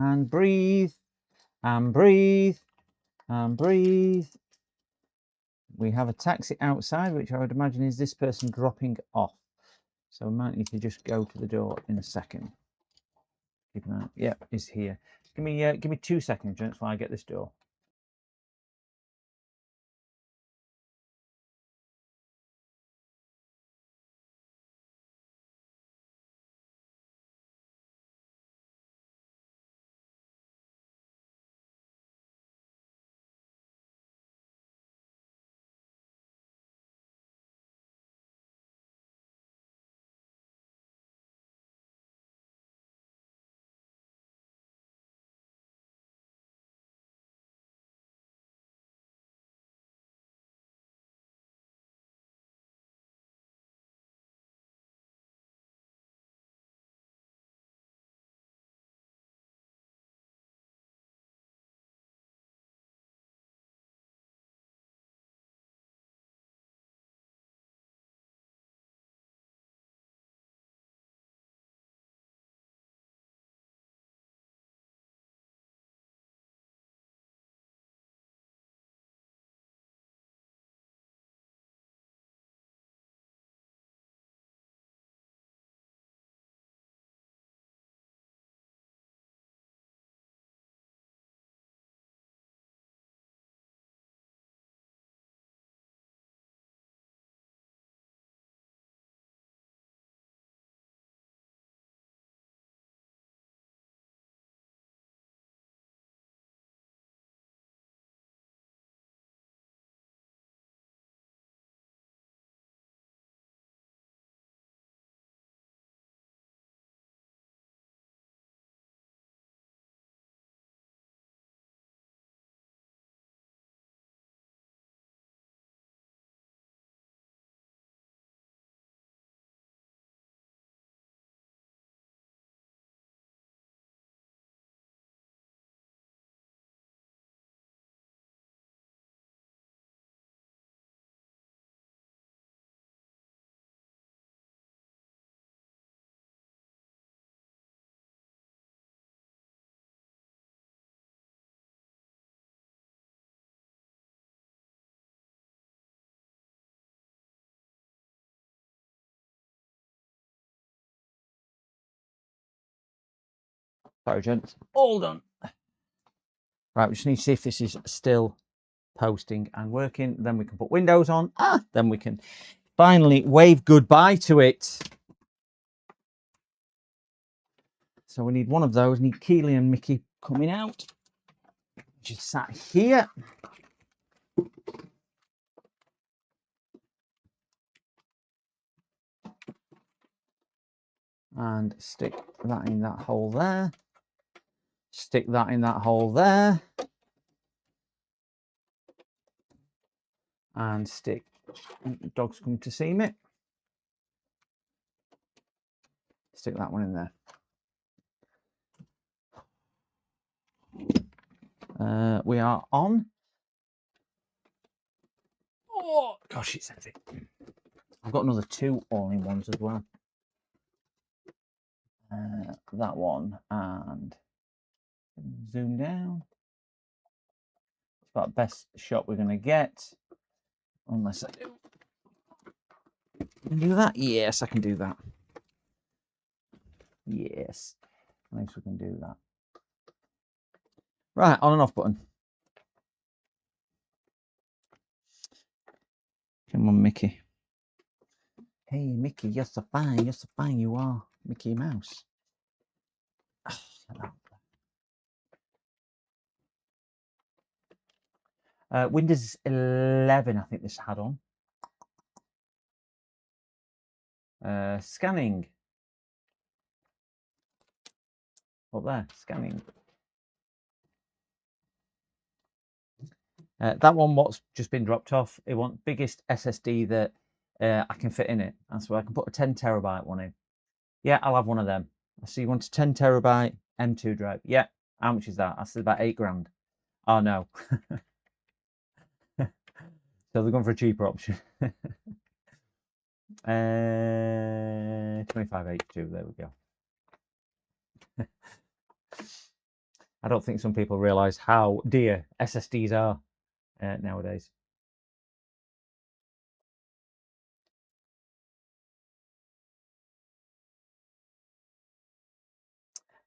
And breathe, and breathe, and breathe. We have a taxi outside, which I would imagine is this person dropping off. So we might need to just go to the door in a second. Keep an eye. Yep, is here. Give me 2 seconds, gents, while I get this door. Sorry, gents. All done. Right, we just need to see if this is still posting and working. Then we can put Windows on. Then we can finally wave goodbye to it. So we need one of those. We need Keely and Mickey coming out. Just sat here. And stick that in that hole there. Stick that in that hole there. and stick. Dog's come to see me. Stick that one in there. We are on. Oh gosh, it's heavy. I've got another 2 all-in-ones as well. That one, and zoom down. It's about the best shot we're going to get, unless I do. Can I do that? Yes, I can do that. Yes, at least we can do that. Right, on and off button. Come on, Mickey. Hey, Mickey, you're so fine you are. Mickey Mouse. Windows 11, I think this had on. Scanning. Up there, scanning. That one, what's just been dropped off, it wants biggest SSD that I can fit in it. That's why I can put a 10 terabyte one in. Yeah, I'll have one of them. So you want a 10 terabyte M2 drive? Yeah. How much is that? I said about $8 grand. Oh no. So they're going for a cheaper option. 2582. There we go. I don't think some people realise how dear SSDs are nowadays.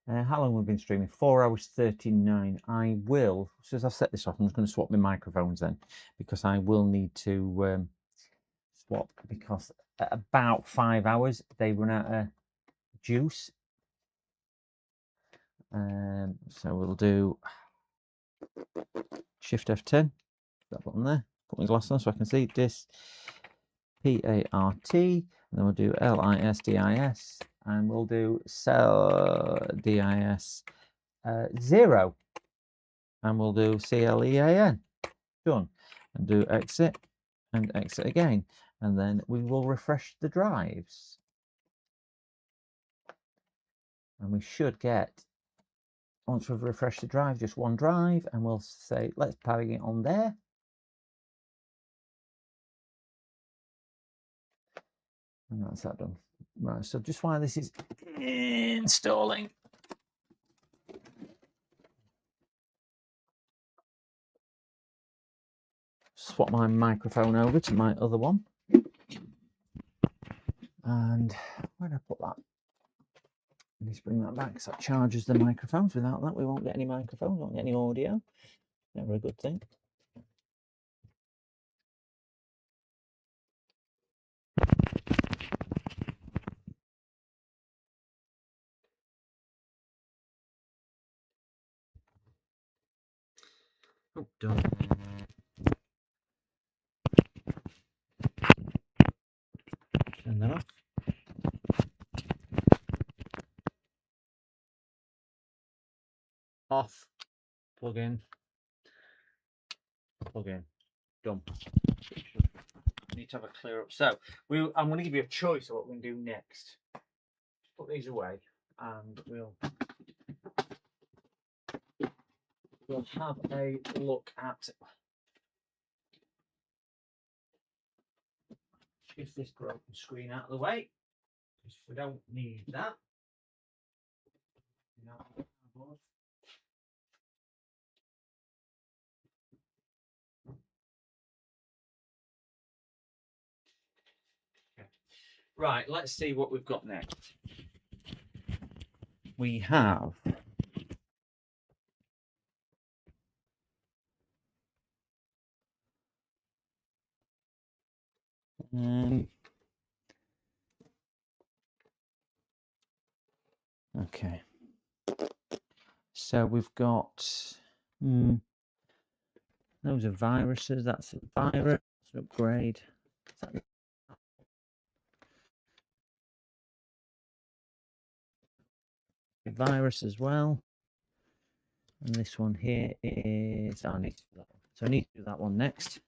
How long we've been streaming? 4 hours 39. I will, as soon as I've set this off, I'm just going to swap my microphones then, because I will need to swap, because at about 5 hours they run out of juice. So we'll do Shift F10. That button there. Put my glass on so I can see this. PART, and then we'll do LISDIS, and we'll do cell DIS 0, and we'll do CLEAN. Done. And do exit and exit again, and then we will refresh the drives, and we should get, once we've refreshed the drive, just one drive, and we'll say let's putting it on there. And that's that done. Right, so just while this is installing, swap my microphone over to my other one. And where did I put that? I need to bring that back because that charges the microphones. Without that, we won't get any microphones, won't get any audio. Never a good thing. Oh, done. Turn that off. Off. Plug in. Plug in. Done. Need to have a clear up. So I'm going to give you a choice of what we're going to do next. Put these away, and we'll have a look at. Shift this broken screen out of the way, because we don't need that. Right, let's see what we've got next. We have okay, so we've got those are viruses. That's a virus. Upgrade. Virus as well, and this one here is, I need to do that one. So I need to do that one next.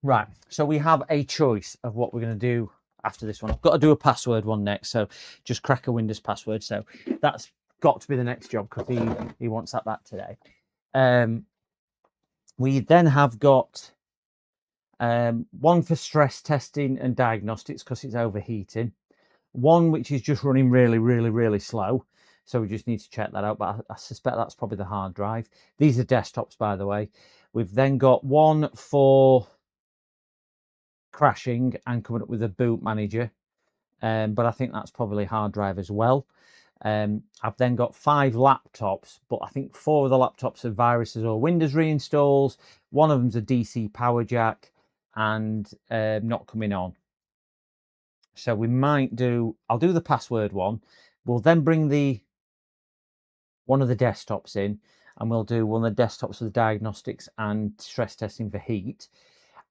Right, so we have a choice of what we're going to do after this one. I've got to do a password one next, so just crack a Windows password. So that's got to be the next job because he wants that back today. We then have got one for stress testing and diagnostics because it's overheating. One which is just running really slow. So we just need to check that out, but I suspect that's probably the hard drive. These are desktops, by the way. We've then got one for crashing and coming up with a boot manager, but I think that's probably hard drive as well. I've then got 5 laptops, but I think 4 of the laptops are viruses or Windows reinstalls. One of them's a DC power jack and not coming on. So we might do, I'll do the password one. We'll then bring one of the desktops in, and we'll do one of the desktops for the diagnostics and stress testing for heat.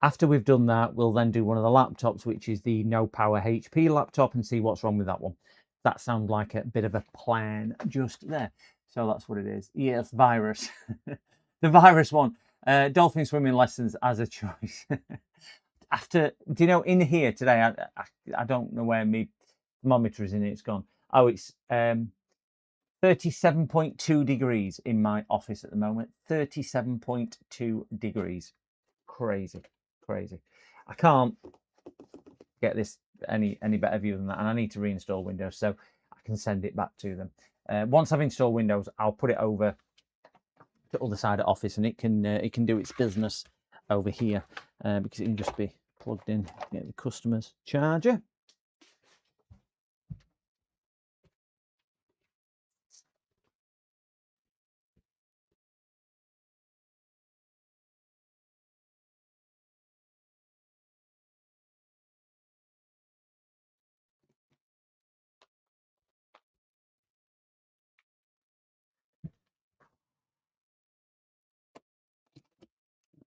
After we've done that, we'll then do one of the laptops, which is the no power HP laptop, and see what's wrong with that one. That sounds like a bit of a plan just there. So that's what it is. Yes, virus. The virus one. Dolphin swimming lessons as a choice. After, do you know, in here today, I don't know where my thermometer is in it. It's gone. Oh, it's 37.2 degrees in my office at the moment. 37.2 degrees. Crazy. I can't get this any better view than that, and I need to reinstall Windows so I can send it back to them. Once I've installed Windows, I'll put it over to the other side of Office, and it can do its business over here because it can just be plugged in. Get the customer's charger.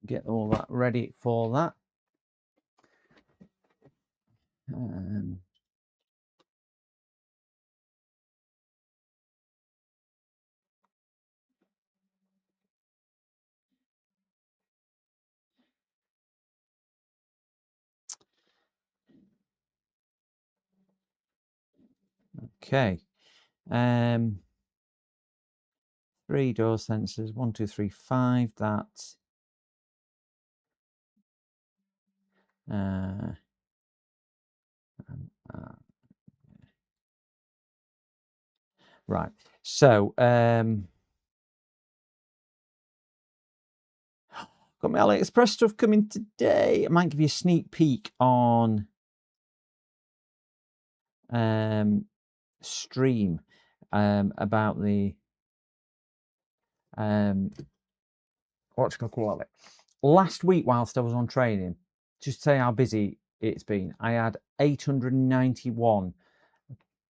Get all that ready for that. Okay. 3 door sensors, 1, 2, 3, 5. That. Right. So, got my AliExpress stuff coming today. I might give you a sneak peek on stream about the whatchamacallit. Last week, whilst I was on training, just to say how busy it's been, I had 891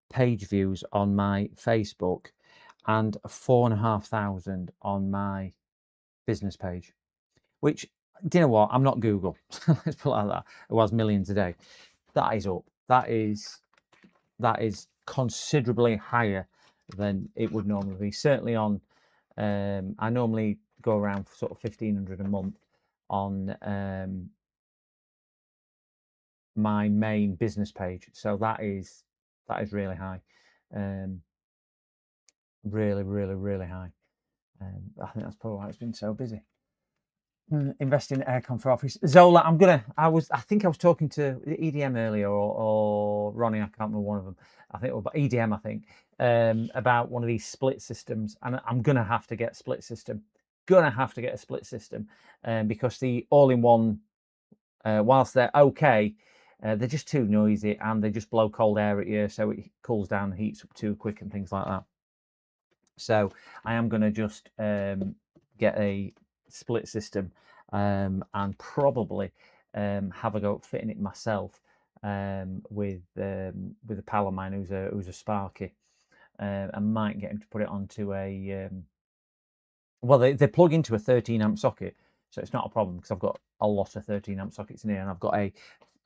page views on my Facebook and 4,500 on my business page. Which, do you know what? I'm not Google. Let's put it like that. It was millions a day. That is up. That is considerably higher than it would normally be. Certainly on, I normally go around for sort of 1,500 a month on my main business page. So that is really high. Really high. I think that's probably why it's been so busy. Investing in aircon for office. Zola, I think I was talking to EDM earlier or Ronnie, I can't remember one of them. I think, or EDM, I think, about one of these split systems, and I'm gonna have to get a split system. Because the all-in-one, whilst they're okay, they're just too noisy and they just blow cold air at you, so it cools down and heats up too quick and things like that. So I am gonna just get a split system and probably have a go at fitting it myself with a pal of mine who's a Sparky. I might get him to put it onto a well, they plug into a 13 amp socket, so it's not a problem because I've got a lot of 13 amp sockets in here, and I've got a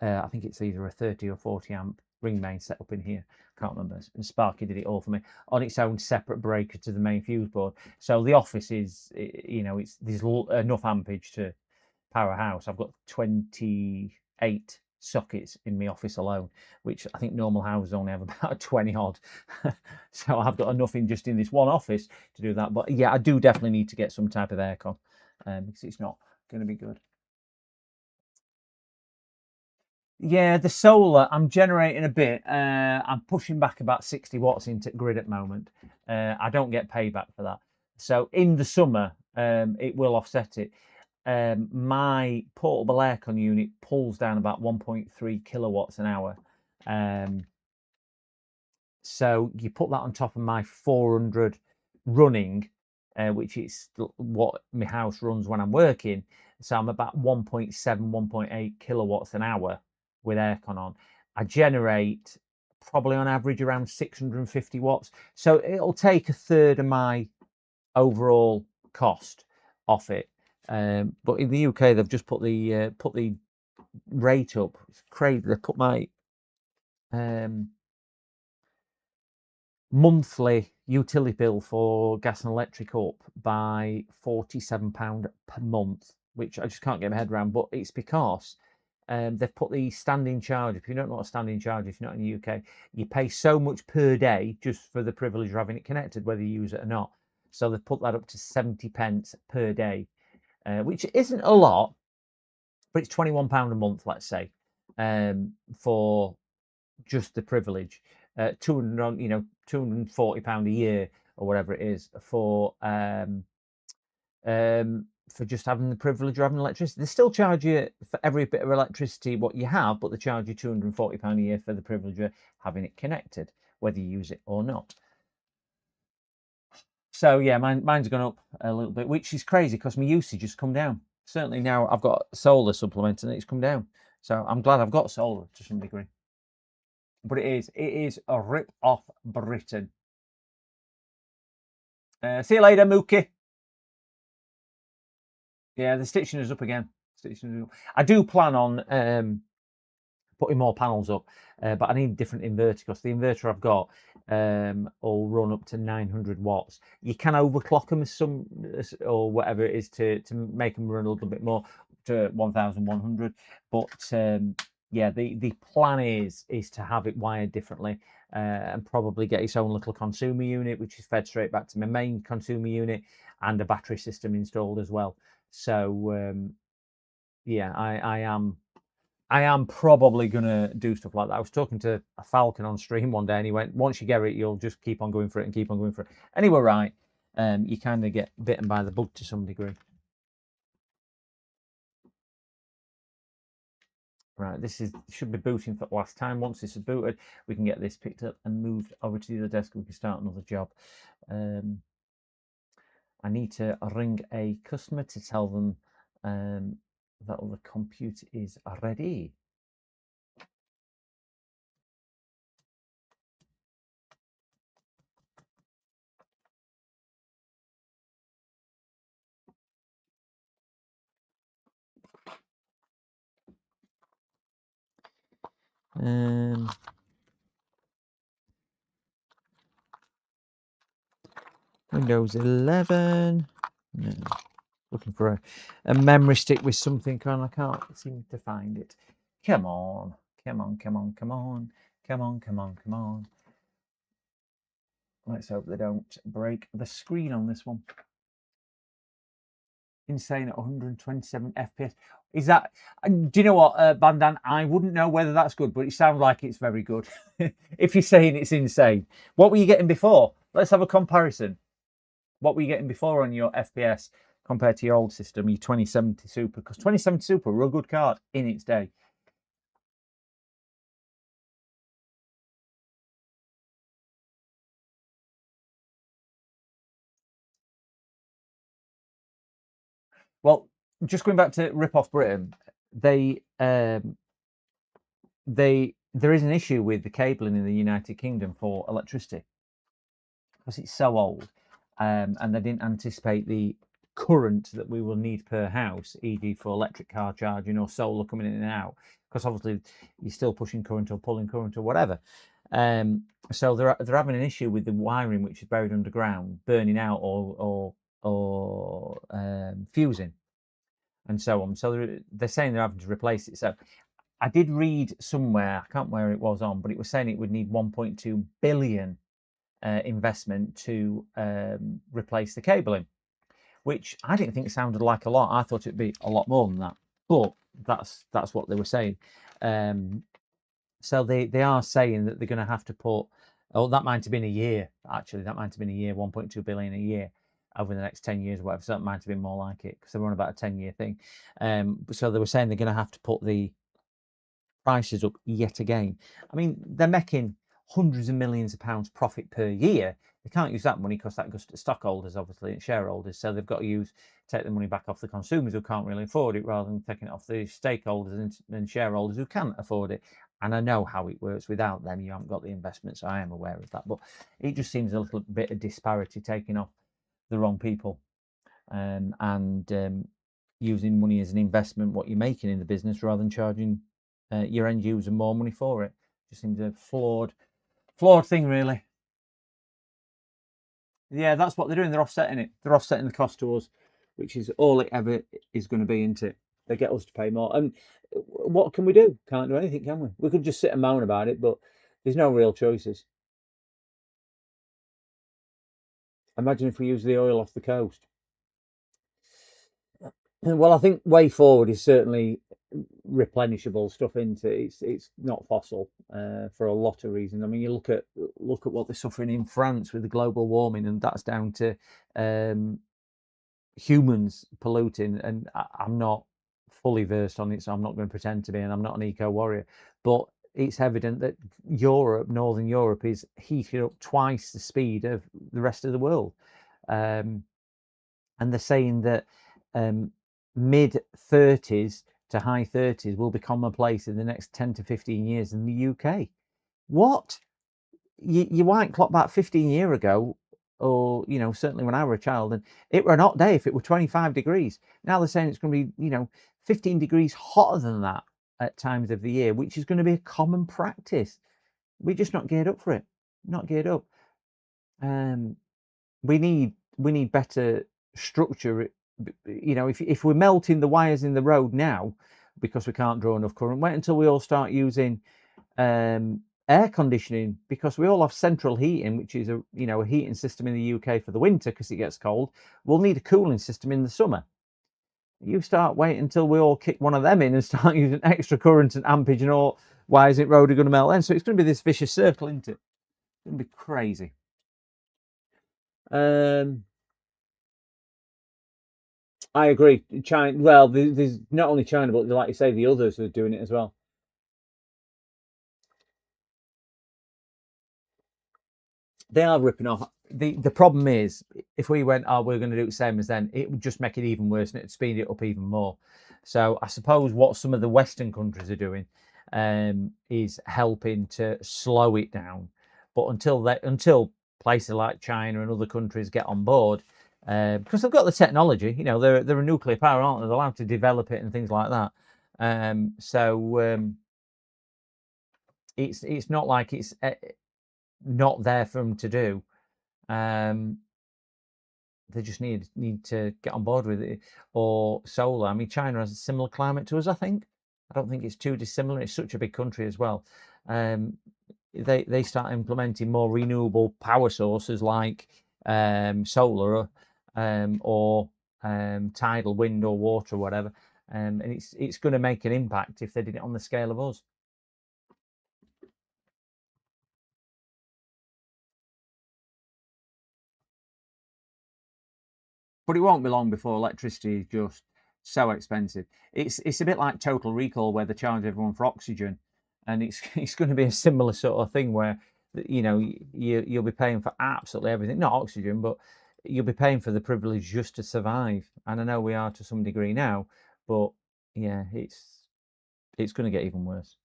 I think it's either a 30 or 40 amp ring main set up in here. Can't remember. And Sparky did it all for me on its own separate breaker to the main fuse board. So the office is, you know, there's enough ampage to power house, I've got 28 sockets in my office alone, which I think normal houses only have about 20 odd. So I've got enough in just in this one office to do that. But yeah, I do definitely need to get some type of aircon because it's not going to be good. Yeah, the solar, I'm generating a bit. I'm pushing back about 60 watts into grid at the moment. I don't get payback for that. So in the summer, it will offset it. My portable aircon unit pulls down about 1.3 kilowatts an hour. So you put that on top of my 400 running, which is what my house runs when I'm working. So I'm about 1.7, 1.8 kilowatts an hour with aircon on. I generate probably on average around 650 watts. So it'll take a third of my overall cost off it. But in the UK, they've just put the rate up. It's crazy. They put my monthly utility bill for gas and electric up by £47 per month, which I just can't get my head around. But it's because they've put the standing charge. If you don't know what a standing charge, if you're not in the UK, you pay so much per day just for the privilege of having it connected, whether you use it or not. So they've put that up to 70 pence per day, which isn't a lot, but it's £21 a month, let's say, for just the privilege. £240 a year or whatever it is for just having the privilege of having electricity. They still charge you for every bit of electricity what you have, but they charge you £240 a year for the privilege of having it connected, whether you use it or not. So yeah, mine's gone up a little bit, which is crazy because my usage has come down. Certainly now I've got solar supplement and it's come down. So I'm glad I've got solar to some degree. But it is a rip off Britain. See you later, Mookie. Yeah, the stitching is up again. I do plan on putting more panels up, but I need a different inverter because the inverter I've got will run up to 900 watts. You can overclock them or whatever it is to make them run a little bit more to 1100. But yeah, the plan is to have it wired differently and probably get its own little consumer unit, which is fed straight back to my main consumer unit, and a battery system installed as well. So yeah, I am probably gonna do stuff like that. I was talking to a Falcon on stream one day, and he went, "Once you get it, you'll just keep on going for it and keep on going for it." And he were right. You kind of get bitten by the bug to some degree. Right, this should be booting for the last time. Once this is booted, we can get this picked up and moved over to the other desk. We can start another job. I need to ring a customer to tell them that the computer is ready. Windows 11. No. Looking for a memory stick with something on. I can't seem to find it. Come on. Come on, come on, come on. Come on, come on, come on. Let's hope they don't break the screen on this one. Insane at 127 FPS. Is that, do you know what, Bandan? I wouldn't know whether that's good, but it sounds like it's very good. If you're saying it's insane. What were you getting before? Let's have a comparison. What were you getting before on your FPS compared to your old system, your 2070 Super? Because 2070 Super were a good card in its day. Well, just going back to Rip Off Britain, there is an issue with the cabling in the United Kingdom for electricity because it's so old, and they didn't anticipate the current that we will need per house, e.g. for electric car charging or solar coming in and out, because obviously you're still pushing current or pulling current or whatever. So they're having an issue with the wiring, which is buried underground, burning out or fusing. and so on. So they're saying they're having to replace it. So I did read somewhere, I can't remember where it was on, but it was saying it would need 1.2 billion investment to replace the cabling, which I didn't think sounded like a lot. I thought it'd be a lot more than that, but that's what they were saying. So they are saying that they're going to have to put. Oh, that might have been a year. Actually, that might have been a year. 1.2 billion a year over the next 10 years, or whatever. So that might have been more like it because they were on about a 10-year thing. So they were saying they're going to have to put the prices up yet again. I mean, they're making hundreds of millions of pounds profit per year. They can't use that money because that goes to stockholders, obviously, and shareholders. So they've got to take the money back off the consumers who can't really afford it, rather than taking it off the stakeholders and shareholders who can afford it. And I know how it works. Without them, you haven't got the investment, so I am aware of that. But it just seems a little bit of disparity, taking off the wrong people and using money as an investment, what you're making in the business, rather than charging your end user more money for it. Just seems a flawed thing, really. Yeah, that's what they're doing. They're offsetting it. They're offsetting the cost to us, which is all it ever is going to be, isn't it? They get us to pay more. And what can we do? Can't do anything, can we? We could just sit and moan about it, but there's no real choices. Imagine if we use the oil off the coast. Well, I think way forward is certainly replenishable stuff into it's not fossil for a lot of reasons. I mean, you look at what they're suffering in France with the global warming, and that's down to humans polluting. And I'm not fully versed on it, so I'm not going to pretend to be, and I'm not an eco warrior, but it's evident that Northern Europe is heating up twice the speed of the rest of the world, and they're saying that mid 30s to high 30s will be commonplace in the next 10 to 15 years in the UK. What? You might clock back 15 years ago, or certainly when I was a child, and it were an hot day if it were 25 degrees. Now they're saying it's going to be 15 degrees hotter than that at times of the year, which is going to be a common practice. We're just not geared up for it. Not geared up. We need better structure. If we're melting the wires in the road now because we can't draw enough current, wait until we all start using air conditioning, because we all have central heating, which is a heating system in the UK for the winter because it gets cold. We'll need a cooling system in the summer. You start waiting until we all kick one of them in and start using extra current and ampage, and all wires in road are going to melt then. So it's going to be this vicious circle, isn't it? It's going to be crazy. I agree. China. Well, there's not only China, but like you say, the others are doing it as well. They are ripping off. The problem is, if we went, oh, we're going to do the same as them, it would just make it even worse, and it'd speed it up even more. So I suppose what some of the Western countries are doing is helping to slow it down. But until places like China and other countries get on board, because they've got the technology, they're a nuclear power, aren't they? They're allowed to develop it and things like that. It's not like it's not there for them to do. They just need to get on board with it. Or solar. I mean, China has a similar climate to us, I think. I don't think it's too dissimilar. It's such a big country as well. They start implementing more renewable power sources like solar or tidal wind or water or whatever, and it's going to make an impact if they did it on the scale of us. But it won't be long before electricity is just so expensive. It's a bit like Total Recall, where they charge everyone for oxygen, and it's going to be a similar sort of thing where you'll be paying for absolutely everything, not oxygen, but you'll be paying for the privilege just to survive. And I know we are to some degree now, but yeah, it's going to get even worse.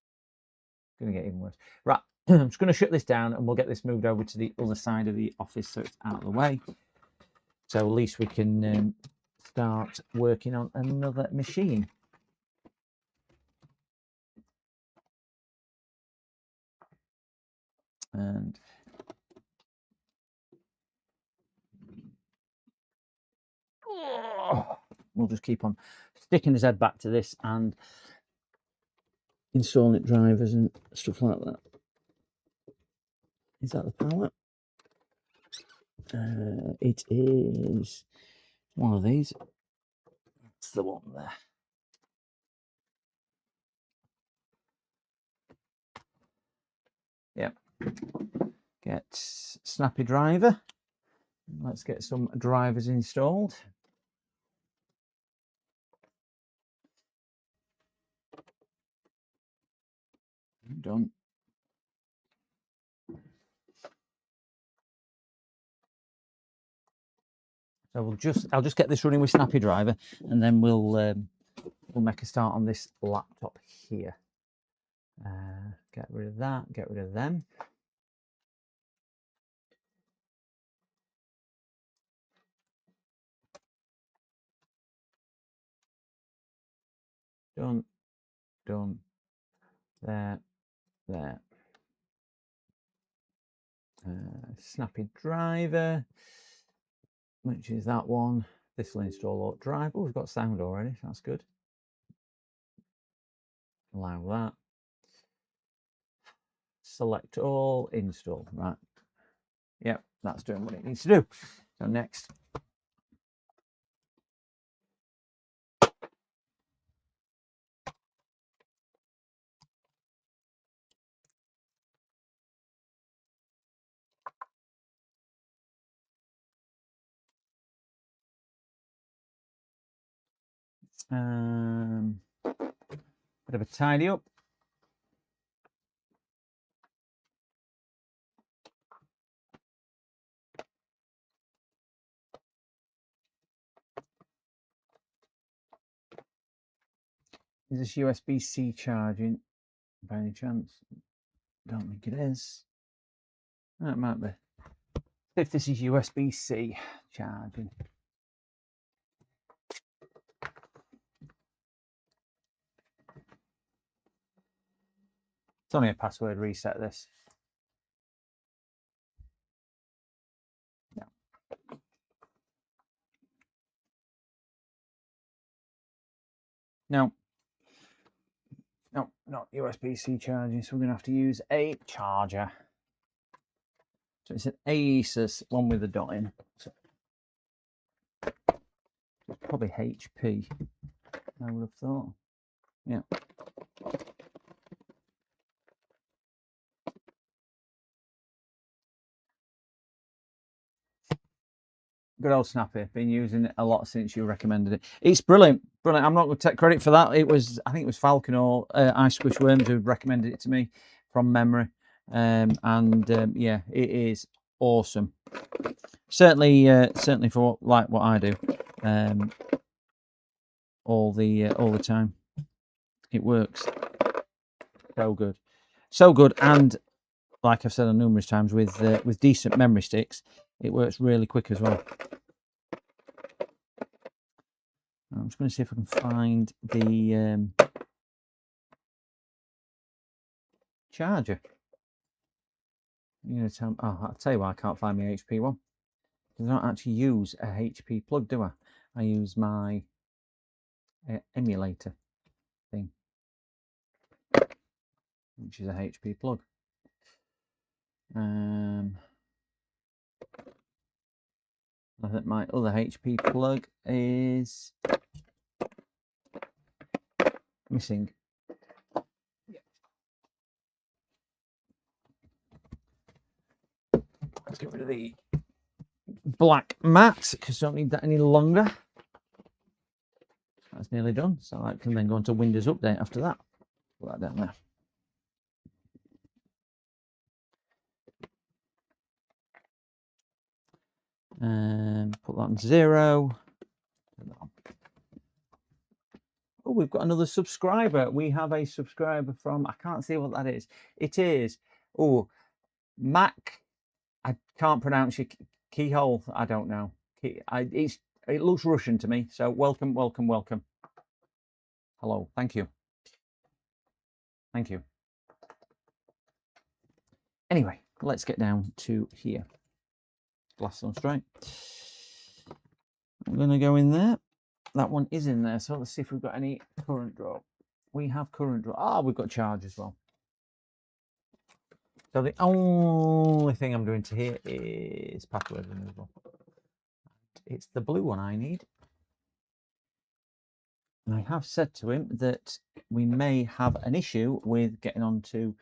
Going to get even worse. Right, I'm just going to shut this down, and we'll get this moved over to the other side of the office so it's out of the way. So at least we can start working on another machine. And we'll just keep on sticking his head back to this and installing drivers and stuff like that. Is that the power? It is one of these. That's the one there. Yep. Get snappy driver. Let's get some drivers installed. Done. So I'll just get this running with Snappy Driver, and then we'll make a start on this laptop here. Get rid of that. Get rid of them. Done. Done. There. Snappy Driver, which is that one. This will install Auto Drive. Oh, we've got sound already. That's good. Allow that. Select all. Install. Right. Yep, that's doing what it needs to do. So next. Bit of a tidy up. Is this USB-C charging by any chance? Don't think it is. That might be. If this is USB-C charging. It's only a password reset, this. Yeah. No. No, not USB-C charging, so we're going to have to use a charger. So it's an Asus, one with a dot in. So it's probably HP, I would have thought. Yeah. Good old Snappy. Been using it a lot since you recommended it. It's brilliant. Brilliant. I'm not going to take credit for that. I think it was Falcon or Ice Squish Worms who recommended it to me from memory. Yeah, it is awesome. Certainly for what I do, all the time. It works so good. And like I've said on numerous times, with decent memory sticks, it works really quick as well. I'm just going to see if I can find the charger. You're going to tell me, I'll tell you why I can't find my HP one. Because I don't actually use a HP plug, do I? I use my emulator thing, which is a HP plug. I think my other HP plug is missing. Let's get rid of the black mat because I don't need that any longer. That's nearly done, so I can then go into Windows Update after that. Put that down there. And put that on 0. Oh, we've got another subscriber. We have a subscriber from, I can't see what that is. It is, Mac. I can't pronounce your keyhole. I don't know. It looks Russian to me. So welcome. Hello. Thank you. Anyway, let's get down to here. Glass on straight. I'm going to go in there that one is in there. So let's see if we've got any current draw. We have current draw. Ah, we've got charge as well. So the only thing I'm doing to here is password removal. It's the blue one I need. And I have said to him that we may have an issue with getting onto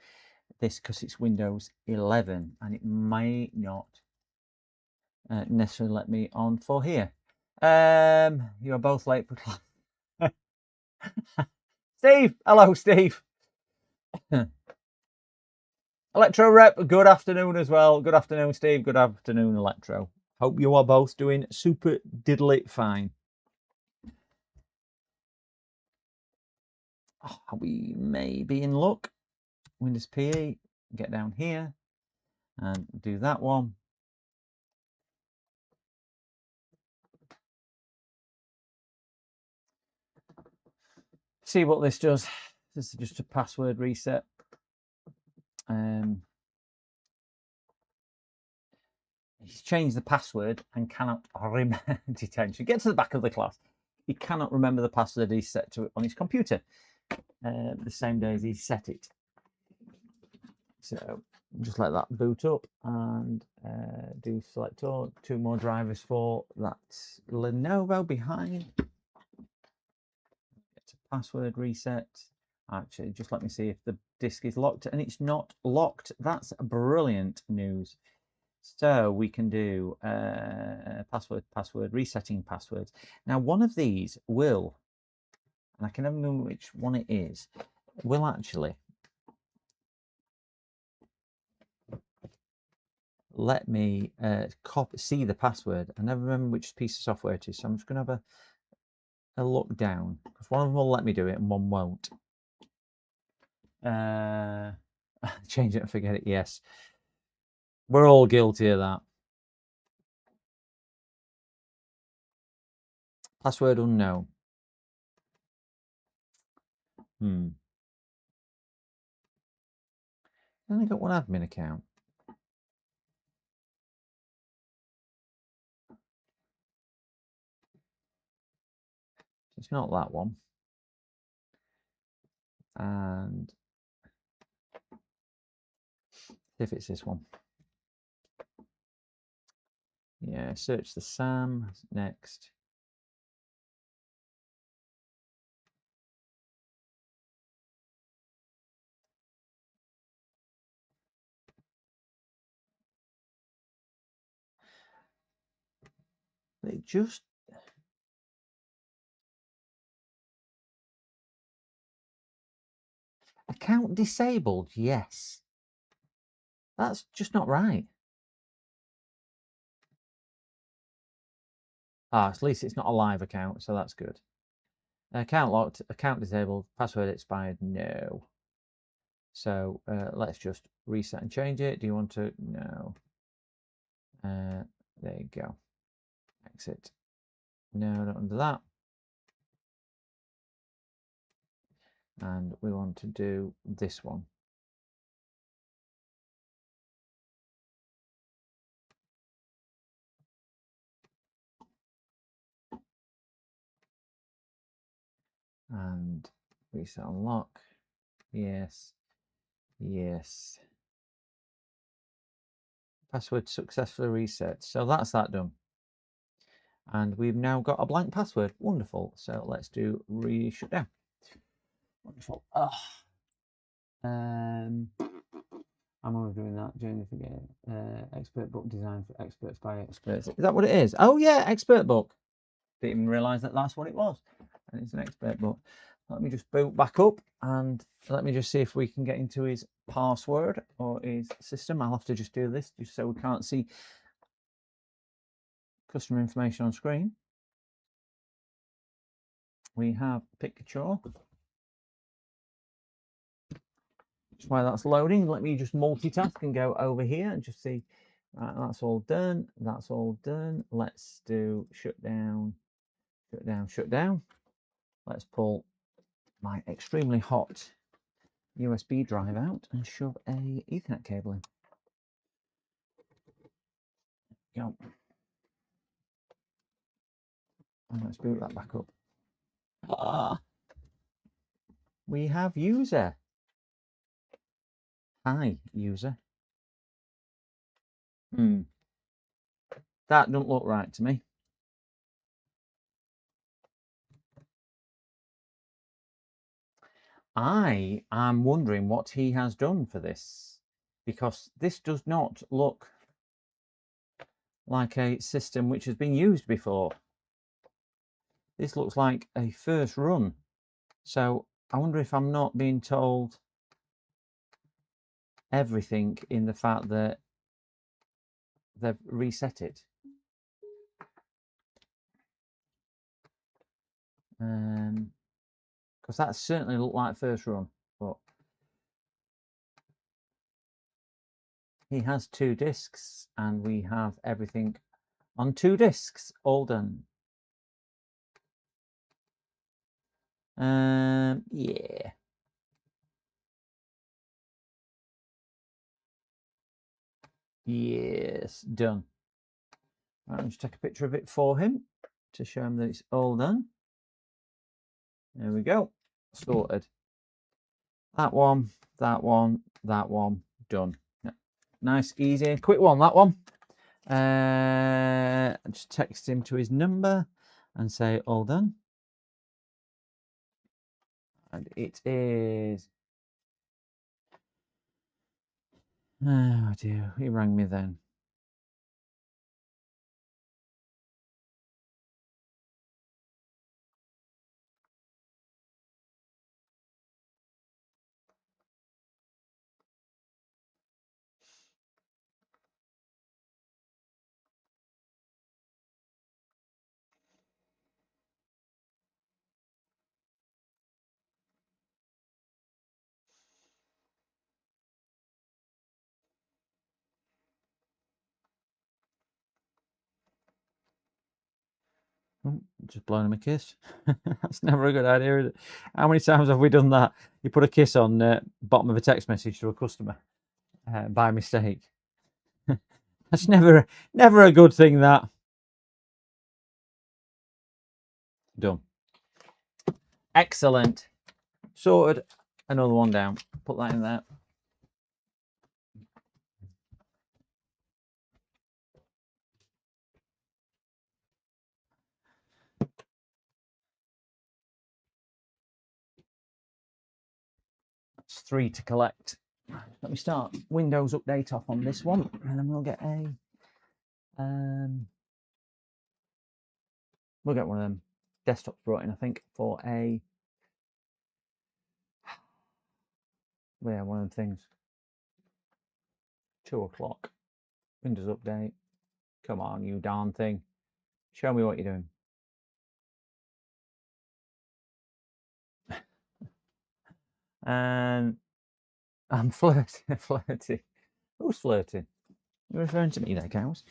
this because it's Windows 11 and it may not necessarily let me on for here. You are both late for class. Steve, hello, Steve. Electro Rep, good afternoon as well. Good afternoon, Steve. Good afternoon, Electro. Hope you are both doing super diddly fine. Oh, we may be in luck. Windows PE, get down here and do that one. See what this does. This is just a password reset. He's changed the password and cannot remember detention. Get to the back of the class. He cannot remember the password he set to it on his computer the same day as he set it. So just let that boot up and do select all. 2 more drivers for that Lenovo behind. Get to password reset. Actually, just let me see if the disk is locked, and it's not locked. That's brilliant news. So we can do password, resetting passwords. Now, one of these will, and I can never remember which one it is, will actually let me see the password. I never remember which piece of software it is, so I'm just going to have a look down, because one of them will let me do it and one won't. Change it and forget it, yes. We're all guilty of that. Password unknown. I only got one admin account. It's not that one. And if it's this one. Yeah, search the SAM next. It just account disabled, yes. That's just not right. Ah, at least it's not a live account, so that's good. Account locked, account disabled, password expired, no. So let's just reset and change it. Do you want to? No. There you go. Exit. No, not under that. And we want to do this one. And reset unlock. Yes. Yes. Password successfully reset. So that's that done. And we've now got a blank password. Wonderful. So let's do shutdown. Wonderful. I'm always doing that. Journey for game. Expert book design for experts by experts. Is that what it is? Oh yeah, expert book. Didn't even realise that that's what it was. And it's an expert book. Let me just boot back up and let me just see if we can get into his password or his system. I'll have to just do this just so we can't see customer information on screen. We have Picture. Just while that's loading, let me just multitask and go over here and just see. Right, that's all done. That's all done. Let's do shutdown, shutdown, shutdown. Let's pull my extremely hot USB drive out and shove a Ethernet cable in. Go. And let's boot that back up. We have user. Hi, user. That don't look right to me. I am wondering what he has done for this, because this does not look like a system which has been used before. This looks like a first run. So I wonder if I'm not being told everything in the fact that they've reset it. Because that certainly looked like first run, but he has 2 discs and we have everything on 2 discs, all done. Yeah. Yes, done. Right, I'll just take a picture of it for him to show him that it's all done. There we go, sorted. That one, that one, that one, done. Yeah. Nice, easy, quick one, that one. Just text him to his number and say all done. And it is... Oh dear, he rang me then. Oh, just blowing him a kiss. That's never a good idea, is it? How many times have we done that? You put a kiss on the bottom of a text message to a customer by mistake. That's never a good thing, that. Done. Excellent. Sorted. Another one down. Put that in there. It's 3 to collect. Let me start Windows update off on this one, and then we'll get a we'll get one of them desktops brought in, I think, for a one of them things. 2 o'clock. Windows update. Come on, you darn thing. Show me what you're doing. And I'm flirting. Who's flirting? You're referring to me there, cows.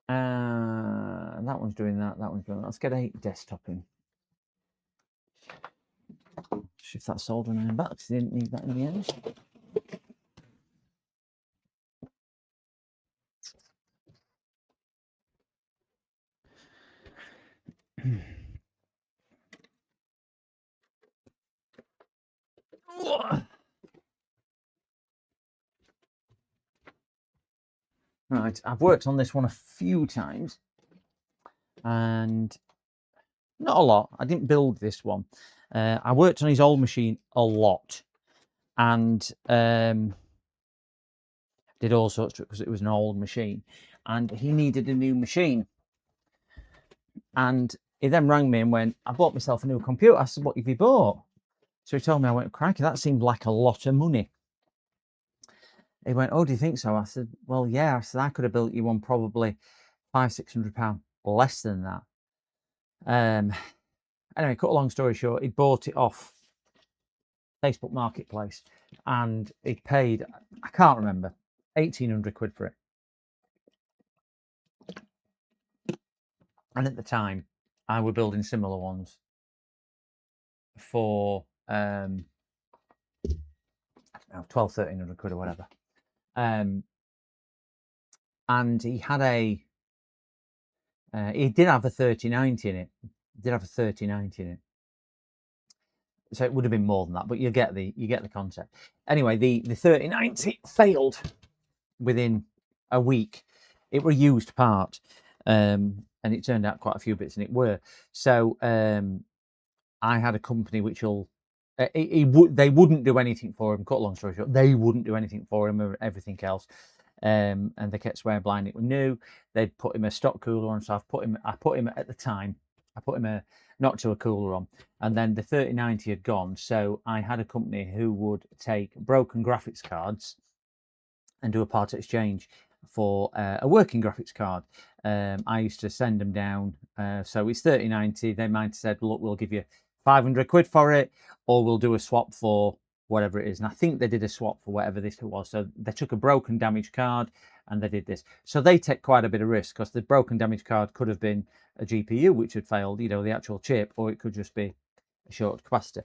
That one's doing that. That one's doing that. Let's get a desktop in. Shift that soldering iron back because they didn't need that in the end. Right, I've worked on this one a few times and not a lot. I didn't build this one. I worked on his old machine a lot and did all sorts of it because it was an old machine and he needed a new machine. And he then rang me and went, I bought myself a new computer. I said, what have you bought? So he told me, I went, crikey, that seemed like a lot of money. He went, oh, do you think so? I said, well, yeah. I said, I could have built you one probably £500–600 less than that. Anyway, cut a long story short, he bought it off Facebook Marketplace and he paid, I can't remember, 1,800 quid for it. And at the time, I were building similar ones for know, 12, 1300 quid or whatever. And he had a, he did have a 3090 in it. He did have a 3090 in it. So it would have been more than that, but you get the concept. Anyway, the 3090 failed within a week. It were a used part, and it turned out quite a few bits in it were. So I had a company which will, they wouldn't do anything for him. Cut a long story short, they wouldn't do anything for him or everything else. And they kept swearing blind it was new. They'd put him a stock cooler on, so I put him at the time. I put him a not to a cooler on, and then the 3090 had gone. So I had a company who would take broken graphics cards and do a part exchange for a working graphics card. I used to send them down. So it's 3090. They might have said, look, we'll give you 500 quid for it, or we'll do a swap for whatever it is. And I think they did a swap for whatever this was. So they took a broken damaged card and they did this. So they take quite a bit of risk, because the broken damaged card could have been a GPU which had failed, you know, the actual chip, or it could just be a short capacitor.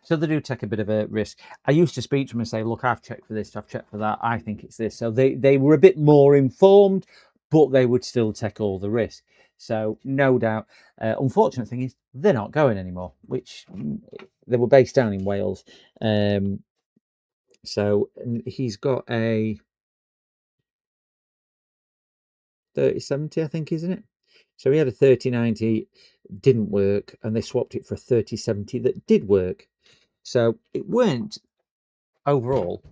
So they do take a bit of a risk. I used to speak to them and say, look, I've checked for this, I've checked for that, I think it's this. So they were a bit more informed, but they would still take all the risk. So no doubt. Unfortunate thing is they're not going anymore, which they were based down in Wales. So he's got a 3070, I think, isn't it? So he had a 3090, didn't work, and they swapped it for a 3070 that did work. So it weren't overall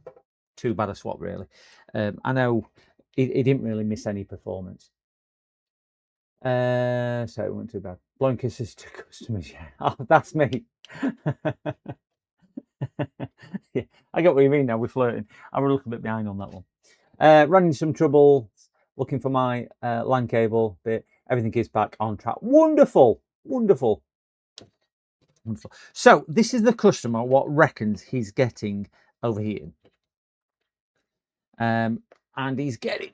too bad a swap, really. I know he didn't really miss any performance. So it wasn't too bad. Blowing kisses to customers. Yeah. Oh, that's me. Yeah, I get what you mean now. We're flirting. I'm a little bit behind on that one. Running some trouble, looking for my LAN cable bit. Everything is back on track. Wonderful, wonderful, wonderful. So this is the customer what reckons he's getting overheating. And he's getting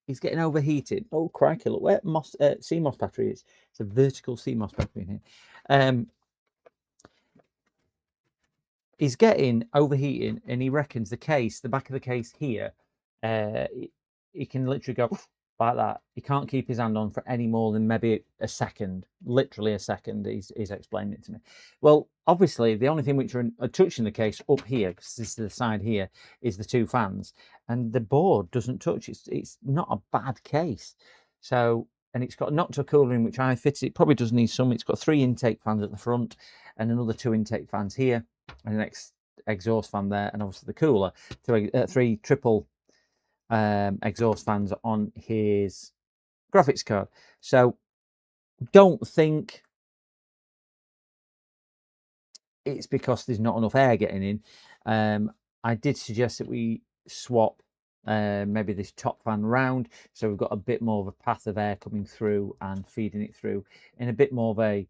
overheated. Oh crikey, look where CMOS battery is. It's a vertical CMOS battery in here. He's getting overheating, and he reckons the back of the case here, he can literally go like that. He can't keep his hand on for any more than maybe a second, literally a second. He's explaining it to me. Well, obviously, the only thing which are touching the case up here, because this is the side here, is the two fans, and the board doesn't touch. It's not a bad case. So, and it's got not to a cooler in which I fitted. It probably does need some. It's got 3 intake fans at the front, and another 2 intake fans here, and an exhaust fan there, and obviously the cooler. 3 triple exhaust fans on his graphics card. So don't think it's because there's not enough air getting in. I did suggest that we swap maybe this top fan round, so we've got a bit more of a path of air coming through and feeding it through in a bit more of a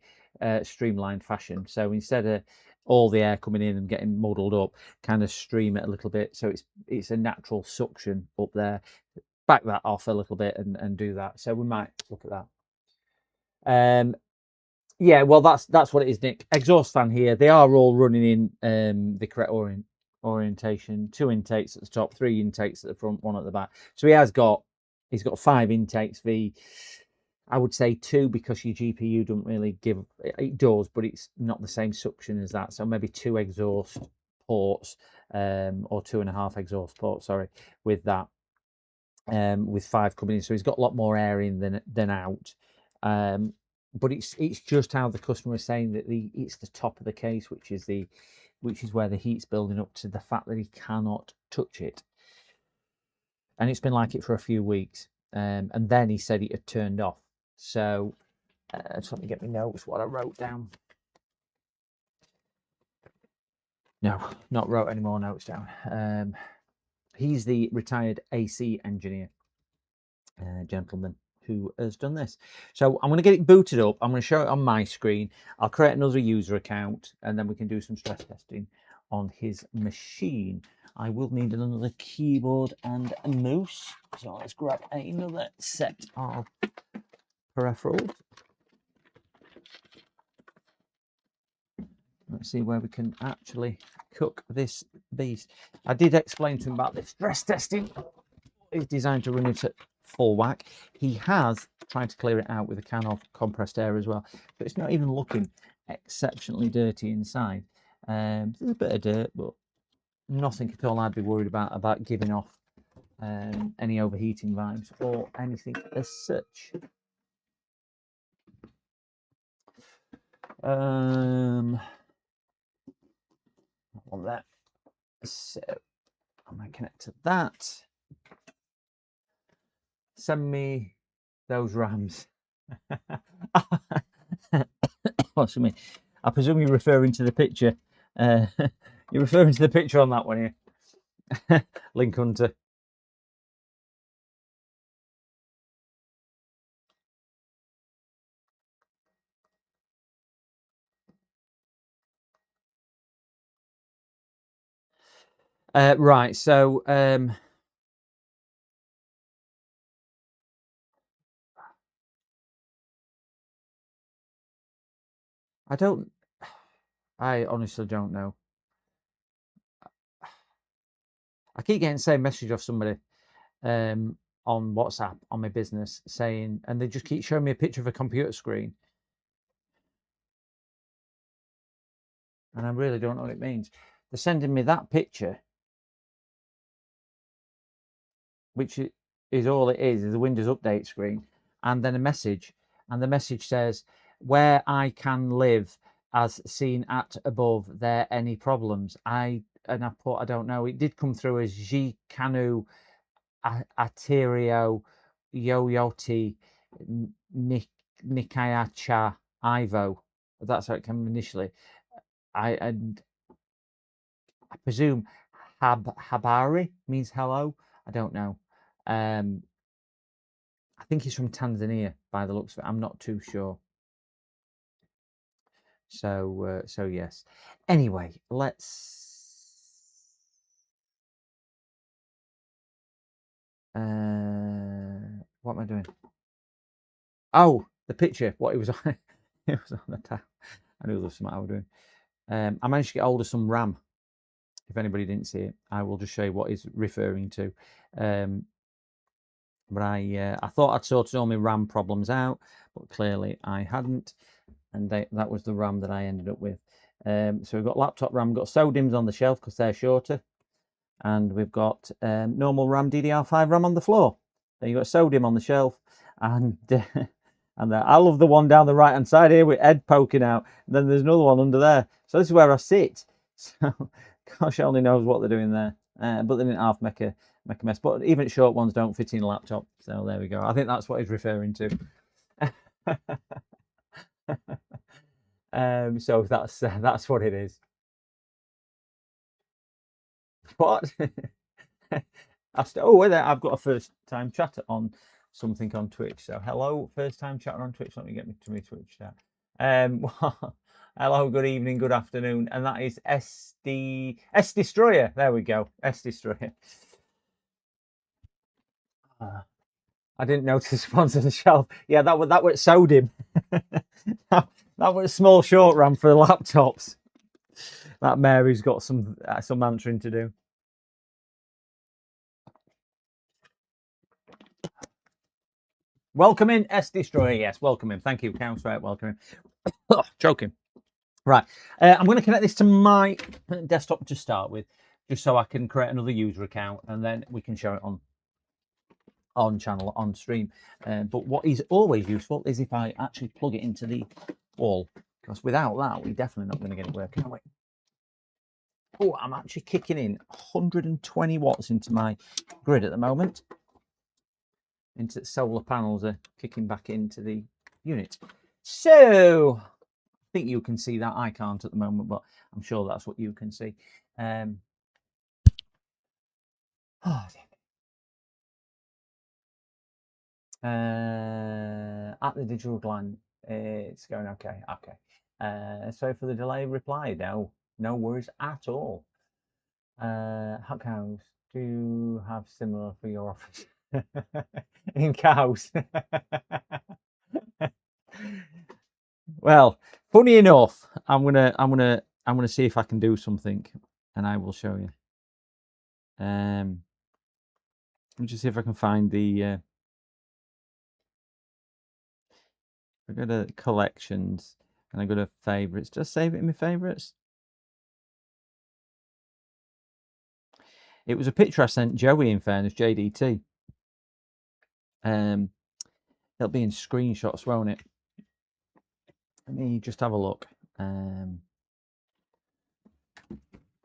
streamlined fashion. So instead of all the air coming in and getting muddled up, kind of stream it a little bit, so it's a natural suction up there. Back that off a little bit and do that. So we might look at that. Yeah, well, that's what it is, Nick. Exhaust fan here. They are all running in the correct orientation. 2 intakes at the top, 3 intakes at the front, 1 at the back. So he's got 5 intakes. I would say 2, because your GPU doesn't really give. It does, but it's not the same suction as that. So maybe 2 exhaust ports, or 2.5 exhaust ports. Sorry, with that. With 5 coming in, so he's got a lot more air in than out. But it's just how the customer is saying that it's the top of the case, which is where the heat's building up to the fact that he cannot touch it. And it's been like it for a few weeks. And then he said it had turned off. So just let me get my notes, what I wrote down. No, not wrote any more notes down. He's the retired AC engineer, gentleman, who has done this. So I'm going to get it booted up. I'm going to show it on my screen. I'll create another user account, and then we can do some stress testing on his machine. I will need another keyboard and a mouse. So let's grab another set of peripherals. Let's see where we can actually cook this beast. I did explain to him about this stress testing. It's designed to run it at full whack. He has tried to clear it out with a can of compressed air as well, but it's not even looking exceptionally dirty inside. There's a bit of dirt, but nothing at all I'd be worried about giving off any overheating vibes or anything as such. That one there. So I'm going to connect to that. Send me those RAMs. What's me? I presume you're referring to the picture. You're referring to the picture on that one here. Link Hunter. Right, so I honestly don't know. I keep getting the same message off somebody on WhatsApp on my business saying, and they just keep showing me a picture of a computer screen. And I really don't know what it means. They're sending me that picture, which is all it is a Windows Update screen, and then a message. And the message says, where I can live as seen at above, there any problems? I put, I don't know. It did come through as G Canu Aterio Yoyoti Nikayacha Ivo. That's how it came initially. I presume Habari means hello. I don't know. I think he's from Tanzania by the looks of it. I'm not too sure. So yes. Anyway, let's. What am I doing? Oh, the picture. What it was on. It was on the tab. I knew there was something I was doing. I managed to get hold of some RAM. If anybody didn't see it, I will just show you what it's referring to. But I thought I'd sorted all my RAM problems out, but clearly I hadn't, and that was the RAM that I ended up with. So we've got laptop RAM, we've got SODIMMs on the shelf because they're shorter, and we've got normal RAM, DDR5 RAM on the floor. Then you've got SODIMM on the shelf, and I love the one down the right hand side here with Ed poking out. And then there's another one under there. So this is where I sit. So gosh only knows what they're doing there. But they didn't half make a mess. But even short ones don't fit in a laptop. So there we go. I think that's what he's referring to. So that's what it is. What? I've got a first time chatter on something on Twitch. So hello, first time chatter on Twitch. Let me get to my Twitch chat. Hello, good evening, good afternoon, and that is S Destroyer. There we go, S Destroyer. I didn't notice ones on the shelf. Yeah, that was SODIMM. that was a small short RAM for the laptops. That Mary's got some answering to do. Welcome in, S Destroyer. Yes, welcome in. Thank you, Counts. Right, welcome in. Oh, choking. Right, I'm going to connect this to my desktop to start with, just so I can create another user account, and then we can show it on channel, on stream. But what is always useful is if I actually plug it into the wall, because without that, we're definitely not going to get it working, are we? Oh, I'm actually kicking in 120 watts into my grid at the moment. Into solar panels are kicking back into the unit. So I think you can see that. I can't at the moment, but I'm sure that's what you can see. At the digital gland, it's going okay. Okay. So for the delay reply, no worries at all. Hot cows do have similar for your office in cows. Well, funny enough, I'm gonna I'm going to see if I can do something, and I will show you. Let me just see if I can find the. I go to collections, and I go to favorites. Just save it in my favorites. It was a picture I sent Joey, in fairness, JDT. It'll be in screenshots, won't it? Let me just have a look.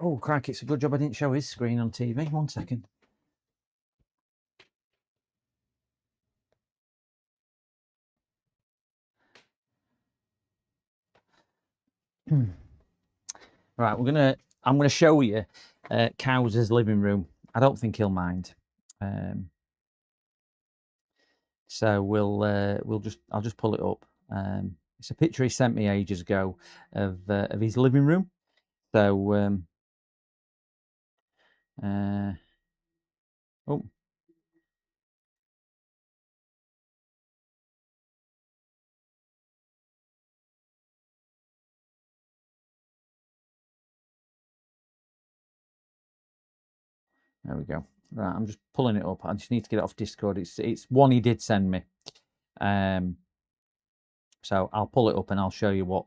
Oh, crikey, it's a good job I didn't show his screen on TV. 1 second. Right, I'm gonna show you Cows's living room. I don't think he'll mind. So I'll just pull it up. It's a picture he sent me ages ago of his living room. So oh, there we go. Right, I'm just pulling it up. I just need to get it off Discord. It's one he did send me. So I'll pull it up and I'll show you what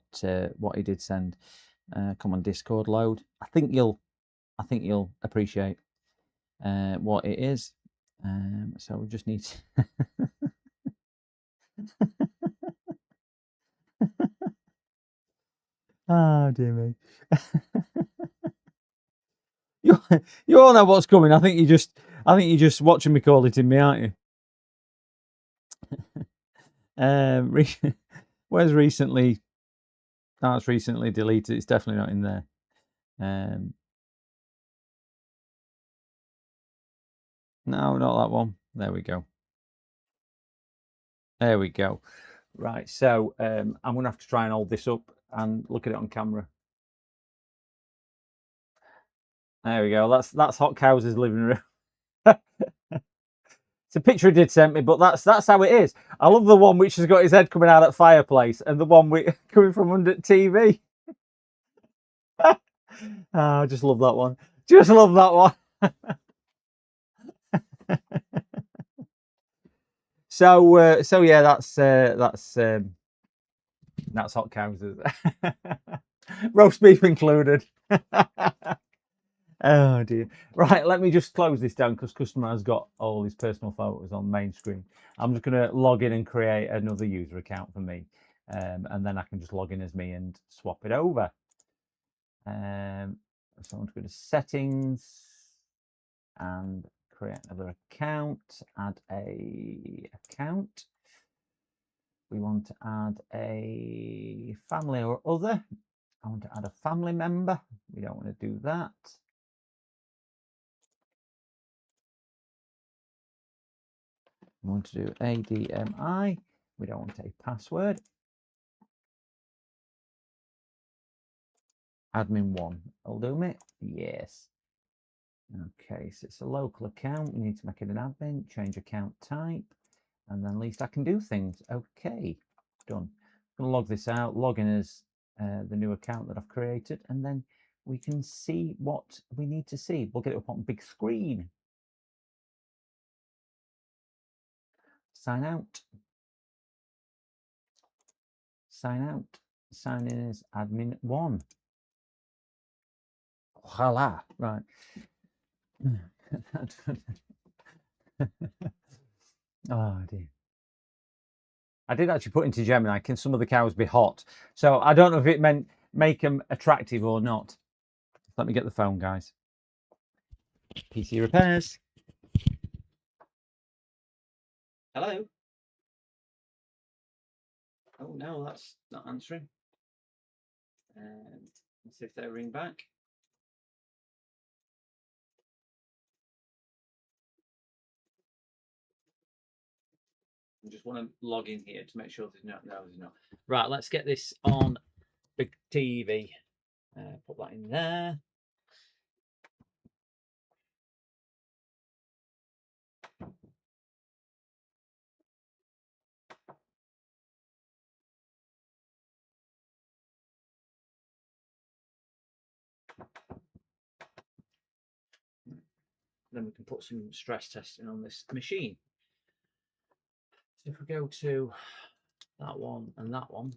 he did send. Come on, Discord, load. I think you'll appreciate what it is. So we just need to oh dear me. you all know what's coming. I think you're just watching me call it in me, aren't you? Where's recently? Oh, it's recently deleted. It's definitely not in there. No, not that one. There we go. There we go. Right, so I'm gonna have to try and hold this up and look at it on camera. There we go. That's Hot Cow's living room. It's a picture he did send me, but that's how it is. I love the one which has got his head coming out at fireplace, and the one coming from under TV. Oh, I just love that one. Just love that one. So yeah, that's Hot Cow's. Roast beef included. Oh dear. Right, let me just close this down because customer has got all his personal photos on main screen. I'm just going to log in and create another user account for me, and then I can just log in as me and swap it over. So I'm going to go to settings and create another account. Add a account. We want to add a family or other. I want to add a family member. We don't want to do that. We want to do ADMI. We don't want a password. Admin1 will do me. Yes. Okay, so it's a local account. We need to make it an admin. Change account type. And then at least I can do things. Okay, done. I'm going to log this out. Log in as the new account that I've created. And then we can see what we need to see. We'll get it up on big screen. Sign out. Sign out. Sign in as admin1. Voila. Right. Oh dear. I did actually put into Gemini, can some of the cows be hot? So I don't know if it meant make them attractive or not. Let me get the phone, guys. PC repairs. Hello? Oh no, that's not answering. Let's see if they ring back. I just want to log in here to make sure there's no, there's not. Right, let's get this on big TV. Put that in there. then we can put some stress testing on this machine. So if we go to that one and that one,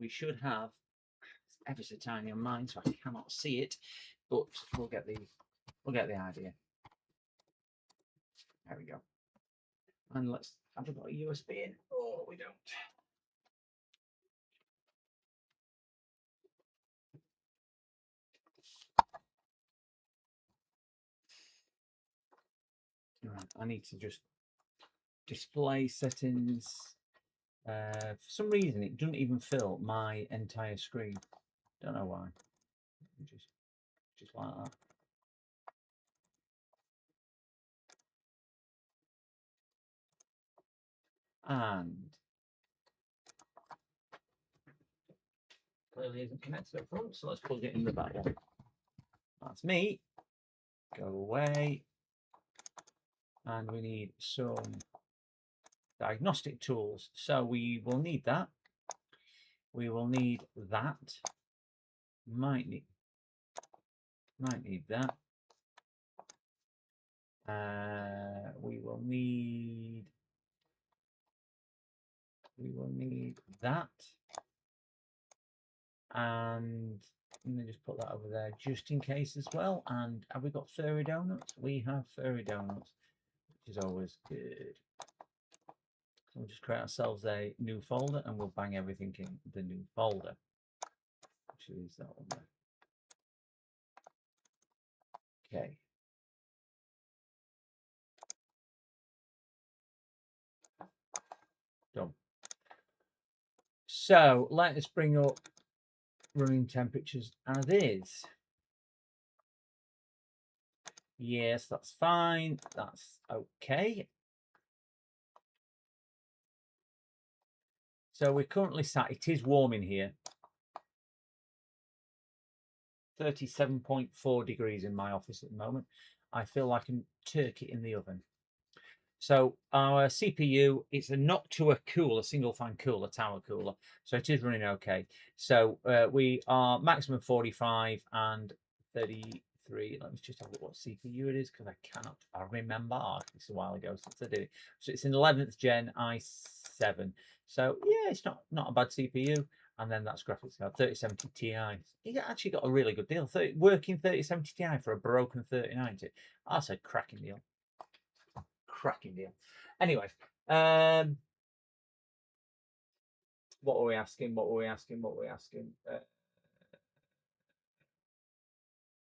we should have, it's ever so tiny on mine, so I cannot see it, but we'll get the idea. There we go. And let's have we got a USB in? Oh, we don't. Right, I need to just display settings. For some reason, it doesn't even fill my entire screen. Don't know why. Just like that. And clearly isn't connected up front, so let's plug it in the back one. That's me. Go away. And we need some diagnostic tools. So we will need that. We will need that. Might need that. We will need that. And I'm going to just put that over there just in case as well. And have we got furry donuts? We have furry donuts, which is always good. So we'll just create ourselves a new folder and we'll bang everything in the new folder. Actually, is that one there? Okay. Done. So let us bring up running temperatures as is. Yes, that's fine. That's okay. So we're currently sat, it is warm in here. 37.4 degrees in my office at the moment. I feel like a turkey in the oven. So our CPU, it's a Noctua cooler, single fan cooler, tower cooler. So it is running okay. So we are maximum 45 and 33. Let me just have a look what CPU it is because I remember. It's a while ago since I did it. So it's an 11th gen i7. So yeah, it's not a bad CPU. And then that's graphics card, 3070 Ti. You actually got a really good deal. Working 3070 Ti for a broken 3090. That's a cracking deal. Cracking deal. Anyway, what were we asking?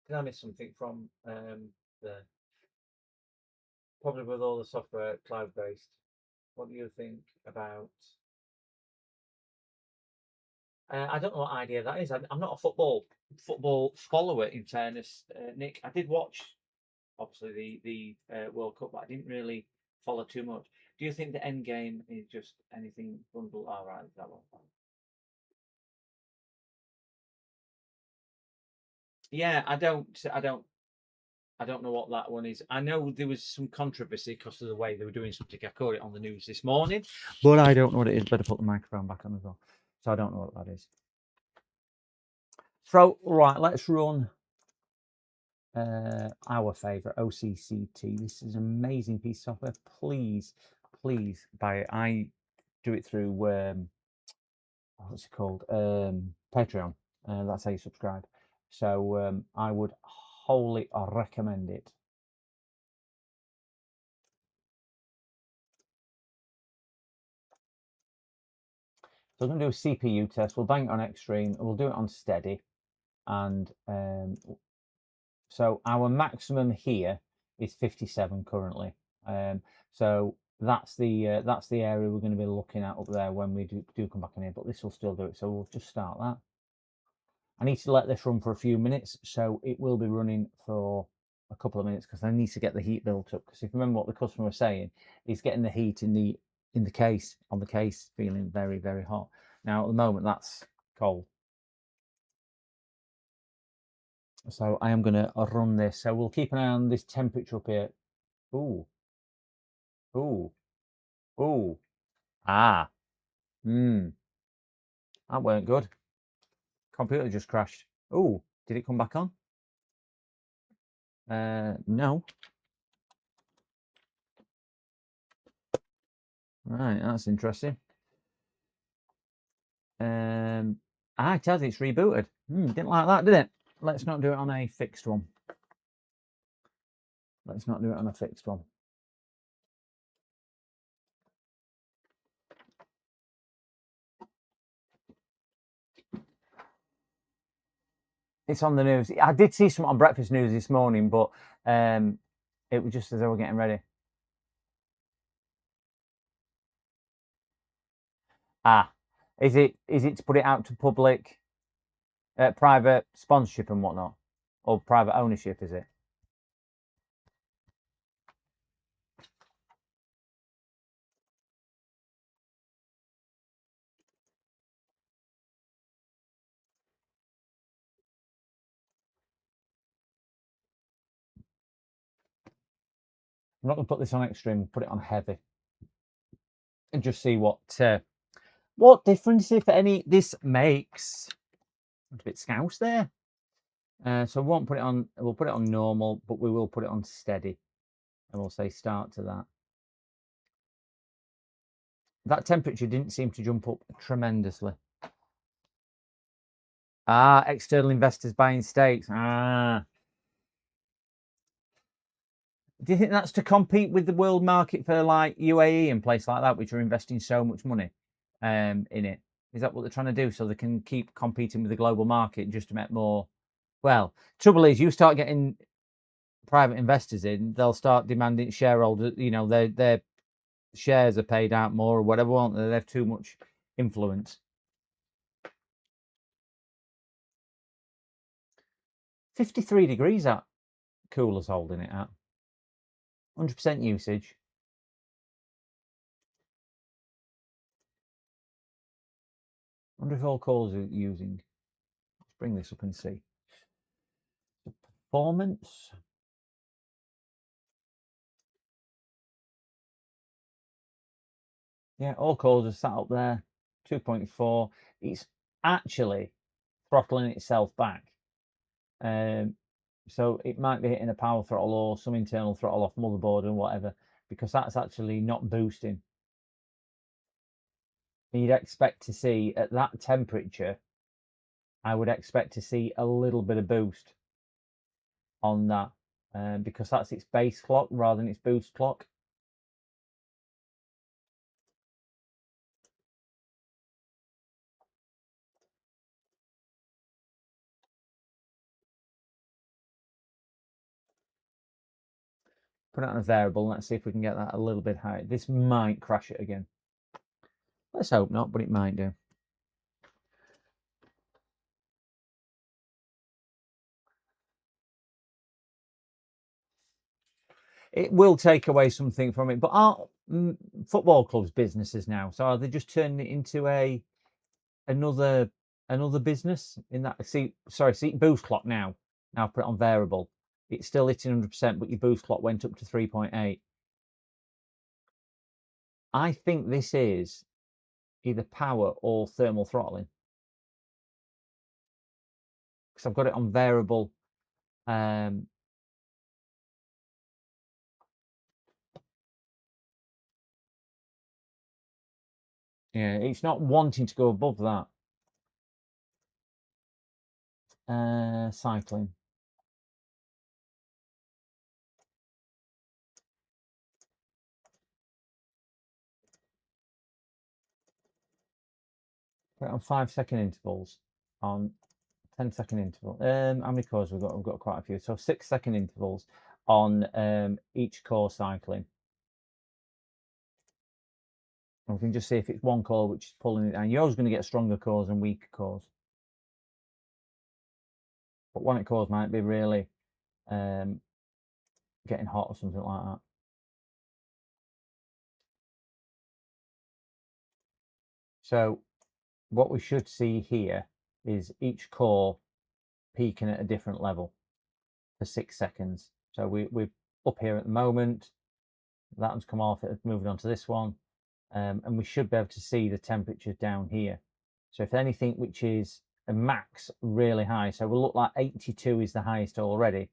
Did I miss something from the probably with all the software cloud-based? What do you think about? I don't know what idea that is. I'm not a football follower, in fairness, Nick. I did watch, obviously, the World Cup, but I didn't really follow too much. Do you think the end game is just anything bundle? Oh, right, that one. Yeah, I don't know what that one is. I know there was some controversy because of the way they were doing something. I caught it on the news this morning, but I don't know what it is. Better put the microphone back on as well. So I don't know what that is. So right, let's run our favorite OCCT. This is an amazing piece of software. Please buy it. I do it through what's it called? Patreon. That's how you subscribe. So I would wholly recommend it. So I'm going to do a CPU test. We'll bang it on extreme. We'll do it on steady. And so our maximum here is 57 currently. So that's the area we're going to be looking at up there when we do come back in here. But this will still do it. So we'll just start that. I need to let this run for a few minutes. So it will be running for a couple of minutes because I need to get the heat built up. Because if you remember what the customer was saying, is getting the heat in the case, on the case, feeling very, very hot. Now at the moment that's cold. So I am going to run this. So we'll keep an eye on this temperature up here. Ooh. Ah. That weren't good. Computer just crashed. Ooh, did it come back on? No. Right, that's interesting. I tell you, it's rebooted. Didn't like that, did it? Let's not do it on a fixed one. Let's not do it on a fixed one. It's on the news. I did see something on Breakfast News this morning, but it was just as they were getting ready. Is it to put it out to public, private sponsorship and whatnot, or private ownership? Is it? I'm not going to put this on extreme. Put it on heavy, and just see what difference, if any, this makes. It's a bit scouse there. So we won't put it on. We'll put it on normal, but we will put it on steady, and we'll say start to that. That temperature didn't seem to jump up tremendously. External investors buying stakes. Do you think that's to compete with the world market for like UAE and places like that, which are investing so much money in it? Is that what they're trying to do, so they can keep competing with the global market just to make more? Well, trouble is, you start getting private investors in, they'll start demanding shareholders. You know, their shares are paid out more or whatever, won't they? They have too much influence. 53 degrees that cooler's holding it at. 100% usage. I wonder if all cores are using. Let's bring this up and see. Performance. Yeah, all cores are sat up there. 2.4. It's actually throttling itself back. So it might be hitting a power throttle or some internal throttle off motherboard and whatever, because that's actually not boosting. You'd expect to see at that temperature, I would expect to see a little bit of boost on that, because that's its base clock rather than its boost clock. Put it on a variable. Let's see if we can get that a little bit higher. This might crash it again. Let's hope not, but it might do. It will take away something from it, but aren't football clubs businesses now? So are they just turning it into another business in that? See boost clock now. Now I've put it on variable. It's still hitting 100%, but your boost clock went up to 3.8. I think this is either power or thermal throttling, because I've got it on variable. Yeah, it's not wanting to go above that. Cycling. Put it on 5-second intervals, on 10-second interval. How many cores we've got? We've got quite a few. So 6-second intervals on each core cycling. And we can just see if it's one core which is pulling it down. You're always going to get stronger cores and weaker cores. But one of the cores might be really getting hot or something like that. So what we should see here is each core peaking at a different level for 6 seconds. So we're up here at the moment. That one's come off. It's moving on to this one. And we should be able to see the temperatures down here. So if anything which is a max really high, so we'll look like 82 is the highest already.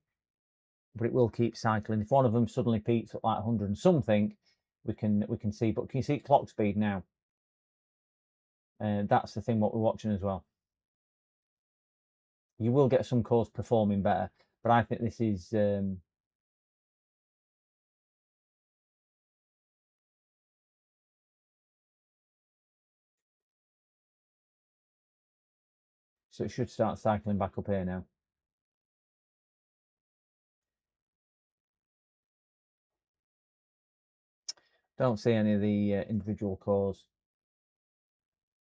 but it will keep cycling. If one of them suddenly peaks at like 100 and something, we can see. But can you see clock speed now? That's the thing what we're watching as well. You will get some cores performing better, but I think this is so it should start cycling back up here now. Don't see any of the individual cores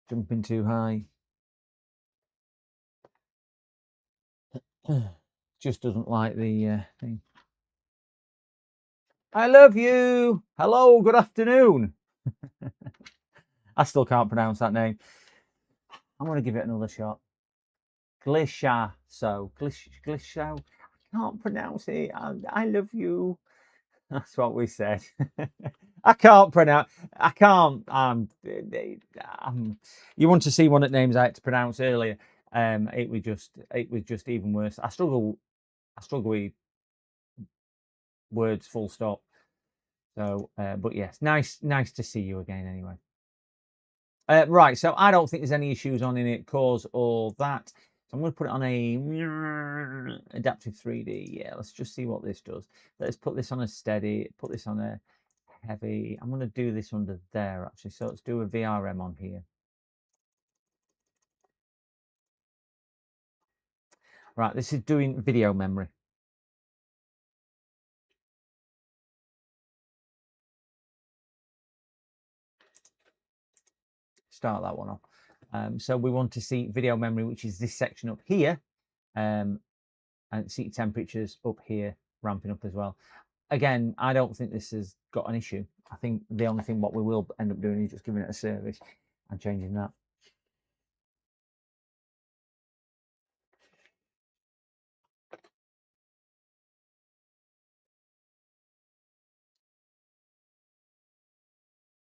jumping too high. Just doesn't like the thing. I love you. Hello, good afternoon. I still can't pronounce that name. I'm going to give it another shot. Glisha. Glisha. I can't pronounce it. I love you. That's what we said. I can't pronounce. I can't. You want to see one of the names I had to pronounce earlier? It was just even worse. I struggle with words. Full stop. So, but yes, nice to see you again. Anyway. Right. So I don't think there's any issues on Init Cores or that. So I'm going to put it on a adaptive 3D. Yeah, let's just see what this does. Let's put this on a steady, put this on a heavy. I'm going to do this under there, actually. So let's do a VRM on here. Right, this is doing video memory. Start that one off. So we want to see video memory, which is this section up here. And see temperatures up here ramping up as well. Again, I don't think this has got an issue. I think the only thing what we will end up doing is just giving it a service and changing that.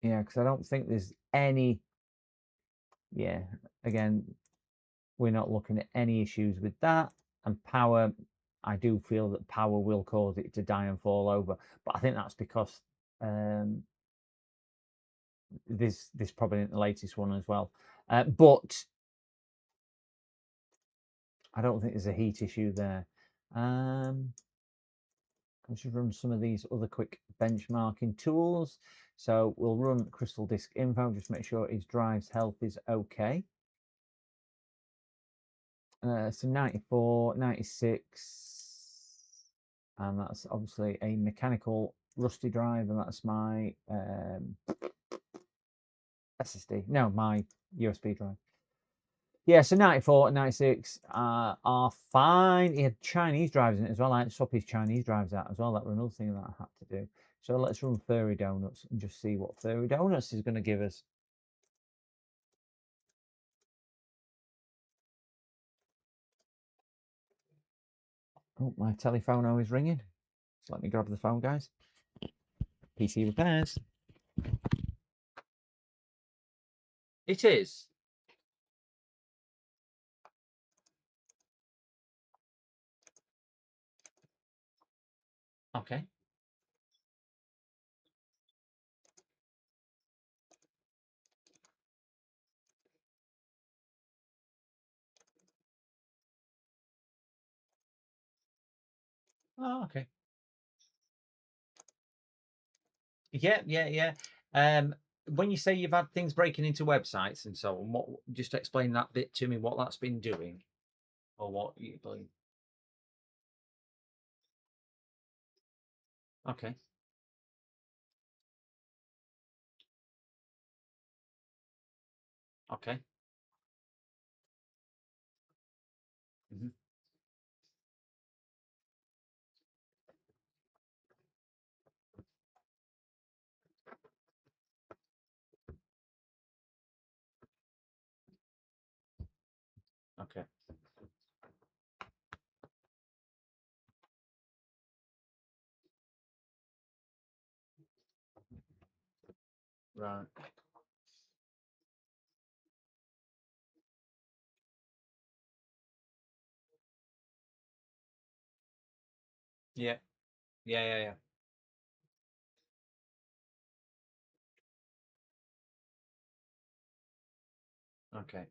Yeah, because I don't think there's any. Yeah, again, we're not looking at any issues with that. And power, I do feel that power will cause it to die and fall over. But I think that's because this probably isn't the latest one as well. But I don't think there's a heat issue there. I should run some of these other quick benchmarking tools. So we'll run Crystal Disk Info, just make sure his drive's health is okay. So 94, 96, and that's obviously a mechanical rusty drive, and that's my SSD. No, my USB drive. Yeah, so 94 and 96 are fine. He had Chinese drives in it as well. I had to swap his Chinese drives out as well. That was another thing that I had to do. So let's run Furry Donuts and just see what Furry Donuts is going to give us. Oh, my telephone always ringing. So let me grab the phone, guys. PC repairs. It is. Okay. Oh, okay. Yeah. When you say you've had things breaking into websites and so on, what? Just explain that bit to me. What that's been doing, or what you believe. Okay. Okay. Mm-hmm. Okay. Right. Yeah. Yeah. Okay.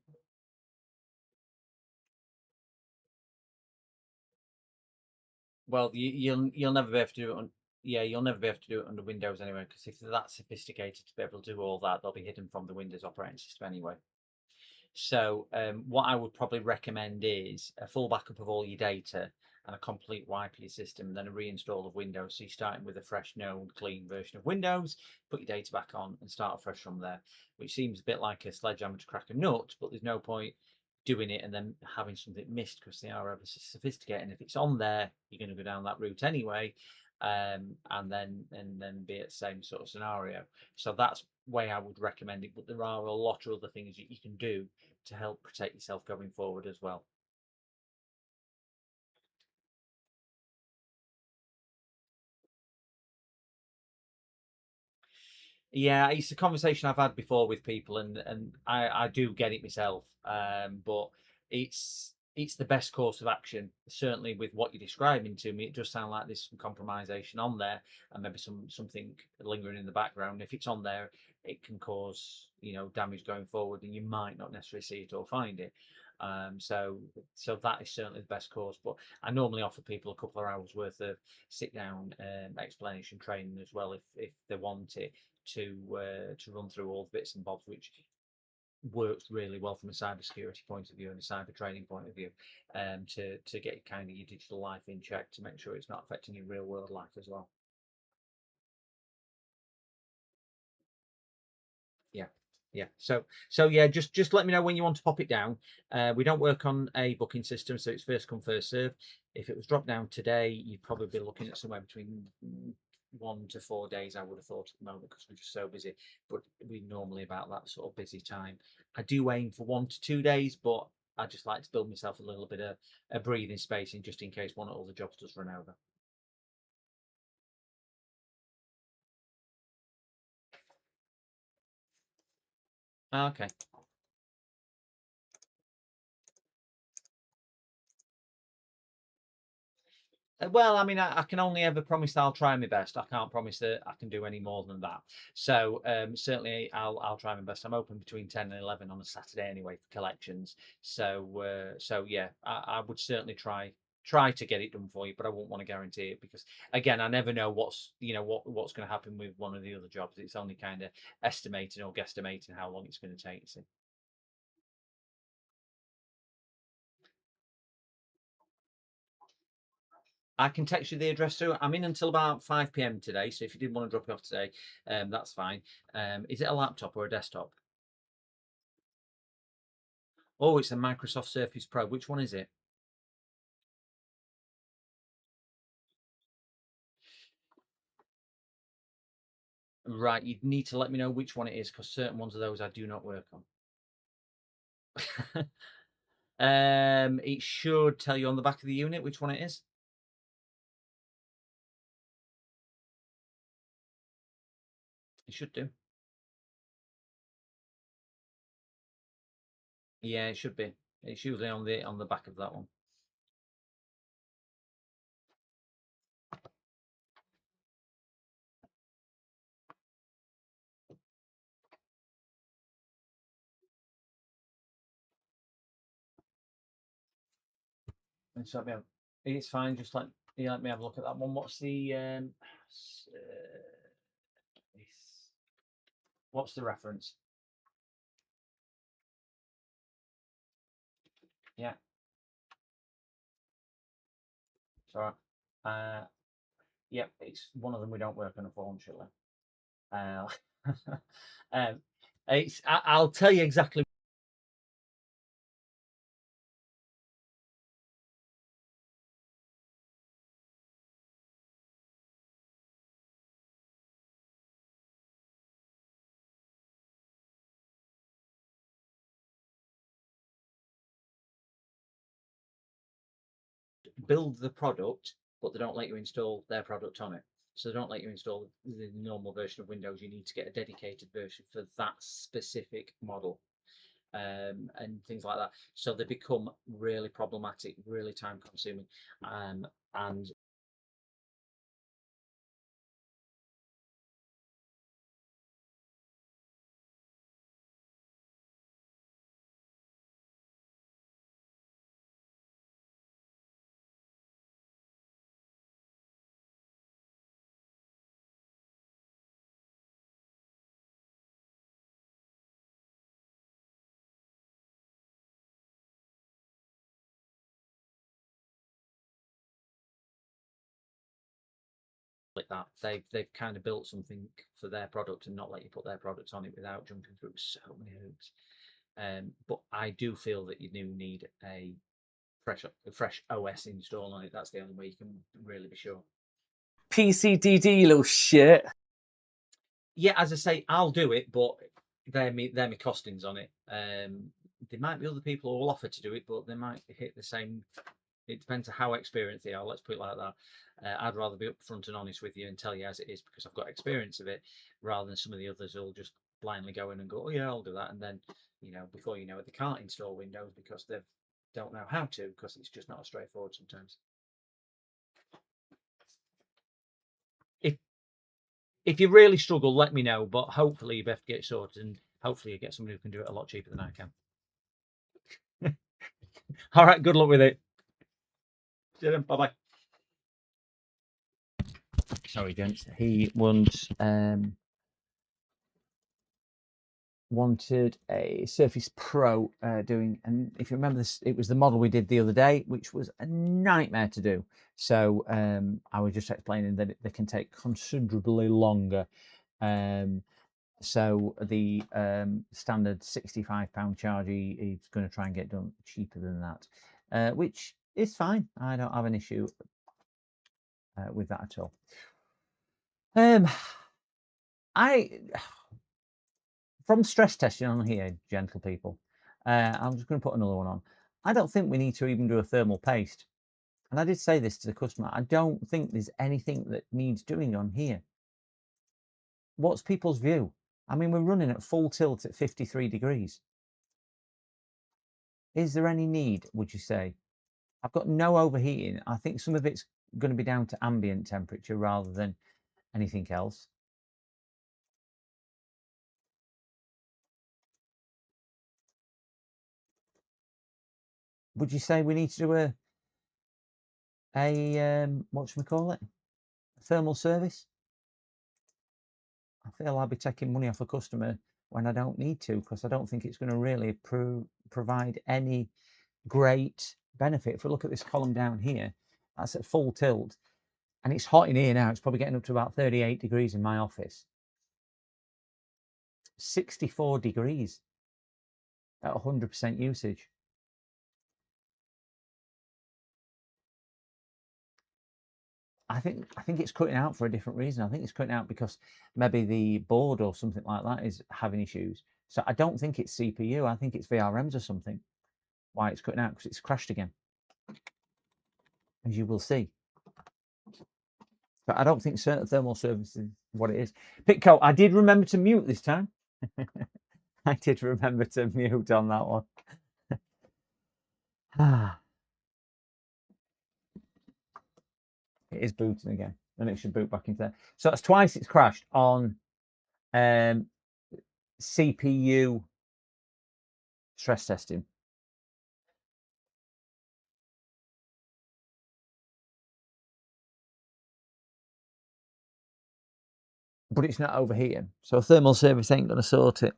Well, you'll never be able to do it on. Yeah, you'll never be able to do it under Windows anyway, because if they're that sophisticated to be able to do all that, they'll be hidden from the Windows operating system anyway. So what I would probably recommend is a full backup of all your data and a complete wipe of your system, and then a reinstall of Windows. So you're starting with a fresh, known, clean version of Windows, put your data back on, and start afresh from there. Which seems a bit like a sledgehammer to crack a nut, but there's no point doing it and then having something missed because they are ever so sophisticated. And if it's on there, you're going to go down that route anyway, and then be at the same sort of scenario. So that's way I would recommend it. But there are a lot of other things that you can do to help protect yourself going forward as well. Yeah, it's a conversation I've had before with people, and I do get it myself. But it's the best course of action. Certainly, with what you're describing to me, it does sound like there's some compromisation on there, and maybe something lingering in the background. If it's on there, it can cause damage going forward, and you might not necessarily see it or find it. So that is certainly the best course. But I normally offer people a couple of hours worth of sit down explanation training as well if they want it to run through all the bits and bobs, which works really well from a cybersecurity point of view and a cyber training point of view, to get kind of your digital life in check to make sure it's not affecting your real world life as well. Yeah. Yeah. So yeah, just let me know when you want to pop it down. We don't work on a booking system, so it's first come first serve. If it was dropped down today, you'd probably be looking at somewhere between 1 to 4 days, I would have thought at the moment, because we're just so busy. But we normally about that sort of busy time. I do aim for 1 to 2 days, but I just like to build myself a little bit of a breathing space in just in case one of all the jobs does run over. Okay. Well, I mean, I can only ever promise that I'll try my best. I can't promise that I can do any more than that. So certainly, I'll try my best. I'm open between 10 and 11 on a Saturday anyway for collections. So yeah, I would certainly try to get it done for you, but I won't want to guarantee it, because again, I never know what's going to happen with one of the other jobs. It's only kind of estimating or guesstimating how long it's going to take. So. I can text you the address through. I'm in until about 5 p.m. today, so if you did want to drop it off today, that's fine. Is it a laptop or a desktop? Oh, it's a Microsoft Surface Pro. Which one is it? Right, you'd need to let me know which one it is, because certain ones of those I do not work on. It should tell you on the back of the unit which one it is. It should do. Yeah, it should be. It's usually on the back of that one. And so it's fine. Just let me have a look at that one. What's the what's the reference? Yeah. So, yep, it's one of them we don't work on, unfortunately. Um, I'll tell you exactly. Build the product, but they don't let you install their product on it. So they don't let you install the normal version of Windows. You need to get a dedicated version for that specific model. And things like that. So they become really problematic, really time consuming, and split that. They've kind of built something for their product and not let you put their products on it without jumping through so many hoops. But I do feel that you do need a fresh OS install on it. That's the only way you can really be sure. PCDD, you little shit. Yeah, as I say, I'll do it, but they're my costings on it. There might be other people who will offer to do it, but they might hit the same. It depends on how experienced they are. Let's put it like that. I'd rather be upfront and honest with you and tell you as it is because I've got experience of it, rather than some of the others who'll just blindly go in and go, oh yeah, I'll do that, and then before you know it, they can't install Windows because they don't know how to, because it's just not as straightforward sometimes. If you really struggle, let me know. But hopefully you have to get it sorted, and hopefully you get somebody who can do it a lot cheaper than I can. All right, good luck with it. See you then. Bye bye. Sorry, gents. He wanted a Surface Pro doing, and if you remember this, it was the model we did the other day, which was a nightmare to do. So I was just explaining that they can take considerably longer. So the standard £65 charge, he's going to try and get done cheaper than that, which is fine. I don't have an issue with that at all. From stress testing on here, gentle people, I'm just going to put another one on. I don't think we need to even do a thermal paste. And I did say this to the customer. I don't think there's anything that needs doing on here. What's people's view? I mean, we're running at full tilt at 53 degrees. Is there any need, would you say? I've got no overheating. I think some of it's going to be down to ambient temperature rather than anything else. Would you say we need to do a whatchamacallit? A thermal service? I feel I'll be taking money off a customer when I don't need to, because I don't think it's going to really provide any great benefit. If we look at this column down here, that's at full tilt, and it's hot in here now. It's probably getting up to about 38 degrees in my office. 64 degrees at 100% usage. I think it's cutting out for a different reason. I think it's cutting out because maybe the board or something like that is having issues. So I don't think it's CPU. I think it's VRMs or something. Why it's cutting out, because it's crashed again, as you will see. But I don't think certain thermal service is what it is. Pitco, I did remember to mute this time. I did remember to mute on that one. It is booting again, and it should boot back into there. So that's twice it's crashed on CPU stress testing. But it's not overheating, so a thermal service ain't going to sort it.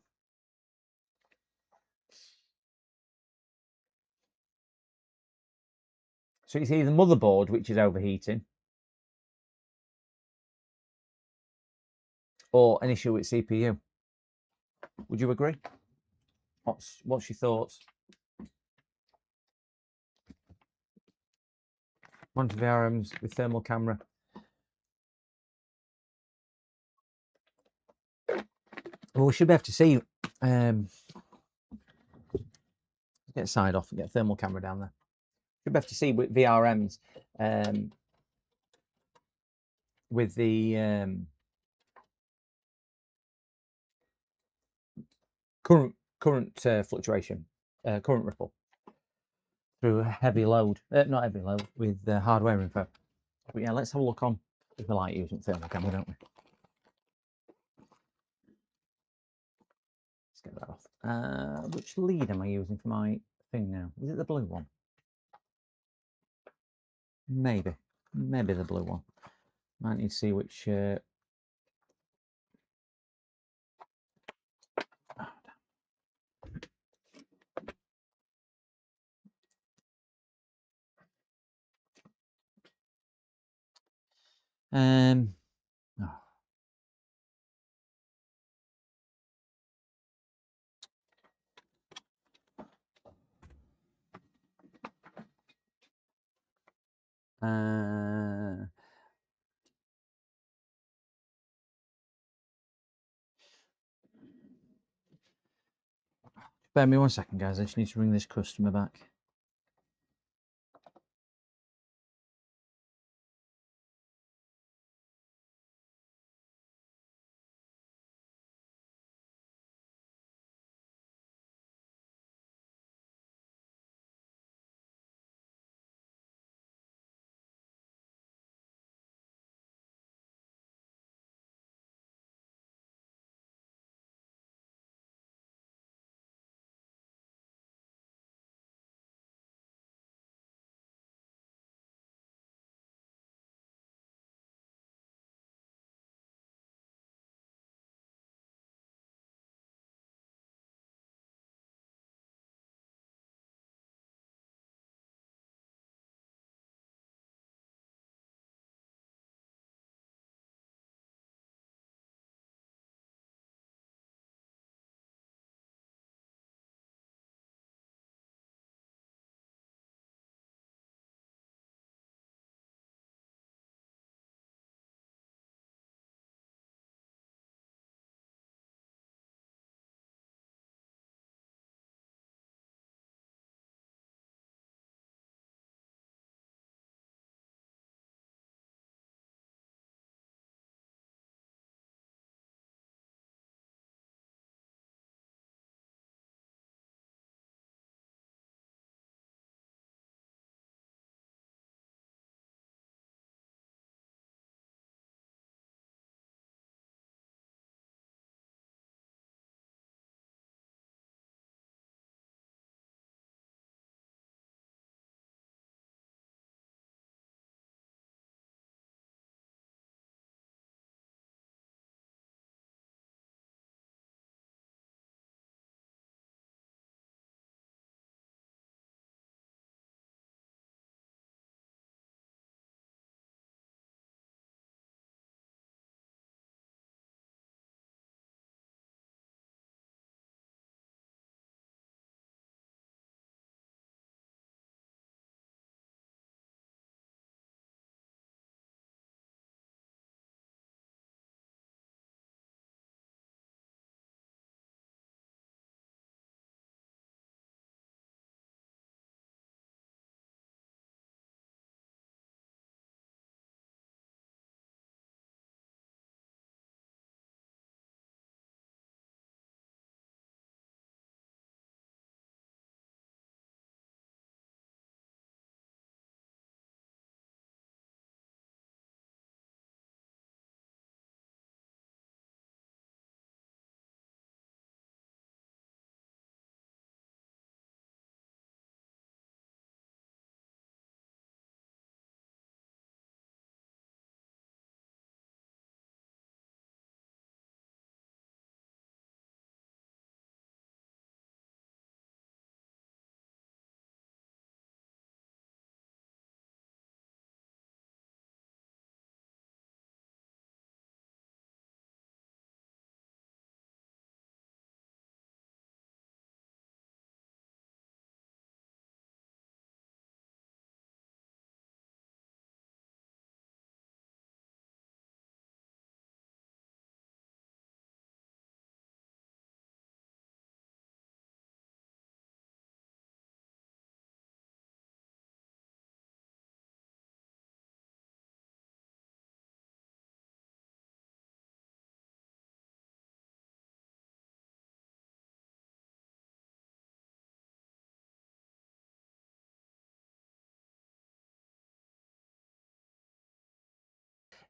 So it's either motherboard, which is overheating, or an issue with CPU. Would you agree? What's your thoughts? Monitor VRMs with thermal camera. Well, we should be able to see. Get side off and get a thermal camera down there. Should be able to see with VRMs with the current fluctuation, current ripple through a heavy load, not heavy load, with hardware info. But yeah, let's have a look on if we like using thermal camera, don't we? Let's get that off. Which lead am I using for my thing now? Is it the blue one? Maybe the blue one. Might need to see which. Bear me 1 second, guys. I just need to ring this customer back.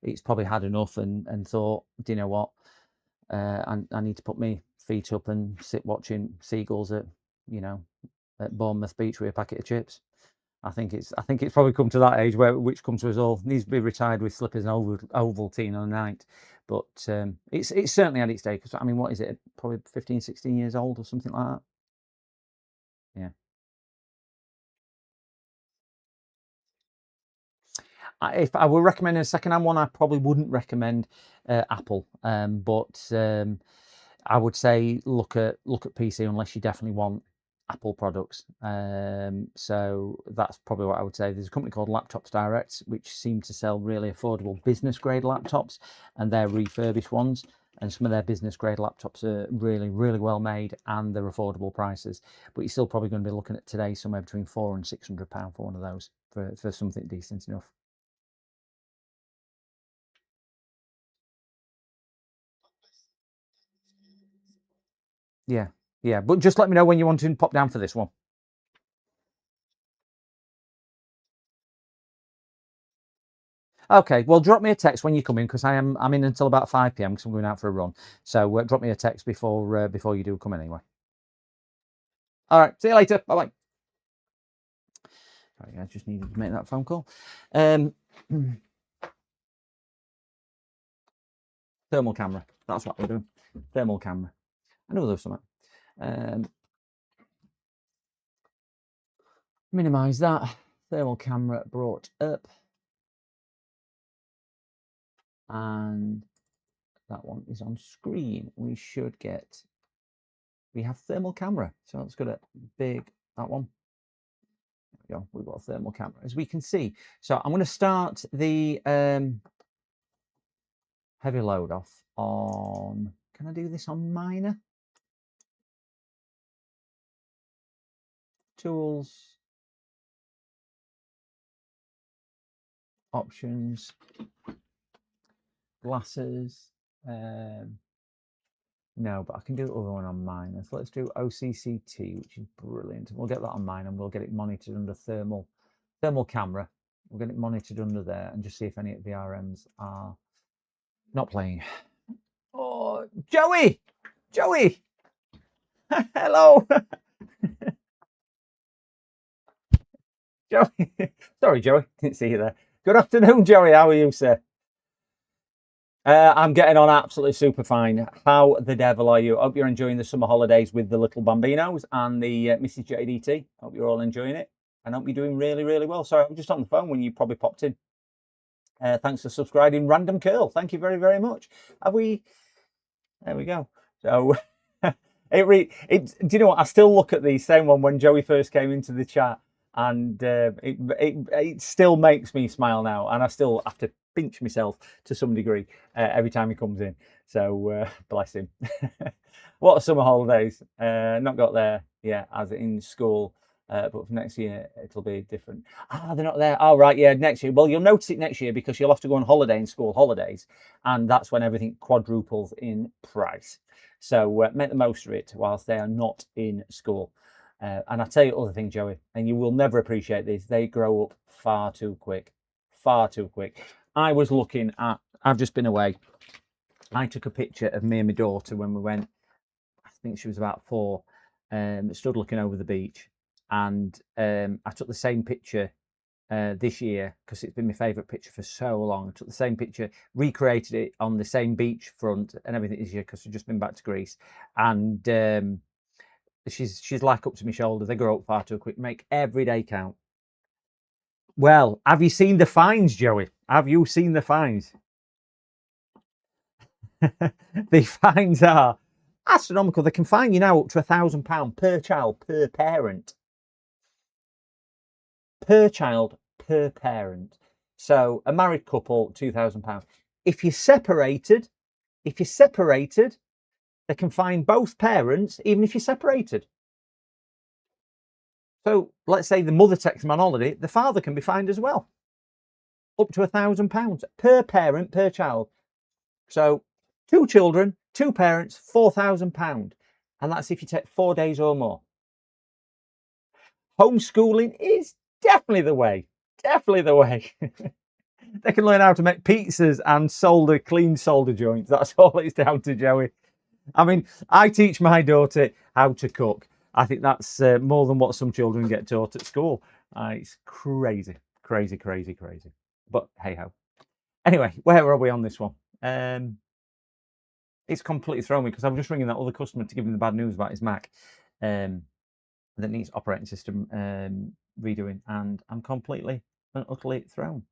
It's probably had enough and thought, do you know what? I need to put my feet up and sit watching seagulls at, you know, at Bournemouth Beach with a packet of chips. I think it's probably come to that age which comes to us all. Needs to be retired with slippers and Ovaltine on the night. But it's certainly had its day. Because I mean, what is it? Probably 15, 16 years old or something like that. Yeah. If I were recommending a second-hand one, I probably wouldn't recommend Apple. But I would say look at PC unless you definitely want Apple products. So that's probably what I would say. There's a company called Laptops Direct, which seem to sell really affordable business grade laptops, and they're refurbished ones. And some of their business grade laptops are really, really well made, and they're affordable prices. But you're still probably going to be looking at today somewhere between £400 and £600 for one of those for something decent enough. Yeah, yeah. But just let me know when you want to pop down for this one. Okay, well, drop me a text when you come in, because I'm in until about 5 p.m. because I'm going out for a run. So drop me a text before you do come in anyway. All right, see you later. Bye bye. Sorry, I just needed to make that phone call. Thermal camera. That's what we're doing. Thermal camera. I know there's something. Minimize that. Thermal camera brought up. And that one is on screen. We have thermal camera. So let's go to that one. There we go. We've got a thermal camera, as we can see. So I'm going to start the heavy load off on, can I do this on minor? Tools, options, glasses. No, but I can do the other one on minor. So let's do OCCT, which is brilliant. We'll get that on mine, and we'll get it monitored under thermal camera. We'll get it monitored under there and just see if any of the RMs are not playing. Oh, Joey! Hello! Joey. Sorry, Joey. Didn't see you there. Good afternoon, Joey. How are you, sir? I'm getting on absolutely super fine. How the devil are you? Hope you're enjoying the summer holidays with the little Bambinos and the Mrs. JDT. Hope you're all enjoying it, and hope you're doing really, really well. Sorry, I'm just on the phone when you probably popped in. Thanks for subscribing, Random Curl. Thank you very, very much. There we go. So, do you know what? I still look at the same one when Joey first came into the chat, and it still makes me smile now, and I still have to pinch myself to some degree every time he comes in. So bless him. What a summer holidays. Not got there yet, as in school. But for next year, it'll be different. They're not there. Oh, right, yeah, next year. Well, you'll notice it next year because you'll have to go on holiday in school holidays. And that's when everything quadruples in price. So make the most of it whilst they are not in school. And I'll tell you other thing, Joey, and you will never appreciate these. They grow up far too quick. Far too quick. I was looking at, I've just been away. I took a picture of me and my daughter when we went, I think she was about 4, stood looking over the beach. And I took the same picture this year because it's been my favourite picture for so long. I took the same picture, recreated it on the same beach front and everything this year because we've just been back to Greece. And she's like up to my shoulder. They grow up far too quick. Make every day count. Well, have you seen the fines, Joey? Have you seen the fines? The fines are astronomical. They can fine you now up to £1,000 per child, per parent. Per child, per parent. So a married couple, £2,000. If you're separated, they can fine both parents, even if you're separated. So let's say the mother takes them on holiday, the father can be fined as well. Up to £1,000 per parent, per child. So 2 children, 2 parents, £4,000. And that's if you take 4 days or more. Homeschooling is definitely the way. Definitely the way. They can learn how to make pizzas and clean solder joints. That's all it's down to, Joey. I mean, I teach my daughter how to cook. I think that's more than what some children get taught at school. It's crazy, crazy, crazy, crazy. But hey ho. Anyway, where are we on this one? It's completely thrown me because I'm just ringing that other customer to give him the bad news about his Mac that needs operating system redoing, and I'm completely and utterly thrown.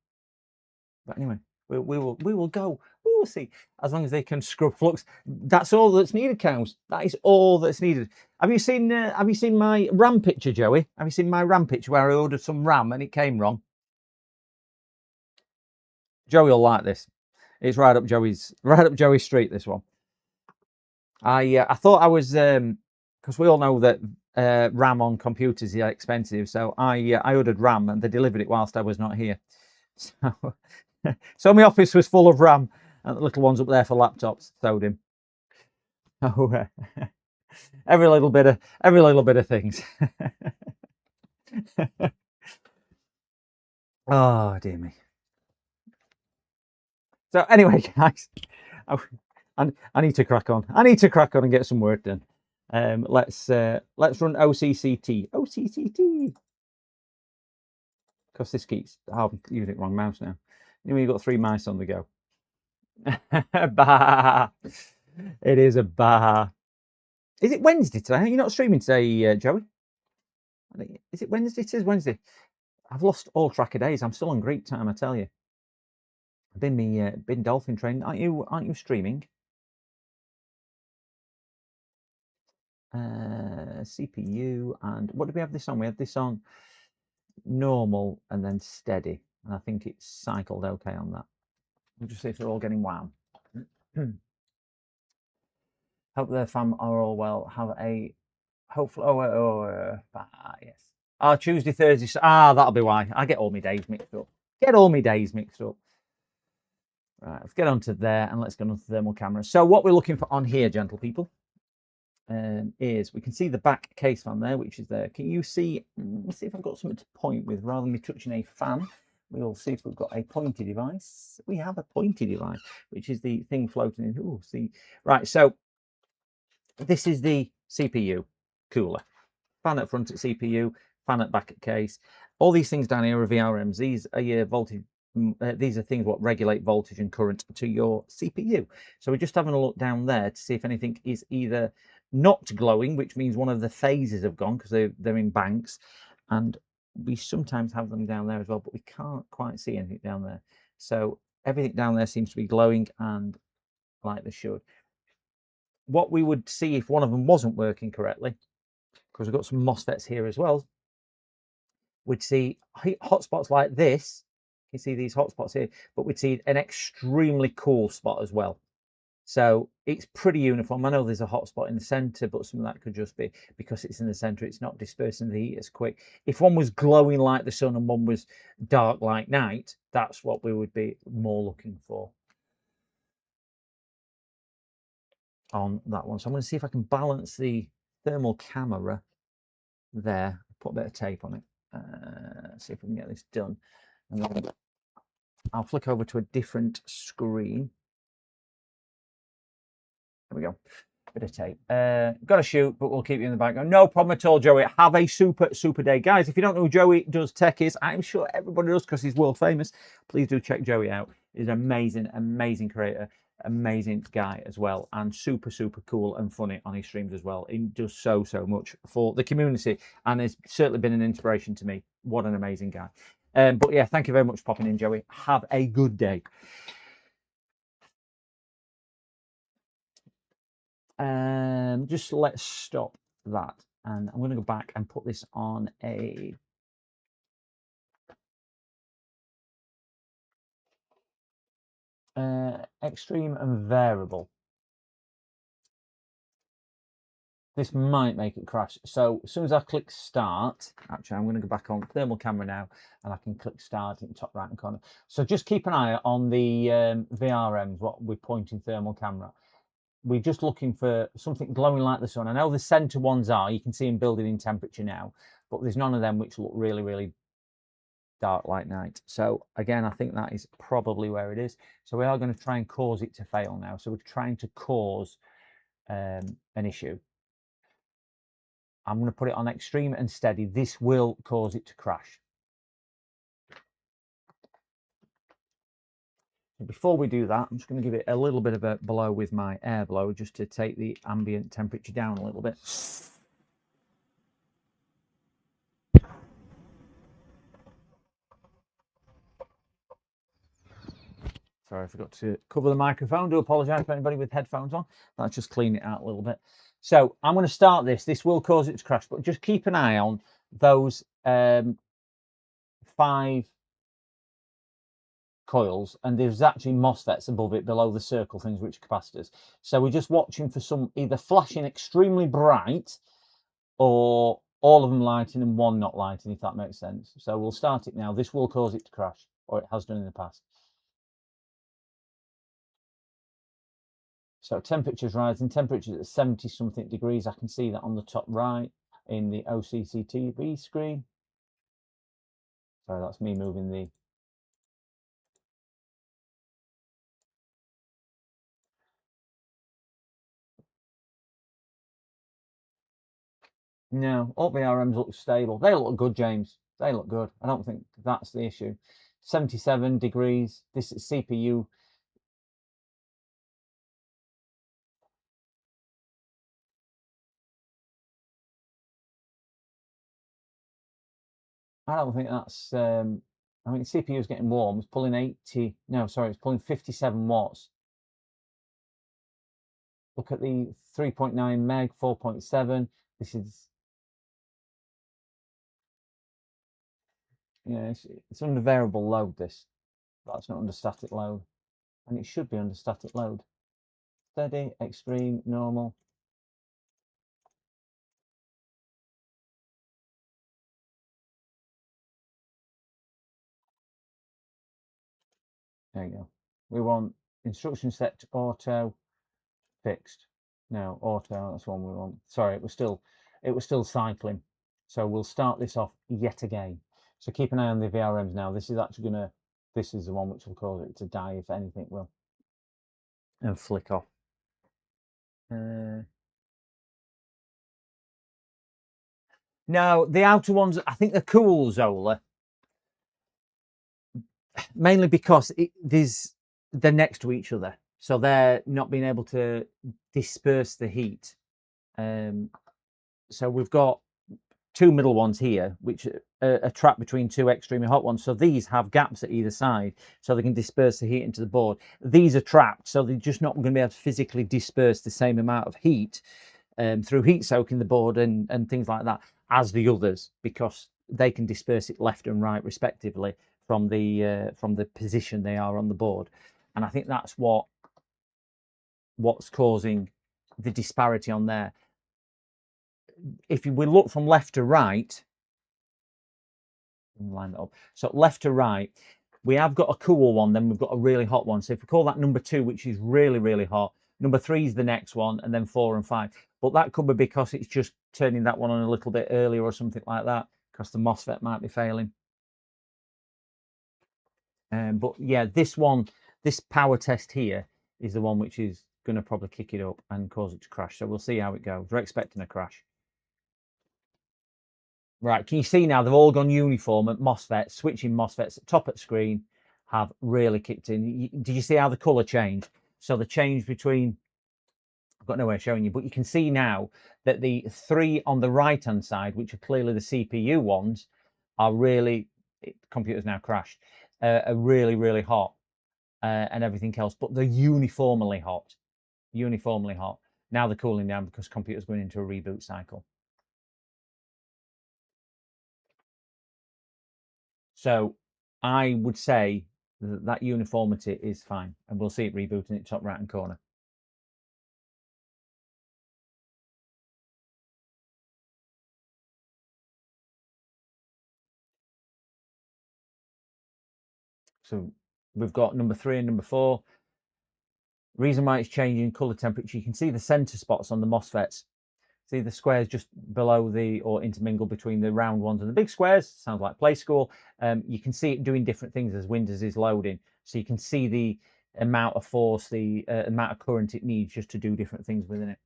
But anyway, we will go see, as long as they can scrub flux, that's all that's needed, cows. That is all that's needed. Have you seen my RAM picture, Joey? Have you seen my RAM picture where I ordered some RAM and it came wrong? Joey will like this. It's right up Joey's street, this one. I thought I was, because we all know that RAM on computers is expensive, so I ordered RAM and they delivered it whilst I was not here. So my office was full of RAM and the little ones up there for laptops. Sewed him. Oh, every little bit of things. Oh dear me. So anyway, guys, I need to crack on. I need to crack on and get some work done. Let's run OCCT, because this keeps. I'm using the wrong mouse now. You know, you've got 3 mice on the go. Bah! It is a bah. Is it Wednesday today? You're not streaming today, Joey? Is it Wednesday? It is Wednesday. I've lost all track of days. I'm still on Greek time, I tell you. I've been dolphin training. Aren't you streaming? CPU, and what do we have this on? We have this on normal and then steady, and I think it's cycled okay on that. We'll just see if they're all getting wham. Hope their fam are all well. Have a hopefully. Yes. Tuesday, Thursday. That'll be why. I get all my days mixed up. Right, let's get onto there and let's go on to the thermal camera. So what we're looking for on here, gentle people, is we can see the back case fan there, which is there. Can you see? Let's see if I've got something to point with rather than me touching a fan. We'll see if we've got a pointy device. We have a pointy device, which is the thing floating in. Oh, see. Right, so this is the CPU cooler. Fan at front at CPU, fan at back at case. All these things down here are VRMs. These are your voltage. These are things what regulate voltage and current to your CPU. So we're just having a look down there to see if anything is either not glowing, which means one of the phases have gone because they're in banks, and we sometimes have them down there as well, but we can't quite see anything down there. So everything down there seems to be glowing and like they should. What we would see if one of them wasn't working correctly, because we've got some MOSFETs here as well, we'd see hotspots like this. You see these hotspots here, but we'd see an extremely cool spot as well. So it's pretty uniform. I know there's a hotspot in the center, but some of that could just be because it's in the center, it's not dispersing the heat as quick. If one was glowing like the sun and one was dark like night, that's what we would be more looking for on that one. So I'm going to see if I can balance the thermal camera there. Put a bit of tape on it. See if we can get this done. And then I'll flick over to a different screen. There we go. Bit of tape. Got to shoot, but we'll keep you in the background. No problem at all, Joey. Have a super day. Guys, if you don't know who Joey Does Tech is, I'm sure everybody does because he's world famous. Please do check Joey out. He's an amazing creator, amazing guy as well, and super cool and funny on his streams as well. He does so much for the community and has certainly been an inspiration to me. What an amazing guy. But yeah, thank you very much for popping in, Joey. Have a good day. Just let's stop that, and I'm going to go back and put this on a extreme and variable. This might make it crash. So as soon as I click start, actually I'm going to go back on thermal camera now, and I can click start in the top right hand corner. So just keep an eye on the VRMs, what we're pointing thermal camera. We're just looking for something glowing like the sun. I know the center ones are, you can see them building in temperature now, but there's none of them which look really dark like night. So again, I think that is probably where it is. So we are going to try and cause it to fail now. So we're trying to cause an issue. I'm going to put it on extreme and steady. This will cause it to crash. Before we do that, I'm just going to give it a little bit of a blow with my air blower just to take the ambient temperature down a little bit. Sorry, I forgot to cover the microphone. Do apologise for anybody with headphones on. Let's just clean it out a little bit. So I'm going to start this. This will cause it to crash, but just keep an eye on those 5 coils, and there's actually MOSFETs above it, below the circle things, which are capacitors. So we're just watching for some either flashing extremely bright or all of them lighting and one not lighting, if that makes sense. So we'll start it now. This will cause it to crash, or it has done in the past. So temperature's rising, temperature's at 70 something degrees. I can see that on the top right in the OCCTV screen. So that's me moving the no, all VRMs look stable. They look good, James. They look good. I don't think that's the issue. 77 degrees. This is CPU. I don't think that's, I mean, CPU is getting warm. It's pulling 80, no, sorry, it's pulling 57 watts. Look at the 3.9 meg, 4.7. This is, yeah, it's under variable load, this. That's not under static load. And it should be under static load. Steady, extreme, normal. There you go. We want instruction set to auto, fixed. No, auto, that's one we want. Sorry, it was still cycling. So we'll start this off yet again. So keep an eye on the VRMs now. This is actually this is the one which will cause it to die, if anything will. And flick off. No, the outer ones, I think they're cool, Zola. Mainly because they're next to each other. So they're not being able to disperse the heat. So we've got 2 middle ones here, which are trapped between 2 extremely hot ones. So these have gaps at either side, so they can disperse the heat into the board. These are trapped, so they're just not going to be able to physically disperse the same amount of heat through heat soaking the board and things like that as the others, because they can disperse it left and right respectively from the position they are on the board. And I think that's what's causing the disparity on there. If we look from left to right, line that up. So left to right, we have got a cool one, then we've got a really hot one. So if we call that number 2, which is really, really hot, number 3 is the next one, and then 4 and 5. But that could be because it's just turning that one on a little bit earlier or something like that, because the MOSFET might be failing. But yeah, this power test here is the one which is going to probably kick it up and cause it to crash. So we'll see how it goes. We're expecting a crash. Right, can you see now they've all gone uniform at MOSFET, switching MOSFETs at top of the screen have really kicked in. Did you see how the colour changed? So the change between, I've got no way of showing you, but you can see now that the 3 on the right-hand side, which are clearly the CPU ones, are really, computer's now crashed, are really, really hot and everything else, but they're uniformly hot, uniformly hot. Now they're cooling down because computer's going into a reboot cycle. So I would say that uniformity is fine, and we'll see it rebooting at top right-hand corner. So we've got number 3 and number 4. Reason why it's changing colour temperature, you can see the centre spots on the MOSFETs. See the squares just below or intermingle between the round ones and the big squares. Sounds like play school. You can see it doing different things as Windows is loading. So you can see the amount of force, the amount of current it needs just to do different things within it.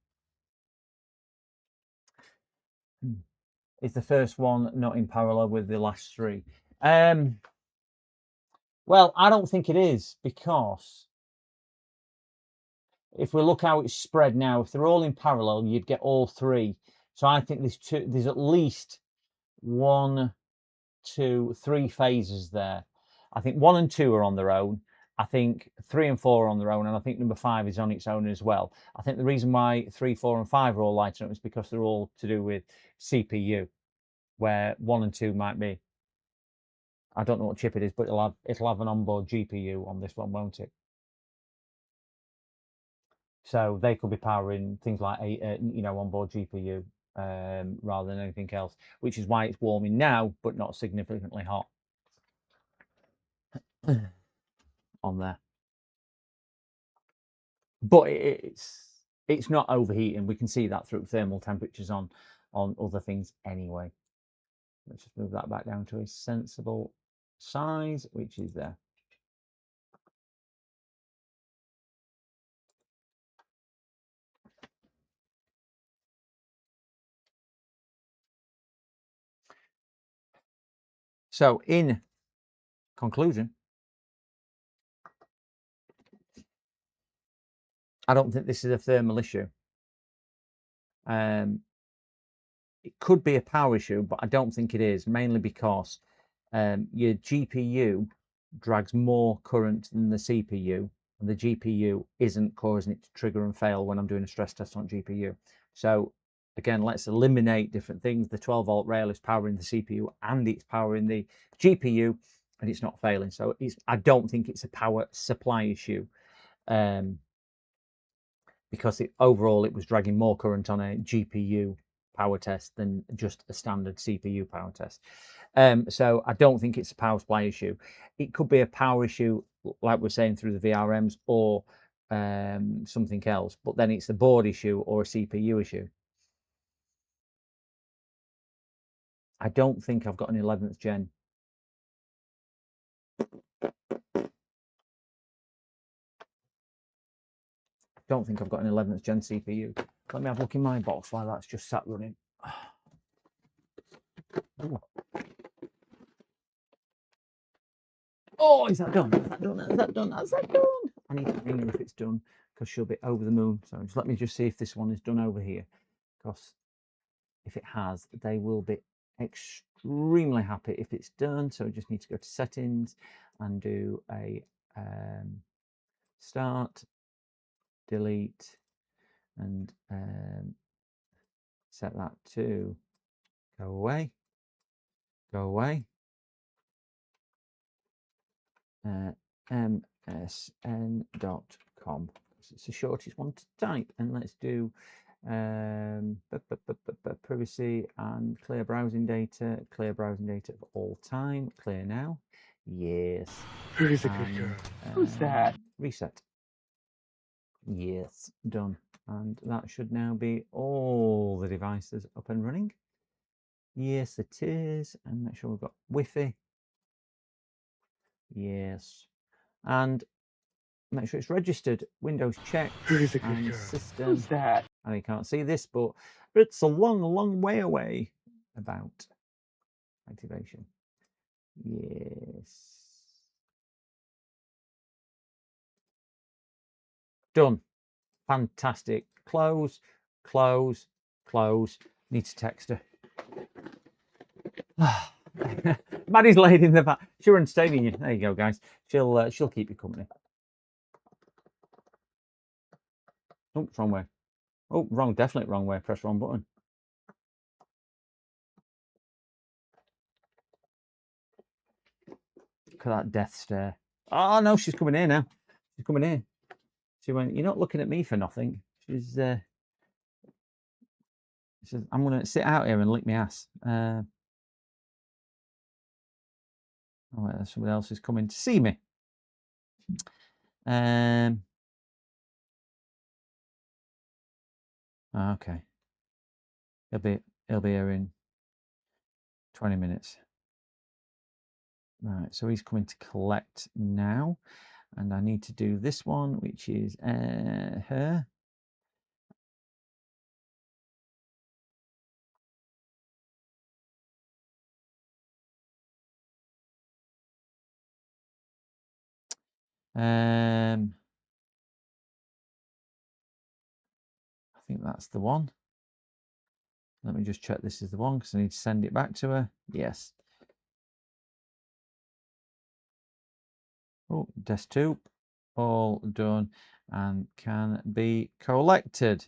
Is the first one not in parallel with the last 3? Well, I don't think it is, because if we look how it's spread now, if they're all in parallel, you'd get all 3. So I think there's at least 1, 2, 3 phases there. I think 1 and 2 are on their own. I think 3 and 4 are on their own, and I think number 5 is on its own as well. I think the reason why 3, 4, and 5 are all lighter is because they're all to do with CPU, where 1 and 2 might be. I don't know what chip it is, but it'll have an onboard GPU on this one, won't it? So they could be powering things like a onboard GPU rather than anything else, which is why it's warming now, but not significantly hot on there. But it's not overheating. We can see that through thermal temperatures on other things anyway. Let's just move that back down to a sensible size, which is there. So in conclusion, I don't think this is a thermal issue. It could be a power issue, but I don't think it is, mainly because your GPU drags more current than the CPU, and the GPU isn't causing it to trigger and fail when I'm doing a stress test on GPU. So again, let's eliminate different things. The 12-volt rail is powering the CPU and it's powering the GPU, and it's not failing. So I don't think it's a power supply issue, because overall it was dragging more current on a GPU power test than just a standard CPU power test. So I don't think it's a power supply issue. It could be a power issue, like we're saying, through the VRMs or something else, but then it's a board issue or a CPU issue. I don't think I've got an 11th gen. Don't think I've got an 11th gen CPU. Let me have a look in my box while that's just sat running. Ooh. Oh, is that done? Is that done? Is that done? Is that done? I need to ring her if it's done, because she'll be over the moon. So just let me just see if this one is done over here, because if it has, they will be extremely happy if it's done. So we just need to go to settings and do a start, delete, and set that to go away, msn.com. It's the shortest one to type, and let's do privacy and clear browsing data of all time. Clear now. Yes. Who's a good girl? Who's that? Reset. Yes, done. And that should now be all the devices up and running. Yes, it is. And make sure we've got Wi-Fi. Yes. And make sure it's registered. Windows checked. Who's a good and girl? system. Who's that? And you can't see this, but it's a long, long way away. About activation. Yes. Done. Fantastic. Close, close, close. Need to text her. Maddie's laid in the back. She'll entertaining you. There you go, guys. She'll keep you company. Oh, wrong way. Oh, wrong. Definitely wrong way. Press wrong button. Look at that death stare. Oh no, she's coming here now. She's coming here. She went, "You're not looking at me for nothing." She says, "I'm going to sit out here and lick my ass." Oh, wait, somebody else is coming to see me. Okay. He'll be here in 20 minutes. Right, so he's coming to collect now, and I need to do this one, which is her. I think that's the one. Let me just check this is the one, because I need to send it back to her. Yes. Oh, desk 2, all done and can be collected.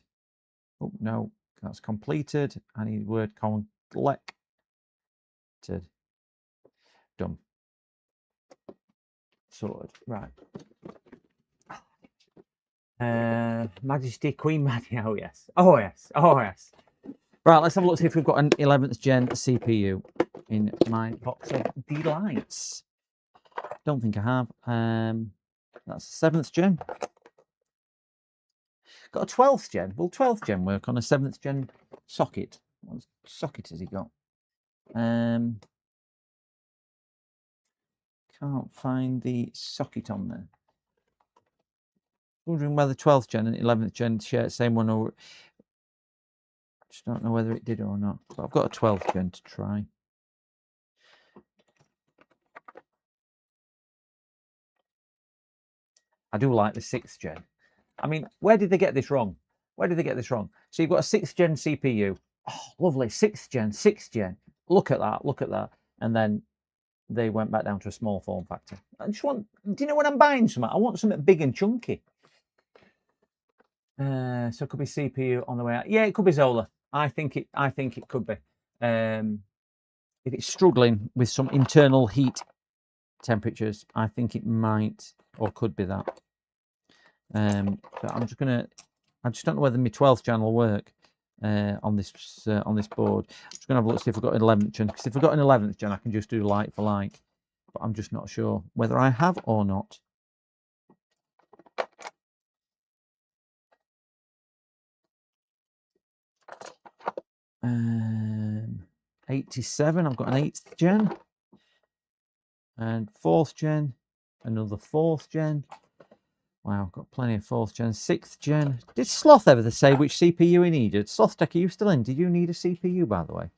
Oh, no, that's completed. I need word collected. Done. Sorted. Right. Majesty Queen Maddie. Oh, yes. Oh, yes. Oh, yes. Right, let's have a look, see if we've got an 11th gen CPU in my box of delights. Don't think I have. That's 7th gen. Got a 12th gen. Will 12th gen work on a 7th gen socket? What socket has he got? Can't find the socket on there. Wondering whether 12th gen and 11th gen share the same one, or just don't know whether it did or not. But I've got a 12th gen to try. I do like the 6th gen. I mean, where did they get this wrong? Where did they get this wrong? So you've got a 6th gen CPU. Oh, lovely. 6th gen, 6th gen. Look at that. Look at that. And then they went back down to a small form factor. I just want, do you know when I'm buying something? I want something big and chunky. So it could be CPU on the way out. Yeah, it could be Zola. I think it could be. If it's struggling with some internal heat temperatures, I think it might or could be that. But I just don't know whether my 12th gen will work on this board. I'm just gonna have a look, see if we've got an 11th gen. Because if we've got an 11th gen, I can just do like for like. But I'm just not sure whether I have or not. 87. I've got an 8th gen and 4th gen, another 4th gen. Wow, I've got plenty of 4th gen, 6th gen. Did Sloth ever say which CPU he needed? Sloth Tech, are you still in? Did you need a CPU, by the way?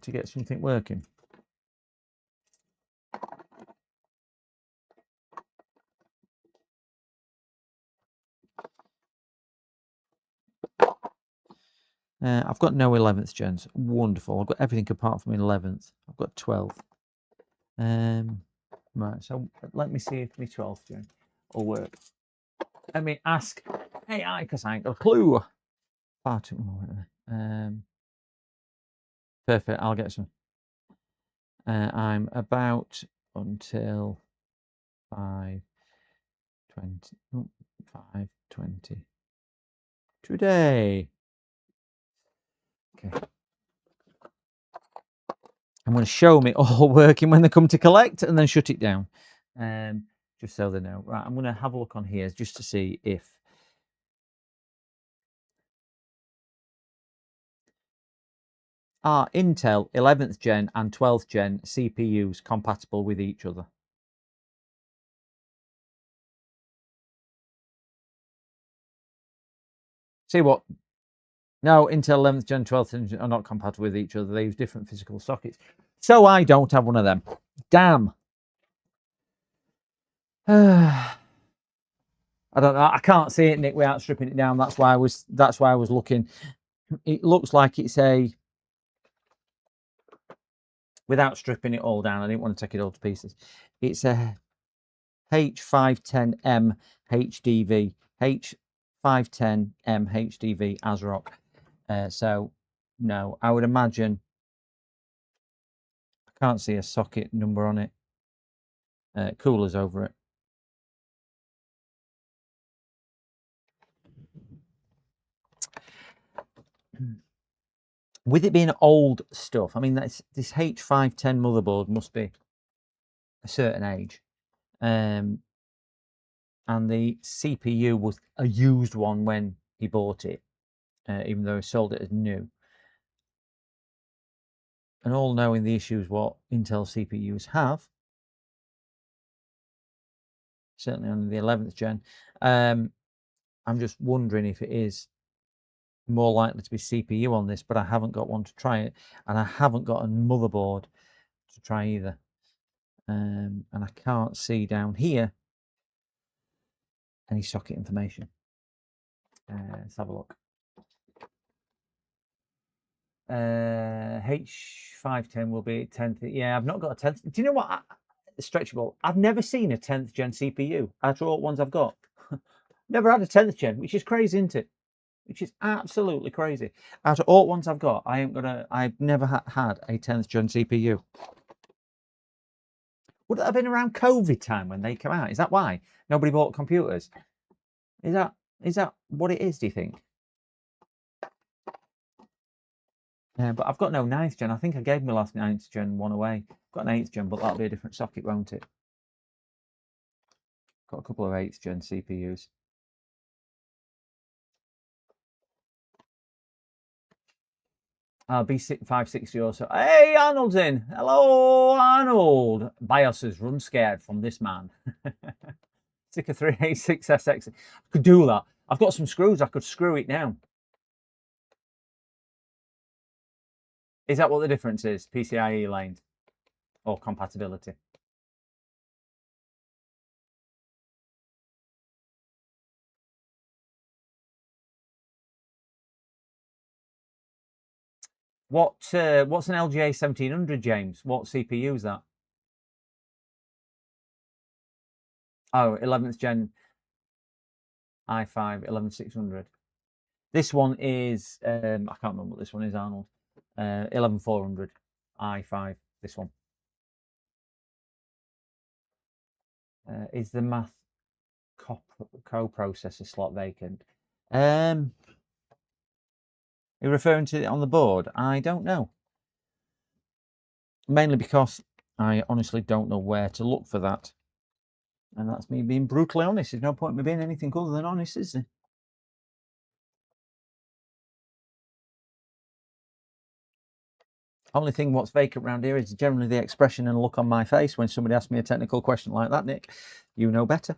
To get something working? I've got no 11th gens. Wonderful. I've got everything apart from 11th. I've got 12th. Right, so let me see if my 12th gen will work. Let me ask AI, because I ain't got a clue. Perfect, I'll get some. I'm about until 5:20 today. Okay. I'm going to show me all working when they come to collect and then shut it down. Just so they know. Right, I'm going to have a look on here just to see if are Intel 11th gen and 12th gen CPUs compatible with each other. See what? No, Intel 11th gen, 12th gen are not compatible with each other. They use different physical sockets. So I don't have one of them. Damn. I don't know. I can't see it, Nick, without stripping it down. That's why I was looking. It looks like it's a, without stripping it all down, I didn't want to take it all to pieces. It's a H510M HDV. H510M HDV ASRock. So no, I would imagine, I can't see a socket number on it. Coolers over it. With it being old stuff, I mean, this H510 motherboard must be a certain age. And the CPU was a used one when he bought it, even though he sold it as new. And all knowing the issues what Intel CPUs have, certainly on the 11th gen, I'm just wondering if it is more likely to be CPU on this, but I haven't got one to try it, and I haven't got a motherboard to try either. And I can't see down here any socket information. Let's have a look. H510 will be 10th. Yeah, I've not got a 10th. Do you know what? Stretchable. I've never seen a 10th gen CPU out of all ones I've got. Never had a 10th gen, which is crazy, isn't it? Which is absolutely crazy. Out of all ones I've got, I've never had a 10th gen CPU. Would it have been around COVID time when they come out? Is that why nobody bought computers? Is that what it is, do you think? Yeah, but I've got no 9th gen. I think I gave my last 9th gen one away. I've got an 8th gen, but that'll be a different socket, won't it? Got a couple of 8th gen CPUs. B560 also. Hey, Arnold's in. Hello, Arnold. BIOS is run scared from this man. Stick a 386SX. I could do that. I've got some screws. I could screw it down. Is that what the difference is? PCIe lane or compatibility? What's an LGA 1700, James? What CPU is that? Oh, 11th gen i5 11600. This one is I can't remember what this one is, Arnold. 11400 i5. This one is the math co-processor slot vacant. You're referring to it on the board? I don't know. Mainly because I honestly don't know where to look for that. And that's me being brutally honest. There's no point in me being anything other than honest, is there? Only thing what's vacant around here is generally the expression and look on my face when somebody asks me a technical question like that, Nick. You know better.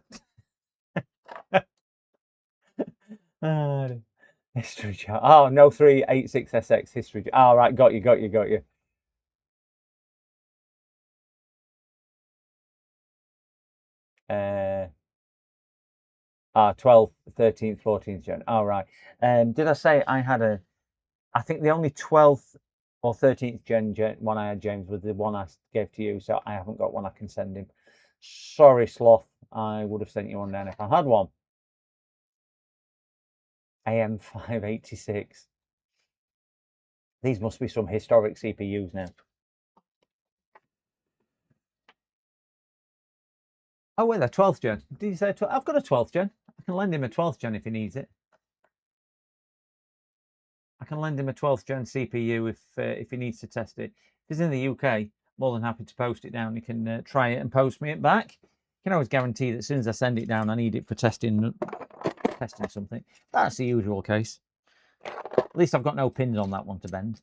History chart. Oh, no 386SX history chart. Oh, right, got you. 12th, 13th, 14th gen. Oh, right. Did I say I had I think the only 12th or 13th gen one I had, James, was the one I gave to you, so I haven't got one I can send him. Sorry, Sloth. I would have sent you one then if I had one. AM586. These must be some historic CPUs now. Oh, wait, they're 12th gen. Did you say 12th? I've got a 12th gen. I can lend him a 12th gen if he needs it. I can lend him a 12th gen CPU if he needs to test it. If he's in the UK, more than happy to post it down. He can try it and post me it back. You can always guarantee that as soon as I send it down, I need it for testing something. That's the usual case. At least I've got no pins on that one to bend,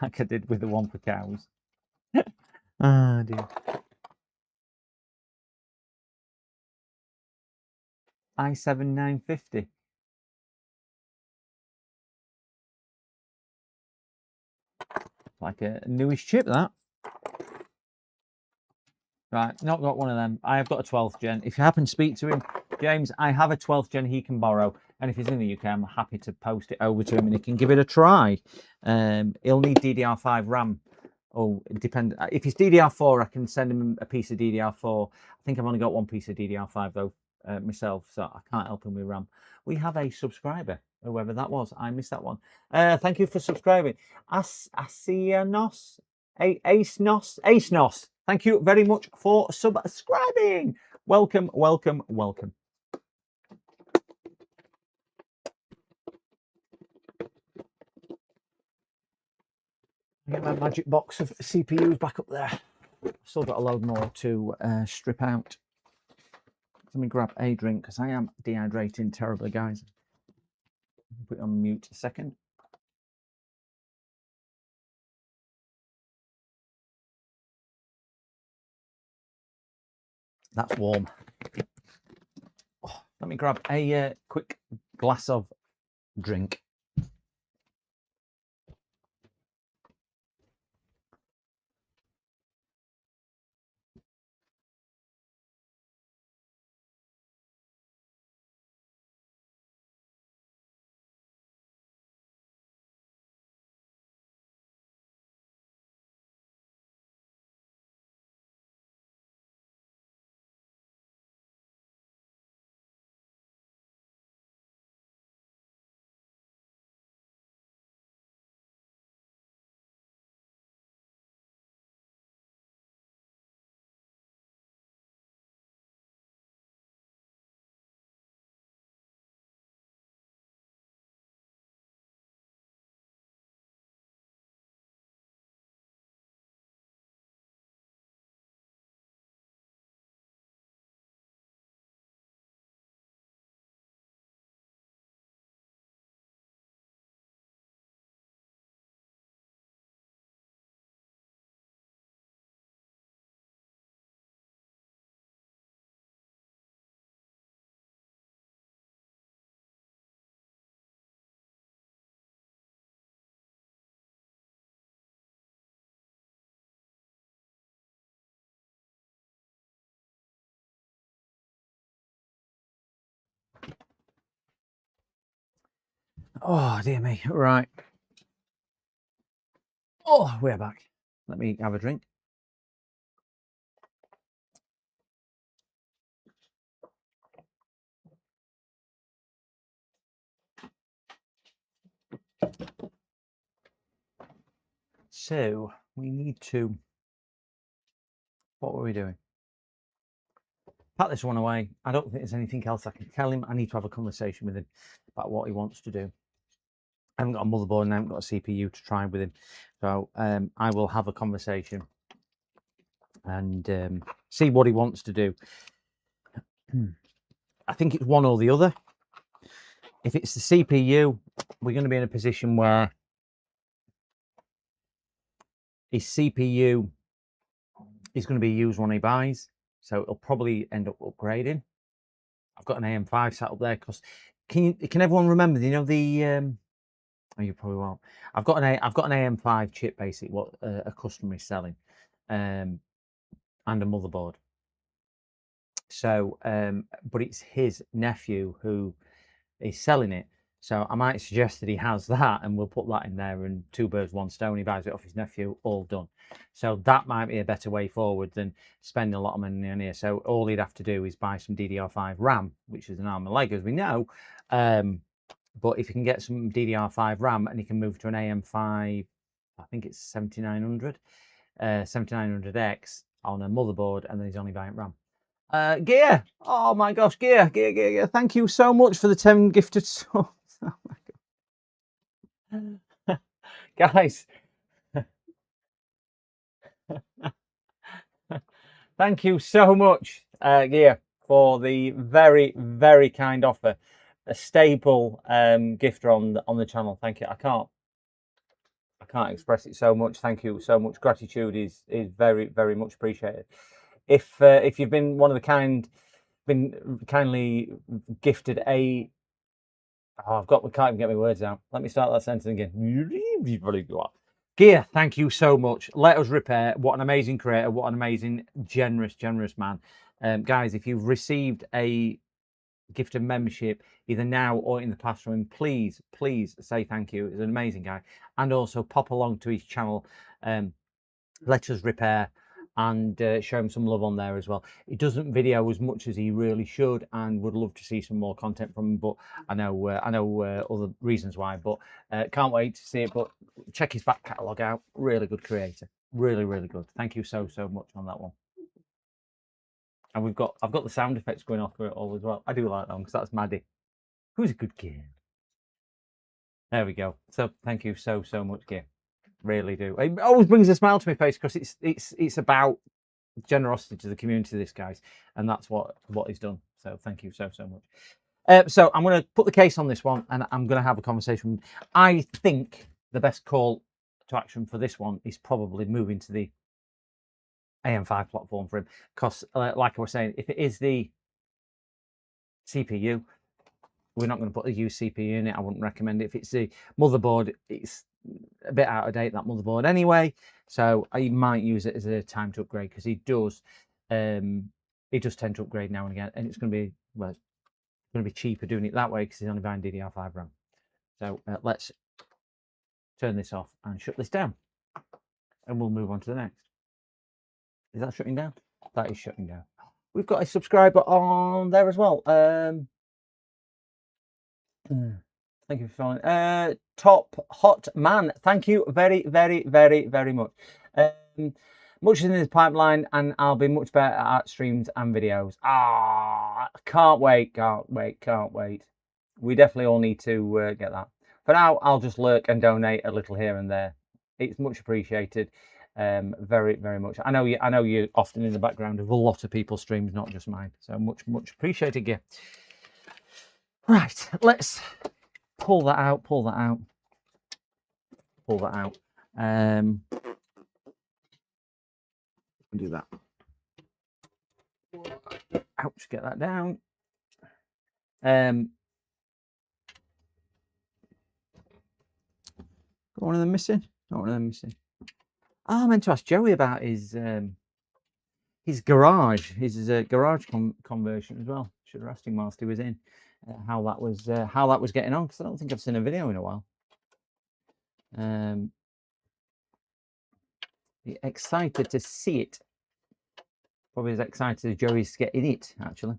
like I did with the one for cows. Ah, dear. i7-950. Like a newish chip, that. Right, not got one of them. I have got a 12th gen. If you happen to speak to him, James, I have a 12th gen he can borrow. And if he's in the UK, I'm happy to post it over to him and he can give it a try. He'll need DDR5 RAM. Oh, it depends. If it's DDR4, I can send him a piece of DDR4. I think I've only got one piece of DDR5 though, myself, so I can't help him with RAM. We have a subscriber, whoever that was. I missed that one. Thank you for subscribing. Asianos, Acenos. Thank you very much for subscribing. Welcome. Get my magic box of CPUs back up there. Still got a load more to strip out. Let me grab a drink because I am dehydrating terribly, guys. Put it on mute a second. That's warm. Oh, let me grab a quick glass of drink. Oh, dear me. Right. Oh, we're back. Let me have a drink. So, we need to... What were we doing? Pack this one away. I don't think there's anything else I can tell him. I need to have a conversation with him about what he wants to do. I haven't got a motherboard and I haven't got a CPU to try with him. So I will have a conversation and see what he wants to do. I think it's one or the other. If it's the CPU, we're going to be in a position where his CPU is going to be a used one he buys. So it'll probably end up upgrading. I've got an AM5 sat up there because can everyone remember? You know the oh, you probably won't. I've got an AM5 chip, basically what a customer is selling, and a motherboard. So, but it's his nephew who is selling it. So I might suggest that he has that, and we'll put that in there. And two birds, one stone. He buys it off his nephew, all done. So that might be a better way forward than spending a lot of money on here. So all he'd have to do is buy some DDR5 RAM, which is an arm and leg, as we know. But if you can get some DDR5 RAM and you can move to an AM5, I think it's 7900, 7900X on a motherboard, and then he's only buying RAM. Gear, oh my gosh, Gear. Thank you so much for the 10 gifted subs. Oh my God. Guys, thank you so much, Gear, for the very, very kind offer. A staple gifter on the channel. Thank you. I can't express it so much. Thank you so much. Gratitude is very, very much appreciated. If you've been one of the been kindly gifted a... Oh, I can't even get my words out. Let me start that sentence again. Gear, thank you so much. Let Us Repair. What an amazing creator. What an amazing, generous man. Guys, if you've received a gift of membership either now or in the past from him, please say thank you. He's an amazing guy. And also pop along to his channel, Let Us Repair, and show him some love on there as well. He doesn't video as much as he really should, and would love to see some more content from him, but I know other reasons why, but can't wait to see it. But check his back catalogue out. Really good creator, really good. Thank you so much on that one. And I've got the sound effects going off for it all as well. I do like that one because that's Maddie, who's a good kid. There we go. So thank you so much, Gear. Really do. It always brings a smile to my face because it's about generosity to the community, this guys, and that's what he's done. So thank you so much. So I'm going to put the case on this one, and I'm going to have a conversation. I think the best call to action for this one is probably moving to the AM5 platform for him, because like I was saying, if it is the CPU, we're not going to put a used CPU in it. I wouldn't recommend it. If it's the motherboard, it's a bit out of date, that motherboard anyway, so I might use it as a time to upgrade, because he does tend to upgrade now and again, and it's going to be, well, it's going to be cheaper doing it that way because he's only buying DDR5 RAM. So let's turn this off and shut this down, and we'll move on to the next. Is that shutting down? That is shutting down. We've got a subscriber on there as well. Thank you for following. Top Hot Man, thank you very much. Much is in this pipeline, and I'll be much better at streams and videos. Can't wait. We definitely all need to get that. For now, I'll just lurk and donate a little here and there. It's much appreciated. Very much. I know you're often in the background of a lot of people's streams, not just mine. So much appreciated, yeah. Right, let's pull that out. Do that. Ouch, get that down. Got one of them missing? Not one of them missing. I meant to ask Joey about his garage, his garage conversion as well. Should have asked him whilst he was in. how that was getting on, because I don't think I've seen a video in a while. Be excited to see it. Probably as excited as Joey's to get in it, actually.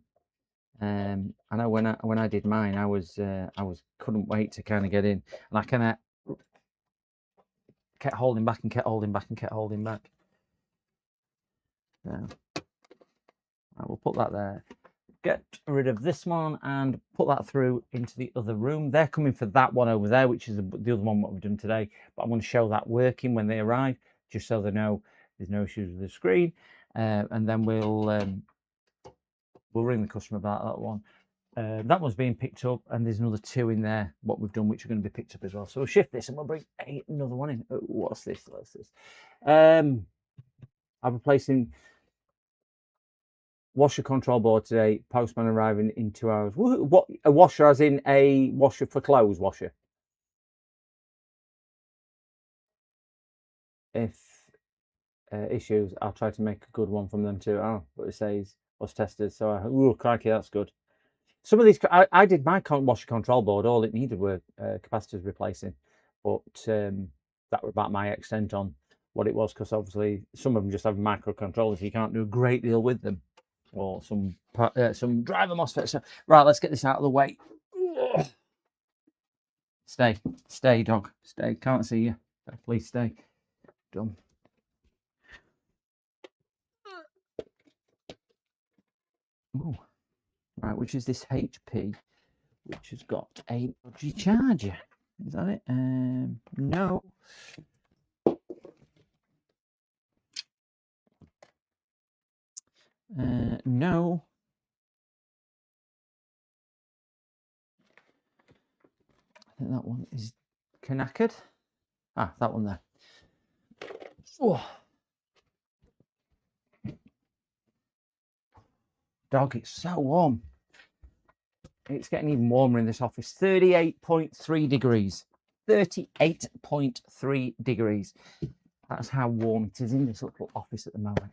I know when I did mine, I was couldn't wait to kind of get in, and I kind of kept holding back and kept holding back and kept holding back. So I will put that there. Get rid of this one and put that through into the other room. They're coming for that one over there, which is the other one what we've done today. But I'm going to show that working when they arrive, just so they know there's no issues with the screen. And then we'll ring the customer about that one. That one's being picked up, and there's another 2 in there, what we've done, which are going to be picked up as well. So we'll shift this and we'll bring another one in. Oh, what's this? What's this? I'm replacing washer control board today. Postman arriving in 2 hours. What, a washer as in a washer for clothes washer? If issues, I'll try to make a good one from them too. Oh, but it says was tested, so oh crikey, that's good. Some of these, I did my washer control board. All it needed were capacitors replacing, but that was about my extent on what it was, because obviously some of them just have microcontrollers. You can't do a great deal with them, or some driver MOSFETs. So, right, let's get this out of the way. Stay, dog, stay. Can't see you. Please stay. Done. Ooh. Right, which is this HP, which has got a dodgy charger. Is that it? No. No. I think that one is knackered. Ah, that one there. Oh. Dog, it's so warm. It's getting even warmer in this office. 38.3 degrees. 38.3 degrees. That's how warm it is in this little office at the moment.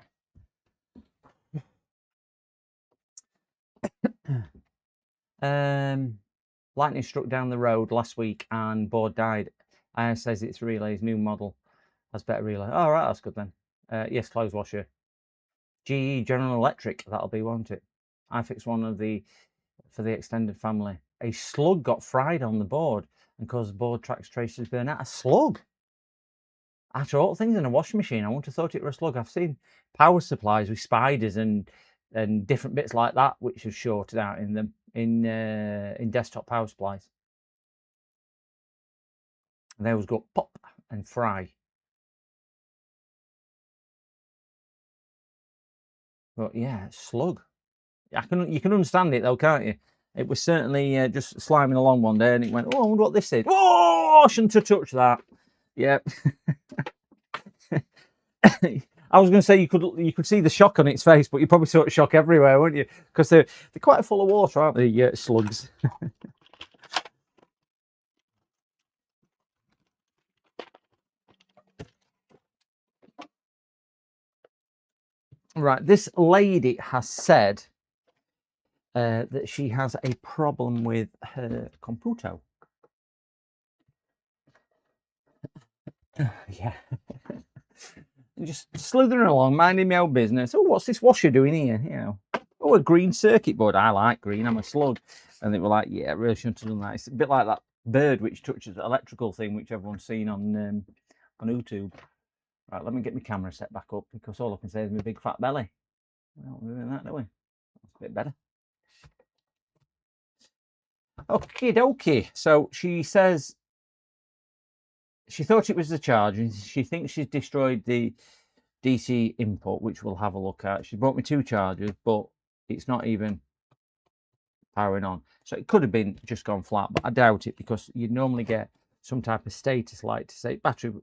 Lightning struck down the road last week and board died. Says it's relays, new model. Has better relay. Oh, right, that's good then. Yes, clothes washer. GE General Electric, that'll be, won't it? I fixed one of the for the extended family. A slug got fried on the board and caused the board tracks traces burn out. A slug? After all things in a washing machine, I wouldn't have thought it was a slug. I've seen power supplies with spiders and different bits like that which have shorted out in them in desktop power supplies. And they always go pop and fry. But yeah, slug. You can understand it though, can't you? It was certainly just sliming along one day, and it went, oh, I wonder what this is. Oh, I shouldn't have touched that. Yep. I was going to say you could see the shock on its face, but you probably saw it shock everywhere, wouldn't you? Because they're quite full of water, aren't they, slugs? Right, this lady has said that she has a problem with her computer. Yeah. Just slithering along, minding my own business. Oh, what's this washer doing here? You know. Oh, a green circuit board. I like green. I'm a slug. And they were like, yeah, I really shouldn't have done that. It's a bit like that bird which touches the electrical thing, which everyone's seen on YouTube. Right, let me get my camera set back up, because all I can say is my big fat belly. Well, we're doing that, don't we? That's a bit better. Okie dokie. So she says she thought it was the charge, and she thinks she's destroyed the DC input, which we'll have a look at. She brought me 2 chargers, but it's not even powering on. So it could have been just gone flat, but I doubt it, because you'd normally get some type of status light to say battery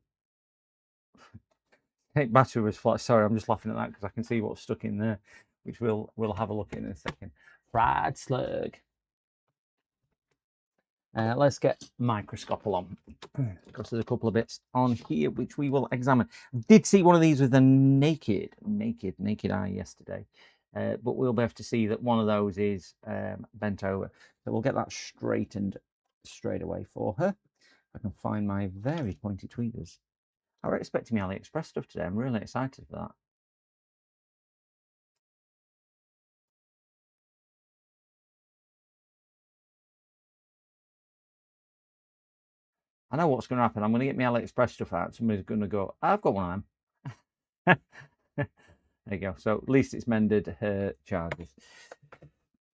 was flat. Sorry, I'm just laughing at that because I can see what's stuck in there, which we'll have a look at in a second. Fried slug. Let's get microscope along, because there's a couple of bits on here which we will examine. Did see one of these with a naked eye yesterday. but we'll be able to see that one of those is bent over. So we'll get that straightened straight away for her. I can find my very pointy tweezers. I were expecting me AliExpress stuff today. I'm really excited for that. I know what's going to happen. I'm going to get my AliExpress stuff out. Somebody's going to go, I've got one of them. There you go. So at least it's mended her charges.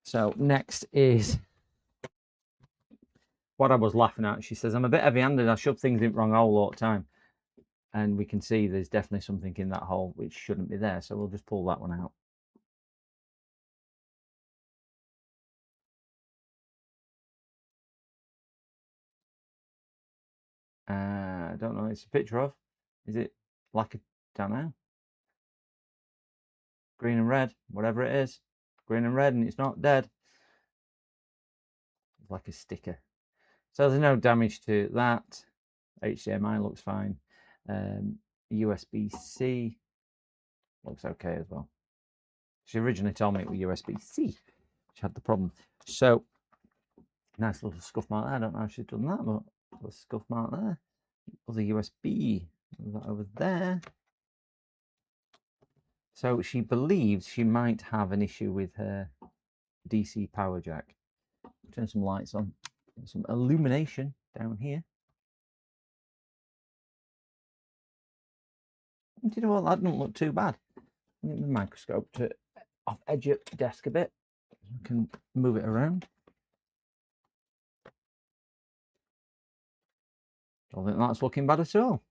So next is what I was laughing at. She says, I'm a bit heavy-handed. I shove things in wrong hole all the time. And we can see there's definitely something in that hole which shouldn't be there. So we'll just pull that one out. I don't know. It's a picture of. Is it like a, don't know. Green and red, whatever it is. Green and red, and it's not dead. It's like a sticker. So there's no damage to that. HDMI looks fine. USB-C looks okay as well. She originally told me it was USB-C, which had the problem. So nice little scuff mark there. I don't know if she's done that, but a scuff mark there. Other USB, move that over there. So she believes she might have an issue with her DC power jack. Turn some lights on, some illumination down here. Do you know what? That doesn't look too bad. Get the microscope to off edge your desk a bit. You can move it around. Don't think that's looking bad at all.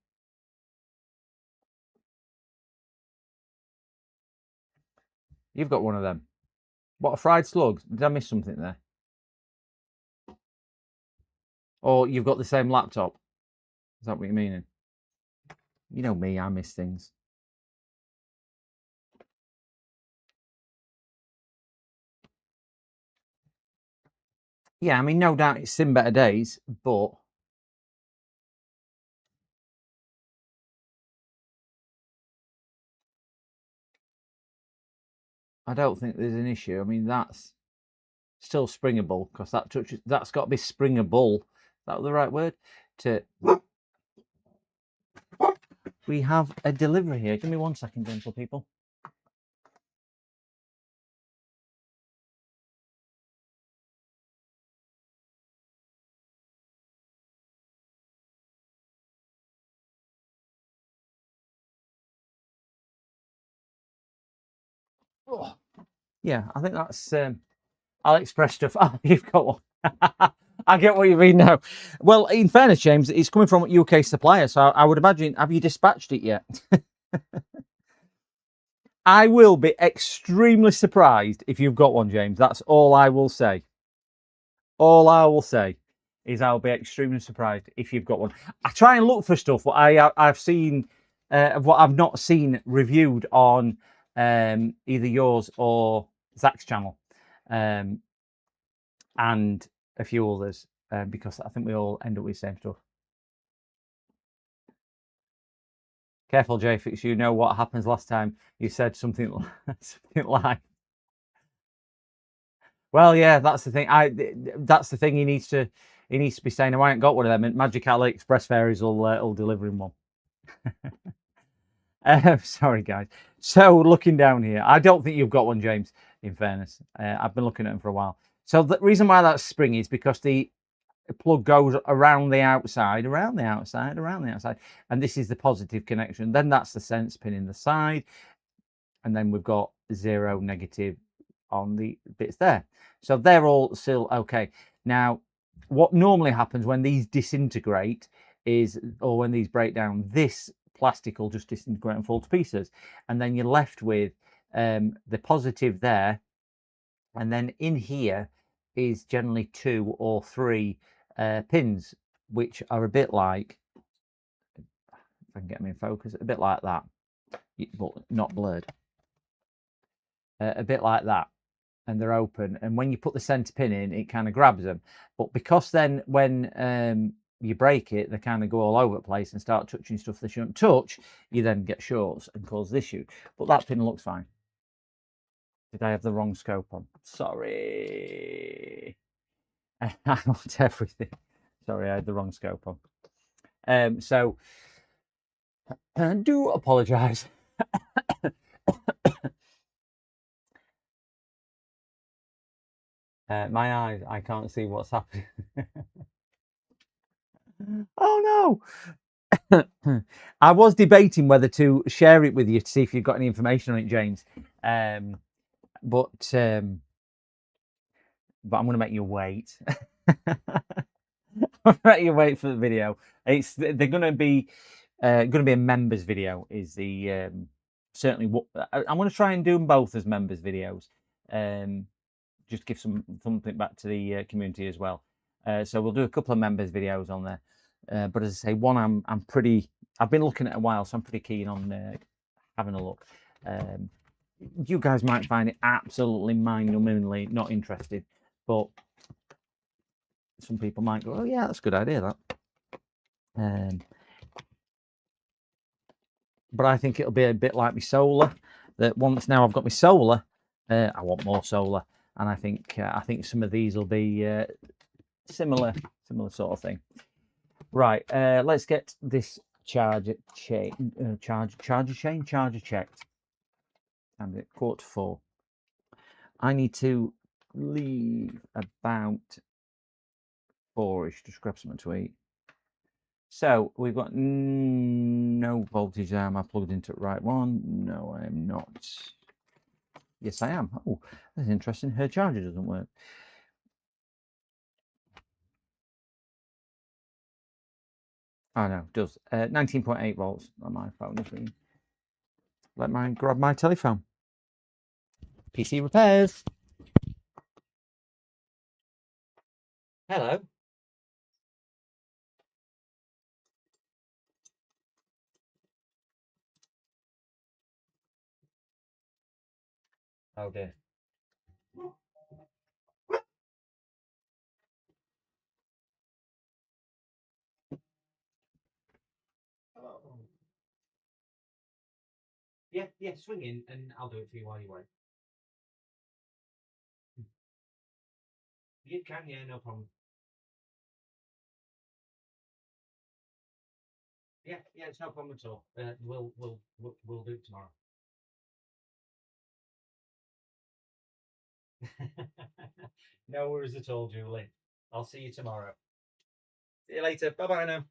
You've got one of them. What, a fried slug? Did I miss something there? Or you've got the same laptop? Is that what you're meaning? You know me, I miss things. Yeah, I mean, no doubt it's seen better days, but I don't think there's an issue. I mean, that's still springable because that touches. That's got to be springable. Is that the right word? We have a delivery here. Give me 1 second, gentle people. Oh, yeah, I think that's AliExpress stuff. Oh, you've got one. I get what you mean now. Well, in fairness, James, it's coming from a UK supplier, so I would imagine, have you dispatched it yet? I will be extremely surprised if you've got one, James. That's all I will say. All I will say is I'll be extremely surprised if you've got one. I try and look for stuff, but I've seen what I've not seen reviewed on either yours or Zach's channel, and a few others, because I think we all end up with the same stuff. Careful, JFix, you know what happens last time you said something like. Well, yeah, that's the thing. That's the thing. He needs to be saying, I ain't got one of them. And Magic AliExpress Fairies will deliver him one. Sorry, guys. So looking down here, I don't think you've got one, James. In fairness, I've been looking at them for a while. So the reason why that's springy is because the plug goes around the outside, and this is the positive connection. Then that's the sense pin in the side, and then we've got 0 negative on the bits there. So they're all still okay. Now, what normally happens when these disintegrate is, or when these break down, this plastic will just disintegrate and fall to pieces, and then you're left with the positive there, and then in here is generally 2 or 3 pins, which are a bit like, if I can get them in focus, a bit like that, but not blurred. A bit like that, and they're open. And when you put the centre pin in, it kind of grabs them. But because then when you break it, they kind of go all over the place and start touching stuff they shouldn't touch, you then get shorts and cause this issue. But that pin looks fine. Did I have the wrong scope on? Sorry. I want everything. Sorry, I had the wrong scope on. So, I do apologise. My eyes, I can't see what's happening. Oh no! I was debating whether to share it with you to see if you've got any information on it, James. But I'm going to make you wait. I'm make you wait for the video. They're going to be a members video. Is the certainly what I'm going to try and do them both as members videos. Just give something back to the community as well. So we'll do a couple of members videos on there. But as I say, one I've been looking at a while, so I'm pretty keen on having a look. You guys might find it absolutely mind-numbingly not interested, but some people might go, "Oh yeah, that's a good idea." That. But I think it'll be a bit like my solar. That once now I've got my solar, I want more solar, and I think some of these will be similar sort of thing. Right, let's get this charger checked. And at 3:45. I need to leave about 4ish to grab something to eat. So we've got no voltage there. Am I plugged into the right one? No, I am not. Yes, I am. Oh, that's interesting. Her charger doesn't work. Oh no, it does. 19.8 volts on my phone. Let me grab my telephone. PC repairs. Hello. Oh dear. Yeah, swing in and I'll do it for you while you wait. You can, yeah, no problem. Yeah, it's no problem at all. We'll do it tomorrow. No worries at all, Julie. I'll see you tomorrow. See you later. Bye bye now.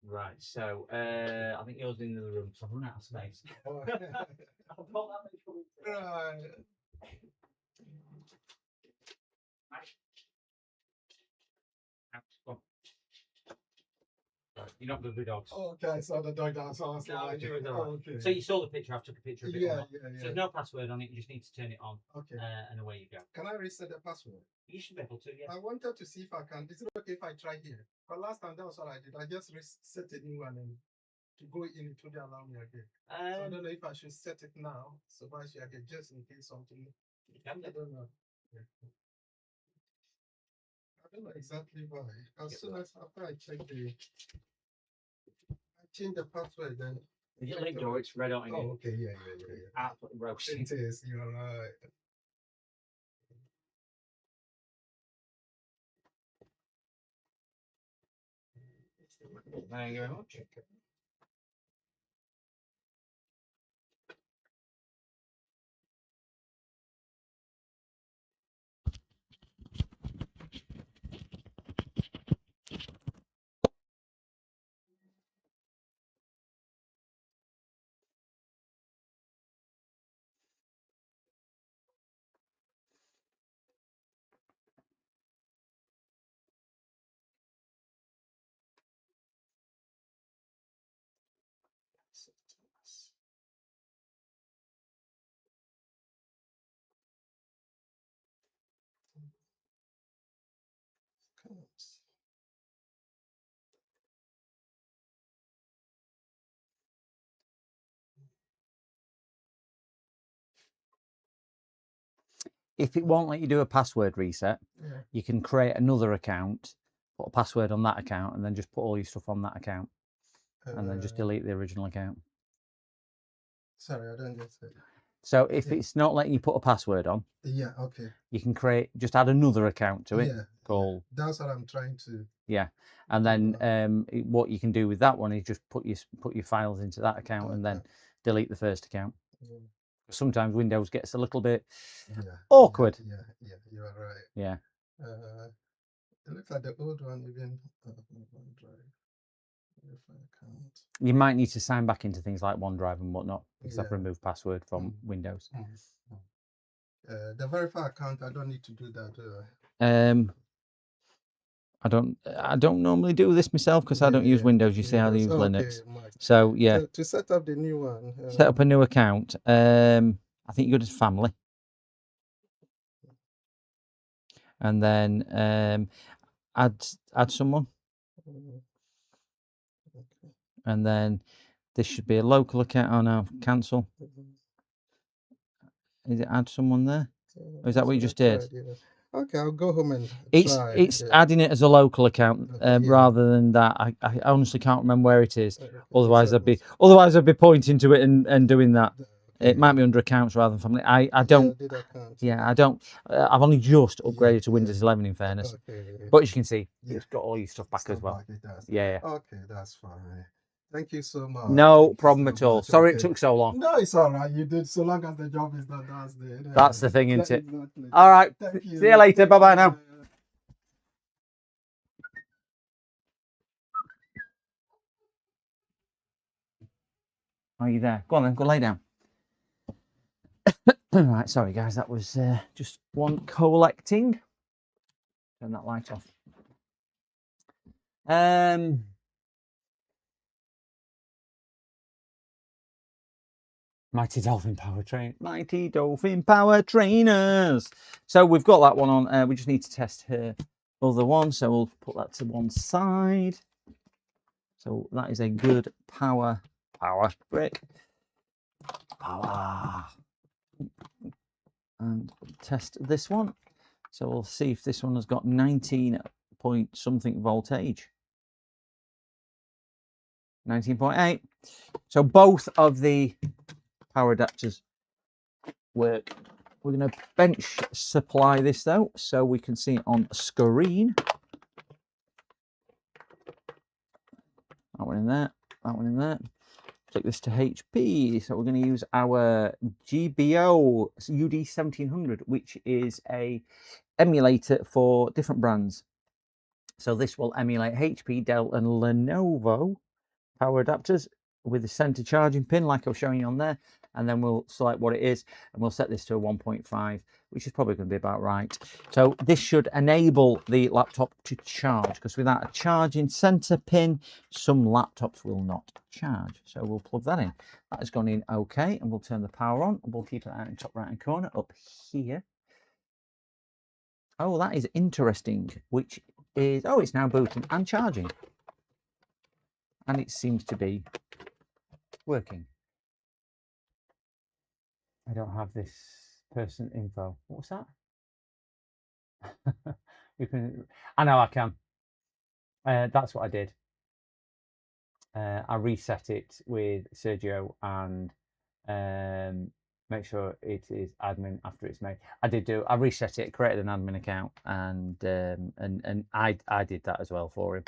Right, so I think yours in the other room, so I've run out of space. I've got that much coming through. Out, go on. Right, you're not good with dogs. Okay, so the dog dance last No, night. you're all right. Okay. So you saw the picture. I've took a picture of it. Yeah. So there's no password on it. You just need to turn it on, Okay. and away you go. Can I reset the password? You should be able to. Yeah. I wanted to see if I can. Is it okay if I try here? But last time that was what I did. I just reset a new one and to go in it would allow me again. So I don't know if I should set it now so I should again just in case something. I don't know. Yeah. I don't know exactly why. As soon as after I check I change the password then. Is it linked or it's red on it? Oh, okay, yeah. Absolutely roasting. It is, you're right. Thank you very much. If it won't let you do a password reset, Yeah. you can create another account, put a password on that account, and then just put all your stuff on that account, and then just delete the original account. Sorry, I don't get it. So if Yeah. it's not letting you put a password on, Yeah, okay. you can just add another account to it Yeah, called, that's what I'm trying to. and then Uh, what you can do with that one is just put your files into that account and then Okay. delete the first account. Yeah, Sometimes Windows gets a little bit yeah, awkward. Yeah, you are right. Yeah. It looks like the old one even OneDrive. Verify account. You might need to sign back into things like OneDrive and whatnot because I've Yeah. removed password from Windows. The verify account, I don't need to do that, do I? I don't normally do this myself because I don't use Windows. You see how they use Linux. So yeah, to set up the new one. set up a new account. I think you go to family, and then add someone, Okay. and then this should be a local account. Oh no, cancel. Is it add someone there? Or is that what you just did? Okay, I'll go home and It's try. it's adding it as a local account Okay, yeah. rather than that. I honestly can't remember where it is. Okay, Otherwise, so I'd be pointing to it and doing that. It might be under accounts rather than family. I don't. did account. Yeah, I don't. I've only just upgraded to yeah. Windows 11 in fairness. Okay. But as you can see, Yeah. it's got all your stuff back as well. It does. Yeah. Okay, that's fine. Thank you so much. No Thank you problem so at all. much. Sorry Okay. it took so long. No, it's all right. You did. So long as the job is done, That's the thing, isn't it? Exactly. All right. Thank you. See you later. Bye bye now. Are you there? Go on then. Go lay down. Right. Sorry, guys. That was just one collecting. Turn that light off. Mighty Dolphin Power Trainers. So we've got that one on. We just need to test her other one. So we'll put that to one side. So that is a good power brick. Power. And test this one. So we'll see if this one has got 19 point something voltage. 19.8. So both of the power adapters work. We're going to bench supply this though, so we can see it on screen. That one in there, that one in there. Take this to HP. So we're going to use our GBO UD1700, which is a emulator for different brands. So this will emulate HP, Dell, and Lenovo power adapters with the center charging pin, like I was showing you on there. And then we'll select what it is, and we'll set this to a 1.5, which is probably going to be about right. So this should enable the laptop to charge, because without a charging center pin, some laptops will not charge. So we'll plug that in. That has gone in okay, and we'll turn the power on, and we'll keep it out in the top right hand corner up here. Oh, that is interesting, which is, oh, it's now booting and charging. And it seems to be working. I don't have this person info. What's that? You can. I know I can. That's what I did. I reset it with Sergio and make sure it is admin after it's made. I reset it, created an admin account, and I did that as well for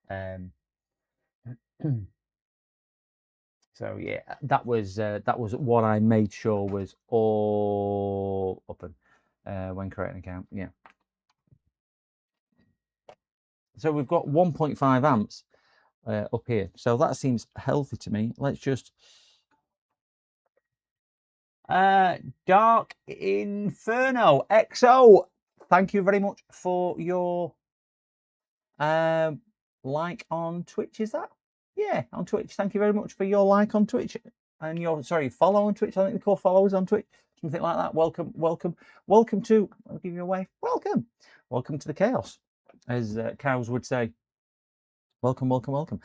him. So yeah, that was what I made sure was all open when creating an account. Yeah. So we've got 1.5 amps up here. So that seems healthy to me. Let's just Dark Inferno XO. Thank you very much for your like on Twitch. Is that? Yeah, on Twitch. Thank you very much for your like on Twitch and your follow on Twitch. I think they call followers on Twitch, something like that. Welcome to. I'll give you a wave. Welcome to the chaos, as cows would say. Welcome.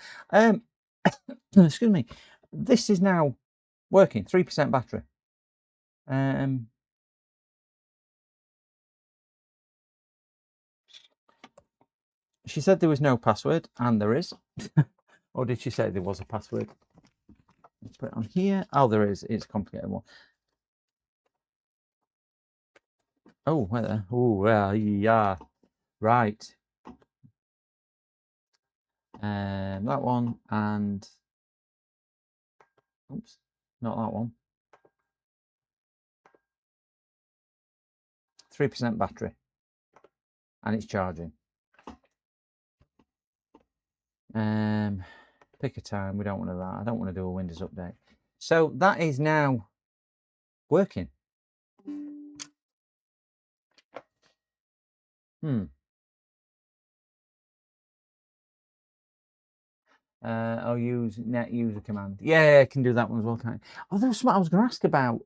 Excuse me. This is now working. 3% battery. She said there was no password, and there is. Or did she say there was a password? Let's put it on here. Oh, there is. It's a complicated one. Oh, where? Oh, yeah. Right. That one and oops, not that one. 3% battery, and it's charging. Pick a time. We don't want that. I don't want to do a Windows update. So that is now working. I'll use net user command. Yeah, I can do that one as well, can't I? Oh, there was something I was going to ask about.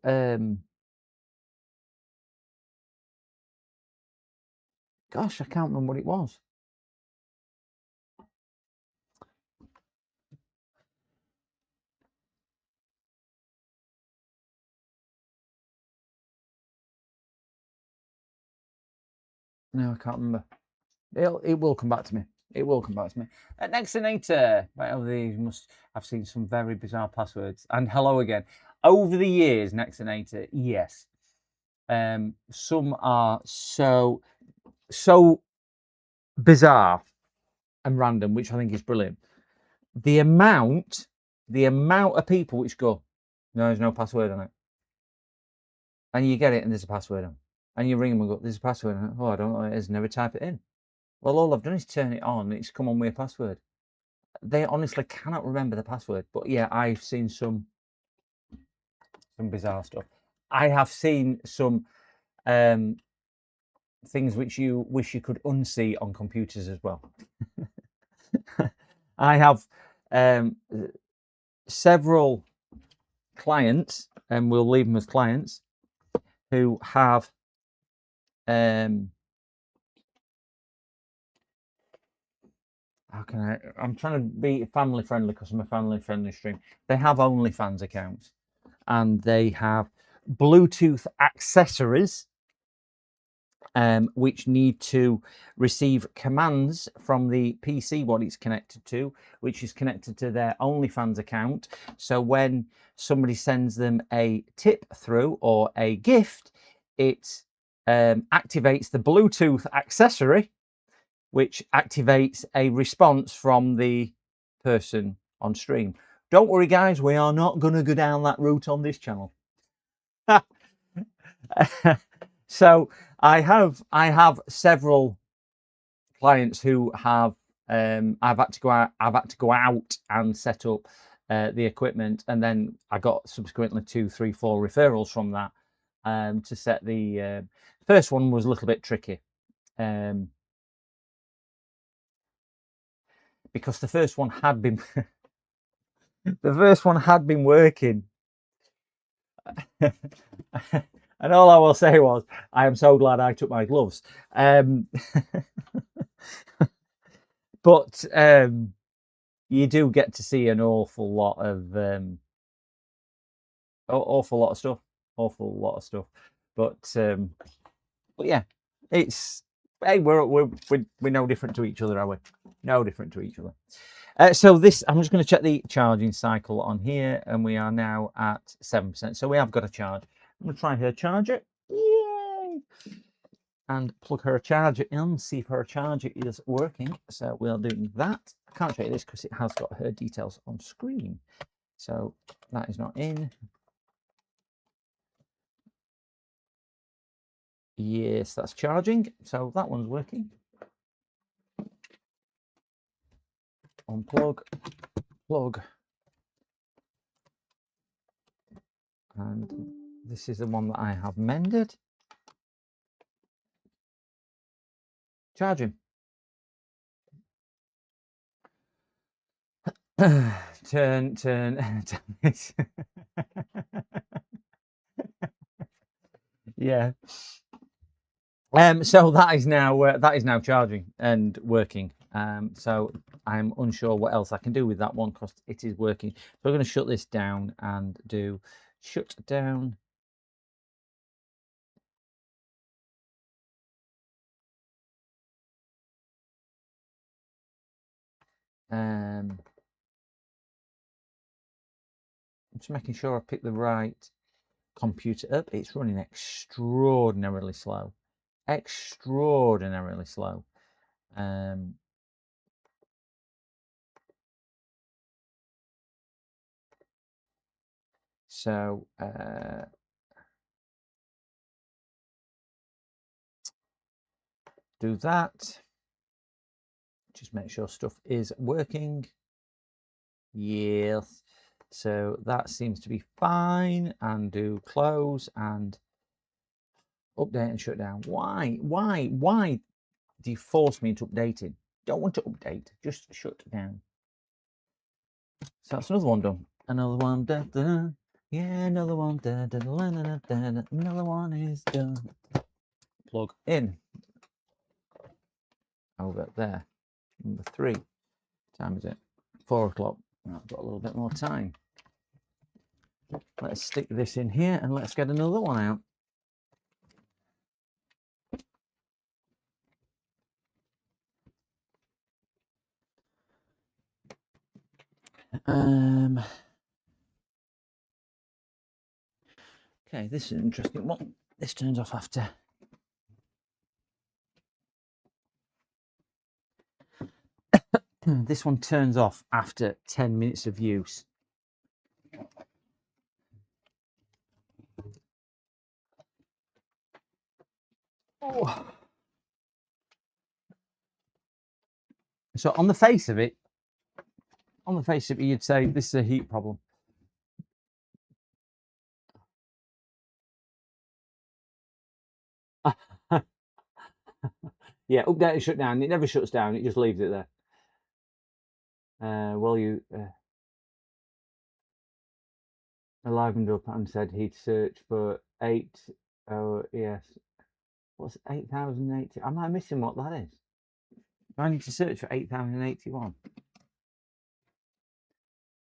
Gosh, I can't remember what it was. No, I can't remember. It will come back to me. It will come back to me. Nexinator. Well, these must. I've seen some very bizarre passwords. And hello again. Over the years, Nexinator. Yes. Some are so bizarre and random, which I think is brilliant. The amount of people which go, no, there's no password on it, and you get it, and there's a password on, and you ring them and go, there's a password on it. Oh, I don't know what it is. Never type it in. Well, all I've done is turn it on. It's come on with a password. They honestly cannot remember the password. But yeah, I've seen some bizarre stuff. I have seen some things which you wish you could unsee on computers as well. I have several clients, and we'll leave them as clients, who have how can I'm trying to be family friendly because I'm a family friendly stream. They have OnlyFans accounts, and they have Bluetooth accessories which need to receive commands from the PC what it's connected to, which is connected to their OnlyFans account. So when somebody sends them a tip through or a gift, it activates the Bluetooth accessory, which activates a response from the person on stream. Don't worry, guys, we are not going to go down that route on this channel. So I have several clients who have I've had to go out and set up the equipment, and then I got subsequently 2, 3, 4 referrals from that to set the first one was a little bit tricky because the first one had been working. And all I will say was, I am so glad I took my gloves. But you do get to see an awful lot of stuff. But yeah, it's hey, we're no different to each other, are we? No different to each other. So this, I'm just going to check the charging cycle on here, and we are now at 7%. So we have got a charge. I'm going to try her charger. Yay! And plug her charger in, see if her charger is working. So we'll do that. I can't show you this because it has got her details on screen. So that is not in. Yes, that's charging. So that one's working. Unplug, plug. And this is the one that I have mended. Charging. turn. Yeah. So that is now charging and working. So I'm unsure what else I can do with that one because it is working. So we're going to shut this down and do shut down. I'm just making sure I pick the right computer up. It's running extraordinarily slow. extraordinarily slow. So do that. Just make sure stuff is working. Yes. So that seems to be fine. And do close and update and shut down. Why do you force me into updating? Don't want to update. Just shut down. So that's another one done. Another one. Da, da. Yeah, another one. Da, da, da, da, da, da. Another one is done. Plug in. Over there. Number 3. What time is it? 4 o'clock. I've got a little bit more time. Let's stick this in here and let's get another one out. Okay, this is an interesting one. This turns off after. This one turns off after 10 minutes of use. Oh. So on the face of it, you'd say this is a heat problem. Yeah, update and shut down. It never shuts down. It just leaves it there. Livened up and said he'd search for 8. Oh yes. What's 8,080? Am I missing what that is? Do I need to search for 8,081?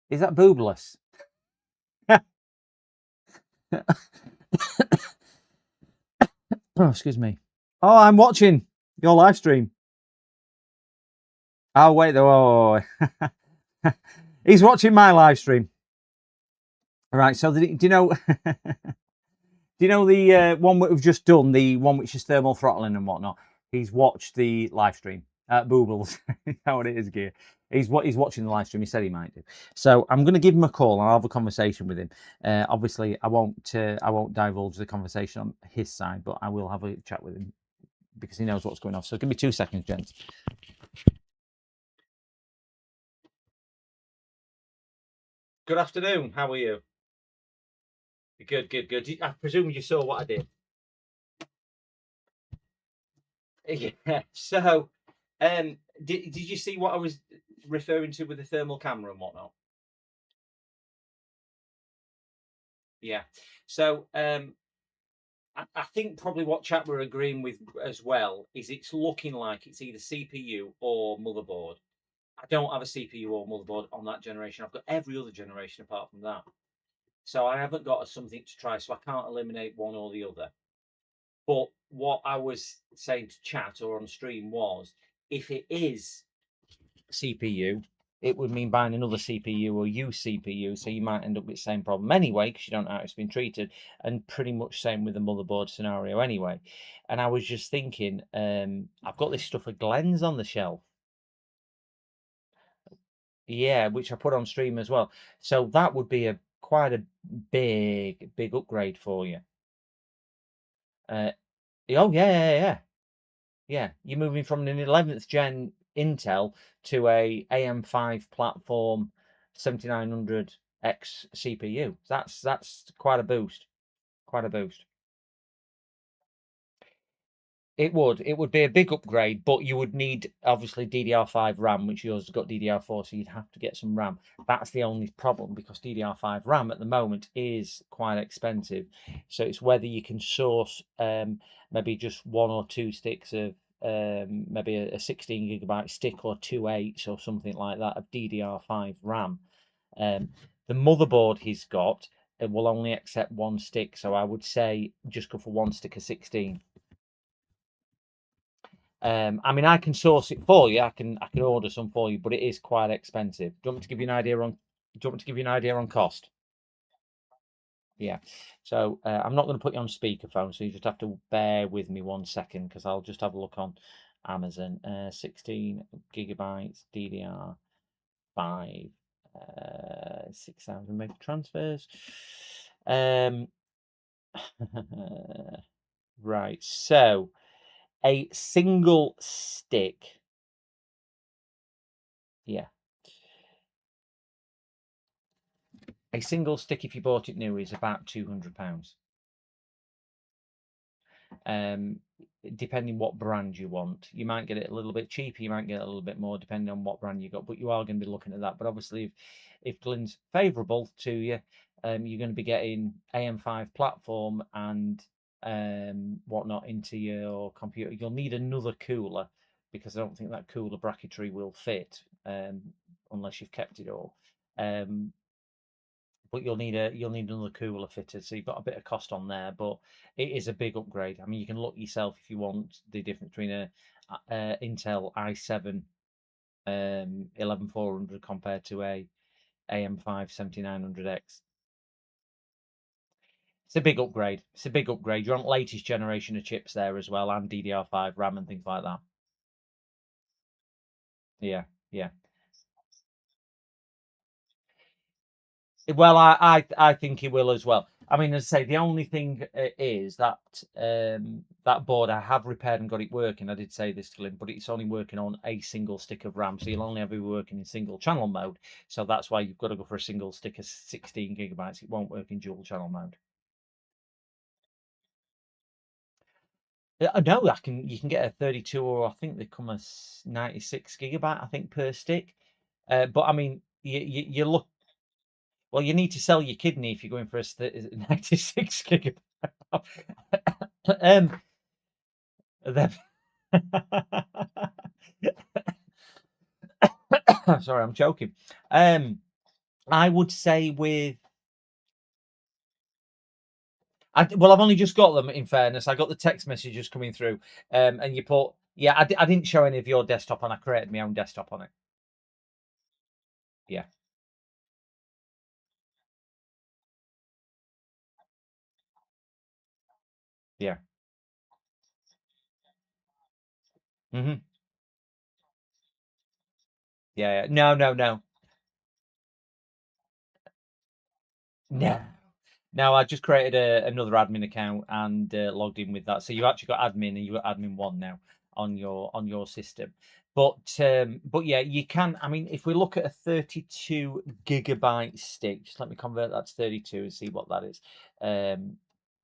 Is that boobless? Oh, excuse me. Oh, I'm watching your live stream. Oh, wait, though. Oh. He's watching my live stream. All right, so do you know do you know the one that we've just done, the one which is thermal throttling and whatnot? He's watched the live stream. Boobles. How what it is, gear. He's watching the live stream. He said he might do. So I'm going to give him a call and I'll have a conversation with him. Obviously, I won't divulge the conversation on his side, but I will have a chat with him because he knows what's going on. So give me 2 seconds, gents. Good afternoon. How are you? Good. I presume you saw what I did. Yeah. So, did you see what I was referring to with the thermal camera and whatnot? Yeah. So, I think probably what chat we're agreeing with as well is it's looking like it's either CPU or motherboard. I don't have a CPU or motherboard on that generation. I've got every other generation apart from that. So I haven't got something to try, so I can't eliminate one or the other. But what I was saying to chat or on stream was, if it is CPU, it would mean buying another CPU or used CPU, so you might end up with the same problem anyway, because you don't know how it's been treated, and pretty much same with the motherboard scenario anyway. And I was just thinking, I've got this stuff at Glenn's on the shelf. Yeah, which I put on stream as well. So that would be quite a big upgrade for you. Oh yeah. You're moving from an 11th gen Intel to a AM5 platform 7900X CPU. That's quite a boost. It would be a big upgrade, but you would need obviously DDR5 RAM, which yours has got DDR4, so you'd have to get some RAM. That's the only problem because DDR5 RAM at the moment is quite expensive. So it's whether you can source maybe just 1 or 2 sticks of maybe a 16 gigabyte stick or 2 8s or something like that of DDR5 RAM. The motherboard he's got it will only accept 1 stick, so I would say just go for 1 stick of 16. I mean, I can source it for you. I can order some for you, but it is quite expensive. Do you want me to give you an idea on? Do you want me to give you an idea on cost? Yeah. So I'm not going to put you on speakerphone, so you just have to bear with me 1 second because I'll just have a look on Amazon. 16 gigabytes DDR5, 6,000 meg transfers. Right. So a single stick. Yeah. A single stick, if you bought it new, is about £200. Depending what brand you want. You might get it a little bit cheaper, you might get it a little bit more, depending on what brand you got, but you are going to be looking at that. But obviously, if Glyn's favourable to you, you're going to be getting AM5 platform and whatnot into your computer. You'll need another cooler because I don't think that cooler bracketry will fit unless you've kept it all. But you'll need another cooler fitted, so you've got a bit of cost on there. But it is a big upgrade. I mean, you can look yourself if you want the difference between a Intel i7 11400 compared to a AM5 7900X. It's a big upgrade. It's a big upgrade. You're on latest generation of chips there as well, and DDR5 RAM and things like that. Yeah, yeah. Well, I think it will as well. I mean, as I say, the only thing is that that board I have repaired and got it working. I did say this to him, but it's only working on a single stick of RAM, so you'll only ever be working in single channel mode. So that's why you've got to go for a single stick of 16 gigabytes. It won't work in dual channel mode. No, you can get a 32, or I think they come as 96 gigabyte, I think, per stick. But I mean, you look. Well, you need to sell your kidney if you're going for a 96 gigabyte. um, then- Sorry, I'm joking. I would say well, I've only just got them. In fairness, I got the text messages coming through, and you put, yeah, I didn't show any of your desktop, and I created my own desktop on it. Yeah, yeah. Hmm. Yeah, yeah. No, no, no. No. Now I just created another admin account and logged in with that. So you actually got admin, and you got admin one now on your system. But yeah, you can. I mean, if we look at a 32 gigabyte stick, just let me convert that to 32 and see what that is.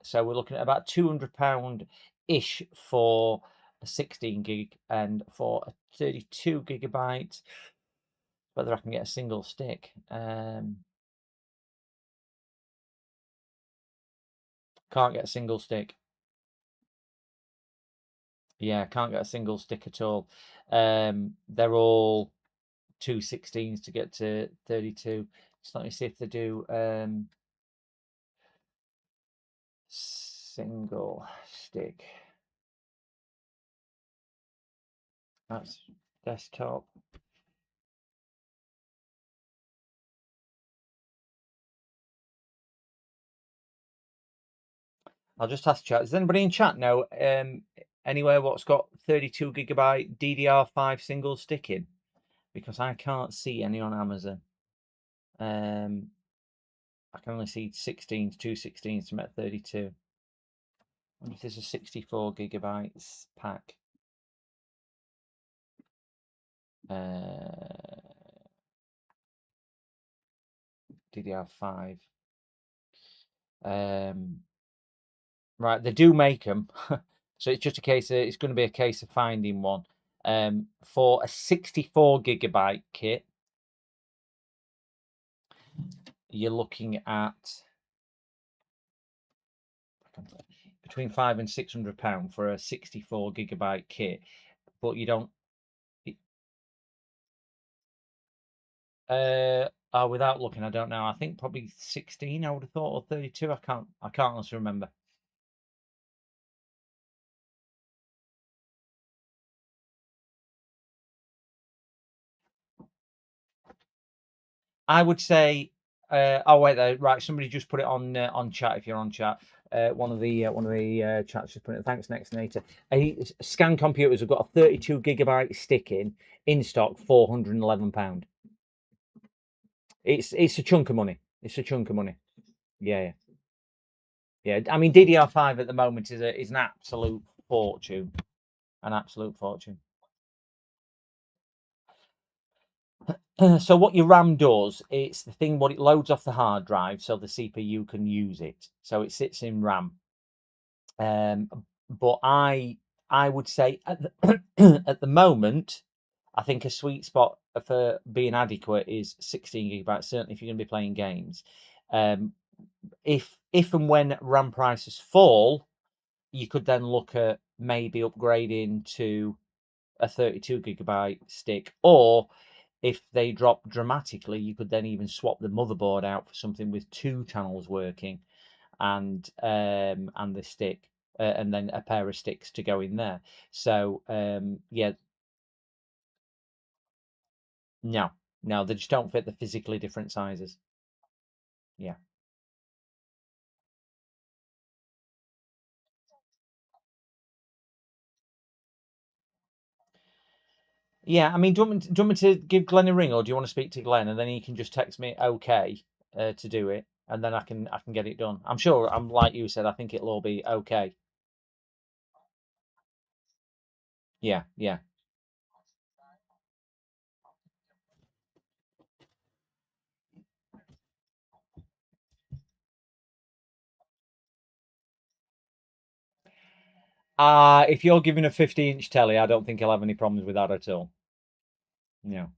So we're looking at about £200 ish for a 16 gig, and for a 32 gigabyte, whether I can get a single stick. Can't get a single stick. Yeah, can't get a single stick at all. They're all 216s to get to 32. Just let me see if they do single stick. That's desktop. I'll just ask chat. Does anybody in chat know anywhere what's got 32 gigabyte DDR5 single stick in? Because I can't see any on Amazon. I can only see 16s, 216s to make 32. I wonder if there's a 64 gigabytes pack. DDR5. Right, they do make them. So it's just a case of, it's going to be a case of finding one. For a 64 gigabyte kit, you're looking at between £500 and £600 for a 64 gigabyte kit, but you don't. Without looking, I don't know. I think probably 16. I would have thought, or 32. I can't honestly remember. I would say Oh wait, there. Right, somebody just put it on chat. If you're on chat, one of the chats just put it. Thanks, Nextinator. Scan computers have got a 32 gigabyte stick in stock, £411. It's a chunk of money. It's a chunk of money. Yeah. I mean, DDR5 at the moment is an absolute fortune. An absolute fortune. So what your RAM does, it's the thing what it loads off the hard drive, so the CPU can use it. So it sits in RAM. But I would say at at the moment, I think a sweet spot for being adequate is 16 gigabytes. Certainly, if you're going to be playing games. If and when RAM prices fall, you could then look at maybe upgrading to a 32 gigabyte stick, or if they drop dramatically, you could then even swap the motherboard out for something with 2 channels working, and the stick, and then a pair of sticks to go in there. So yeah, no, they just don't fit the physically different sizes. Yeah. Yeah, I mean, do you want me to give Glenn a ring, or do you want to speak to Glenn, and then he can just text me okay to do it, and then I can get it done. I'm sure, I'm like you said, I think it'll all be okay. Yeah. If you're giving a 50-inch telly, I don't think he'll have any problems with that at all. No.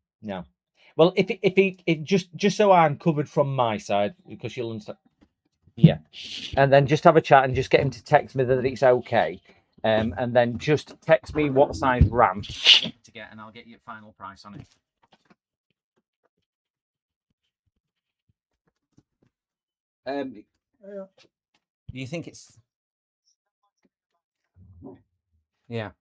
Well, if just so I'm covered from my side, because you'll understand. Yeah, and then just have a chat and just get him to text me that it's okay, and then just text me what size RAM to get, and I'll get you a final price on it. Do you think it's? Yeah,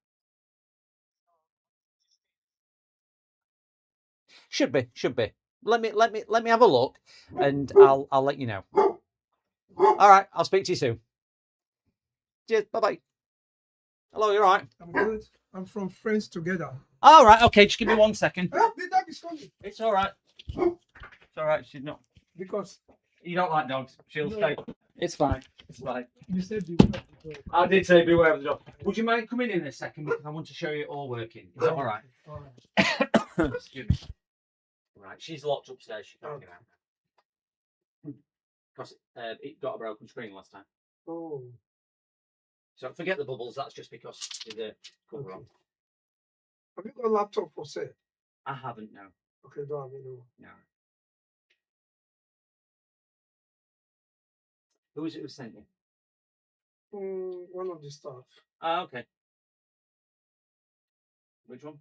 should be. Let me have a look, and I'll let you know. All right, I'll speak to you soon. Cheers. Bye. Hello, you're right. I'm good. I'm from Friends Together. All right. Okay, just give me 1 second. The dog is coming. It's all right. It's all right. She's not. Because You don't like dogs. She'll No. stay. It's fine. you said the dog. I did say beware of the dog. Would you mind coming in a second, because I want to show you it all working? Is that all right? All right. Excuse me. Right, she's locked upstairs. She can't get out. Because it got a broken screen last time. Oh, So forget the bubbles. That's just because there's a cover on. okay. Have you got a laptop for sale? I haven't, no. Okay, don't have any. No. Who was it who sent you? One of the staff. Ah, okay. Which one?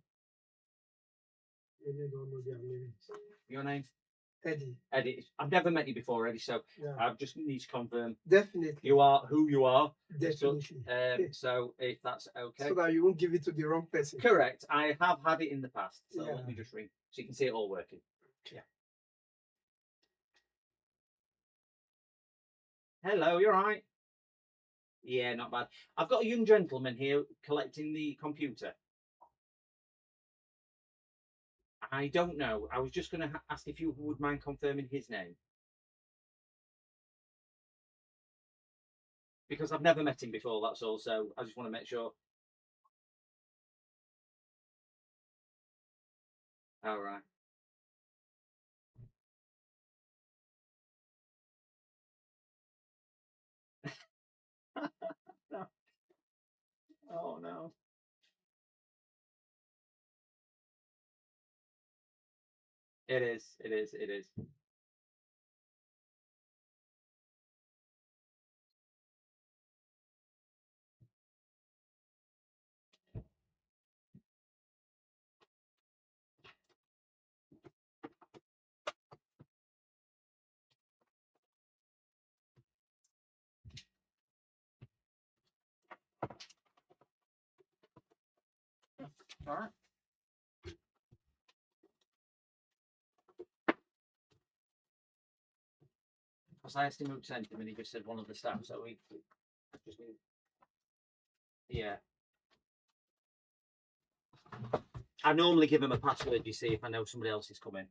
Really don't know their names. Your name? Eddie. Eddie. I've never met you before, Eddie, so Yeah. I just need to confirm Definitely. you are who you are. Definitely. So if that's okay. So that you won't give it to the wrong person. Correct. I have had it in the past. So Yeah. let me just ring so you can see it all working. Yeah. Hello, you're right. Yeah, not bad. I've got a young gentleman here collecting the computer. I don't know. I was just going to ask if you would mind confirming his name. Because I've never met him before, that's all. So I just want to make sure. All right. No. Oh, no. It is. All right. Because I asked him who sent him and he just said one of the staff, so we just need... Yeah. I normally give him a password, you see, if I know somebody else is coming.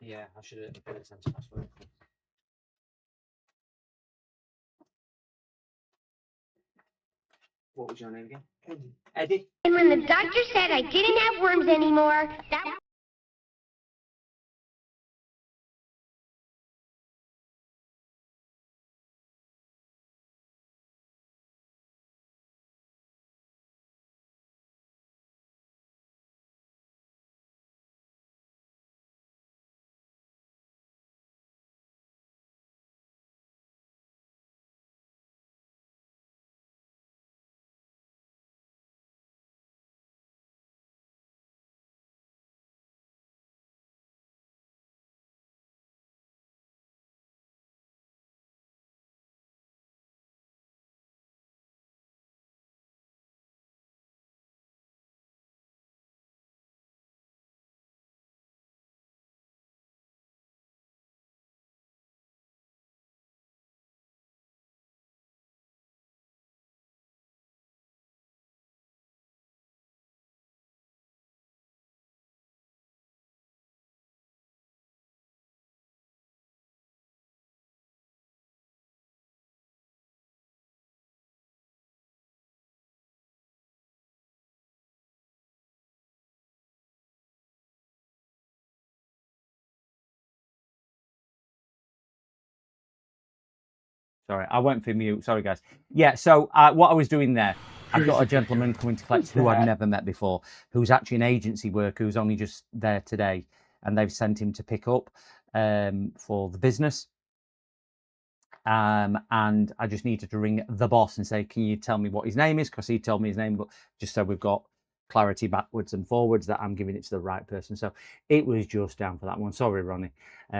Yeah, I should have put it as a password. What was your name again? Eddie. Eddie? And when the doctor said I didn't have worms anymore, that Sorry, I went for mute. Sorry, guys. Yeah, so what I was doing there, I've got a gentleman coming to collect who I've never met before, who's actually an agency worker who's only just there today, and they've sent him to pick up for the business. And I just needed to ring the boss and say, can you tell me what his name is? Because he told me his name, but just so we've got clarity backwards and forwards that I'm giving it to the right person. So it was just down for that one. Sorry, Ronnie,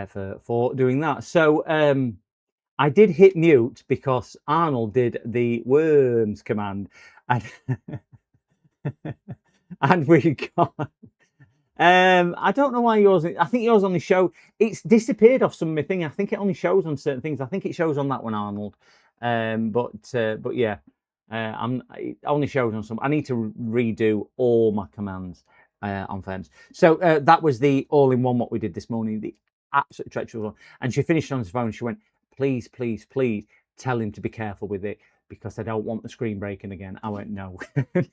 for doing that. So I did hit mute because Arnold did the worms command, and and we got. I don't know why yours. I think yours only show. It's disappeared off some of my thing. I think it only shows on certain things. I think it shows on that one, Arnold. But yeah, it only shows on some. I need to redo all my commands on fairness. So that was the all-in-one what we did this morning. The absolute treacherous one. And she finished on his phone. She went, please, please, please tell him to be careful with it because I don't want the screen breaking again. I went, no,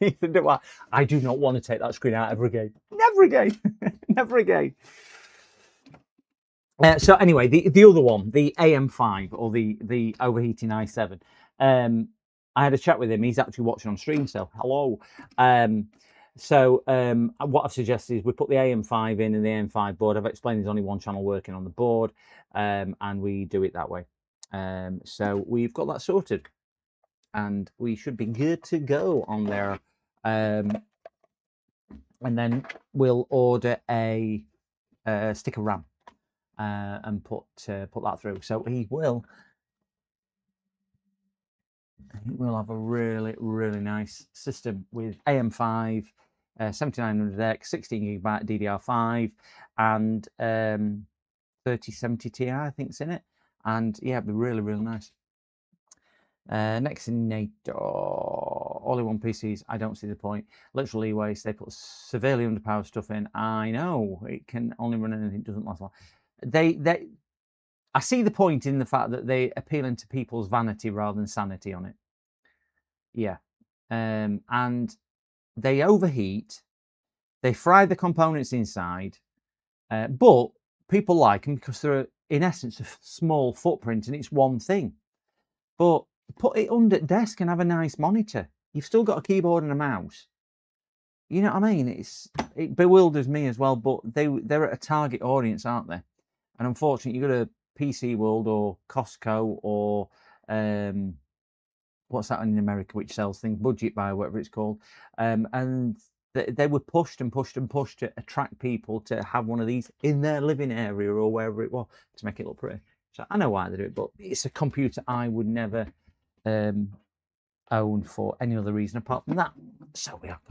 neither do I. I do not want to take that screen out ever again. Never again. Never again. So anyway, the other one, the AM5 or the overheating i7. I had a chat with him. He's actually watching on stream, so hello. So what I've suggested is we put the AM5 in and the AM5 board. I've explained there's only one channel working on the board, and we do it that way. So we've got that sorted, and we should be good to go on there. And then we'll order a stick of RAM and put that through. So he will have a really, really nice system with AM5, 7900X, 16 gigabyte DDR5, and 3070 Ti, I think, is in it. And yeah, it'd be really, really nice. Next in NATO, all-in-one PCs. I don't see the point. Literally waste. They put severely underpowered stuff in. I know it can only run anything. It doesn't last long. I see the point in the fact that they appealing to people's vanity rather than sanity on it. Yeah, and they overheat. They fry the components inside, but people like them because they're in essence a small footprint and it's one thing. But put it under desk and have a nice monitor. You've still got a keyboard and a mouse. You know what I mean? It bewilders me as well, but they're at a target audience, aren't they? And unfortunately, you go to PC World or Costco or what's that in America which sells things, Budget Buy, whatever it's called, and they were pushed and pushed and pushed to attract people to have one of these in their living area or wherever it was to make it look pretty. So I know why they do it, but it's a computer I would never own for any other reason apart from that. So we have.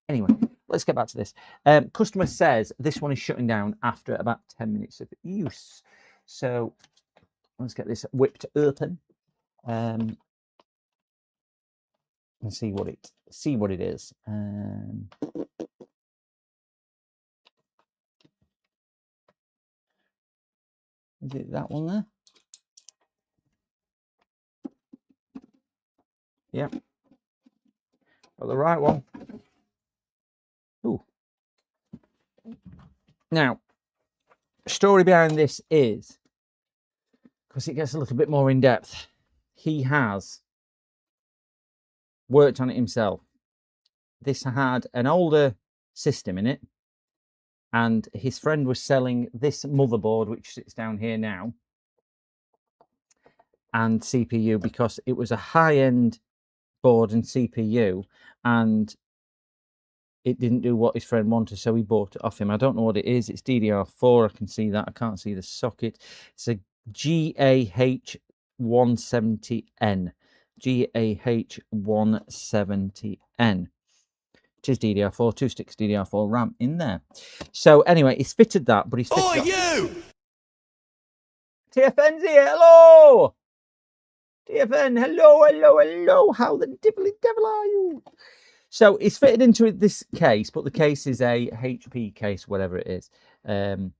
Anyway, let's let's get back to this. Customer says this one is shutting down after about 10 minutes of use. So let's get this whipped open and see what it is. Is it that one there? Yep. Got the right one. Ooh. Now, story behind this is, because it gets a little bit more in depth, he has worked on it himself. This had an older system in it, and his friend was selling this motherboard, which sits down here now, and CPU, because it was a high-end board and CPU, and it didn't do what his friend wanted, so he bought it off him. I don't know what it is. It's DDR4. I can see that. I can't see the socket. It's a GAH170N. GAH170N. It is DDR4, 2 sticks DDR4 RAM in there. So anyway, he's fitted that, but he's fitted you! TFN's here. Hello! TFN, hello. How the devil are you? So it's fitted into this case, but the case is a HP case, whatever it is. And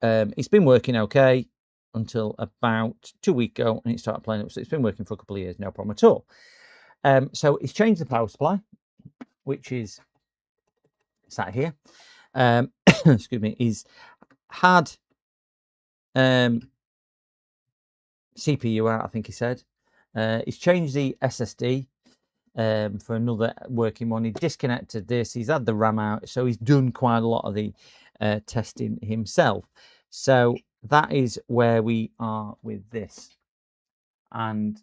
it's been working okay until about 2 weeks ago, and it started playing up. So it's been working for a couple of years, no problem at all. So it's changed the power supply, which is sat here. Excuse me. He's had CPU out, I think he said. He's changed the SSD for another working one. He disconnected this. He's had the RAM out, so he's done quite a lot of the testing himself. So that is where we are with this, and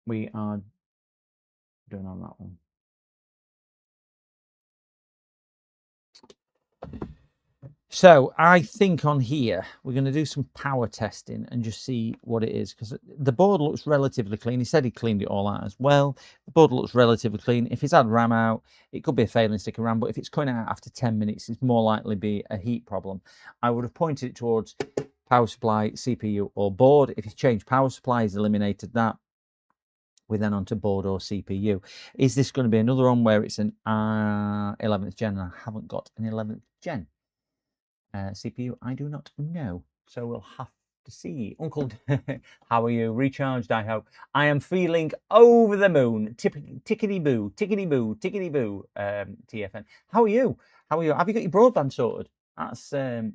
we are doing on that one. So I think on here we're going to do some power testing and just see what it is, because the board looks relatively clean. He said he cleaned it all out as well. The board looks relatively clean. If it's had RAM out, it could be a failing stick of RAM, but if it's coming out after 10 minutes, it's more likely to be a heat problem. I would have pointed it towards power supply, CPU or board. If he's changed power supply, he's eliminated that. We're then on to board or CPU. Is this going to be another one where it's an 11th gen? I haven't got an 11th gen. CPU, I do not know. So we'll have to see. Uncle, how are you? Recharged, I hope. I am feeling over the moon. Tickety-boo, tickety-boo, tickety-boo, TFN. How are you? How are you? Have you got your broadband sorted? That's, spend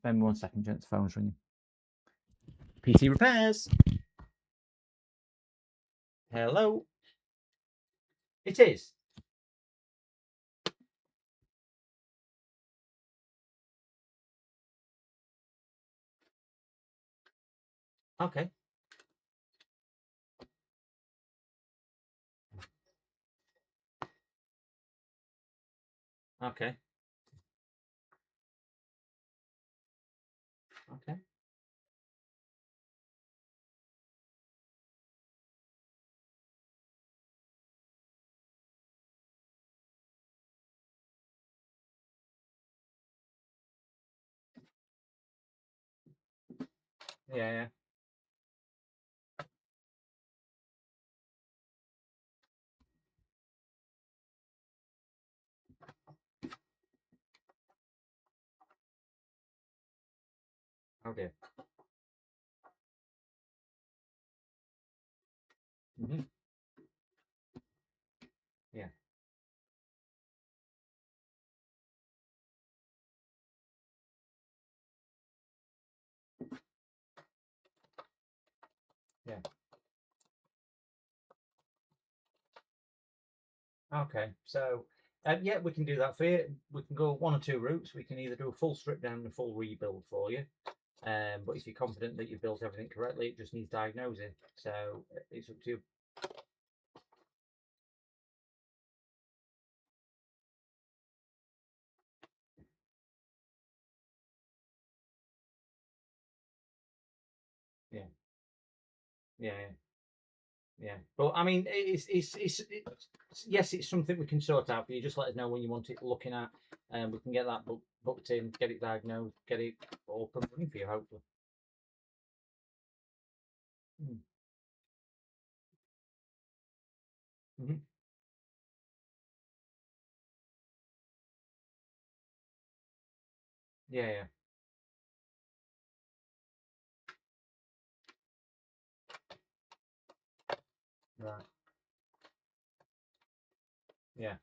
1 second, gents, phone's ringing. PT repairs. Hello. It is. Okay. Okay. Okay. Yeah. Okay. Mm-hmm. Yeah. Yeah. Okay. So, yeah, we can do that for you. We can go one or two routes. We can either do a full strip down and a full rebuild for you. But if you're confident that you've built everything correctly, it just needs diagnosing. So it's up to you. Yeah. Yeah. Yeah, but I mean, yes, it's something we can sort out for you. Just let us know when you want it looking at, and we can get that booked in, get it diagnosed, get it all up and running for you, hopefully. Mm-hmm. Yeah, yeah. Right. Yeah.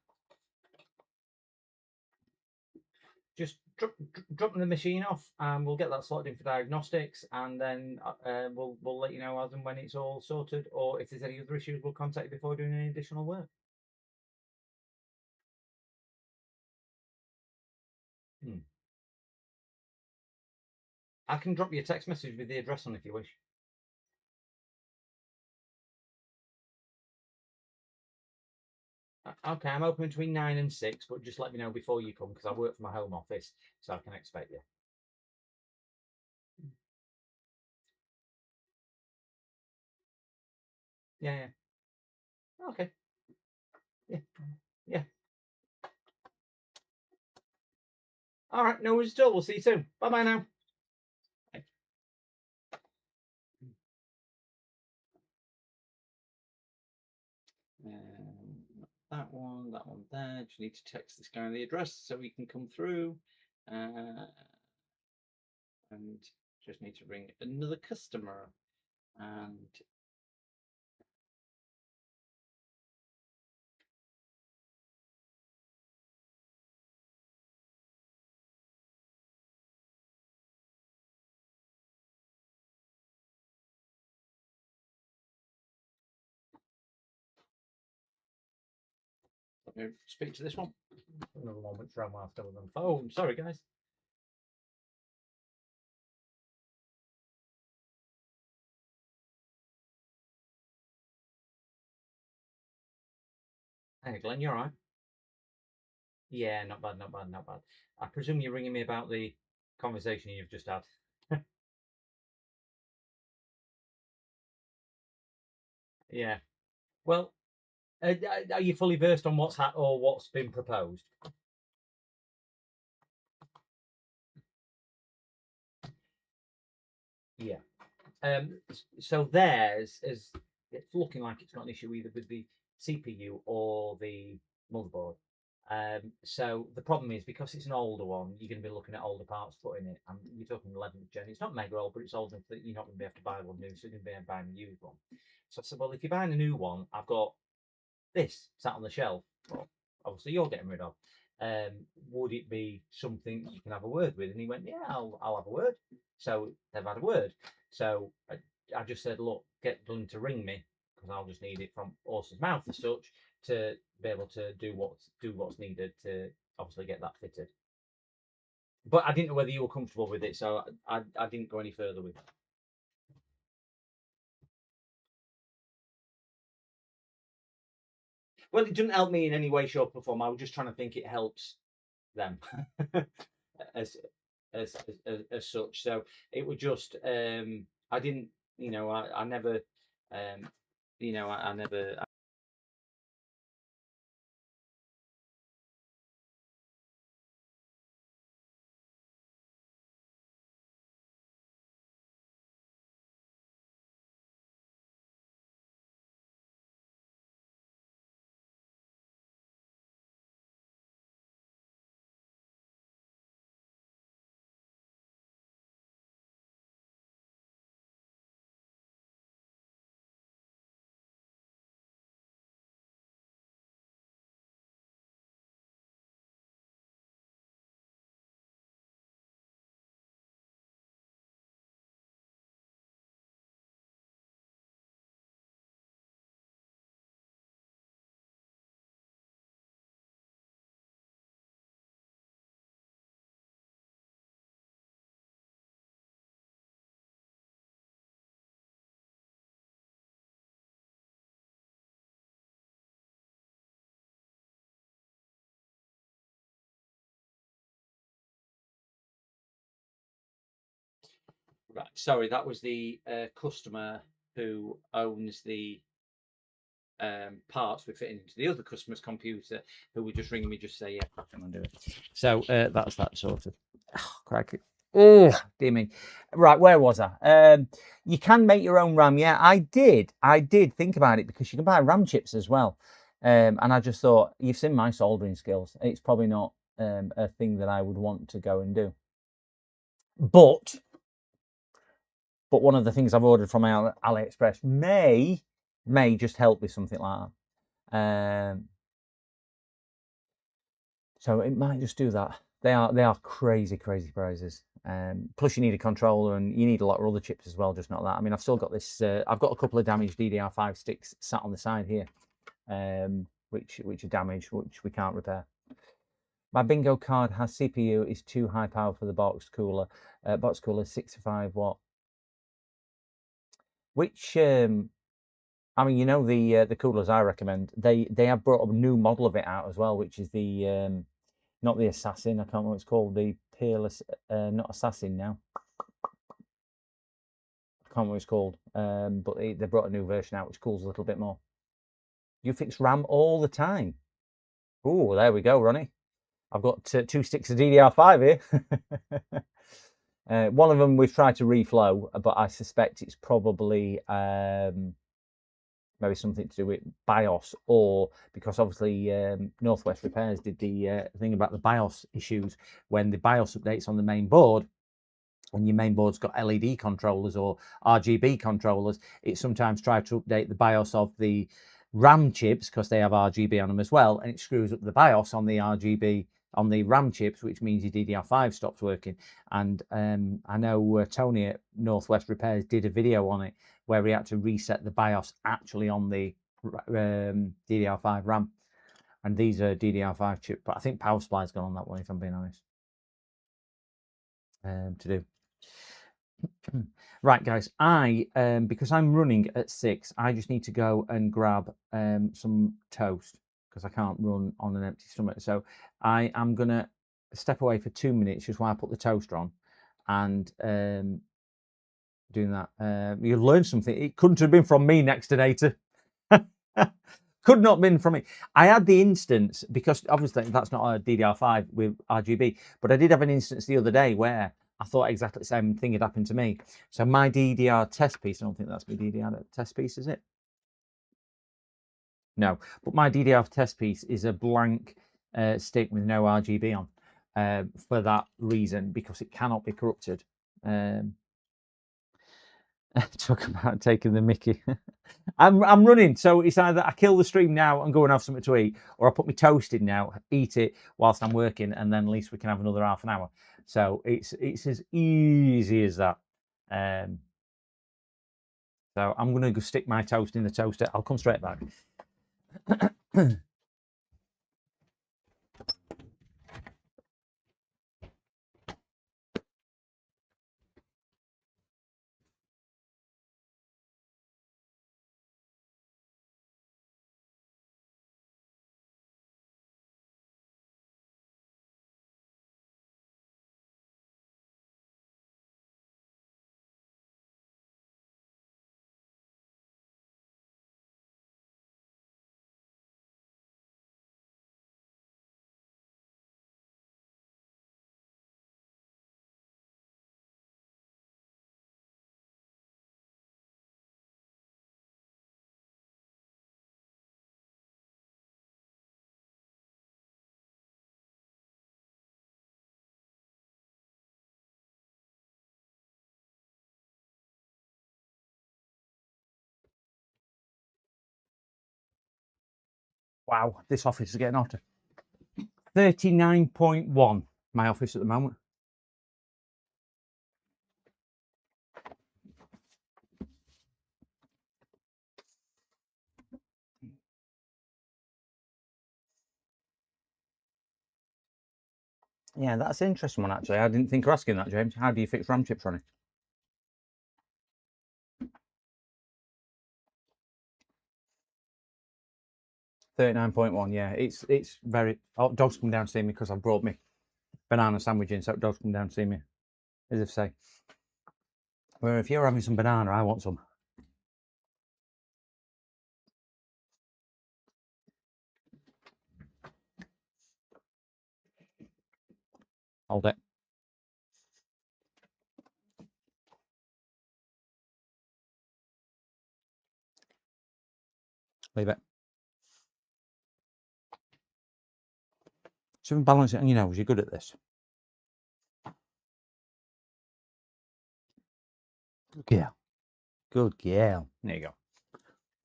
Just drop the machine off, and we'll get that slotted in for diagnostics, and then we'll let you know as and when it's all sorted, or if there's any other issues, we'll contact you before doing any additional work. I can drop you a text message with the address on if you wish. Okay, I'm open between 9 and 6, but just let me know before you come because I work from my home office, so I can expect you. Yeah, yeah. Okay. Yeah, yeah. All right, no worries at all. We'll see you soon. Bye bye now. Bye. That one there. Just need to text this guy the address so he can come through. And just need to ring another customer. And let me speak to this one. Another one which ran while I still on the phone. Sorry, guys. Hey, Glenn, you all right? Yeah, not bad, not bad, not bad. I presume you're ringing me about the conversation you've just had. Yeah. Well, are you fully versed on what's been proposed? Yeah. So theirs is it's looking like it's got an issue either with the CPU or the motherboard. So the problem is because it's an older one, you're going to be looking at older parts to put in it. And you're talking 11th gen. It's not mega old, but it's old enough that you're not going to be able to buy one new. So you're going to be able to buy a used one. So I said, well, if you're buying a new one, I've got this sat on the shelf. Well, obviously you're getting rid of. Would it be something you can have a word with? And he went, yeah, I'll have a word. So they've had a word. So I just said, look, get Glenn to ring me because I'll just need it from horse's mouth as such to be able to do what's needed to obviously get that fitted. But I didn't know whether you were comfortable with it, so I didn't go any further with it. Well, it didn't help me in any way, shape, or form. I was just trying to think it helps them as, as such. So it was just I didn't, I never, I never. Right, sorry, that was the customer who owns the parts were fitting into the other customer's computer, who were just ringing me just to say, yeah, crack on and do it. So that's that sorted. Oh, crikey. Oh, dear me. Right, where was I? You can make your own RAM. Yeah, I did think about it, because you can buy RAM chips as well. And I just thought, you've seen my soldering skills. It's probably not a thing that I would want to go and do. But one of the things I've ordered from AliExpress may just help with something like that. So it might just do that. They are crazy prices. Plus you need a controller, and you need a lot of other chips as well, just not that. I mean, I've still got this. I've got a couple of damaged DDR5 sticks sat on the side here, which are damaged, which we can't repair. My bingo card has CPU is too high power for the box cooler. Box cooler 65 watt. Which I mean, you know, the coolers I recommend. They have brought a new model of it out as well, which is the not the Assassin. I can't remember what it's called. The Peerless, not Assassin now. I can't remember what it's called. But they brought a new version out which cools a little bit more. You fix RAM all the time. Oh, there we go, Ronnie. I've got 2 sticks of DDR5 here. One of them we've tried to reflow, but I suspect it's probably maybe something to do with BIOS, or because obviously Northwest Repairs did the thing about the BIOS issues when the BIOS updates on the main board, and your main board's got LED controllers or RGB controllers, it sometimes tries to update the BIOS of the RAM chips because they have RGB on them as well, and it screws up the BIOS on the RGB on the RAM chips, which means your DDR5 stops working. And I know Tony at Northwest Repairs did a video on it where he had to reset the BIOS actually on the DDR5 RAM. And these are DDR5 chip, but I think Power Supply's gone on that one, if I'm being honest. To do. Right, guys, because I'm running at 6, I just need to go and grab some toast, because I can't run on an empty stomach. So I am going to step away for 2 minutes just while I put the toaster on, and doing that. You've learned something. It couldn't have been from me, Nextonator. Could not have been from me. I had the instance, because obviously that's not a DDR5 with RGB, but I did have an instance the other day where I thought exactly the same thing had happened to me. So my DDR test piece, I don't think that's my DDR test piece, is it? No, but my DDR test piece is a blank stick with no RGB on, for that reason, because it cannot be corrupted. Talk about taking the mickey. I'm running, so it's either I kill the stream now and go and have something to eat, or I put my toast in now, eat it whilst I'm working, and then at least we can have another half an hour. So it's as easy as that. So I'm going to go stick my toast in the toaster. I'll come straight back. Wow, this office is getting hotter. 39.1, my office at the moment. Yeah, that's an interesting one, actually. I didn't think of asking that, James. How do you fix RAM chips, Ronnie? .1, yeah. It's very... Oh, dogs come down to see me because I've brought me banana sandwich in, so dogs come down to see me, as if say. Well, if you're having some banana, I want some. Hold it. Leave it. So balance it on your nose. You're good at this. Good girl. Good girl. There you go.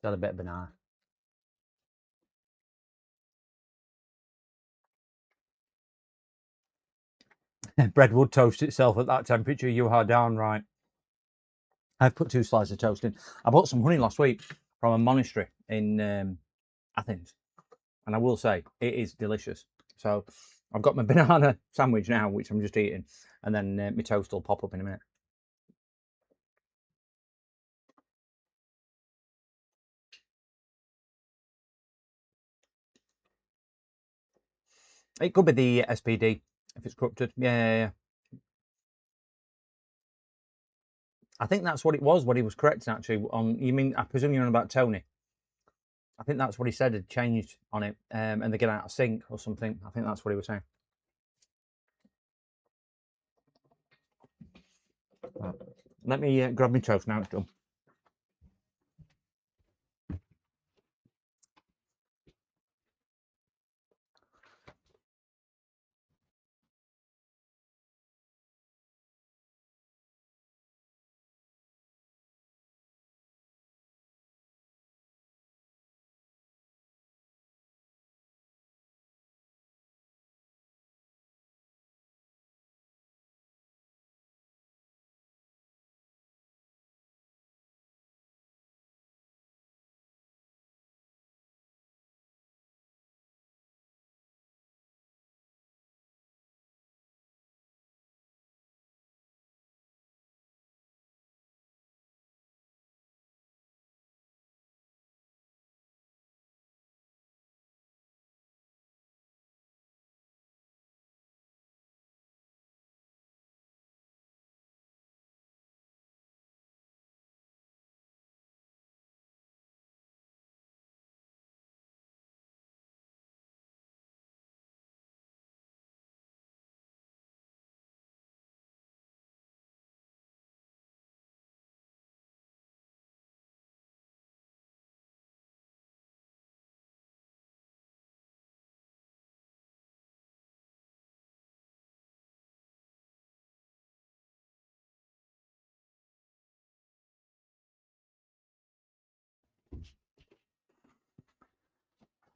Got a bit of banana. Bread would toast itself at that temperature. You are darn right. I've put 2 slices of toast in. I bought some honey last week from a monastery in Athens, and I will say it is delicious. So I've got my banana sandwich now, which I'm just eating, and then my toast will pop up in a minute. It could be the SPD if it's corrupted. Yeah. I think that's what it was. What he was correcting actually on. You mean? I presume you're on about Tony. I think that's what he said had changed on it, and they get out of sync or something. I think that's what he was saying. Right. Let me grab my toast now. It's done.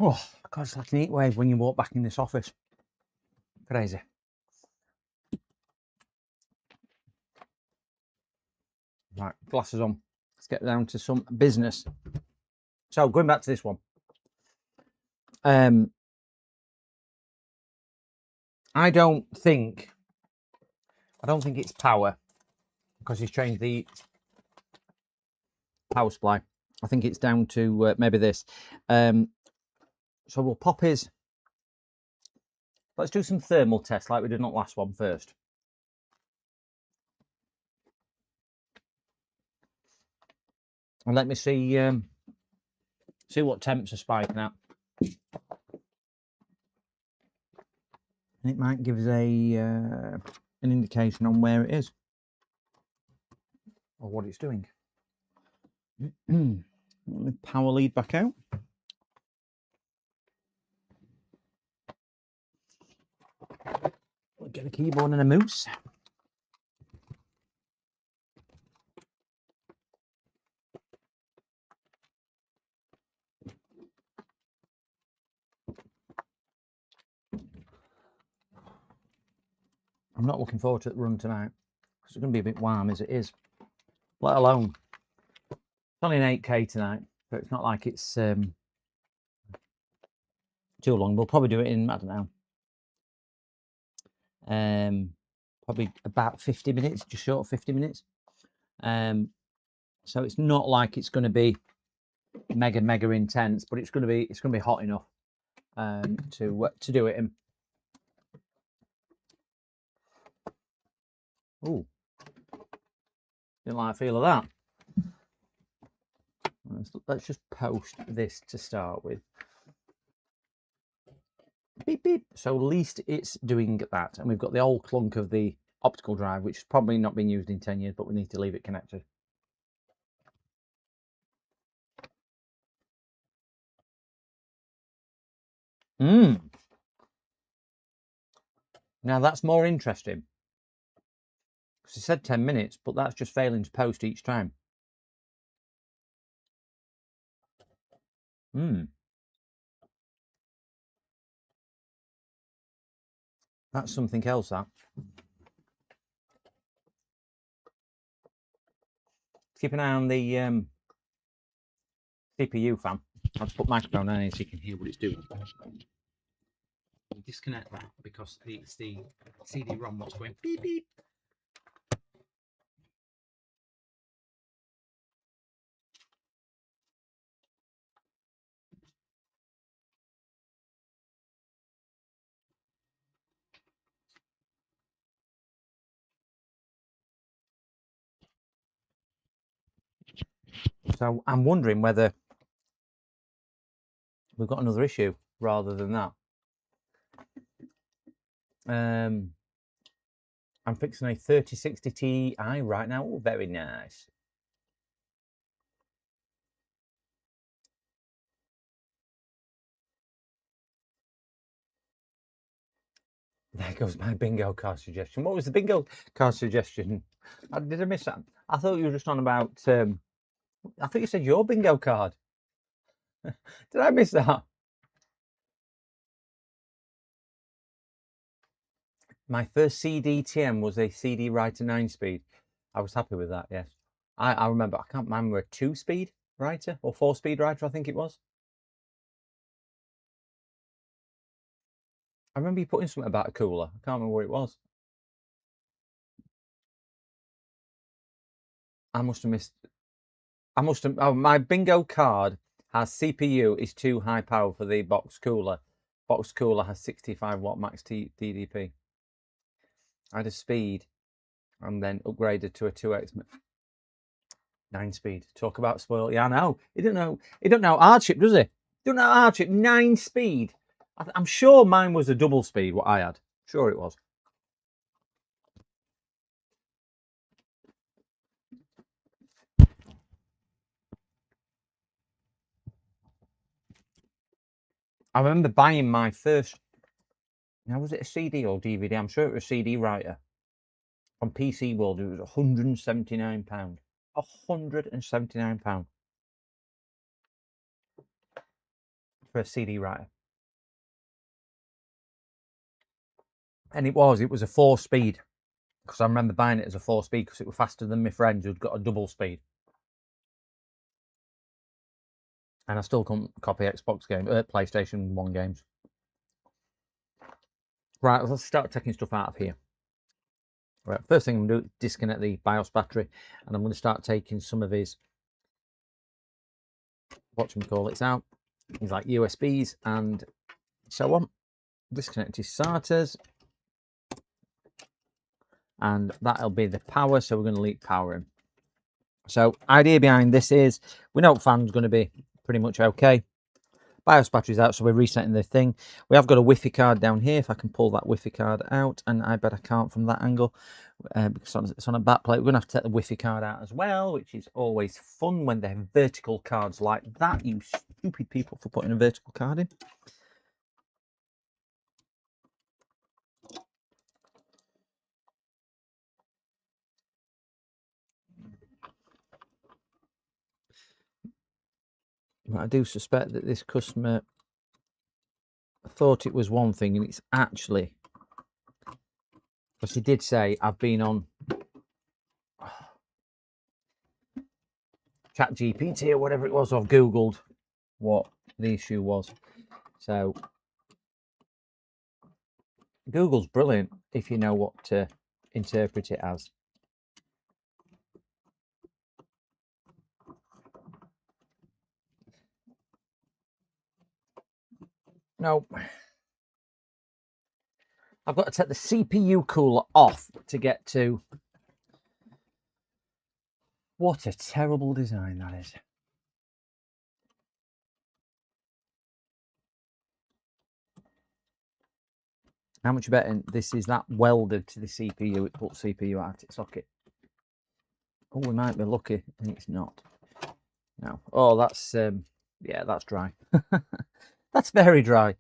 Oh, God, it's like an heat wave when you walk back in this office. Crazy. Right, glasses on. Let's get down to some business. So going back to this one. I don't think it's power because he's changed the power supply. I think it's down to maybe this. So we'll pop his. Let's do some thermal tests like we did on the last one first. And let me see what temps are spiking at. And it might give us an indication on where it is or what it's doing. Let me power lead back out. We'll get a keyboard and a mouse. I'm not looking forward to the run tonight because it's going to be a bit warm as it is. Let alone, it's only an 8K tonight, so it's not like it's too long. We'll probably do it in, I don't know, probably about 50 minutes, just short of 50 minutes. So it's not like it's going to be mega intense, but it's going to be hot enough to do it in. Ooh, didn't like the feel of that. Let's just post this to start with. Beep. beep beep. So at least it's doing that. And we've got the old clunk of the optical drive, which has probably not been used in 10 years, but we need to leave it connected. Now that's more interesting. Because it said 10 minutes, but that's just failing to post each time. That's something else, that. Keep an eye on the CPU, fam. I'll just put microphone on it so you can hear what it's doing. Disconnect that because it's the CD-ROM what's going beep beep. So I'm wondering whether we've got another issue rather than that. I'm fixing a 3060 Ti right now. Oh, very nice. There goes my bingo card suggestion. What was the bingo card suggestion? Did I miss that? I thought you were just on about... I thought you said your bingo card. Did I miss that? My first CD TM was a CD writer 9-speed. I was happy with that, yes. I remember, I can't remember, a 2-speed writer or 4-speed writer, I think it was. I remember you putting something about a cooler. I can't remember what it was. I must have missed... Oh, my bingo card has CPU is too high power for the box cooler. Box cooler has 65 watt max DDP. I had a speed and then upgraded to a 2x 9-speed. Talk about spoiled. Yeah, I know. He don't know hardship, does he? Don't know hardship. 9-speed. I'm sure mine was a double speed, what I had. Sure it was. I remember buying my first... Now, was it a CD or DVD? I'm sure it was a CD writer. On PC World, it was £179. £179 for a CD writer. And it was a 4-speed. Because I remember buying it as a 4-speed because it was faster than my friends who'd got a double speed. And I still couldn't copy Xbox games, PlayStation 1 games. Right, let's start taking stuff out of here. Right, first thing I'm going to do is disconnect the BIOS battery, and I'm going to start taking some of his, whatchamacallits out. Things like USBs and so on. Disconnect his SATAs. And that'll be the power, so we're going to leak power in. So, idea behind this is, we know fan's going to be pretty much okay. BIOS battery's out, so we're resetting the thing. We have got a Wi-Fi card down here, if I can pull that Wi-Fi card out, and I bet I can't from that angle, because it's on a back plate. We're going to have to take the Wi-Fi card out as well, which is always fun when they have vertical cards like that. You stupid people for putting a vertical card in. But I do suspect that this customer thought it was one thing and it's actually, because he did say, I've been on ChatGPT or whatever it was, I've Googled what the issue was. So Google's brilliant if you know what to interpret it as. No, I've got to take the CPU cooler off to get to... What a terrible design that is. How much better this is that welded to the CPU, it puts CPU out of its socket. Oh, we might be lucky, and it's not. No. Oh, that's, yeah, that's dry. That's very dry.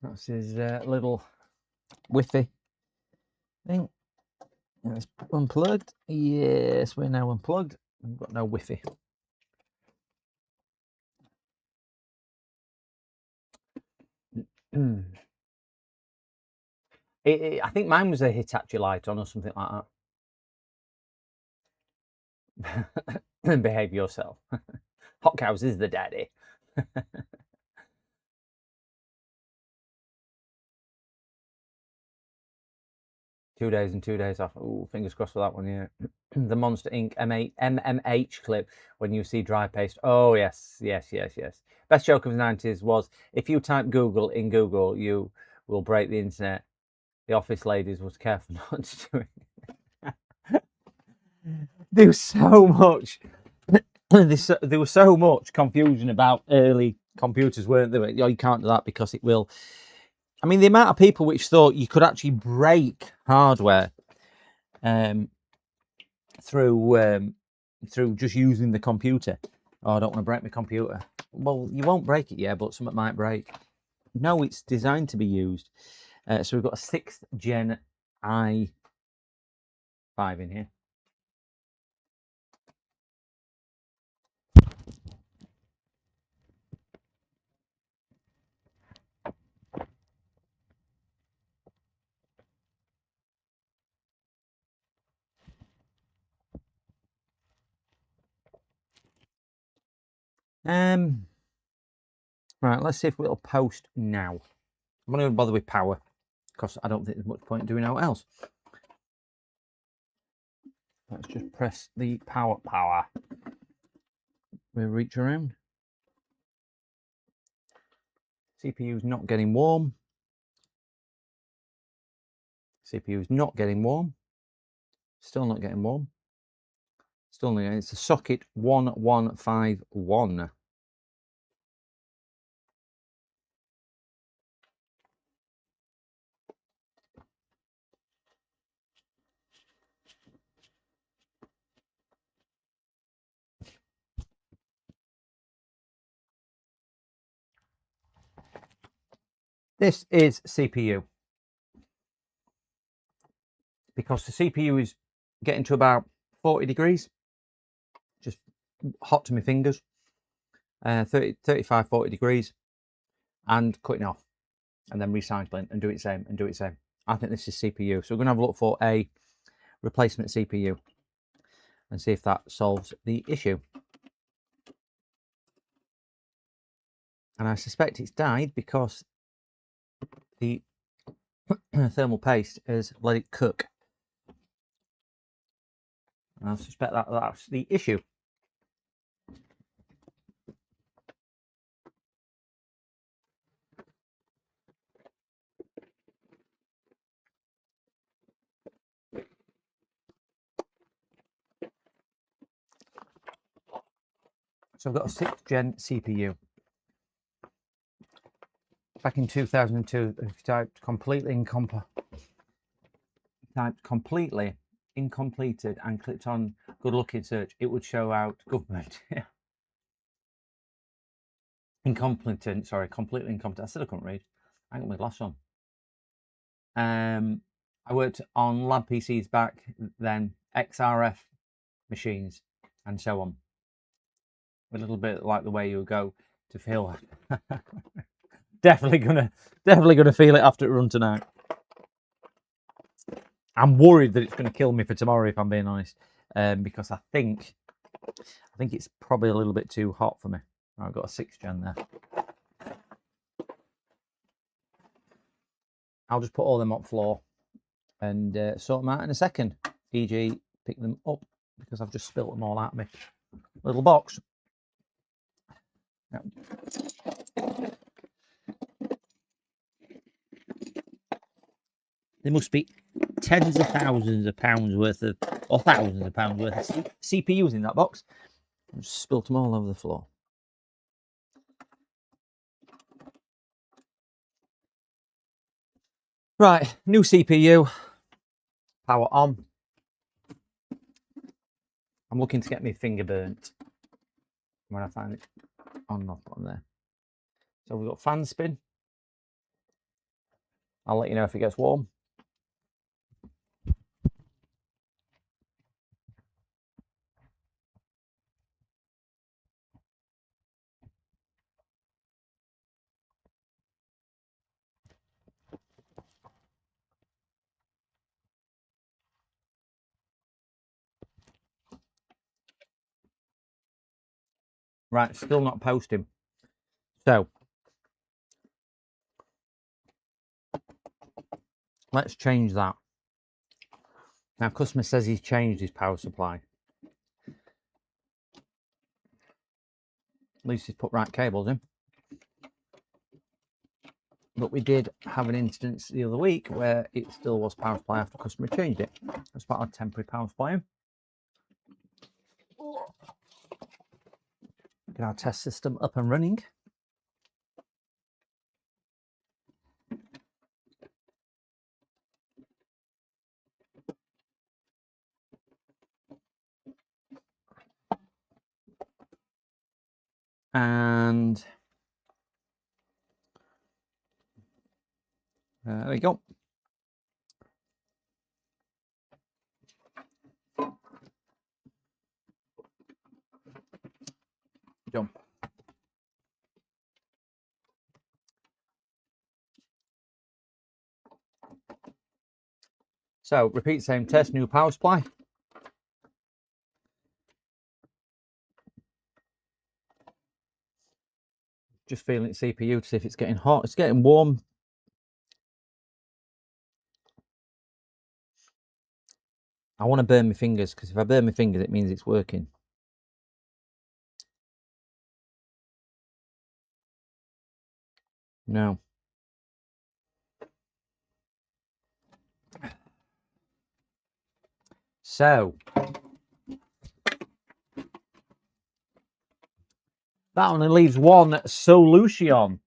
That's his little Wi-Fi thing. It's unplugged. Yes, we're now unplugged. We've got no Wi-Fi. I think mine was a Hitachi light on or something like that. Behave yourself. Hot Cows is the daddy. 2 days and 2 days off. Oh, fingers crossed for that one, yeah. The Monster Inc. MMH clip when you see dry paste. Oh, yes. Best joke of the 90s was, if you type Google in Google, you will break the internet. The office ladies was careful not to do it. There was so much. There was so much confusion about early computers, weren't there? Oh, you can't do that because it will. I mean, the amount of people which thought you could actually break hardware through just using the computer. Oh, I don't want to break my computer. Well, you won't break it, yeah, but something might break. No, it's designed to be used. So we've got a 6th Gen i5 in here. Right, let's see if it'll post now. I'm not going to bother with power because I don't think there's much point in doing anything else. Let's just press the power. We'll reach around. CPU's not getting warm. CPU's not getting warm. Still not getting warm. Still not getting. It's a socket 1151. This is CPU. Because the CPU is getting to about 40 degrees. Just hot to my fingers. 35, 40 degrees. And cutting off. And then recycling and do it same and do it same. I think this is CPU. So we're going to have a look for a replacement CPU. And see if that solves the issue. And I suspect it's died because the thermal paste has let it cook. And I suspect that that's the issue. So I've got a 6th Gen CPU. Back in 2002, if you typed completely incompleted and clicked on good luck in search, it would show out government. Incompetent, sorry, completely incompetent. I said I couldn't read. I got my glass on. I worked on lab PCs back then, XRF machines, and so on. A little bit like the way you go to feel. definitely gonna feel it after it run tonight. I'm worried that it's going to kill me for tomorrow, if I'm being honest, because I think it's probably a little bit too hot for me. I've got a 6th Gen there. I'll just put all them on floor and sort them out in a second. E.g., pick them up because I've just spilt them all out of my little box. There must be tens of thousands of pounds worth of, or thousands of pounds worth of CPUs in that box. I just spilt them all over the floor. Right, new CPU, power on. I'm looking to get my finger burnt when I find it on and off on there. So we've got fan spin. I'll let you know if it gets warm. Right, still not posting. So let's change that. Now, customer says he's changed his power supply. At least he's put right cables in. But we did have an instance the other week where it still was power supply after customer changed it. As part of temporary power supply. Get our test system up and running. And there we go. Jump. So repeat same test, new power supply. Just feeling the CPU to see if it's getting hot. It's getting warm. I want to burn my fingers because if I burn my fingers, it means it's working. No. So that only leaves one solution.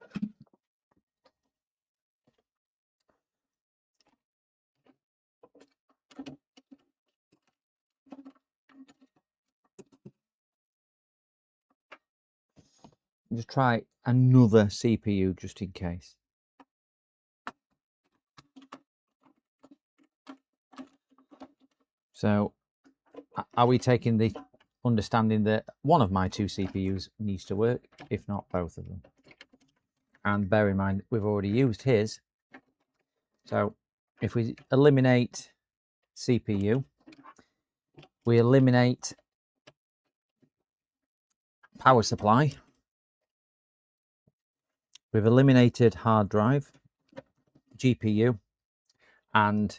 Just try another CPU just in case. So are we taking the understanding that one of my two CPUs needs to work, if not both of them? And bear in mind, we've already used his. So if we eliminate CPU, we eliminate power supply. We've eliminated hard drive, GPU, and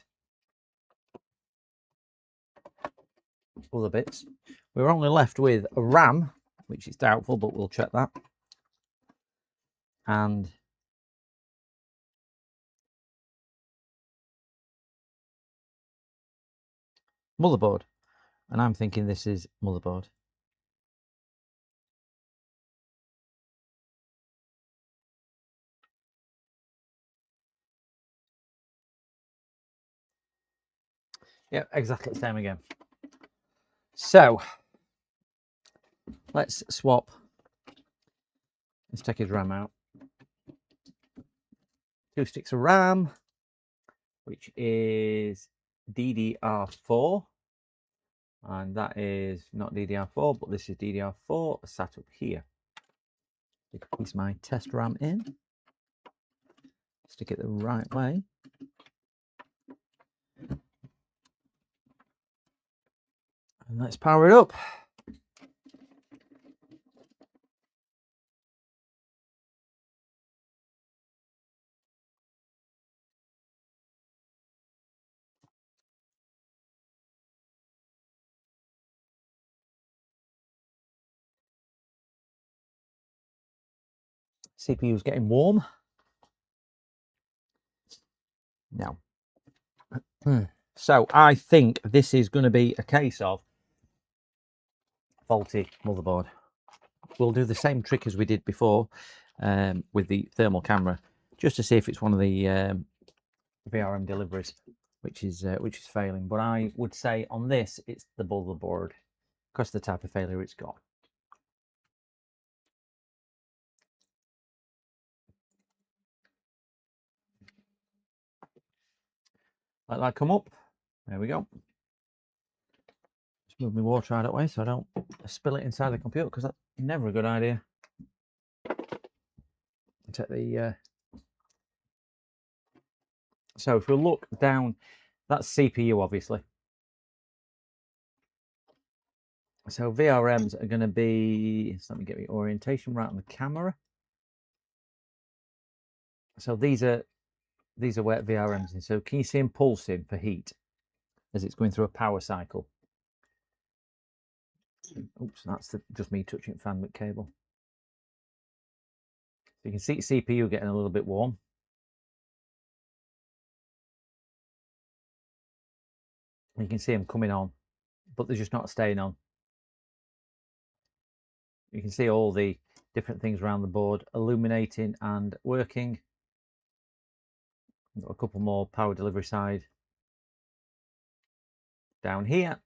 other bits. We're only left with a RAM, which is doubtful, but we'll check that. And motherboard. And I'm thinking this is motherboard. Yeah, exactly the same again. So let's swap. Let's take his RAM out. 2 sticks of RAM, which is DDR4. And that is not DDR4, but this is DDR4 sat up here. Place my test RAM in. Stick it the right way. And let's power it up. CPU's getting warm. Now, so I think this is going to be a case of faulty motherboard. We'll do the same trick as we did before with the thermal camera, just to see if it's one of the VRM deliveries which is failing. But I would say on this it's the motherboard because of the type of failure it's got. Let that come up. There we go. Just move my water out of the way so I don't spill it inside the computer, because that's never a good idea. Take the so if we look down, that's CPU obviously. So VRMs are going to be, so let me get the orientation right on the camera. So these are where VRMs in. So can you see them pulsing for heat as it's going through a power cycle? Oops, that's just me touching fan with cable. So you can see CPU getting a little bit warm. You can see them coming on, but they're just not staying on. You can see all the different things around the board illuminating and working. Got a couple more power delivery side down here.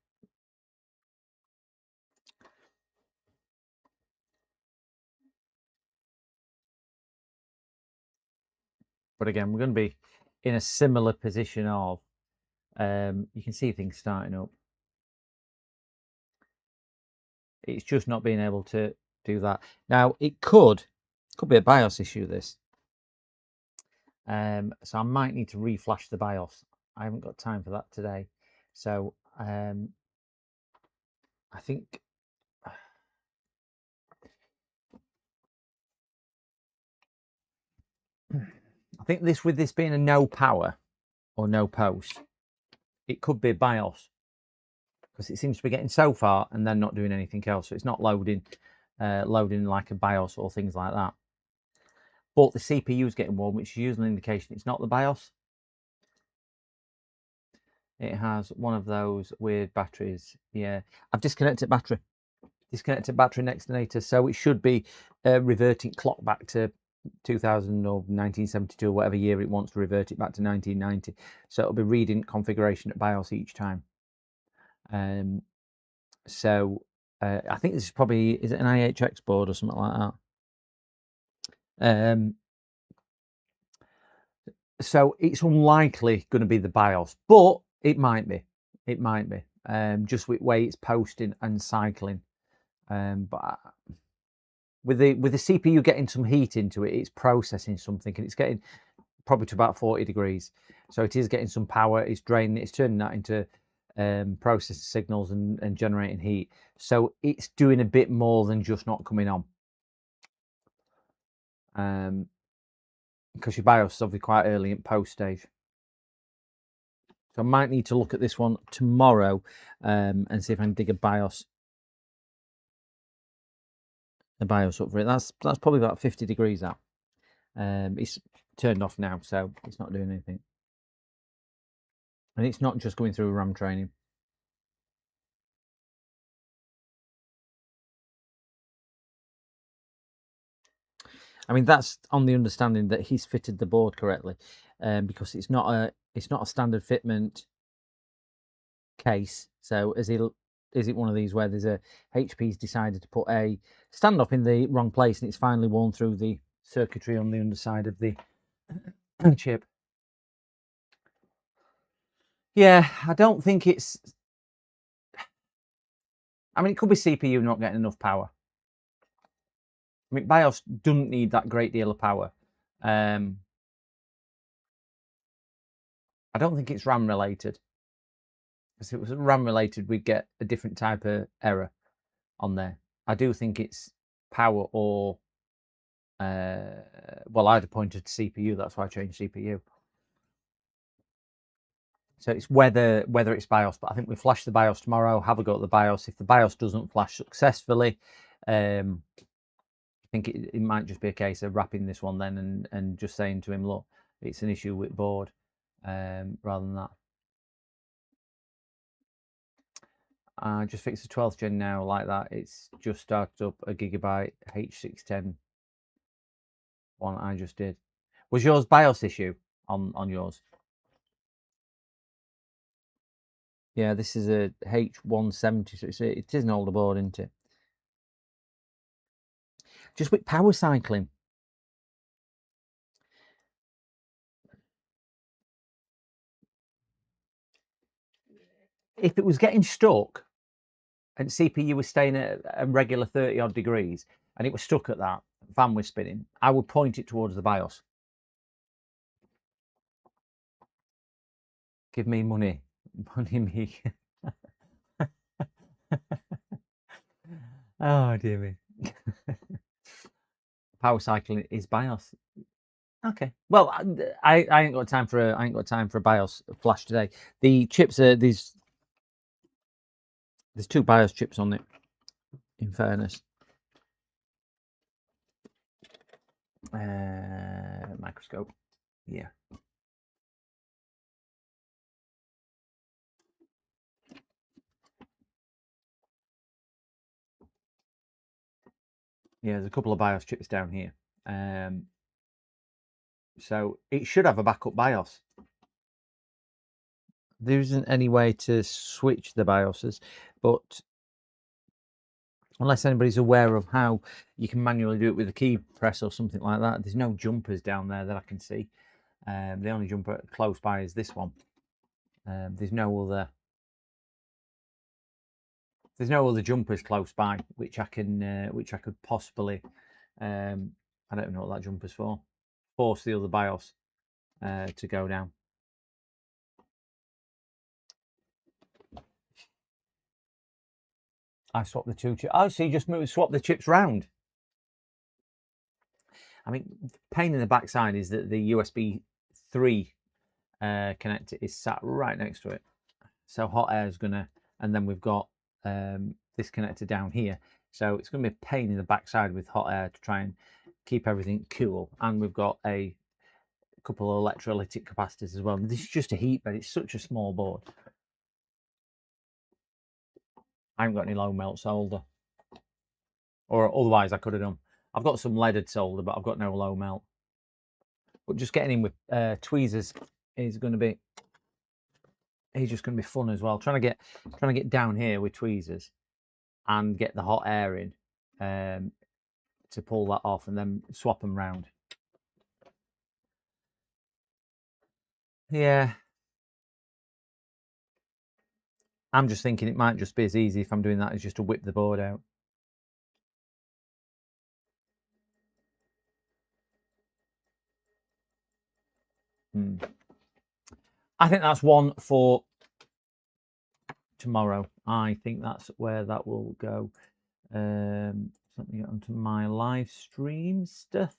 But again, we're going to be in a similar position of, you can see things starting up. It's just not being able to do that. Now, it could be a BIOS issue, this. So I might need to reflash the BIOS. I haven't got time for that today. So I think with this being a no power or no post, it could be a BIOS, because it seems to be getting so far and then not doing anything else. So it's not loading like a BIOS or things like that. But the CPU is getting warm, which is usually an indication it's not the BIOS. It has one of those weird batteries. Yeah, I've disconnected battery next to Nater, so it should be reverting clock back to 2000 or 1972 or whatever year it wants to revert it back to 1990. So it'll be reading configuration at BIOS each time. So I think this is probably, is it an IHX board or something like that? So it's unlikely going to be the BIOS, but it might be. It might be. Just with the way it's posting and cycling. But with the CPU getting some heat into it, it's processing something, and it's getting probably to about 40 degrees. So it is getting some power. It's draining. It's turning that into processing signals and generating heat. So it's doing a bit more than just not coming on. Because your BIOS is obviously quite early in post stage. So I might need to look at this one tomorrow and see if I can dig a BIOS up for it. That's probably about 50 degrees out. It's turned off now, so it's not doing anything. And it's not just going through RAM training. I mean, that's on the understanding that he's fitted the board correctly, because it's not a standard fitment case. So is it one of these where there's a HP's decided to put a standoff in the wrong place and it's finally worn through the circuitry on the underside of the chip? Yeah, I don't think it's. I mean, it could be CPU not getting enough power. I mean, BIOS doesn't need that great deal of power. I don't think it's RAM related. If it was RAM related, we'd get a different type of error on there. I do think it's power or, well, I'd have pointed to CPU. That's why I changed CPU. So it's whether it's BIOS, but I think we flash the BIOS tomorrow, have a go at the BIOS. If the BIOS doesn't flash successfully, think it might just be a case of wrapping this one then and just saying to him, look, it's an issue with board, rather than that. I just fixed the 12th gen now like that. It's just started up a Gigabyte H610 one I just did. Was yours BIOS issue on yours? Yeah, this is a H170, so it is an older board, isn't it? Just with power cycling. If it was getting stuck and CPU was staying at a regular 30 odd degrees and it was stuck at that, fan was spinning, I would point it towards the BIOS. Give me money. Money me. Oh dear me. Power cycling is BIOS. Okay. Well, I ain't got time for a BIOS flash today. The chips are there's 2 BIOS chips on it. In fairness, microscope. Yeah. Yeah, there's a couple of BIOS chips down here. So it should have a backup BIOS. There isn't any way to switch the BIOSes, but unless anybody's aware of how you can manually do it with a key press or something like that, there's no jumpers down there that I can see. The only jumper close by is this one. There's no other jumpers close by which I could possibly I don't know what that jumper's for. Force the other BIOS to go down. I swapped the 2 chips. Oh, so you just swap the chips round. I mean, pain in the backside is that the USB 3 connector is sat right next to it. So hot air is gonna, and then we've got this connector down here. So it's gonna be a pain in the backside with hot air to try and keep everything cool. And we've got a couple of electrolytic capacitors as well. This is just a heat bed. It's such a small board. I haven't got any low melt solder, or otherwise I could have done. I've got some leaded solder, but I've got no low melt. But just getting in with tweezers is going to be just going to be fun as well. Trying to get down here with tweezers and get the hot air in to pull that off, and then swap them round. Yeah. I'm just thinking it might just be as easy if I'm doing that as just to whip the board out. I think that's one for tomorrow. I think that's where that will go. Let me get onto my live stream stuff.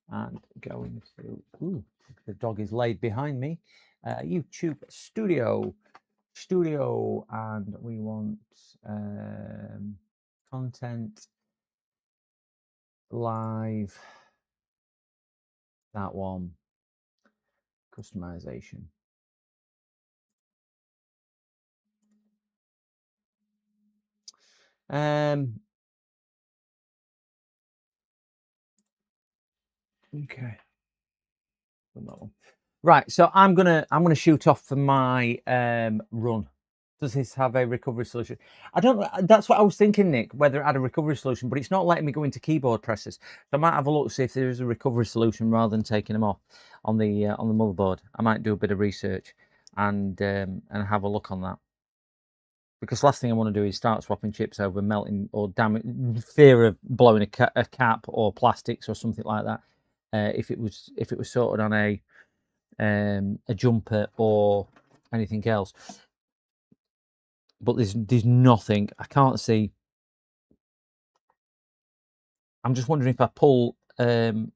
And going to, ooh, the dog is laid behind me. YouTube Studio, and we want content live. That one, customization. Okay. Right, so I'm gonna shoot off for my run. Does this have a recovery solution? I don't know. That's what I was thinking, Nick, whether it had a recovery solution, but it's not letting me go into keyboard presses. So I might have a look to see if there is a recovery solution rather than taking them off on the motherboard. I might do a bit of research and have a look on that. Because last thing I want to do is start swapping chips over melting or damage, fear of blowing a cap or plastics or something like that. If it was sorted on a jumper or anything else. But there's nothing. I can't see. I'm just wondering if I pull. Well,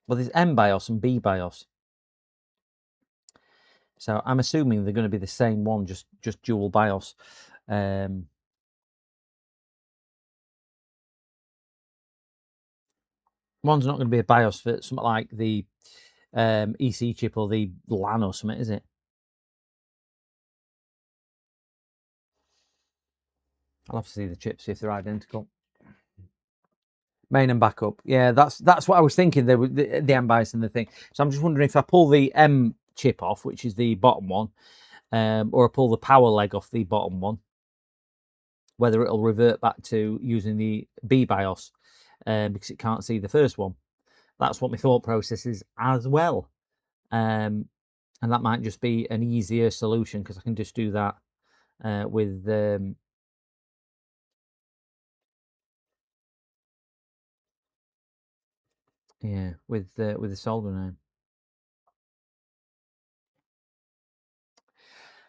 there's M BIOS and B BIOS. So I'm assuming they're going to be the same one, just dual BIOS. One's not going to be a BIOS for something like the EC chip or the LAN or something, is it? I'll have to see the chips, see if they're identical. Main and backup. Yeah, that's what I was thinking. There with the M BIOS and the thing. So I'm just wondering if I pull the M chip off, which is the bottom one, or I pull the power leg off the bottom one, whether it'll revert back to using the B BIOS because it can't see the first one. That's what my thought process is as well. And that might just be an easier solution because I can just do that with with the solder now.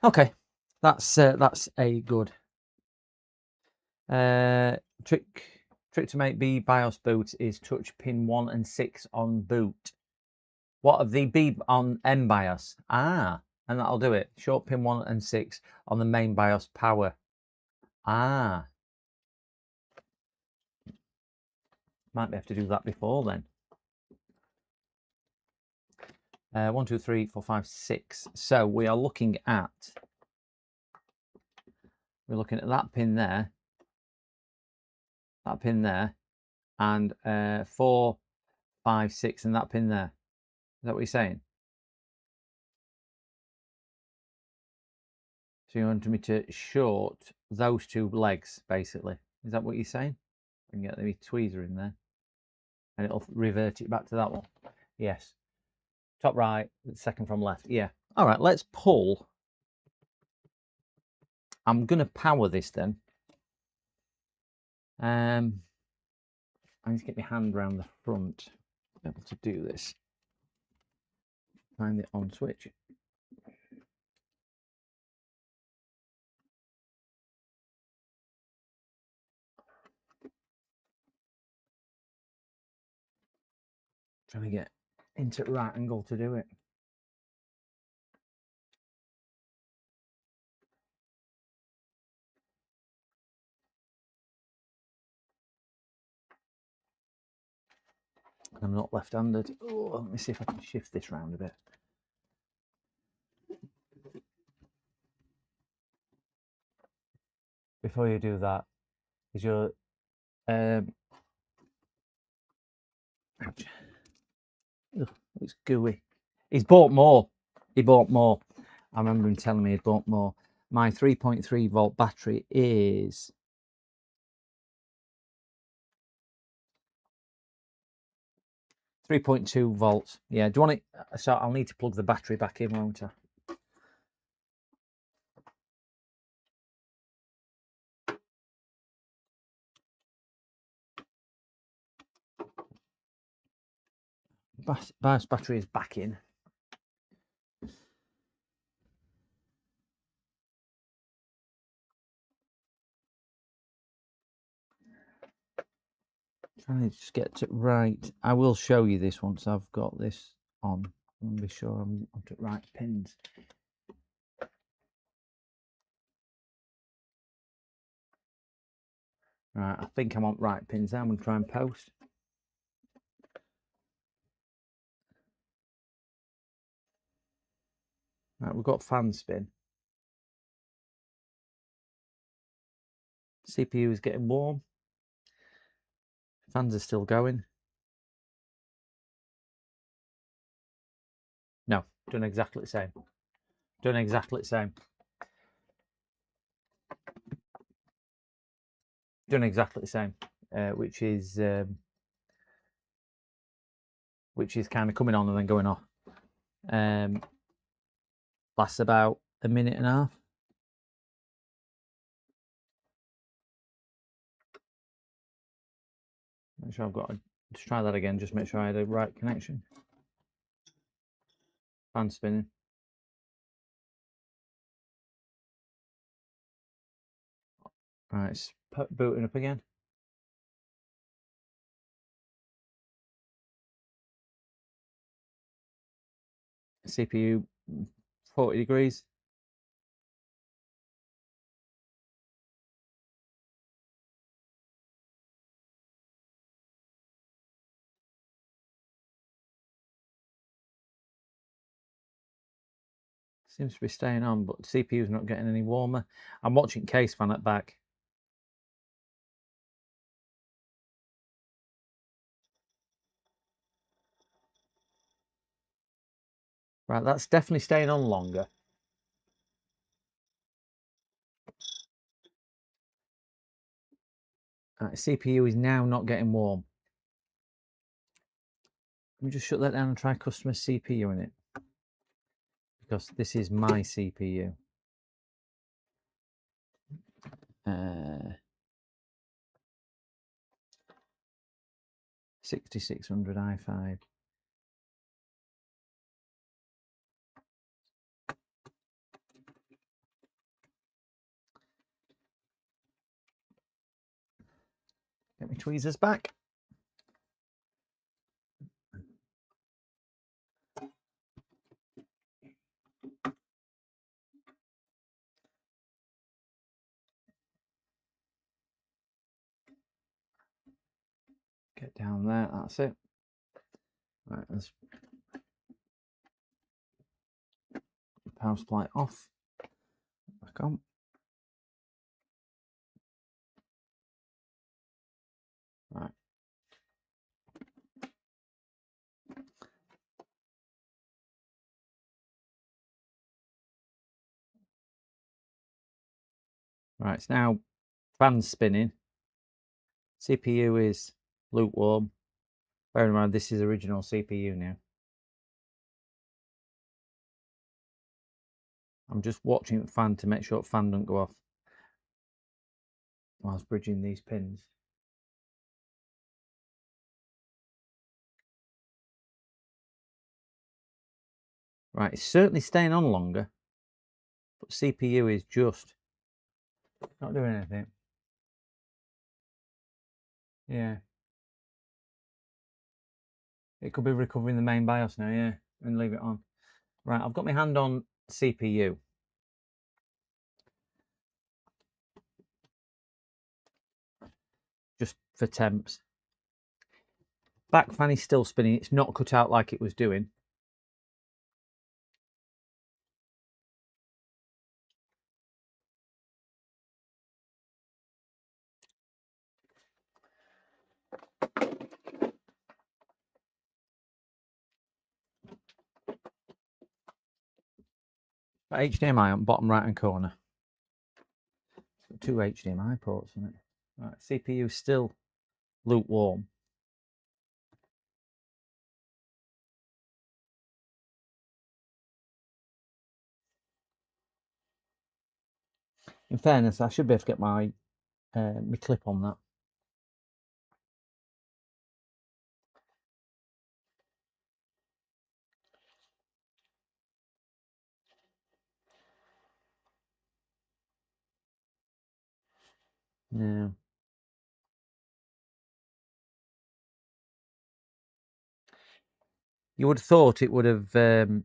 Okay, that's a good trick to make B BIOS boot is touch pin 1 and 6 on boot. What of the B on M BIOS? And that'll do it. Short pin 1 and 6 on the main BIOS power. Might be have to do that before then. 1, 2, 3, 4, 5, 6. So we are looking at that pin there, and 4, 5, 6, and that pin there. Is that what you're saying? So you wanted me to short those two legs, basically. Is that what you're saying? I can get the tweezer in there, and it'll revert it back to that one. Yes. Top right, second from left. Yeah. All right, let's pull. I'm going to power this then. I need to get my hand around the front to be able to do this. Find the on switch. Trying to get into right angle to do it. I'm not left-handed. Oh, let me see if I can shift this round a bit. Before you do that, is your it's gooey. He's bought more. He bought more. I remember him telling me he'd bought more. My 3.3 volt battery is 3.2 volts. Yeah, do you want it? So I'll need to plug the battery back in, won't I? BIOS battery is back in. Trying to just get it right. I will show you this once I've got this on. I'll be sure I'm onto the right pins. Right, I think I'm on right pins now. I'm going to try and post. Right, we've got fan spin. CPU is getting warm. Fans are still going. No, done exactly the same. Done exactly the same. Done exactly the same, which is kind of coming on and then going off. Lasts about a minute and a half. Make sure I've got to just try that again. Just make sure I had the right connection. Fan spinning. Right, it's booting up again. CPU 40 degrees. Seems to be staying on, but CPU's not getting any warmer. I'm watching Case Fan at back. Right, that's definitely staying on longer. Right, CPU is now not getting warm. Let me just shut that down and try customer CPU in it. Because this is my CPU. 6600 i5. Get my tweezers back. Get down there, that's it. Right, let's power supply off. Back on. Right. Right, it's now fan spinning. CPU is lukewarm. Bear in mind, this is original CPU now. I'm just watching the fan to make sure the fan doesn't go off whilst bridging these pins. Right, it's certainly staying on longer, but CPU is just not doing anything. Yeah. It could be recovering the main BIOS now, yeah, and leave it on. Right, I've got my hand on CPU. Just for temps. Back fan is still spinning. It's not cut out like it was doing. HDMI on bottom right hand corner. Two HDMI ports on it. Right, CPU still lukewarm. In fairness, I should be able to get my my clip on that. No. You would have thought it would have done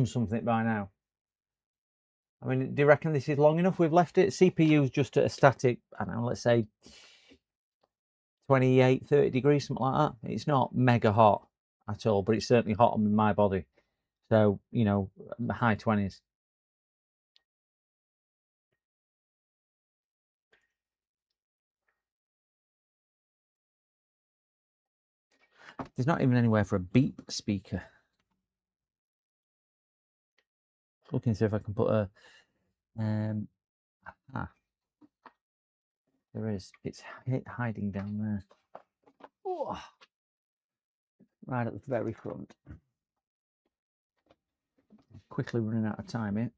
something by now. I mean, do you reckon this is long enough? We've left it. CPU's just at a static, I don't know, let's say 28, 30 degrees, something like that. It's not mega hot at all, but it's certainly hot on my body. So, you know, high 20s. There's not even anywhere for a beep speaker. Looking to see if I can put a there is. It's hiding down there. Oh, right at the very front. Quickly running out of time here.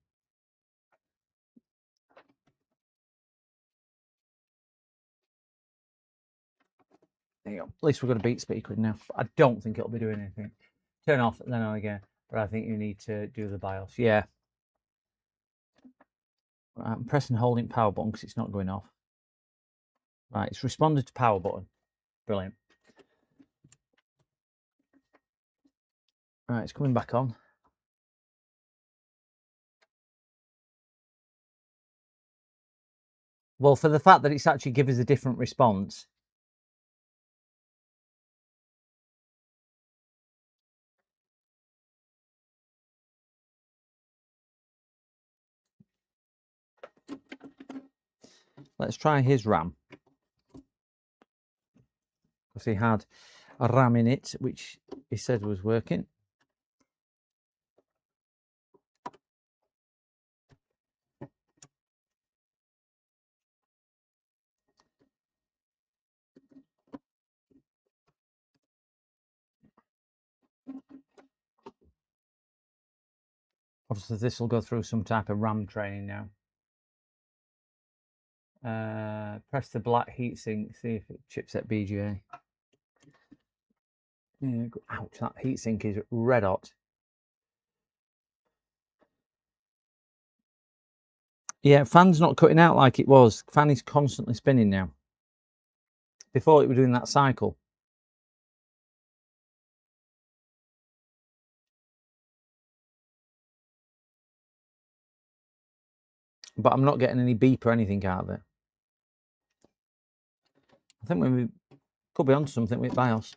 There you go. At least we've got a beat speaker in now. I don't think it'll be doing anything. Turn off then on again. But I think you need to do the BIOS. Yeah. Right, I'm pressing and holding power button because it's not going off. Right, it's responded to power button. Brilliant. Right, it's coming back on. Well, for the fact that it's actually given us a different response, Let's try his RAM. Because he had a RAM in it, which he said was working. Obviously, this will go through some type of RAM training now. Press the black heatsink, see if it chipset BGA. Yeah, ouch, that heatsink is red hot. Yeah, fan's not cutting out like it was. Fan is constantly spinning now. Before it was doing that cycle. But I'm not getting any beep or anything out of it. I think we could be onto something with BIOS.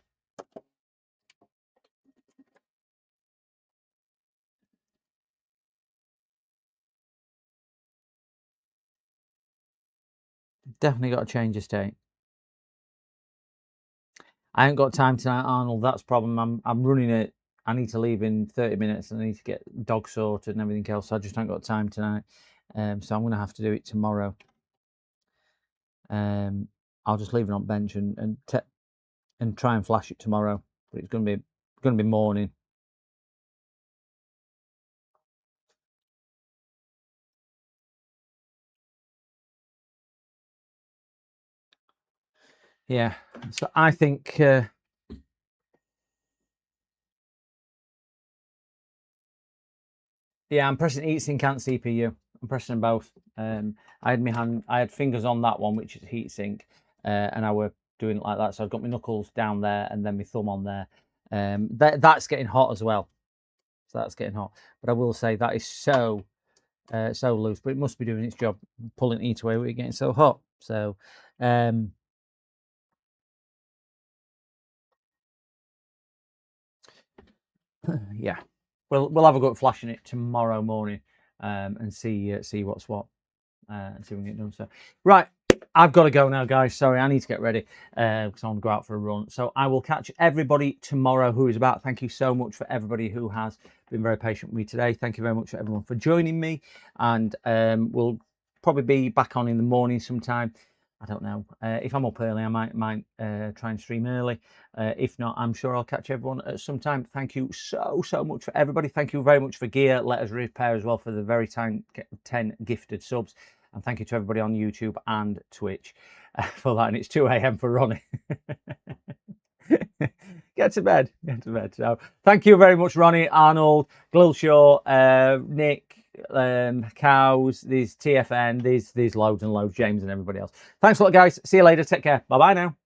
Definitely got to change the state. I ain't got time tonight, Arnold. That's the problem. I'm running it. I need to leave in 30 minutes and I need to get dog sorted and everything else. So I just haven't got time tonight. So I'm going to have to do it tomorrow. I'll just leave it on bench and try and flash it tomorrow. But it's going to be morning. Yeah. So I think. Yeah, I'm pressing heatsink and CPU. I'm pressing them both. I had fingers on that one, which is heatsink, and I were doing it like that. So I've got my knuckles down there and then my thumb on there. That's getting hot as well. So that's getting hot. But I will say that is so loose. But it must be doing its job, pulling it away with it getting so hot. So yeah. We'll have a go at flashing it tomorrow morning and see what's what and see if we can get done. So right, I've got to go now, guys. Sorry, I need to get ready because I want to go out for a run. So I will catch everybody tomorrow who is about. Thank you so much for everybody who has been very patient with me today. Thank you very much for everyone for joining me, and we'll probably be back on in the morning sometime. I don't know. If I'm up early, I might try and stream early. If not, I'm sure I'll catch everyone at some time. Thank you so much for everybody. Thank you very much for Gear. Let us repair as well for the very 10 gifted subs. And thank you to everybody on YouTube and Twitch for that. And it's 2 AM for Ronnie. Get to bed. Get to bed. So thank you very much, Ronnie, Arnold, Glilshaw, Nick, Cows, there's TFN, there's loads and loads, James and everybody else. Thanks a lot, guys. See you later. Take care. Bye bye now.